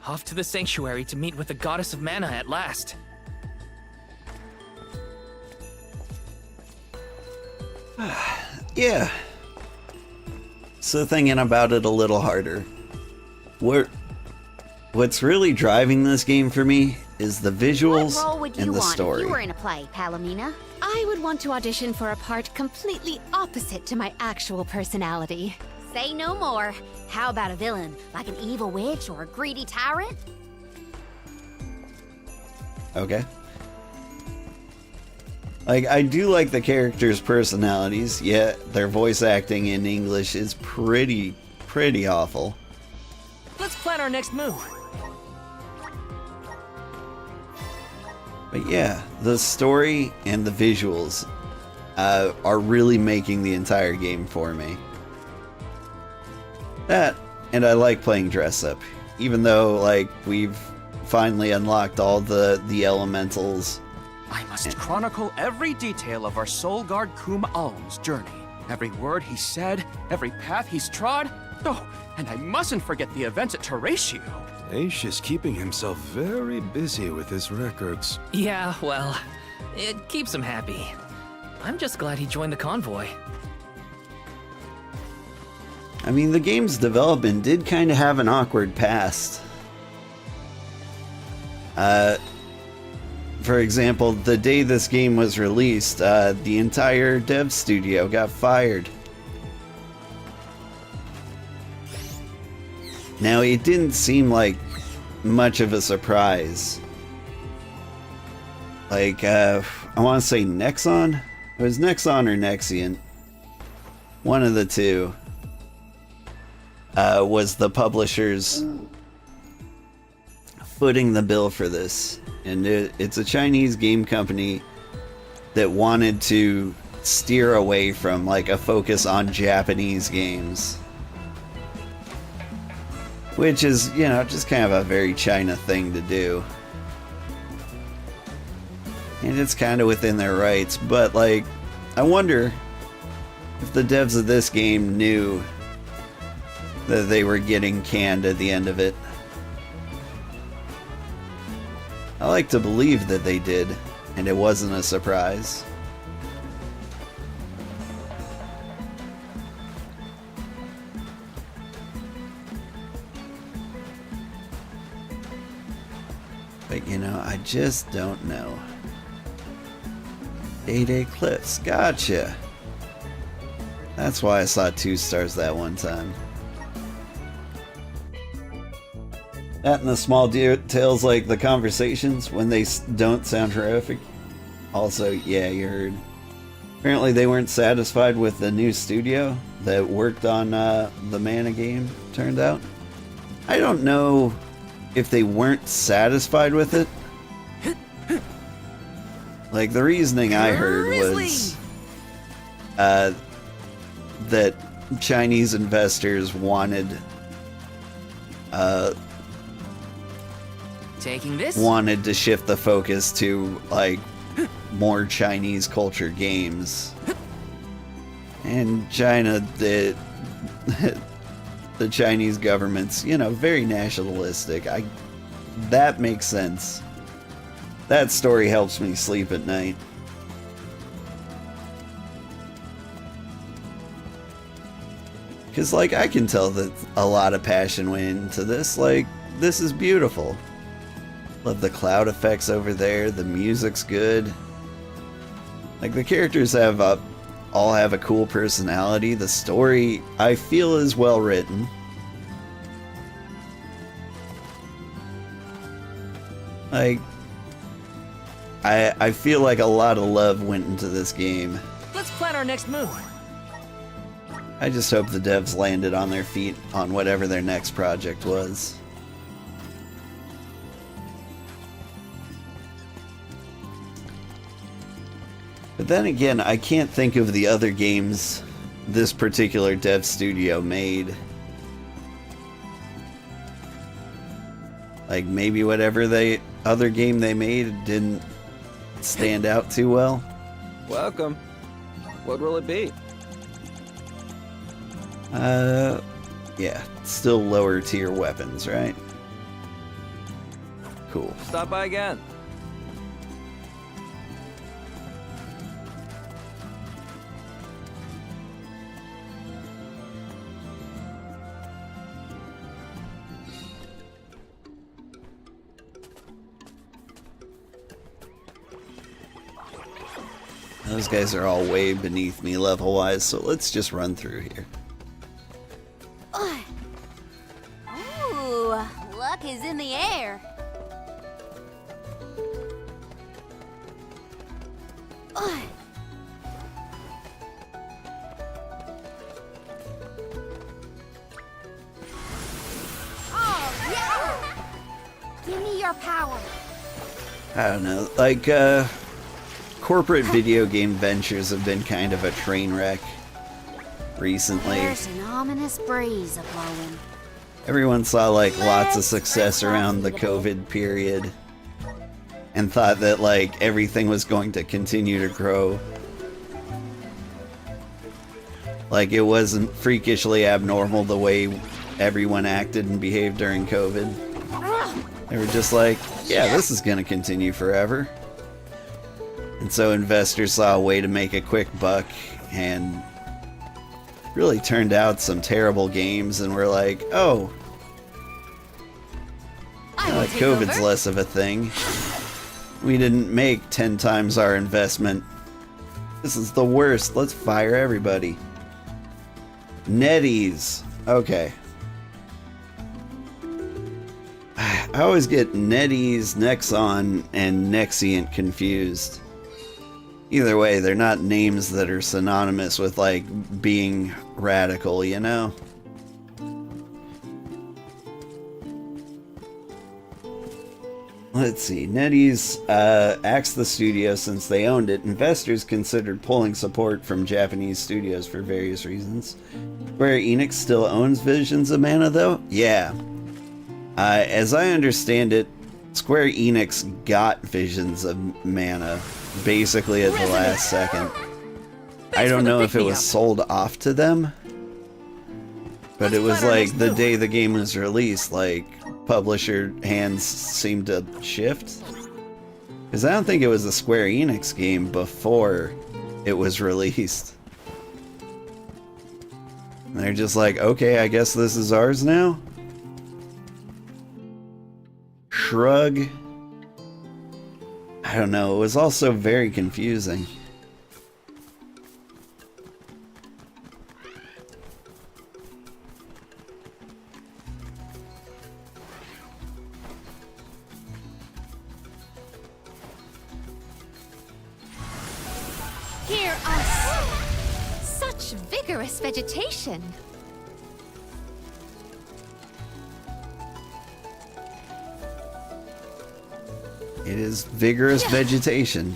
Speaker 2: Off to the sanctuary to meet with the goddess of mana at last.
Speaker 1: Yeah. So thinking about it a little harder. What's really driving this game for me is the visuals
Speaker 5: What role would you
Speaker 1: and the
Speaker 5: want
Speaker 1: story.
Speaker 5: if you were in a play, Palomina?
Speaker 3: I would want to audition for a part completely opposite to my actual personality.
Speaker 5: Say no more. How about a villain, like an evil witch or a greedy tyrant?
Speaker 1: Okay. Like, I do like the characters' personalities, yet their voice acting in English is pretty awful.
Speaker 2: Let's plan our next move.
Speaker 1: But yeah, the story and the visuals are really making the entire game for me. That, and I like playing dress up, even though, like, we've finally unlocked all the elementals.
Speaker 11: I must chronicle every detail of our Soul Guard Kum Alm's journey. Every word he said, every path he's trod. Oh, and I mustn't forget the events at Teratio.
Speaker 6: Aish is keeping himself very busy with his records.
Speaker 2: Yeah, well, it keeps him happy. I'm just glad he joined the convoy.
Speaker 1: I mean, the game's development did kind of have an awkward past. For example, the day this game was released, the entire dev studio got fired. Now, it didn't seem like much of a surprise. Like, I want to say Nexon? It was Nexon or Nexian. One of the two was the publishers footing the bill for this. And it's a Chinese game company that wanted to steer away from, like, a focus on Japanese games. Which is, you know, just kind of a very China thing to do. And it's kind of within their rights, but, like, I wonder if the devs of this game knew that they were getting canned at the end of it. I like to believe that they did, and it wasn't a surprise. But, you know, I just don't know. Day Cliffs, gotcha. That's why I saw 2 stars that one time. That and the small details like the conversations when they don't sound horrific. Also, yeah, you heard. Apparently they weren't satisfied with the new studio that worked on the Mana game, turned out. I don't know if they weren't satisfied with it. Like, the reasoning I heard was that Chinese investors wanted wanted to shift the focus to, like, more Chinese culture games. And China, the Chinese government's, you know, very nationalistic. That makes sense. That story helps me sleep at night. Because, like, I can tell that a lot of passion went into this. Like, this is beautiful. Love the cloud effects over there. The music's good. Like, the characters all have a cool personality. The story, I feel, is well written. Like, I feel like a lot of love went into this game.
Speaker 2: Let's plan our next move.
Speaker 1: I just hope the devs landed on their feet on whatever their next project was. But then again, I can't think of the other games this particular dev studio made. Like, maybe whatever other game they made didn't stand out too well.
Speaker 18: Welcome. What will it be?
Speaker 1: Yeah, still lower tier weapons, right? Cool.
Speaker 14: Stop by again.
Speaker 1: Those guys are all way beneath me level-wise, so let's just run through here.
Speaker 5: Ooh, luck is in the air. Oh, yeah! Give me your power.
Speaker 1: I don't know, like, corporate video game ventures have been kind of a train wreck recently.
Speaker 5: There's an ominous breeze a-blowing.
Speaker 1: Everyone saw, like, lots of success around the COVID period and thought that, like, everything was going to continue to grow. Like, it wasn't freakishly abnormal the way everyone acted and behaved during COVID. They were just like, yeah, this is gonna continue forever. And so investors saw a way to make a quick buck and really turned out some terrible games, and were like, oh, COVID's less of a thing. We didn't make 10 times our investment. This is the worst. Let's fire everybody. NetEase. Okay. I always get NetEase, Nexon, and Nexient confused. Either way, they're not names that are synonymous with, like, being radical, you know? Let's see. NetEase axed the studio since they owned it. Investors considered pulling support from Japanese studios for various reasons. Square Enix still owns Visions of Mana, though? Yeah. As I understand it, Square Enix got Visions of Mana basically at the last second. I don't know if it was sold off to them, but it was like the day the game was released, like, publisher hands seemed to shift. Because I don't think it was a Square Enix game before it was released. And they're just like, okay, I guess this is ours now? Shrug. I don't know, it was also very confusing.
Speaker 3: Hear us! Such vigorous vegetation!
Speaker 1: It is vigorous vegetation.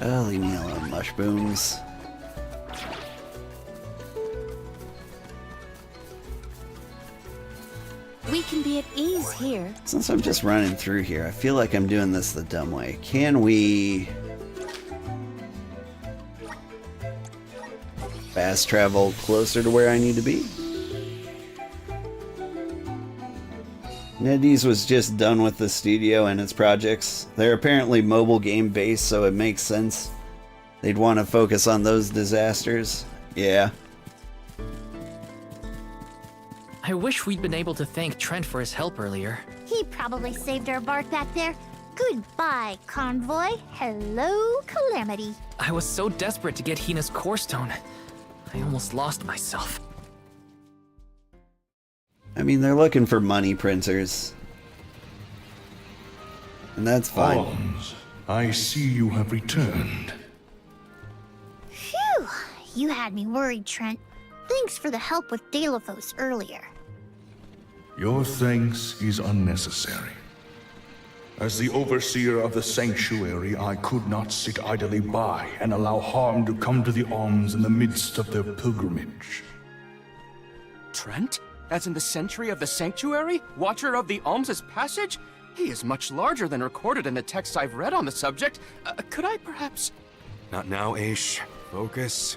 Speaker 1: Oh, leave me alone, mushrooms.
Speaker 5: We can be at ease here.
Speaker 1: Since I'm just running through here, I feel like I'm doing this the dumb way. Can we fast travel closer to where I need to be? NetEase was just done with the studio and its projects. They're apparently mobile game based, so it makes sense they'd want to focus on those disasters. Yeah.
Speaker 2: I wish we'd been able to thank Trent for his help earlier.
Speaker 4: He probably saved our bark back there. Goodbye, Convoy. Hello, Calamity.
Speaker 2: I was so desperate to get Hina's core stone. I almost lost myself.
Speaker 1: I mean, they're looking for money printers. And that's fine.
Speaker 22: Holmes, I see you have returned.
Speaker 4: Phew! You had me worried, Trent. Thanks for the help with Dalephos earlier.
Speaker 22: Your thanks is unnecessary. As the overseer of the sanctuary, I could not sit idly by and allow harm to come to the Alms in the midst of their pilgrimage.
Speaker 11: Trent? As in the sentry of the sanctuary? Watcher of the Alms' passage? He is much larger than recorded in the texts I've read on the subject. Could I perhaps...
Speaker 9: Not now, Aish. Focus.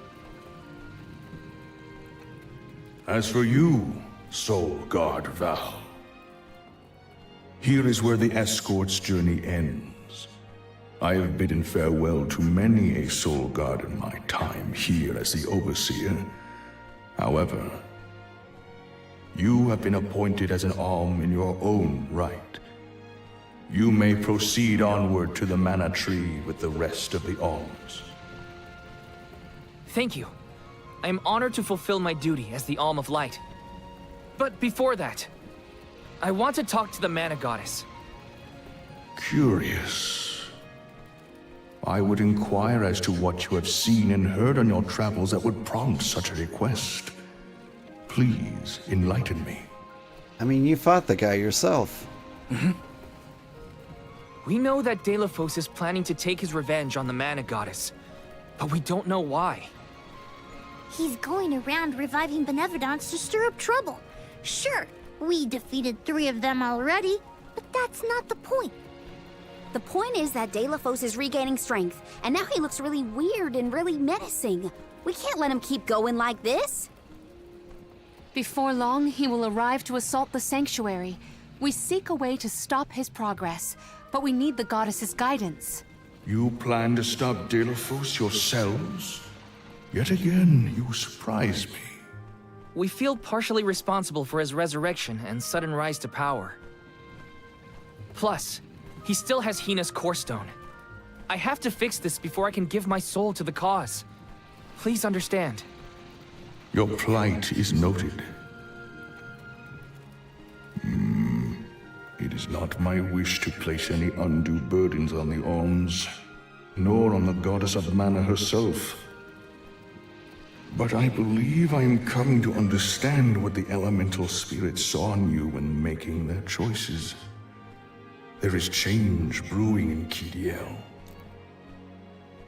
Speaker 22: As for you, Soul Guard Val, here is where the escort's journey ends. I have bidden farewell to many a Soul Guard in my time here as the Overseer. However, you have been appointed as an alm in your own right. You may proceed onward to the Mana Tree with the rest of the alms.
Speaker 2: Thank you. I am honored to fulfill my duty as the Alm of Light. But before that, I want to talk to the Mana Goddess.
Speaker 22: Curious. I would inquire as to what you have seen and heard on your travels that would prompt such a request. Please, enlighten me.
Speaker 1: I mean, you fought the guy yourself.
Speaker 2: We know that Delafos is planning to take his revenge on the Mana Goddess, but we don't know why.
Speaker 4: He's going around reviving benevolence to stir up trouble. Sure, we defeated 3 of them already, but that's not the point.
Speaker 5: The point is that Delafos is regaining strength, and now he looks really weird and really menacing. We can't let him keep going like this.
Speaker 3: Before long, he will arrive to assault the sanctuary. We seek a way to stop his progress, but we need the goddess's guidance.
Speaker 22: You plan to stop Delafos yourselves? Yet again, you surprise me.
Speaker 2: We feel partially responsible for his resurrection and sudden rise to power. Plus, he still has Hina's core stone. I have to fix this before I can give my soul to the cause. Please understand.
Speaker 22: Your plight is noted. It is not my wish to place any undue burdens on the alms, nor on the goddess of mana herself. But I believe I am coming to understand what the elemental spirits saw in you when making their choices. There is change brewing in Kidiel.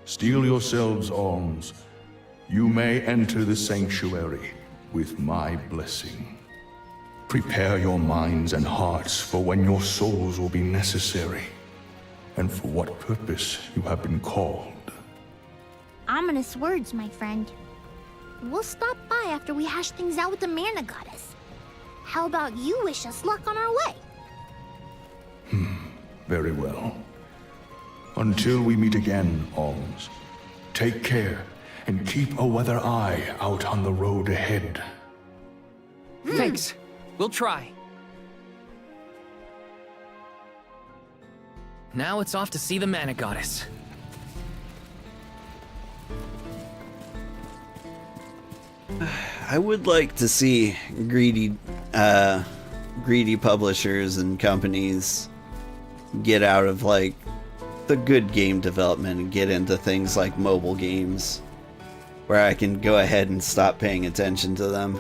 Speaker 22: Steel yourselves, alms. You may enter the sanctuary with my blessing. Prepare your minds and hearts for when your souls will be necessary, and for what purpose you have been called.
Speaker 4: Ominous words, my friend. We'll stop by after we hash things out with the Mana Goddess. How about you wish us luck on our way?
Speaker 22: Very well. Until we meet again, alms, take care and keep a weather eye out on the road ahead.
Speaker 2: Thanks. We'll try. Now it's off to see the Mana Goddess.
Speaker 1: I would like to see greedy publishers and companies get out of like the good game development and get into things like mobile games where I can go ahead and stop paying attention to them.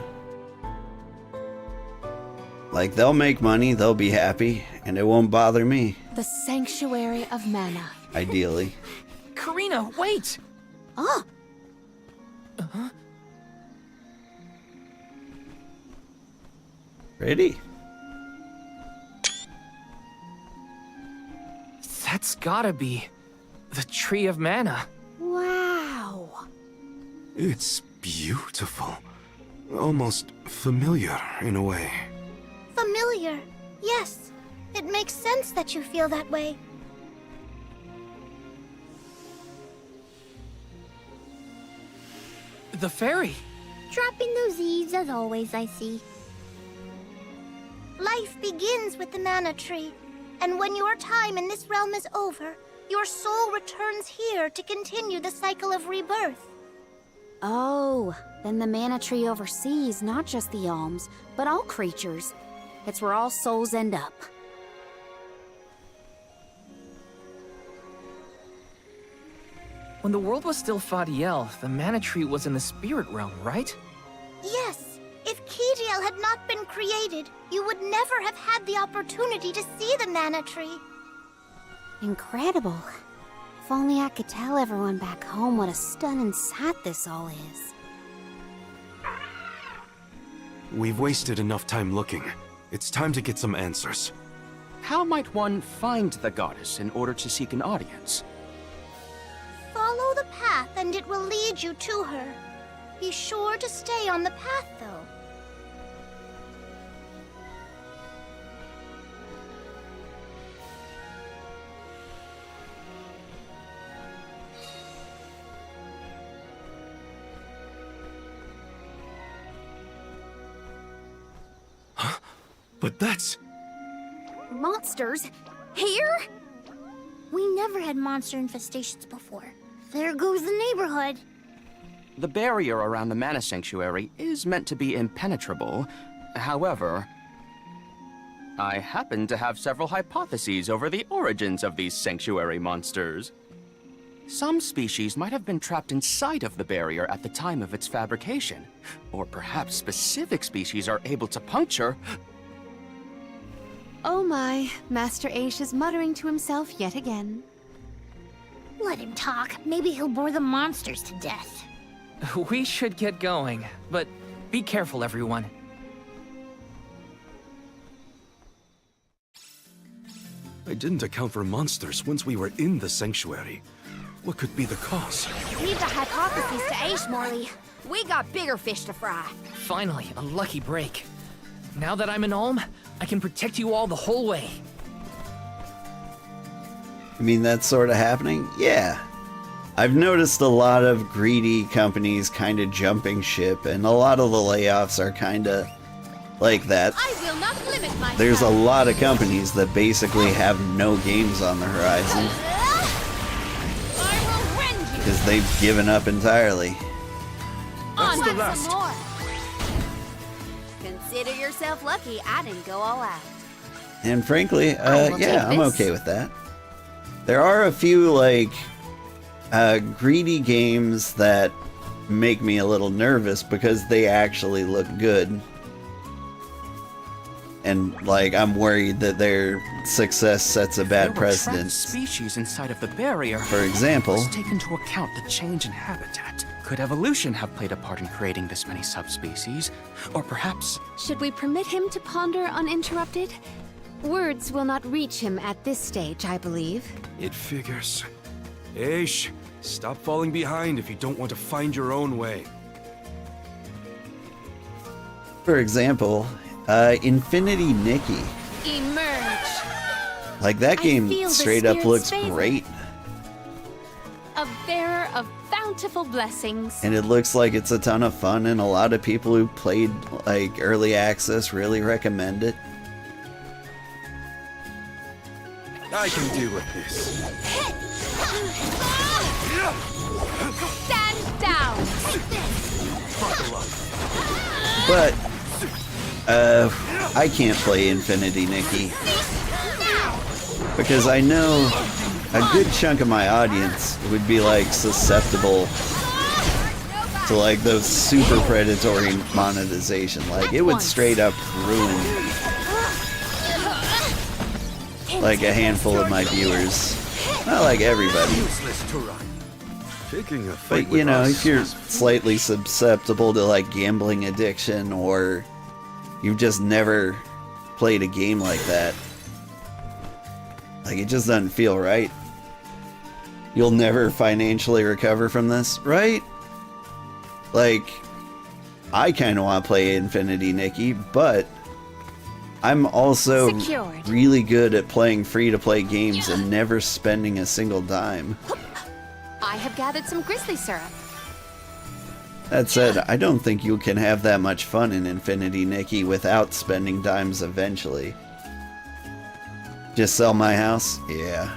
Speaker 1: Like, they'll make money, they'll be happy, and it won't bother me.
Speaker 3: The Sanctuary of Mana.
Speaker 1: Ideally.
Speaker 2: Karina, wait!
Speaker 5: Oh!
Speaker 1: Ready?
Speaker 2: That's gotta be the Tree of Mana.
Speaker 5: Wow!
Speaker 6: It's beautiful. Almost familiar in a way.
Speaker 4: Familiar. Yes. It makes sense that you feel that way.
Speaker 2: The fairy.
Speaker 4: Dropping those eaves as always, I see. Life begins with the Mana Tree, and when your time in this realm is over, your soul returns here to continue the cycle of rebirth.
Speaker 5: Oh, then the Mana Tree oversees not just the alms, but all creatures. It's where all souls end up.
Speaker 2: When the world was still Fadiel, the Mana Tree was in the spirit realm, right?
Speaker 4: Yes. If Kidiel had not been created, you would never have had the opportunity to see the Mana Tree.
Speaker 5: Incredible. If only I could tell everyone back home what a stunning sight this all is.
Speaker 6: We've wasted enough time looking. It's time to get some answers.
Speaker 11: How might one find the goddess in order to seek an audience?
Speaker 4: Follow the path and it will lead you to her. Be sure to stay on the path, though.
Speaker 6: But that's...
Speaker 5: Monsters? Here?
Speaker 4: We never had monster infestations before. There goes the neighborhood.
Speaker 11: The barrier around the Mana Sanctuary is meant to be impenetrable. However, I happen to have several hypotheses over the origins of these sanctuary monsters. Some species might have been trapped inside of the barrier at the time of its fabrication. Or perhaps specific species are able to puncture...
Speaker 3: Oh my, Master Aish is muttering to himself yet again.
Speaker 4: Let him talk. Maybe he'll bore the monsters to death.
Speaker 2: We should get going, but be careful, everyone.
Speaker 6: I didn't account for monsters once we were in the sanctuary. What could be the cause?
Speaker 5: Leave the hypotheses to Aish, Morley. We got bigger fish to fry.
Speaker 2: Finally, a lucky break. Now that I'm an Alm, I can protect you all the whole way.
Speaker 1: I mean, that's sort of happening? Yeah. I've noticed a lot of greedy companies kind of jumping ship, and a lot of the layoffs are kind of like that.
Speaker 17: I will not limit myself.
Speaker 1: There's a lot of companies that basically have no games on the horizon.
Speaker 17: I will rend you.
Speaker 1: Because they've given up entirely.
Speaker 5: On the last. Some more. Consider yourself lucky I didn't go all out.
Speaker 1: And frankly,
Speaker 5: will
Speaker 1: yeah,
Speaker 5: take
Speaker 1: I'm
Speaker 5: this.
Speaker 1: okay with that. There are a few, like, greedy games that make me a little nervous because they actually look good. And, like, I'm worried that their success sets a bad precedent.
Speaker 11: Species inside of the barrier.
Speaker 1: For example,
Speaker 11: Let's take into account the change in habitat. Could evolution have played a part in creating this many subspecies? Or perhaps...
Speaker 3: Should we permit him to ponder uninterrupted? Words will not reach him at this stage, I believe.
Speaker 6: It figures. Aish, stop falling behind if you don't want to find your own way.
Speaker 1: for example, Infinity Nikki.
Speaker 3: Emerge.
Speaker 1: Like, that game
Speaker 3: feel the
Speaker 1: straight up
Speaker 3: spirit's
Speaker 1: looks
Speaker 3: favor.
Speaker 1: great.
Speaker 3: A bearer of bountiful blessings.
Speaker 1: And it looks like it's a ton of fun, and a lot of people who played, like, early access really recommend it.
Speaker 6: I can deal with this.
Speaker 3: Stand down.
Speaker 1: But, I can't play Infinity Nikki. Because I know a good chunk of my audience would be, like, susceptible to, like, those super predatory monetization. Like, it would straight up ruin, like, a handful of my viewers. Not like everybody. But, you know, if you're slightly susceptible to, like, gambling addiction, or you've just never played a game like that, like, it just doesn't feel right. You'll never financially recover from this, right? Like, I kind of want to play Infinity Nikki, but I'm also
Speaker 3: Secured.
Speaker 1: really good at playing free-to-play games and never spending a single dime.
Speaker 3: I have gathered some grizzly syrup.
Speaker 1: That said, I don't think you can have that much fun in Infinity Nikki without spending dimes eventually. Just sell my house? Yeah.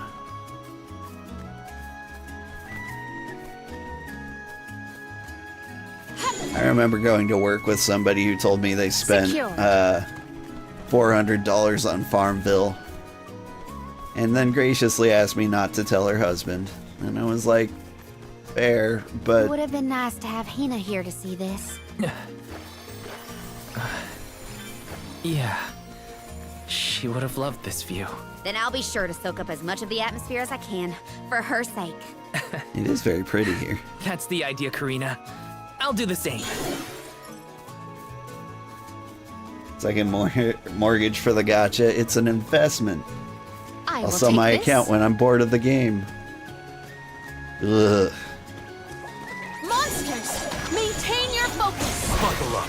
Speaker 1: I remember going to work with somebody who told me they spent
Speaker 3: Secure.
Speaker 1: $400 on Farmville, and then graciously asked me not to tell her husband. And I was like, fair,
Speaker 5: It
Speaker 1: but
Speaker 5: would have been nice to have Hina here to see this.
Speaker 2: Yeah. She would have loved this view.
Speaker 5: Then I'll be sure to soak up as much of the atmosphere as I can, for her sake.
Speaker 1: it is very pretty here.
Speaker 2: That's the idea, Karina. I'll do the same.
Speaker 1: It's like a mortgage for the gacha. It's an investment.
Speaker 3: I
Speaker 1: I'll
Speaker 3: will
Speaker 1: sell
Speaker 3: take
Speaker 1: my
Speaker 3: this.
Speaker 1: account when I'm bored of the game. Ugh.
Speaker 17: Monsters, maintain your focus.
Speaker 6: Buckle up.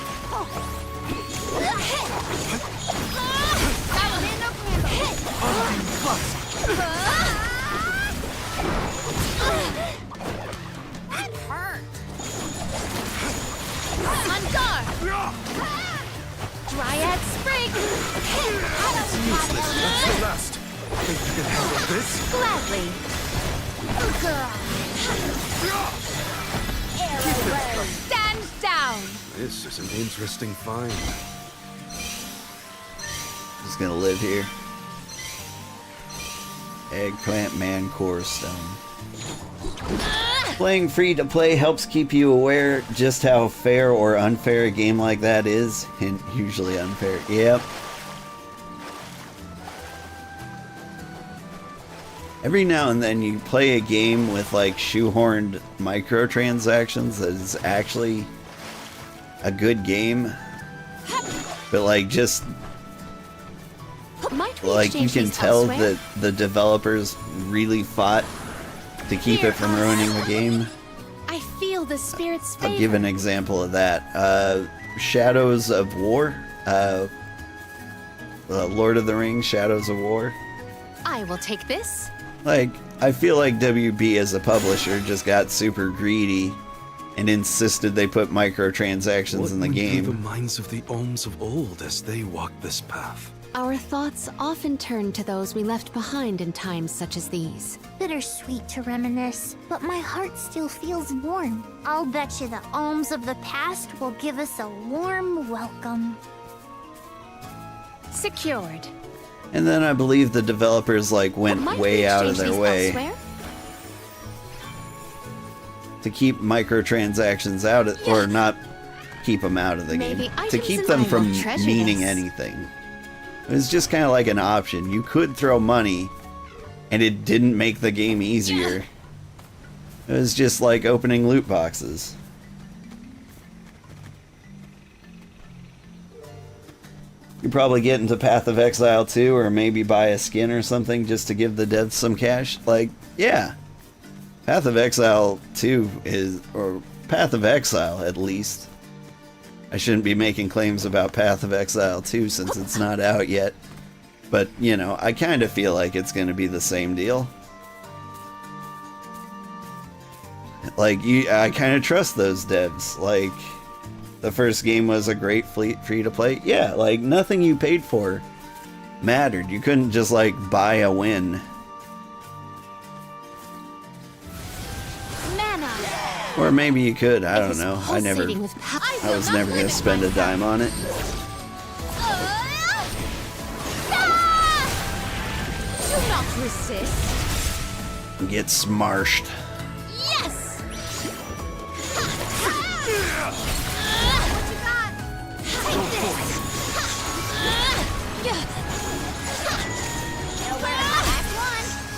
Speaker 17: That hurt. On guard. Dryad Sprig!
Speaker 6: That's the last. Think you can handle this?
Speaker 17: Gladly. Stand down!
Speaker 6: This is an interesting find.
Speaker 1: Just gonna live here. Eggplant Man Core Stone. Playing free to play helps keep you aware just how fair or unfair a game like that is. And usually unfair. Yep. Every now and then you play a game with like shoehorned microtransactions that is actually a good game. But like just like you can tell that the developers really fought to keep it from ruining the game.
Speaker 3: I feel the spirit's favor.
Speaker 1: I'll give an example of that. Shadows of War. Lord of the Rings, Shadows of War.
Speaker 3: I will take this.
Speaker 1: Like, I feel like WB as a publisher just got super greedy and insisted they put microtransactions in the game.
Speaker 6: What would be the minds of the Ohms of old as they walked this path?
Speaker 3: Our thoughts often turn to those we left behind in times such as these.
Speaker 4: Bittersweet to reminisce, but my heart still feels warm. I'll bet you the alms of the past will give us a warm welcome.
Speaker 3: Secured.
Speaker 1: And then I believe the developers like went way out of their way to keep microtransactions out of, or not keep them out of the game, to keep them from meaning anything. It was just kind of like an option. You could throw money and it didn't make the game easier. It was just like opening loot boxes. You probably get into Path of Exile 2 or maybe buy a skin or something just to give the devs some cash. Like, yeah. Path of Exile 2 is, or Path of Exile at least. I shouldn't be making claims about Path of Exile 2 since it's not out yet. But, you know, I kind of feel like it's going to be the same deal. Like, I kind of trust those devs. Like, the first game was a great free-to-play. Yeah, like, nothing you paid for mattered. You couldn't just, like, buy a win. Or maybe you could. I don't know. I was never going to spend a dime on it.
Speaker 17: Do not resist.
Speaker 1: Get smarshed.
Speaker 17: Yes!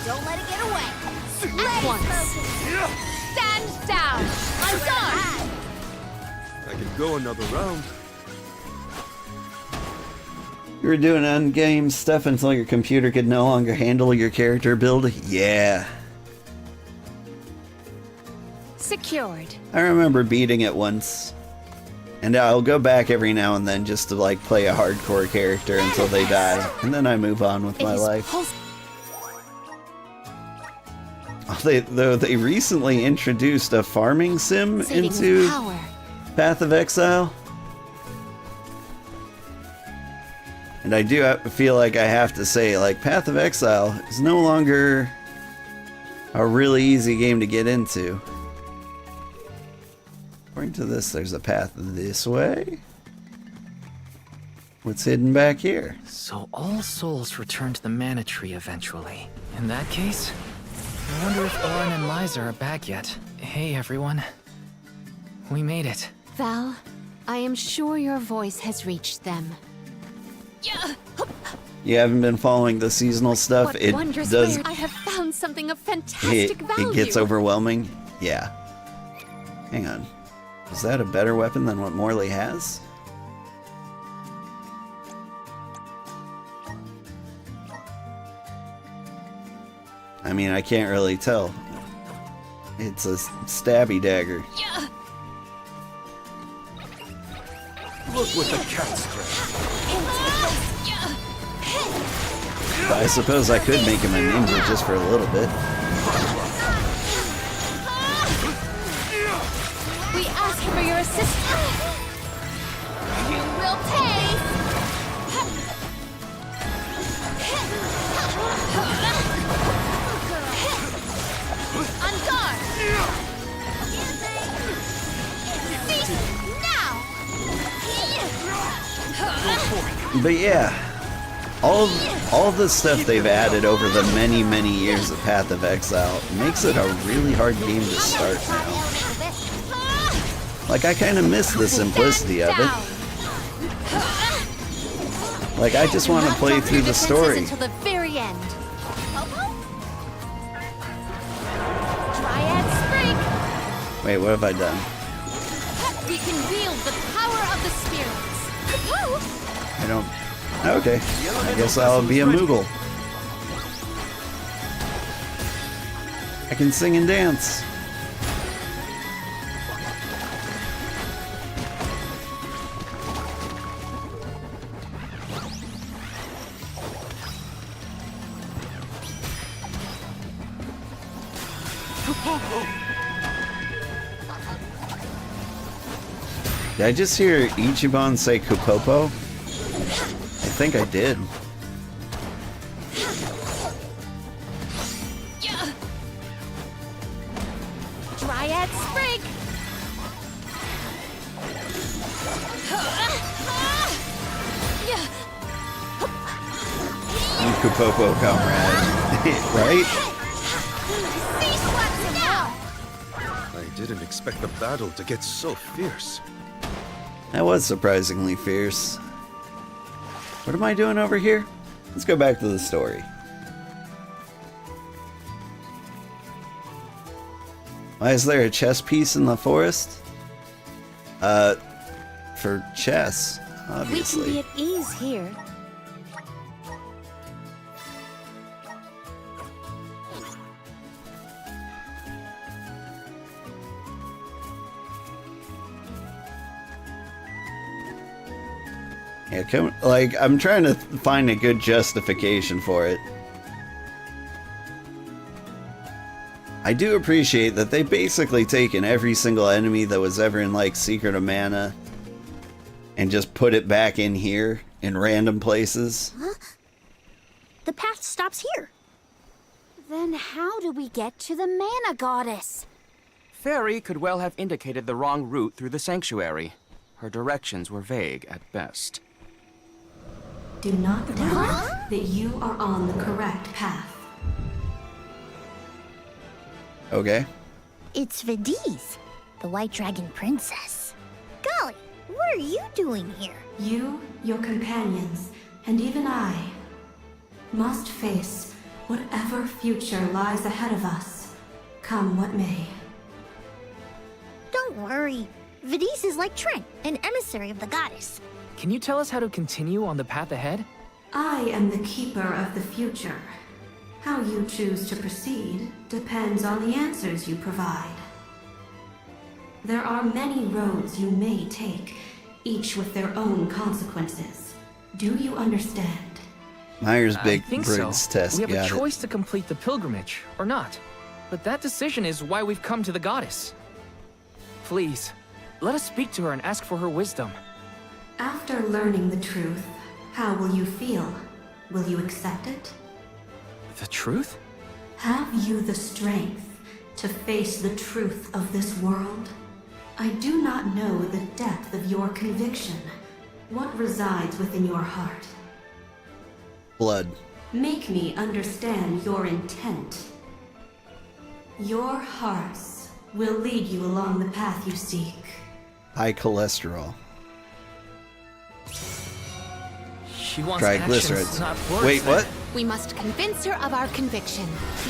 Speaker 4: Don't let it get away.
Speaker 17: At once. Stand down. I'm done.
Speaker 6: I could go another round.
Speaker 1: You were doing endgame stuff until your computer could no longer handle your character build? Yeah.
Speaker 3: Secured.
Speaker 1: I remember beating it once. And I'll go back every now and then just to like play a hardcore character until they die. And then I move on with my life. Though they recently introduced a farming sim into Path of Exile. And I do feel like I have to say, like, Path of Exile is no longer a really easy game to get into. According to this, there's a path this way. What's hidden back here?
Speaker 2: So all souls return to the mana tree eventually. In that case, I wonder if Orin and Liza are back yet. Hey everyone. We made it.
Speaker 3: Val, I am sure your voice has reached them.
Speaker 1: You haven't been following the seasonal stuff?
Speaker 3: What wondrous wares. I have found something of fantastic value.
Speaker 1: It gets overwhelming? Yeah. Hang on. Is that a better weapon than what Morley has? I mean, I can't really tell. It's a stabby dagger.
Speaker 6: Look what the cat's
Speaker 1: But I suppose I could make him a ninja just for a little bit.
Speaker 17: We ask for your assistance. You will pay.
Speaker 1: But yeah, all the stuff they've added over the many years of Path of Exile makes it a really hard game to start now. Like, I kind of miss the simplicity of it. Like, I just want to play through the story.
Speaker 3: Until the very end. Dryad Sprig.
Speaker 1: Wait, what have I done?
Speaker 3: We can wield the power of the spirits.
Speaker 1: I don't... Okay, I guess I'll be a Moogle. I can sing and dance. Did I just hear Ichiban say Kupopo? I think I did.
Speaker 3: Dryad Sprig.
Speaker 1: Kupopo comrade. Right?
Speaker 6: I didn't expect the battle to get so fierce.
Speaker 1: That was surprisingly fierce. What am I doing over here? Let's go back to the story. Why is there a chess piece in the forest? For chess, obviously.
Speaker 15: We can be at ease here.
Speaker 1: Yeah, like, I'm trying to find a good justification for it. I do appreciate that they've basically taken every single enemy that was ever in, like, Secret of Mana and just put it back in here in random places.
Speaker 4: Huh? The path stops here.
Speaker 5: Then how do we get to the Mana Goddess?
Speaker 11: Fairy could well have indicated the wrong route through the sanctuary. Her directions were vague at best.
Speaker 14: Do not doubt that you are on the correct path.
Speaker 1: Okay.
Speaker 4: It's Vidi's, the White Dragon Princess. Golly, what are you doing here?
Speaker 14: You, your companions, and even I must face whatever future lies ahead of us, come what may.
Speaker 4: Don't worry. Vidi's is like Trent, an emissary of the goddess.
Speaker 2: Can you tell us how to continue on the path ahead?
Speaker 14: I am the keeper of the future. How you choose to proceed depends on the answers you provide. There are many roads you may take, each with their own consequences. Do you understand?
Speaker 1: Myers-Briggs test.
Speaker 2: We have
Speaker 1: Got
Speaker 2: a choice
Speaker 1: it.
Speaker 2: to complete the pilgrimage, or not. But that decision is why we've come to the goddess. Please, let us speak to her and ask for her wisdom.
Speaker 14: After learning the truth, how will you feel? Will you accept it?
Speaker 2: The truth?
Speaker 14: Have you the strength to face the truth of this world? I do not know the depth of your conviction. What resides within your heart?
Speaker 1: Blood.
Speaker 14: Make me understand your intent. Your hearts will lead you along the path you seek.
Speaker 1: High cholesterol.
Speaker 2: She wants
Speaker 1: Triglycerides.
Speaker 2: actions, not words.
Speaker 1: Wait, what?
Speaker 3: We must convince her of our conviction.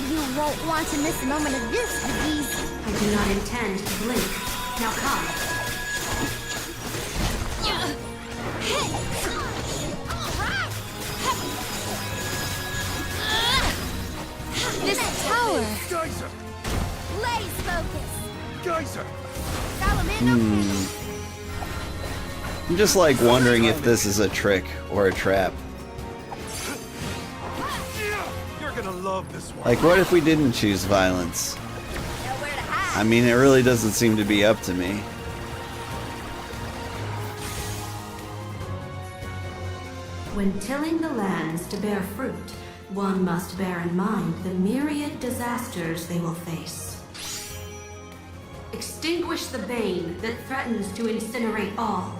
Speaker 4: You won't want to miss a moment of this, Vidi's.
Speaker 14: I do not intend to blink. Now come.
Speaker 3: This tower!
Speaker 7: Geyser!
Speaker 4: Blaze focus!
Speaker 7: Geyser!
Speaker 1: I'm just like wondering if this is a trick or a trap.
Speaker 7: You're gonna love this one.
Speaker 1: Like, what if we didn't choose violence? I mean, it really doesn't seem to be up to me.
Speaker 14: When tilling the lands to bear fruit, one must bear in mind the myriad disasters they will face. Extinguish the bane that threatens to incinerate all.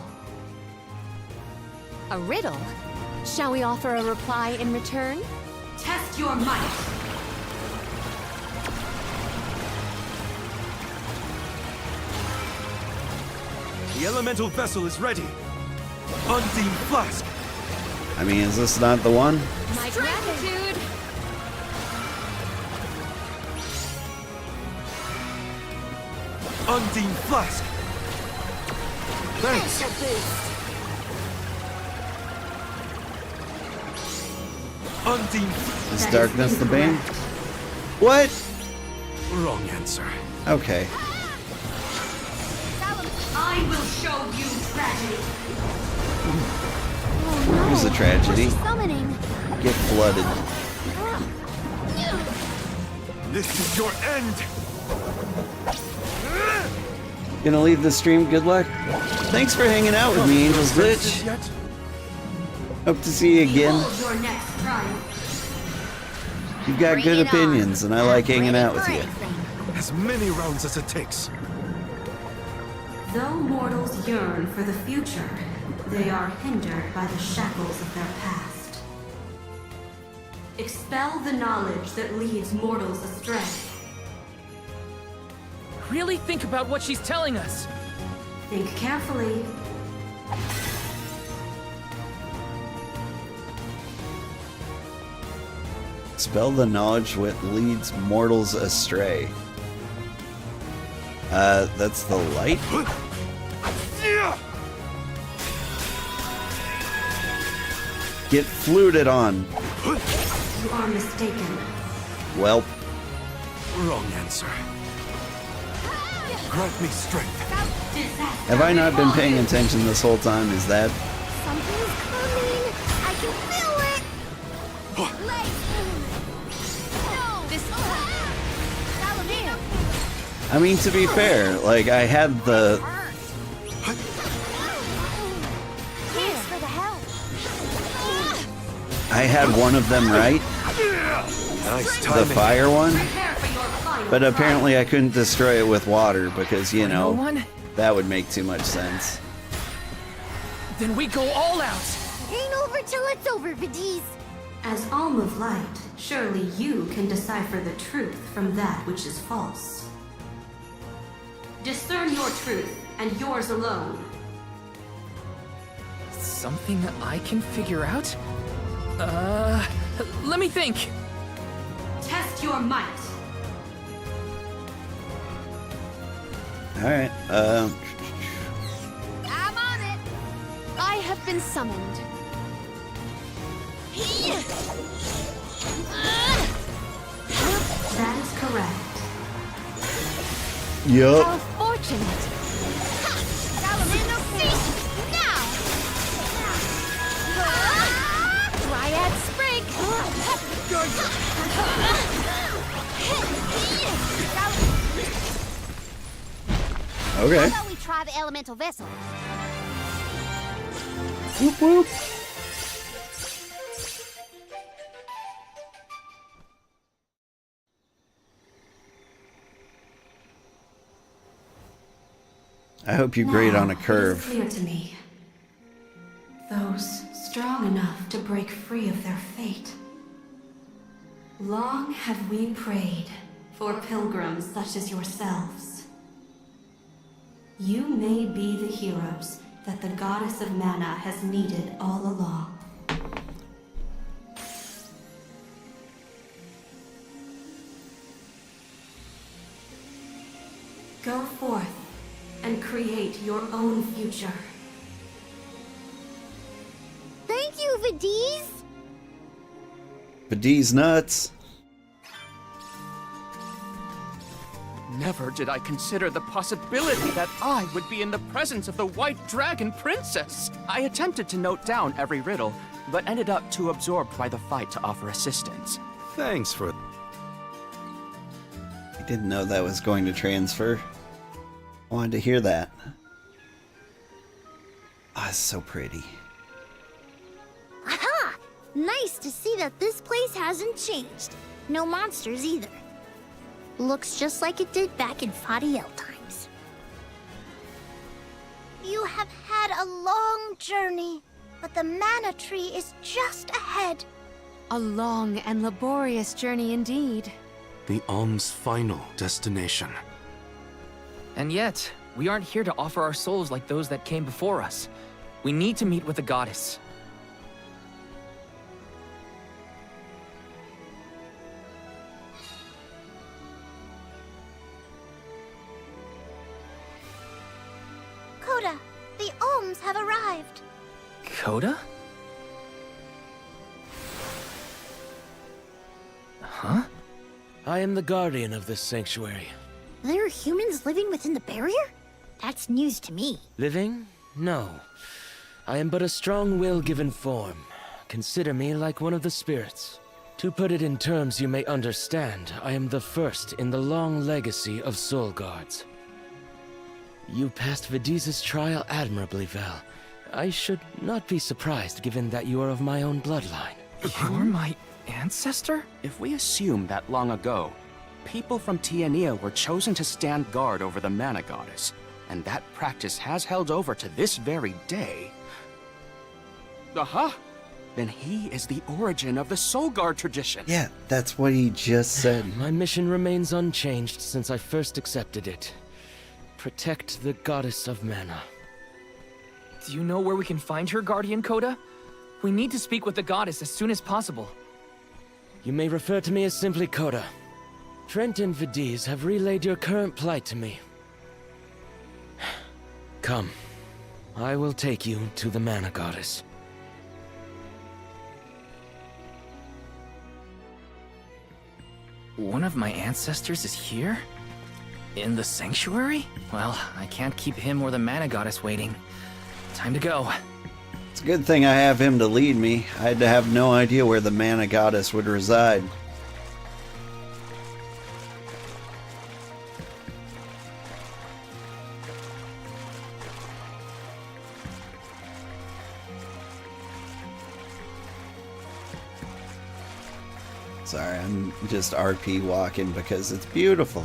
Speaker 3: A riddle? Shall we offer a reply in return?
Speaker 14: Test your might.
Speaker 6: The elemental vessel is ready. Unseen flask.
Speaker 1: I mean, is this not the one?
Speaker 17: My gratitude.
Speaker 6: Unseen flask. Thanks. Unseen.
Speaker 1: Is darkness the bane? What?
Speaker 6: Wrong answer.
Speaker 1: Okay.
Speaker 14: I will show you tragedy.
Speaker 1: Here's the tragedy.
Speaker 4: Summoning.
Speaker 1: Get flooded.
Speaker 6: This is your end.
Speaker 1: Gonna leave the stream. Good luck. Thanks for hanging out with me, Angel's Glitch. Hope to see you again.
Speaker 14: Your next triumph.
Speaker 1: You've got
Speaker 4: Bring
Speaker 1: good
Speaker 4: it on.
Speaker 1: opinions, and I like hanging
Speaker 4: Ready
Speaker 1: out with
Speaker 4: for
Speaker 1: you.
Speaker 4: anything.
Speaker 6: As many rounds as it takes.
Speaker 14: Though mortals yearn for the future, they are hindered by the shackles of their past. Expel the knowledge that leads mortals astray.
Speaker 2: Really think about what she's telling us.
Speaker 14: Think carefully.
Speaker 1: Spell the knowledge what leads mortals astray. That's the light? Get fluted on.
Speaker 14: You are mistaken.
Speaker 1: Welp.
Speaker 6: Wrong answer. Grant me strength.
Speaker 1: Have I not been paying attention this whole time? Is that...
Speaker 4: Something's coming. I can feel it.
Speaker 1: I mean, to be fair, like, I had the...
Speaker 4: Thanks for the help.
Speaker 1: I had one of them right.
Speaker 6: Nice
Speaker 1: The
Speaker 6: timing.
Speaker 1: fire one. But apparently I couldn't destroy it with water because, you know, that would make too much sense.
Speaker 2: Then we go all out.
Speaker 4: Ain't over till it's over, Vidiz.
Speaker 14: As Alm of Light, surely you can decipher the truth from that which is false. Discern your truth, and yours alone.
Speaker 2: Something I can figure out? Let me think.
Speaker 14: Test your might.
Speaker 1: Alright,
Speaker 3: I'm on it. I have been summoned.
Speaker 14: That is correct.
Speaker 1: Yup.
Speaker 3: How fortunate.
Speaker 4: Salamander feast now.
Speaker 3: Dryad Sprig.
Speaker 1: Okay.
Speaker 4: How about we try the elemental vessel?
Speaker 1: Whoop whoop. I hope you grade on a
Speaker 14: Now,
Speaker 1: curve.
Speaker 14: It is clear to me. Those strong enough to break free of their fate. Long have we prayed for pilgrims such as yourselves. You may be the heroes that the goddess of mana has needed all along. Go forth and create your own future.
Speaker 4: Thank you, Vidiz.
Speaker 1: But D's nuts.
Speaker 11: Never did I consider the possibility that I would be in the presence of the White Dragon Princess. I attempted to note down every riddle, but ended up too absorbed by the fight to offer assistance.
Speaker 6: Thanks for...
Speaker 1: I didn't know that was going to transfer. I wanted to hear that. Ah, it's so pretty.
Speaker 4: Aha! Nice to see that this place hasn't changed. No monsters either. Looks just like it did back in Fadiel times. You have had a long journey. but the mana tree is just ahead.
Speaker 3: A long and laborious journey indeed.
Speaker 6: The Alm's final destination.
Speaker 2: And yet, we aren't here to offer our souls like those that came before us. We need to meet with the goddess.
Speaker 4: Coda, the Alms have arrived.
Speaker 2: Coda? Huh?
Speaker 16: I am the guardian of this sanctuary.
Speaker 4: There are humans living within the barrier? That's news to me.
Speaker 16: Living? No. I am but a strong will given form. Consider me like one of the spirits. To put it in terms you may understand, I am the first in the long legacy of soul guards. You passed Vidiz's trial admirably, Val. I should not be surprised given that you are of my own bloodline.
Speaker 2: You're my ancestor?
Speaker 11: If we assume that long ago, people from Tiania were chosen to stand guard over the mana goddess, and that practice has held over to this very day. Aha! Then he is the origin of the Soul Guard tradition.
Speaker 1: Yeah, that's what he just said.
Speaker 16: My mission remains unchanged since I first accepted it. Protect the goddess of mana.
Speaker 2: Do you know where we can find her, Guardian Coda? We need to speak with the goddess as soon as possible.
Speaker 16: You may refer to me as simply Coda. Trent and Vidiz have relayed your current plight to me. Come. I will take you to the mana goddess.
Speaker 2: One of my ancestors is here? In the sanctuary? Well, I can't keep him or the mana goddess waiting. Time to go.
Speaker 1: It's a good thing I have him to lead me. I had to have no idea where the mana goddess would reside. Sorry, I'm just RP walking because it's beautiful.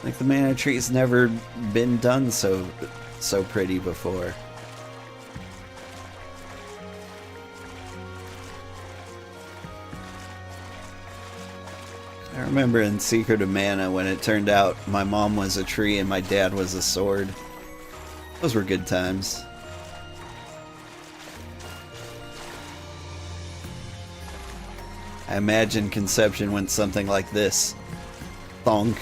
Speaker 1: Like the mana tree's never been done so pretty before. I remember in Secret of Mana when it turned out my mom was a tree and my dad was a sword. Those were good times. I imagine conception went something like this. Thonk.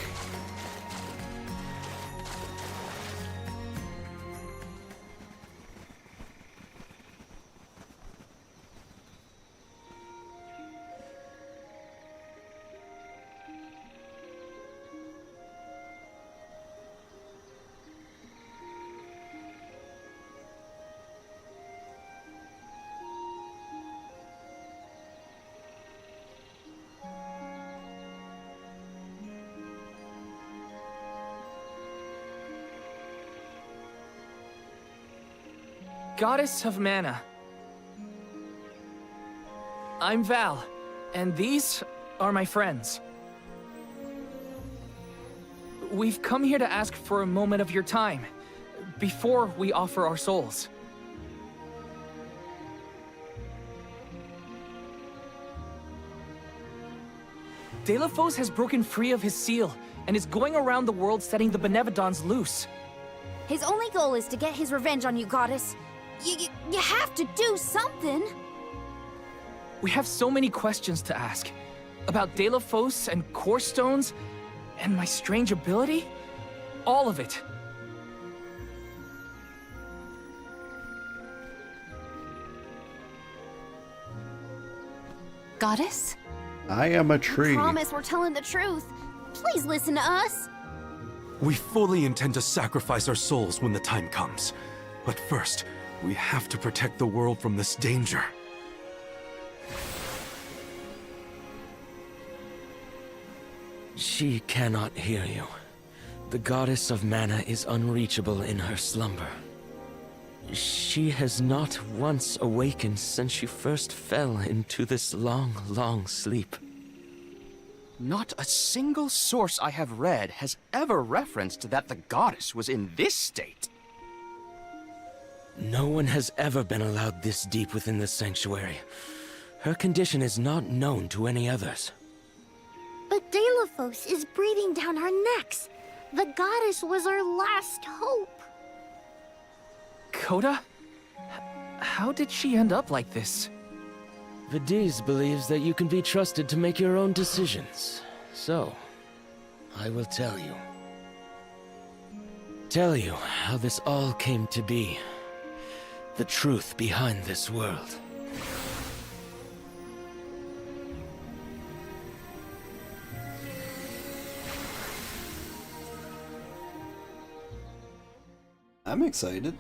Speaker 2: Goddess of Mana. I'm Val, and these are my friends. We've come here to ask for a moment of your time, before we offer our souls. Delafos has broken free of his seal, and is going around the world setting the Benevodons loose.
Speaker 5: His only goal is to get his revenge on you, goddess. You have to do something.
Speaker 2: We have so many questions to ask. About Delafos and Core Stones, and my strange ability. All of it.
Speaker 3: Goddess?
Speaker 1: I am a tree.
Speaker 5: I promise we're telling the truth. Please listen to us.
Speaker 6: We fully intend to sacrifice our souls when the time comes. But first, we have to protect the world from this danger.
Speaker 16: She cannot hear you. The goddess of mana is unreachable in her slumber. She has not once awakened since she first fell into this long, long sleep.
Speaker 11: Not a single source I have read has ever referenced that the goddess was in this state.
Speaker 16: No one has ever been allowed this deep within the sanctuary. Her condition is not known to any others.
Speaker 4: But Delaphos is breathing down our necks. The goddess was our last hope.
Speaker 2: Coda? How did she end up like this?
Speaker 16: Vidiz believes that you can be trusted to make your own decisions. So, I will tell you. Tell you how this all came to be. The truth behind this world.
Speaker 1: I'm excited.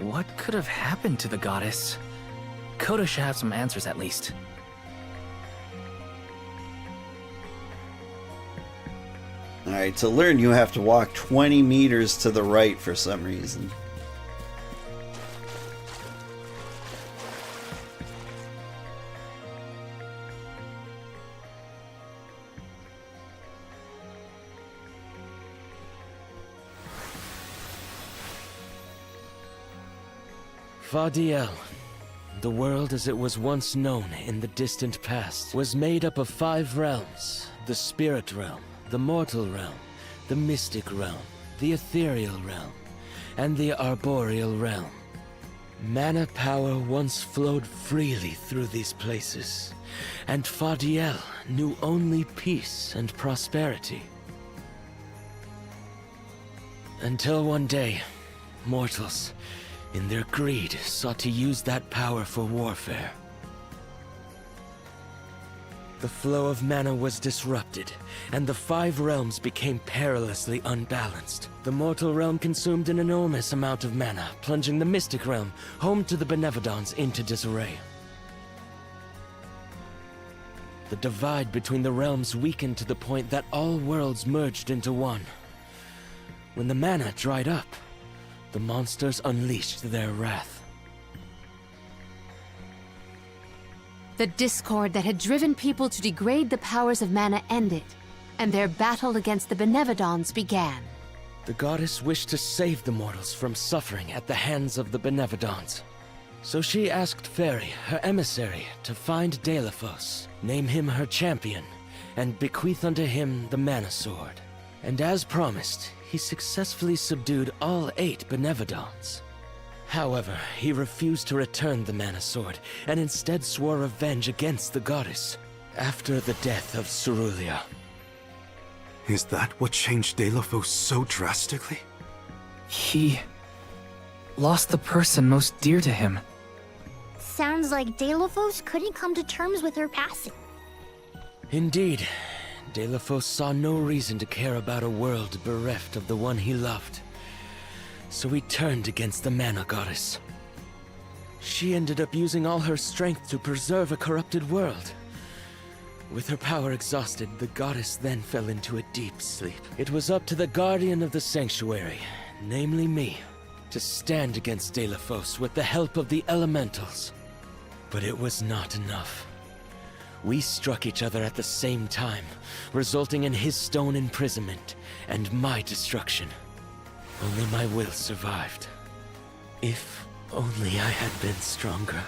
Speaker 2: What could have happened to the goddess? Coda should have some answers at least.
Speaker 1: Alright, to learn you have to walk 20 meters to the right for some reason.
Speaker 16: Fadiel, the world as it was once known in the distant past, was made up of 5 realms: the spirit realm, the mortal realm, the mystic realm, the ethereal realm, and the arboreal realm. Mana power once flowed freely through these places, and Fadiel knew only peace and prosperity. Until one day, mortals, in their greed, sought to use that power for warfare. The flow of mana was disrupted, and the 5 realms became perilously unbalanced. The mortal realm consumed an enormous amount of mana, plunging the mystic realm, home to the Benevodons, into disarray. The divide between the realms weakened to the point that all worlds merged into one. When the mana dried up, the monsters unleashed their wrath.
Speaker 3: The discord that had driven people to degrade the powers of mana ended, and their battle against the Benevodons began.
Speaker 16: The goddess wished to save the mortals from suffering at the hands of the Benevodons. So she asked Fairy, her emissary, to find Delaphos, name him her champion, and bequeath unto him the mana sword. And as promised, he successfully subdued all 8 Benevodons. However, he refused to return the mana sword, and instead swore revenge against the goddess, after the death of Cerulia.
Speaker 6: Is that what changed Delaphos so drastically?
Speaker 2: He lost the person most dear to him.
Speaker 4: Sounds like Delaphos couldn't come to terms with her passing.
Speaker 16: Indeed, Delaphos saw no reason to care about a world bereft of the one he loved. So he turned against the mana goddess. She ended up using all her strength to preserve a corrupted world. With her power exhausted, the goddess then fell into a deep sleep. It was up to the guardian of the sanctuary, namely me, to stand against Delaphos with the help of the elementals. But it was not enough. We struck each other at the same time, resulting in his stone imprisonment and my destruction. Only my will survived. If only I had been stronger.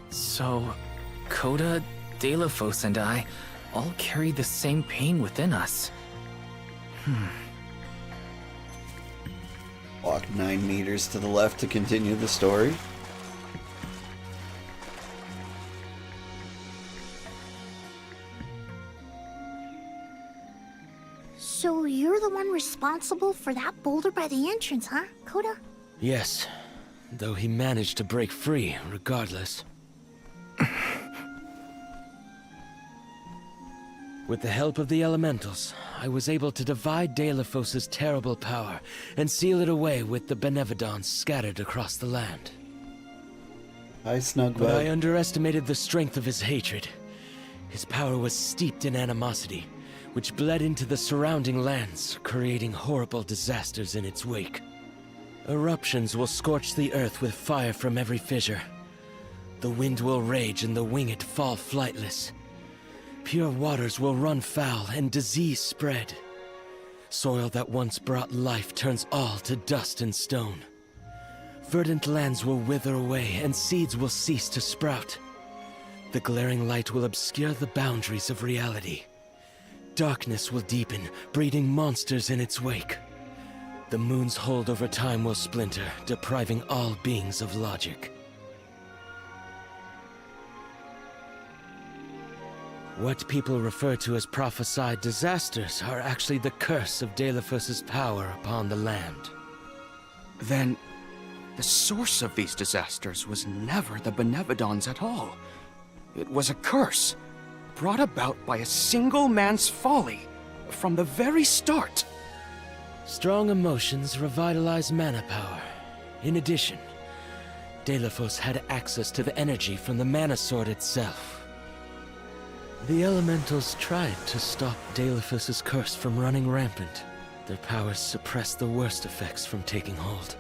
Speaker 2: So, Coda, Delaphos, and I all carry the same pain within us.
Speaker 1: Walk 9 meters to the left to continue the story.
Speaker 4: So you're the one responsible for that boulder by the entrance, huh, Coda?
Speaker 16: Yes, though he managed to break free regardless. With the help of the elementals, I was able to divide Delaphos' terrible power and seal it away with the Benevodons scattered across the land.
Speaker 1: Hi, Snugbug.
Speaker 16: But I underestimated the strength of his hatred. His power was steeped in animosity, which bled into the surrounding lands, creating horrible disasters in its wake. Eruptions will scorch the earth with fire from every fissure. The wind will rage and the winged fall flightless. Pure waters will run foul and disease spread. Soil that once brought life turns all to dust and stone. Verdant lands will wither away, and seeds will cease to sprout. The glaring light will obscure the boundaries of reality. Darkness will deepen, breeding monsters in its wake. The moon's hold over time will splinter, depriving all beings of logic. What people refer to as prophesied disasters are actually the curse of Dalephos' power upon the land.
Speaker 11: Then, the source of these disasters was never the Benevodons at all. It was a curse, brought about by a single man's folly, from the very start.
Speaker 16: Strong emotions revitalize mana power. In addition, Dalephos had access to the energy from the mana sword itself. The elementals tried to stop Dalephos' curse from running rampant. Their powers suppressed the worst effects from taking hold.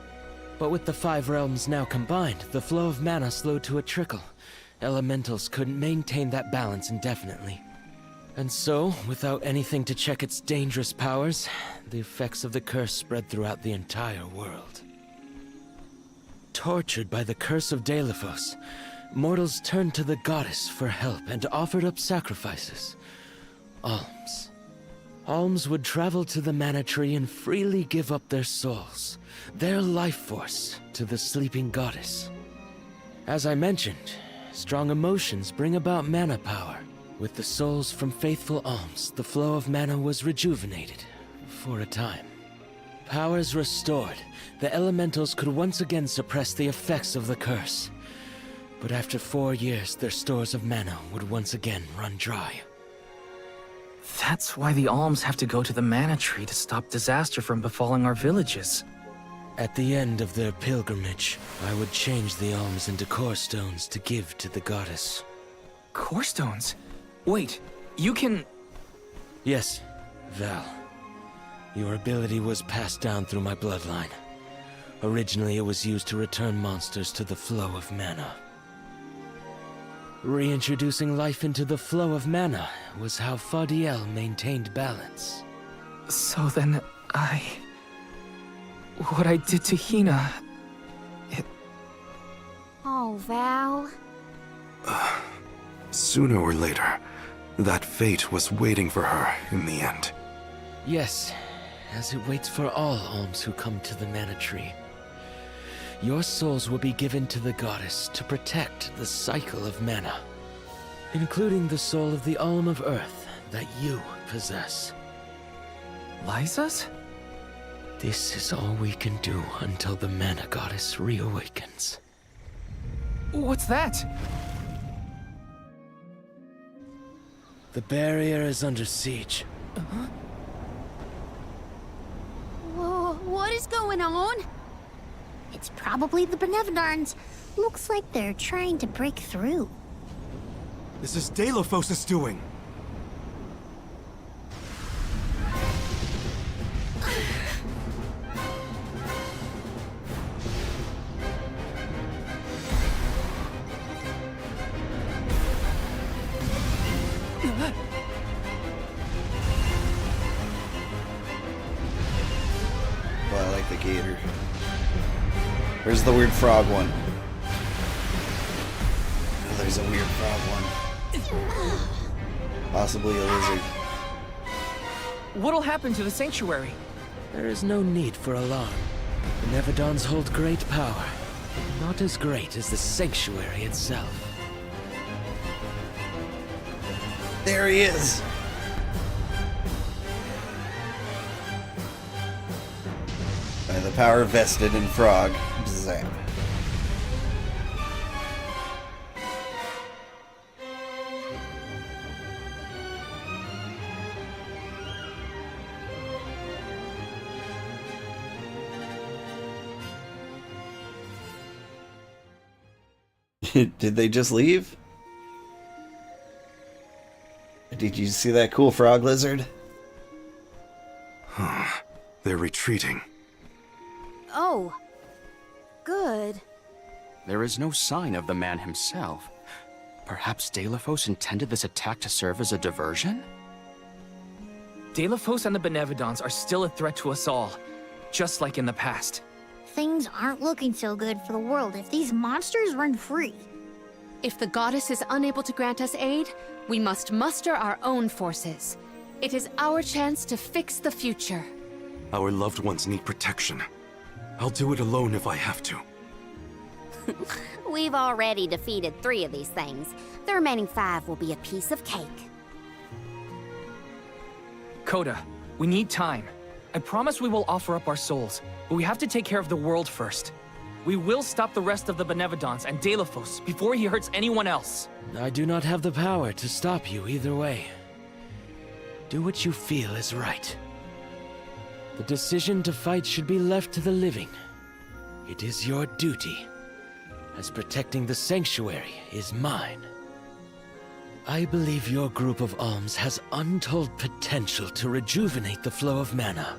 Speaker 16: But with the 5 realms now combined, the flow of mana slowed to a trickle. Elementals couldn't maintain that balance indefinitely. And so, without anything to check its dangerous powers, the effects of the curse spread throughout the entire world. Tortured by the curse of Dalephos, mortals turned to the goddess for help and offered up sacrifices. Alms. Alms would travel to the mana tree and freely give up their souls, their life force, to the sleeping goddess. As I mentioned, strong emotions bring about mana power. With the souls from faithful alms, the flow of mana was rejuvenated, for a time. Powers restored, the elementals could once again suppress the effects of the curse. But after 4 years, their stores of mana would once again run dry.
Speaker 2: That's why the alms have to go to the mana tree to stop disaster from befalling our villages.
Speaker 16: At the end of their pilgrimage, I would change the alms into core stones to give to the goddess.
Speaker 2: Core stones? Wait, you can...
Speaker 16: Yes, Val. Your ability was passed down through my bloodline. Originally, it was used to return monsters to the flow of mana. Reintroducing life into the flow of mana was how Fadiel maintained balance.
Speaker 2: So then, what I did to Hina...
Speaker 5: Oh, Val.
Speaker 6: Sooner or later, that fate was waiting for her in the end.
Speaker 16: Yes, as it waits for all alms who come to the mana tree. Your souls will be given to the goddess to protect the cycle of mana, including the soul of the Alm of Earth that you possess.
Speaker 2: Liza's?
Speaker 16: This is all we can do until the mana goddess reawakens.
Speaker 2: What's that?
Speaker 16: The barrier is under siege.
Speaker 5: Whoa, what is going on?
Speaker 4: It's probably the Benevodons. Looks like they're trying to break through.
Speaker 20: This is Dalephos' doing.
Speaker 1: Well, I like the gator. Where's the weird frog one? Oh, there's a weird frog one. Possibly a lizard.
Speaker 2: What'll happen to the sanctuary?
Speaker 16: There is no need for alarm. The Benevodons hold great power, but not as great as the sanctuary itself.
Speaker 1: There he is! By the power vested in Frog, zap. Did they just leave? Did you see that cool frog lizard?
Speaker 6: They're retreating.
Speaker 5: Oh. Good.
Speaker 11: There is no sign of the man himself. Perhaps Dalephos intended this attack to serve as a diversion?
Speaker 2: Delafos and the Benevodons are still a threat to us all, just like in the past.
Speaker 4: Things aren't looking so good for the world if these monsters run free.
Speaker 3: If the goddess is unable to grant us aid, we must muster our own forces. It is our chance to fix the future.
Speaker 6: Our loved ones need protection. I'll do it alone if I have to.
Speaker 5: We've already defeated 3 of these things. The remaining 5 will be a piece of cake.
Speaker 2: Coda, we need time. I promise we will offer up our souls, but we have to take care of the world first. We will stop the rest of the Benevodons and Delafos before he hurts anyone else.
Speaker 16: I do not have the power to stop you either way. Do what you feel is right. The decision to fight should be left to the living. It is your duty, as protecting the sanctuary is mine. I believe your group of alms has untold potential to rejuvenate the flow of mana.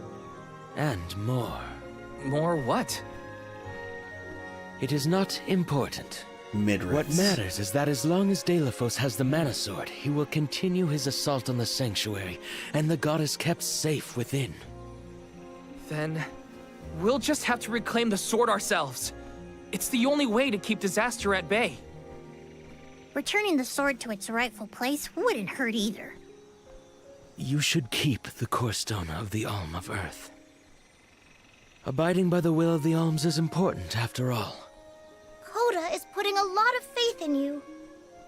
Speaker 16: And more.
Speaker 2: More what?
Speaker 16: It is not important.
Speaker 1: Midriffs.
Speaker 16: What matters is that as long as Delafos has the mana sword, he will continue his assault on the sanctuary, and the goddess kept safe within.
Speaker 2: Then, we'll just have to reclaim the sword ourselves. It's the only way to keep disaster at bay.
Speaker 4: Returning the sword to its rightful place wouldn't hurt either.
Speaker 16: You should keep the core stone of the Alm of Earth. Abiding by the will of the alms is important, after all.
Speaker 4: Coda is putting a lot of faith in you.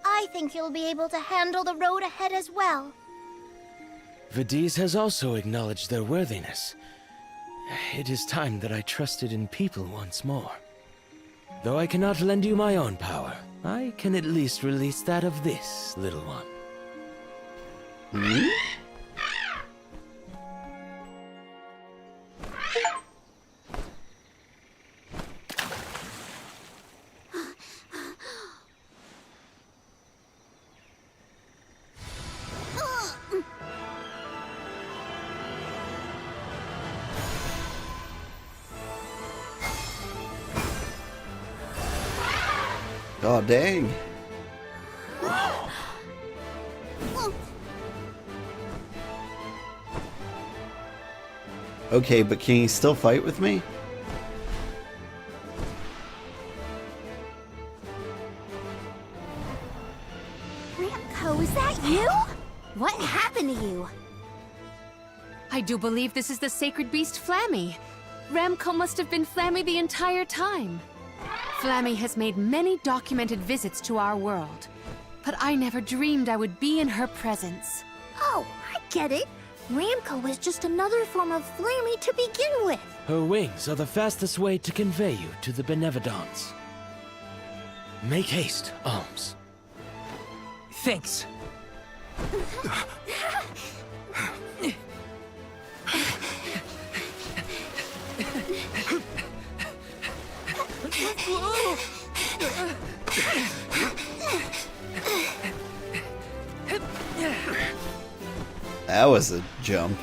Speaker 4: I think you'll be able to handle the road ahead as well.
Speaker 16: Vidiz has also acknowledged their worthiness. It is time that I trusted in people once more. Though I cannot lend you my own power, I can at least release that of this little one.
Speaker 1: Hmm? Oh, dang. Okay, but can he still fight with me?
Speaker 5: Ramco, is that you? What happened to you?
Speaker 3: I do believe this is the sacred beast Flammy. Ramco must have been Flammy the entire time. Flammy has made many documented visits to our world, but I never dreamed I would be in her presence.
Speaker 4: Oh, I get it. Ramco is just another form of Flammy to begin with.
Speaker 16: Her wings are the fastest way to convey you to the Benevodons. Make haste, Alms.
Speaker 2: Thanks.
Speaker 1: That was a jump.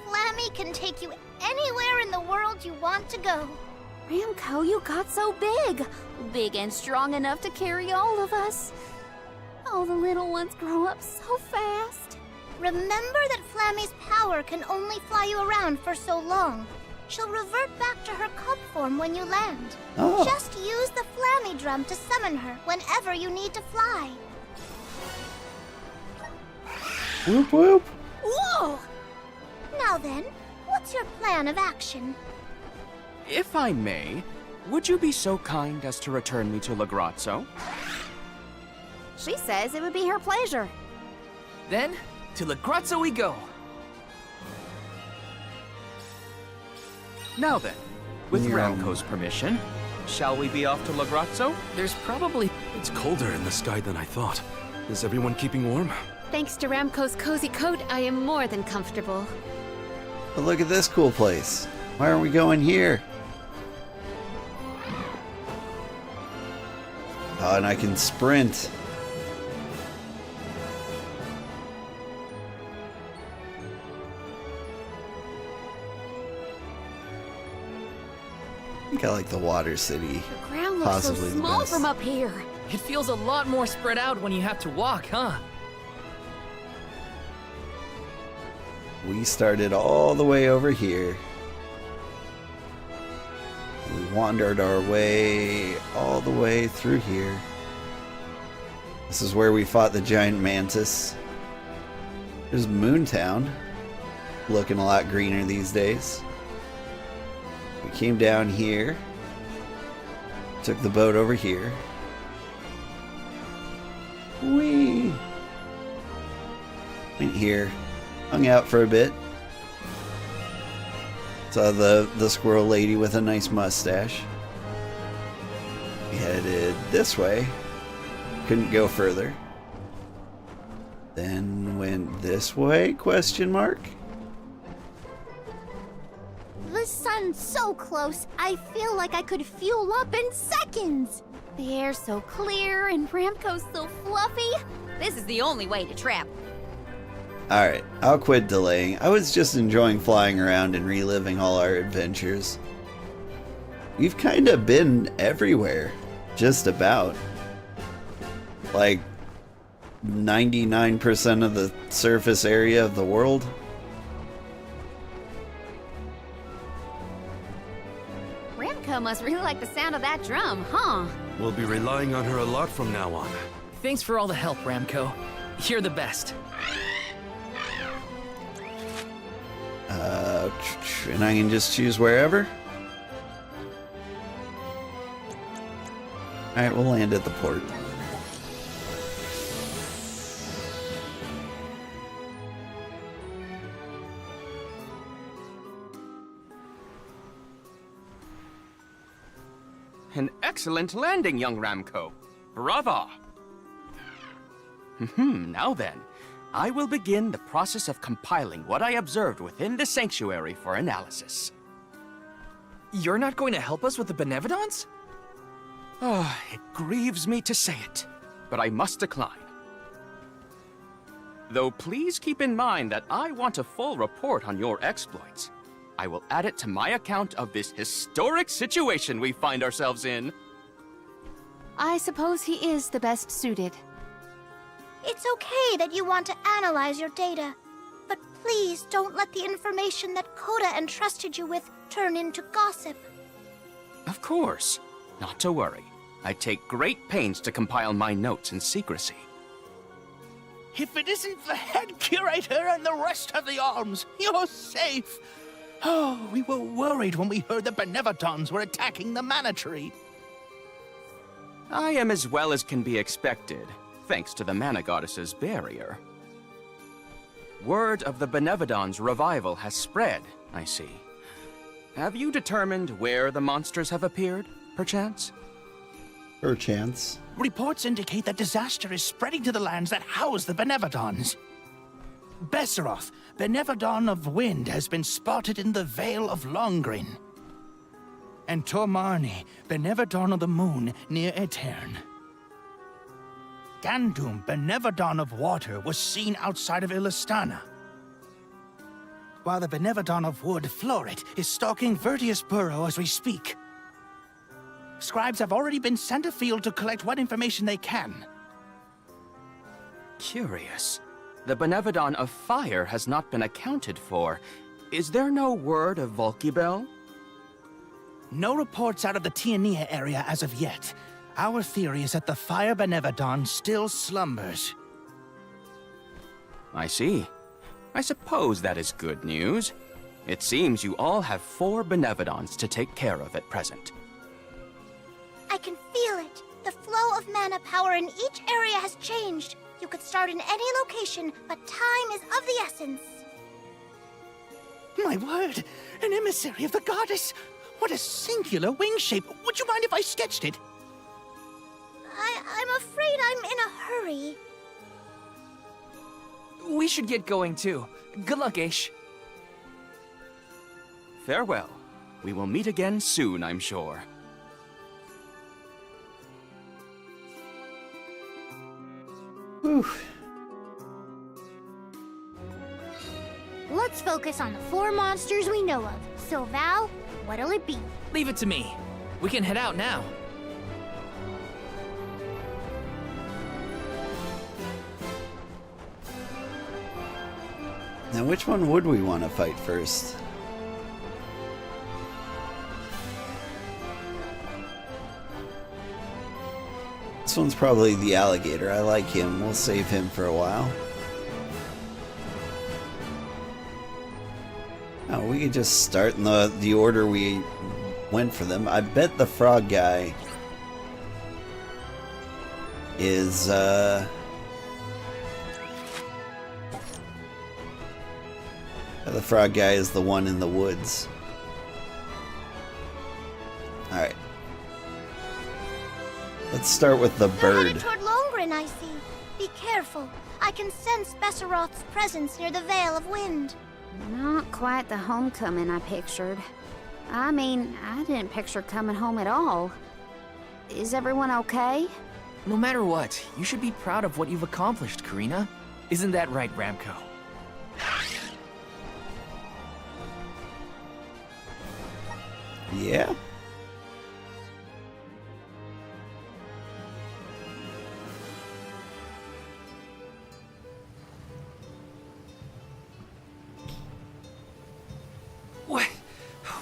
Speaker 4: Flammy can take you anywhere in the world you want to go.
Speaker 5: Ramco, you got so big. Big and strong enough to carry all of us. All the little ones grow up so fast.
Speaker 4: Remember that Flammy's power can only fly you around for so long. She'll revert back to her cub form when you land.
Speaker 1: Oh.
Speaker 4: Just use the Flammy drum to summon her whenever you need to fly.
Speaker 1: Whoop whoop.
Speaker 4: Whoa! Now then, what's your plan of action?
Speaker 11: If I may, would you be so kind as to return me to Lagrazzo?
Speaker 5: She says it would be her pleasure.
Speaker 2: Then, to Lagrazzo we go.
Speaker 11: Now then, with
Speaker 1: Yum.
Speaker 11: Ramco's permission, shall we be off to Lagrazzo?
Speaker 2: There's probably...
Speaker 6: It's colder in the sky than I thought. Is everyone keeping warm?
Speaker 3: Thanks to Ramco's cozy coat, I am more than comfortable.
Speaker 1: But look at this cool place. Why aren't we going here? Oh, and I can sprint. think I like the Water City.
Speaker 3: The ground looks so
Speaker 1: possibly the
Speaker 3: small
Speaker 1: best.
Speaker 3: from up here.
Speaker 2: It feels a lot more spread out when you have to walk, huh?
Speaker 1: We started all the way over here. We wandered our way all the way through here. This is where we fought the giant mantis. There's Moontown, looking a lot greener these days. We came down here, took the boat over here. Whee! Went here, hung out for a bit. Saw the squirrel lady with a nice mustache. We headed this way. Couldn't go further. Then went this way, question mark?
Speaker 4: The sun's so close, I feel like I could fuel up in seconds.
Speaker 5: The air's so clear and Ramco's so fluffy. This is the only way to travel.
Speaker 1: Alright, I'll quit delaying. I was just enjoying flying around and reliving all our adventures. We've kind of been everywhere. Just about. Like 99% of the surface area of the world.
Speaker 5: Ramco must really like the sound of that drum, huh?
Speaker 6: We'll be relying on her a lot from now on.
Speaker 2: Thanks for all the help, Ramco. You're the best.
Speaker 1: And I can just choose wherever? Alright, we'll land at the port.
Speaker 11: An excellent landing, young Ramco. Brava! Now then, I will begin the process of compiling what I observed within the sanctuary for analysis.
Speaker 2: You're not going to help us with the Benevodons?
Speaker 11: It grieves me to say it, but I must decline. Though please keep in mind that I want a full report on your exploits. I will add it to my account of this historic situation we find ourselves in.
Speaker 3: I suppose he is the best suited.
Speaker 4: It's okay that you want to analyze your data, but please don't let the information that Coda entrusted you with turn into gossip.
Speaker 11: Of course. Not to worry. I take great pains to compile my notes in secrecy.
Speaker 12: If it isn't the head curator and the rest of the alms, you're safe. Oh, we were worried when we heard the Benevodons were attacking the Mana Tree.
Speaker 11: I am as well as can be expected, thanks to the Mana Goddess's barrier. Word of the Benevodons' revival has spread, I see. Have you determined where the monsters have appeared, perchance?
Speaker 1: Perchance.
Speaker 12: Reports indicate that disaster is spreading to the lands that house the Benevodons. Besseroth, Benevodon of Wind, has been spotted in the Vale of Longrin. And Tormarni, Benevodon of the Moon, near Aetern. Gandum, Benevodon of Water, was seen outside of Illistana. While the Benevodon of Wood, Florit, is stalking Vertius Burrow as we speak. Scribes have already been sent afield to collect what information they can.
Speaker 11: Curious. The Benevodon of Fire has not been accounted for. Is there no word of Volkibel?
Speaker 12: No reports out of the Tiania area as of yet. Our theory is that the Fire Benevodon still slumbers.
Speaker 11: I see. I suppose that is good news. It seems you all have 4 Benevodons to take care of at present.
Speaker 4: I can feel it. The flow of mana power in each area has changed. You could start in any location, but time is of the essence.
Speaker 12: My word! An emissary of the goddess! What a singular wing shape! Would you mind if I sketched it?
Speaker 4: I'm afraid I'm in a hurry.
Speaker 2: We should get going too. Good luck, Aish.
Speaker 11: Farewell. We will meet again soon, I'm sure.
Speaker 1: Whew.
Speaker 4: Let's focus on the 4 monsters we know of. So, Val, What'll it be?
Speaker 2: Leave it to me. We can head out now.
Speaker 1: Now, which one would we want to fight first? This one's probably the alligator. I like him. We'll save him for a while. Oh, we could just start in the order we went for them. I bet the frog guy is the frog guy is the one in the woods. Alright. Let's start with the bird.
Speaker 4: Headed toward Longren, I see. Be careful. I can sense Besseroth's presence near the Veil of Wind.
Speaker 5: Not quite the homecoming I pictured. I mean, I didn't picture coming home at all. Is everyone okay?
Speaker 2: No matter what, you should be proud of what you've accomplished, Karina. Isn't that right, Ramco?
Speaker 1: Yeah.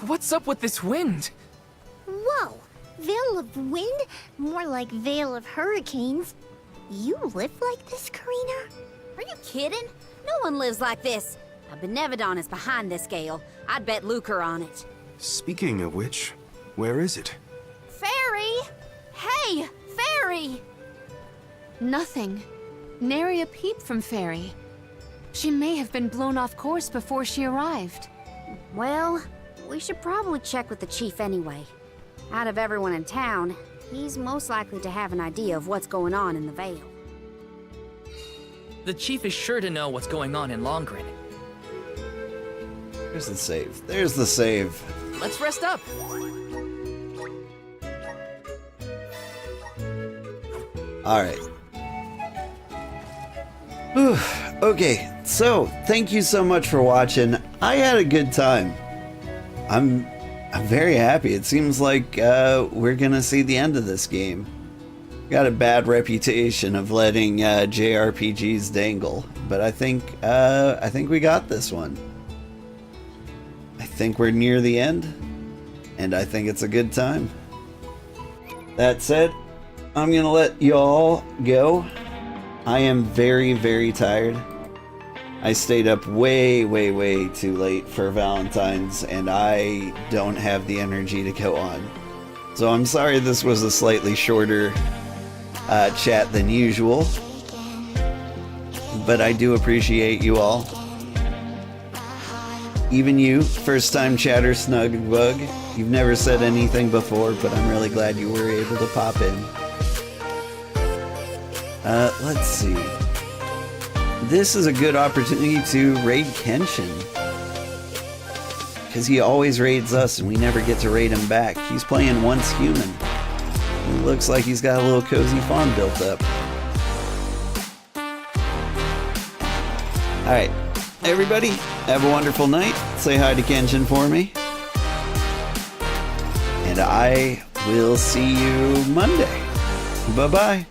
Speaker 2: What's up with this wind?
Speaker 4: Whoa! Veil of Wind? More like Veil of Hurricanes. You live like this, Karina?
Speaker 5: Are you kidding? No one lives like this. A Benevodon is behind this gale. I'd bet lucre on it.
Speaker 6: Speaking of which, where is it?
Speaker 5: Fairy! Hey, Fairy!
Speaker 3: Nothing. Nary a peep from Fairy. She may have been blown off course before she arrived.
Speaker 5: Well, we should probably check with the chief anyway. Out of everyone in town, he's most likely to have an idea of what's going on in the Vale.
Speaker 2: The chief is sure to know what's going on in Longren.
Speaker 1: There's the save. There's the save.
Speaker 2: Let's rest up.
Speaker 1: Alright. Okay, so thank you so much for watching. I had a good time. I'm very happy. It seems like we're gonna see the end of this game. Got a bad reputation of letting JRPGs dangle, but I think we got this one. I think we're near the end, and I think it's a good time. That said, I'm gonna let y'all go. I am very, very tired. I stayed up way, way, way too late for Valentine's, and I don't have the energy to go on. So I'm sorry this was a slightly shorter chat than usual, but I do appreciate you all. Even you, first-time chatter Snugbug. You've never said anything before, but I'm really glad you were able to pop in. Let's see. This is a good opportunity to raid Kenshin, because he always raids us and we never get to raid him back. He's playing Once Human. He looks like he's got a little cozy farm built up. Alright, everybody, have a wonderful night. Say hi to Kenshin for me. And I will see you Monday. Bye-bye.